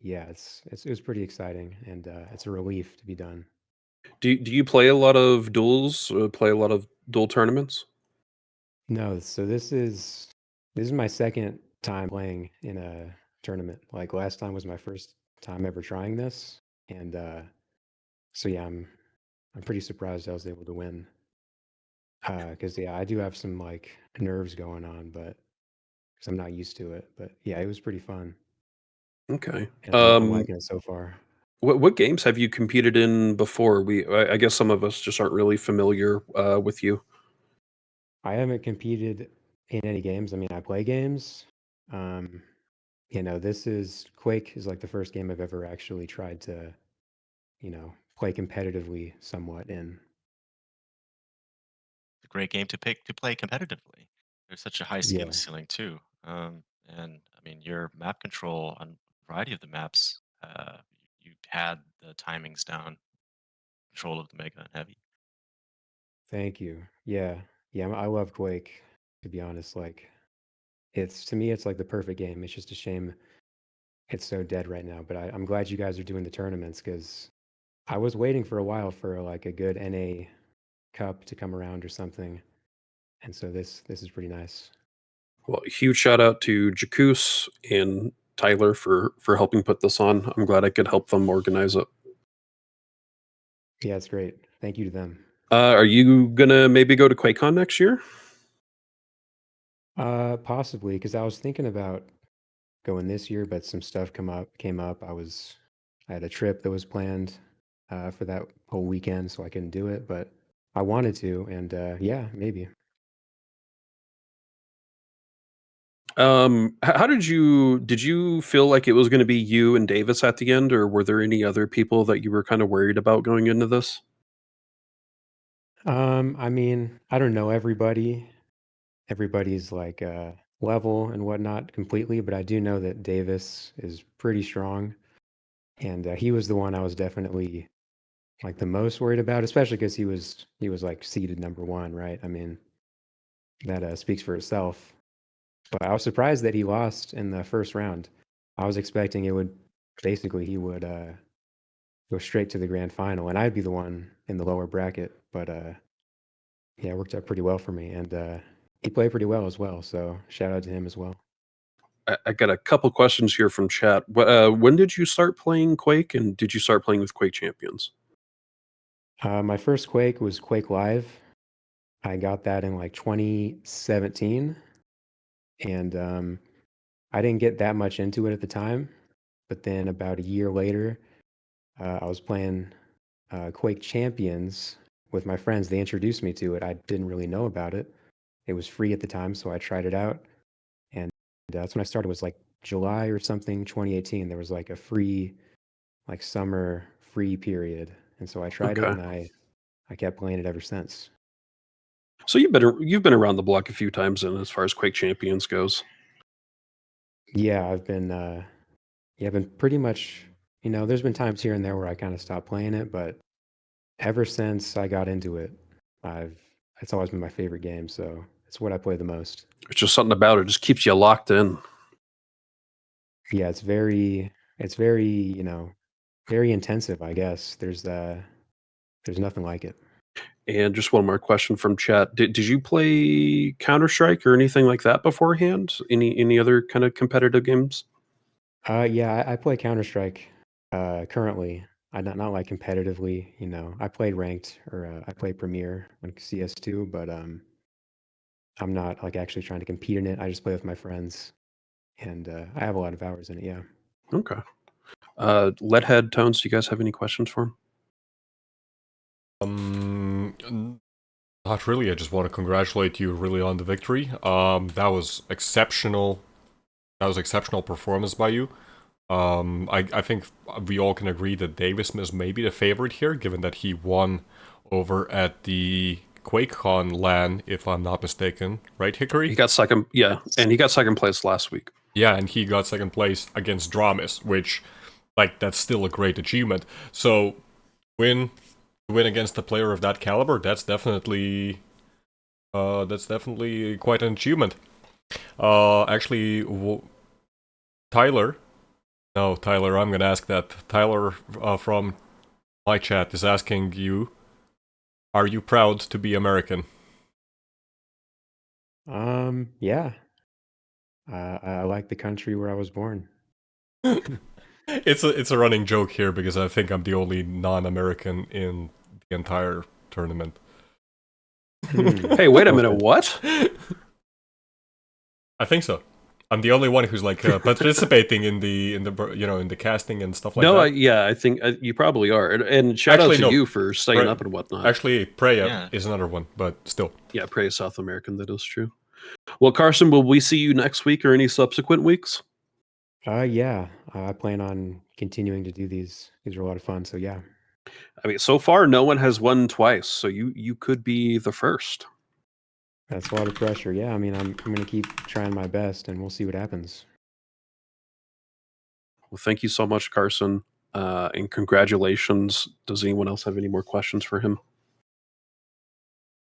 yeah, it was pretty exciting, and it's a relief to be done. Do you play a lot of duels? Play a lot of duel tournaments? No, so this is my second time playing in a tournament. Like last time was my first time ever trying this, and so yeah, I'm pretty surprised I was able to win. Because yeah, I do have some like nerves going on, but because I'm not used to it. But yeah, it was pretty fun, Okay. and I'm liking it so far. What games have you competed in before? I guess some of us just aren't really familiar with you. I haven't competed in any games. I mean, I play games. Um, this is Quake is like the first game I've ever actually tried to, play competitively somewhat in. It's a great game to play competitively. There's such a high skill Yeah. ceiling too. And I I mean, your map control on a variety of the maps, you had the timings down, control of the Mega and Heavy. Thank you. Yeah, yeah. I love Quake. To be honest, like it's to me, it's like the perfect game. It's just a shame it's so dead right now. But I'm glad you guys are doing the tournaments because I was waiting for a while for like a good NA Cup to come around or something, and so this is pretty nice. Well, huge shout out to Jacuz and Tyler for helping put this on. I'm glad I could help them organize it. Yeah, it's great. Thank you to them. Are you gonna maybe go to QuakeCon next year? Possibly because I was thinking about going this year, but some stuff came up. I had a trip that was planned for that whole weekend, so I couldn't do it. But I wanted to, and yeah, maybe. How did you feel like it was going to be you and Davis at the end, or were there any other people that you were kind of worried about going into this? I mean, I don't know everybody. Everybody's like level and whatnot completely, but I do know that Davis is pretty strong, and he was the one I was definitely like the most worried about, especially because he was like seeded number one, right? I mean, that speaks for itself. But I was surprised that he lost in the first round. I was expecting it would basically he would go straight to the grand final, and I'd be the one in the lower bracket. But yeah, it worked out pretty well for me, and he played pretty well as well. So shout out to him as well. I got a couple questions here from chat. When did you start playing Quake, and did you start playing with Quake Champions? My first Quake was Quake Live. I got that in like 2017, and I didn't get that much into it at the time. But then about a year later, I was playing Quake Champions with my friends. They introduced me to it. I didn't really know about it. It was free at the time, so I tried it out, and that's when I started. It was like July or something, 2018. There was like a free, like summer free period, and so I tried it, Okay, and I kept playing it ever since. so you've been around the block a few times, then, as far as Quake Champions goes. Yeah, I've been pretty much. There's been times here and there where I kind of stopped playing it, but ever since I got into it, I've it's always been my favorite game. So it's what I play the most. It's just something about it just keeps you locked in. Yeah, it's very, very intensive, I guess. There's nothing like it. And just one more question from chat: Did you play Counter Strike or anything like that beforehand? Any other kind of competitive games? Yeah, I play Counter-Strike currently. I not like competitively, I played ranked or I play Premier like CS2, but I'm not like actually trying to compete in it. I just play with my friends, and I have a lot of hours in it. Yeah. Okay. Leadhead Tones, do you guys have any questions for him? Not really. I just want to congratulate you really on the victory. That was exceptional. That was exceptional performance by you. I think we all can agree that Davis is maybe the favorite here, given that he won over at the QuakeCon LAN, if I'm not mistaken. Right, Hickory? He got second, yeah, and he got second place last week. Yeah, and he got second place against Dramis, which, like, that's still a great achievement. So, win against a player of that caliber, that's definitely quite an achievement. Actually, Tyler. No, Tyler, I'm gonna ask that. Tyler from my chat is asking you, are you proud to be American? Yeah. I like the country where I was born. It's a running joke here because I think I'm the only non-American in the entire tournament. Hey, wait a minute, what? I think so. I'm the only one who's like participating in the in the casting and stuff like No, that. yeah, I think you probably are. And shout Actually, out to no. you for staying Pre- up and whatnot. Actually, Preya Yeah. is another one, but still. Yeah, praise South American. That is true. Well, Carson, will we see you next week or any subsequent weeks? Yeah. I plan on continuing to do these. These are a lot of fun. So yeah. I mean, so far no one has won twice, so you could be the first. That's a lot of pressure. Yeah, I mean, I'm gonna keep trying my best, and we'll see what happens. Well, thank you so much, Carson, and congratulations. Does anyone else have any more questions for him?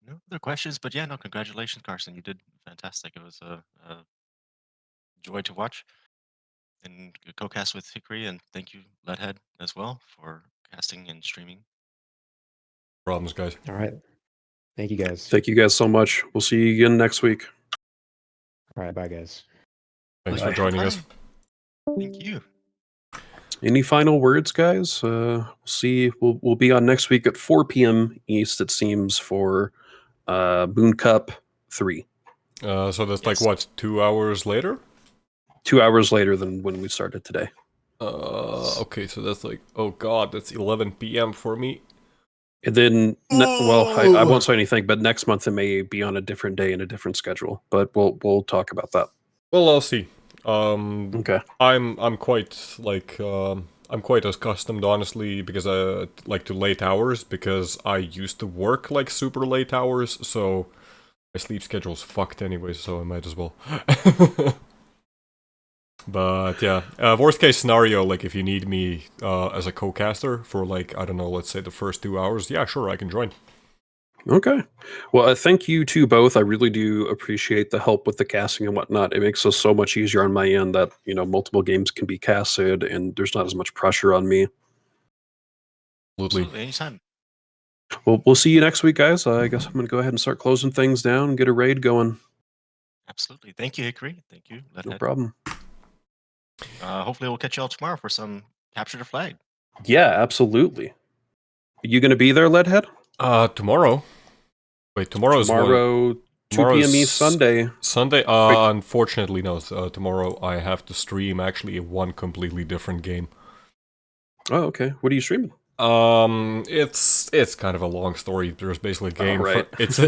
No other questions, but yeah, no, congratulations, Carson. You did fantastic. It was a joy to watch and co-cast with Hickory, and thank you, Leadhead, as well, for casting and streaming. Problems, guys. All right. Thank you guys. Thank you guys so much. We'll see you again next week. All right. Bye, guys. Thanks Bye. for joining us. Thank you. Any final words, guys? We'll see. We'll be on next week at 4 p.m. East. It seems for Moon Cup 3. So that's like, Yes. what, 2 hours later? 2 hours later than when we started today. Okay, so that's like, oh god, that's 11 p.m. for me. And then, well, I won't say anything, but next month it may be on a different day and a different schedule. But we'll talk about that. Well, I'll see. Okay. I'm quite like I'm quite accustomed, honestly, because I like to late hours because I used to work like super late hours, so my sleep schedule's fucked anyway, so I might as well. But yeah, worst case scenario, like if you need me as a co-caster for like, I don't know, let's say the first 2 hours, yeah, sure, I can join. Okay. Well, thank you to both. I really do appreciate the help with the casting and whatnot. It makes us so much easier on my end that, multiple games can be casted and there's not as much pressure on me. Absolutely. Anytime. Well, we'll see you next week, guys. I guess I'm going to go ahead and start closing things down and get a raid going. Absolutely. Thank you, Hickory. Thank you, No Leadhead. problem. Hopefully we'll catch you all tomorrow for some Capture the Flag. Yeah, absolutely. Are you going to be there, Leadhead? Tomorrow. Wait, tomorrow's Tomorrow, 2 tomorrow's p.m. East Sunday. Sunday? Wait. Unfortunately, no. Tomorrow I have to stream actually one completely different game. Oh, okay. What are you streaming? It's kind of a long story. There's basically a game. right. It's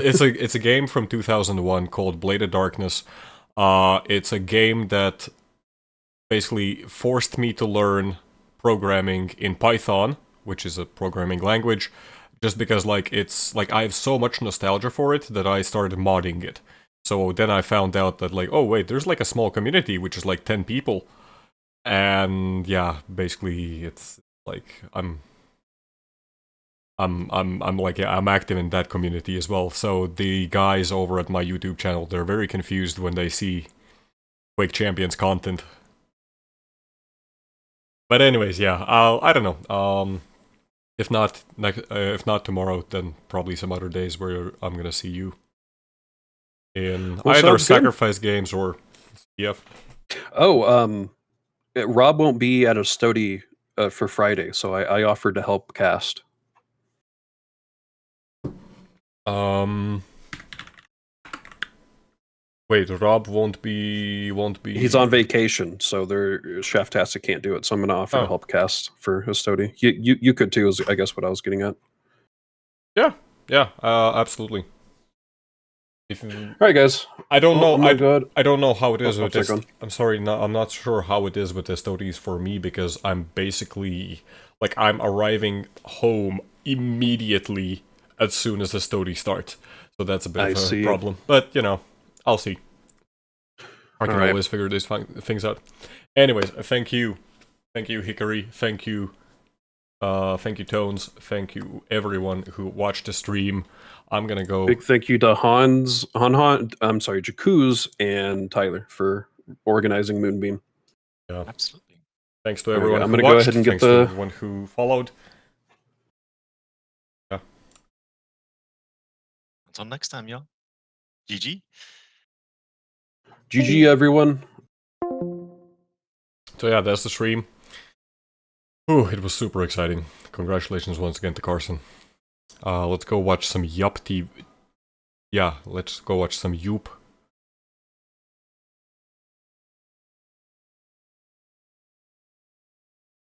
a game from 2001 called Blade of Darkness. It's a game that basically forced me to learn programming in Python, which is a programming language, just because like it's like I have so much nostalgia for it that I started modding it. So then I found out that like, oh wait, there's like a small community which is like 10 people, and yeah, basically it's like I'm like, yeah, I'm active in that community as well. So the guys over at my YouTube channel, they're very confused when they see Quake Champions content. But anyways, yeah, I don't know. If not tomorrow, then probably some other days where I'm gonna see you in Well, either sounds good. Sacrifice Games or CF. Oh, Rob won't be at a Stody for Friday, so I offered to help cast. Wait, Rob won't be. He's on vacation, so Chef Tastic can't do it. So I'm going to offer to help cast for his Stody. You could too, is I guess what I was getting at. Yeah, absolutely. All right, guys. I don't know. I don't know how it is Oh, with sorry, this. go on. I'm sorry, no, I'm not sure how it is with the Stodies for me because I'm basically like I'm arriving home immediately as soon as the Stody starts. So that's a bit I of a see. problem. But I'll see. I can Alright. always figure these things out. Anyways, thank you, Hickory. Thank you, Tones. Thank you everyone who watched the stream. I'm gonna go. Big thank you to I'm sorry, Jakuz and Tyler for organizing Moonbeam. Yeah. Absolutely. Thanks to There we everyone go. I'm who gonna watched. go ahead and get Thanks to everyone who followed. Yeah. Until next time, y'all. GG. GG, everyone. So yeah, that's the stream. Ooh, it was super exciting. Congratulations once again to Carson. Let's go watch some Yup TV. Yeah, let's go watch some Yoop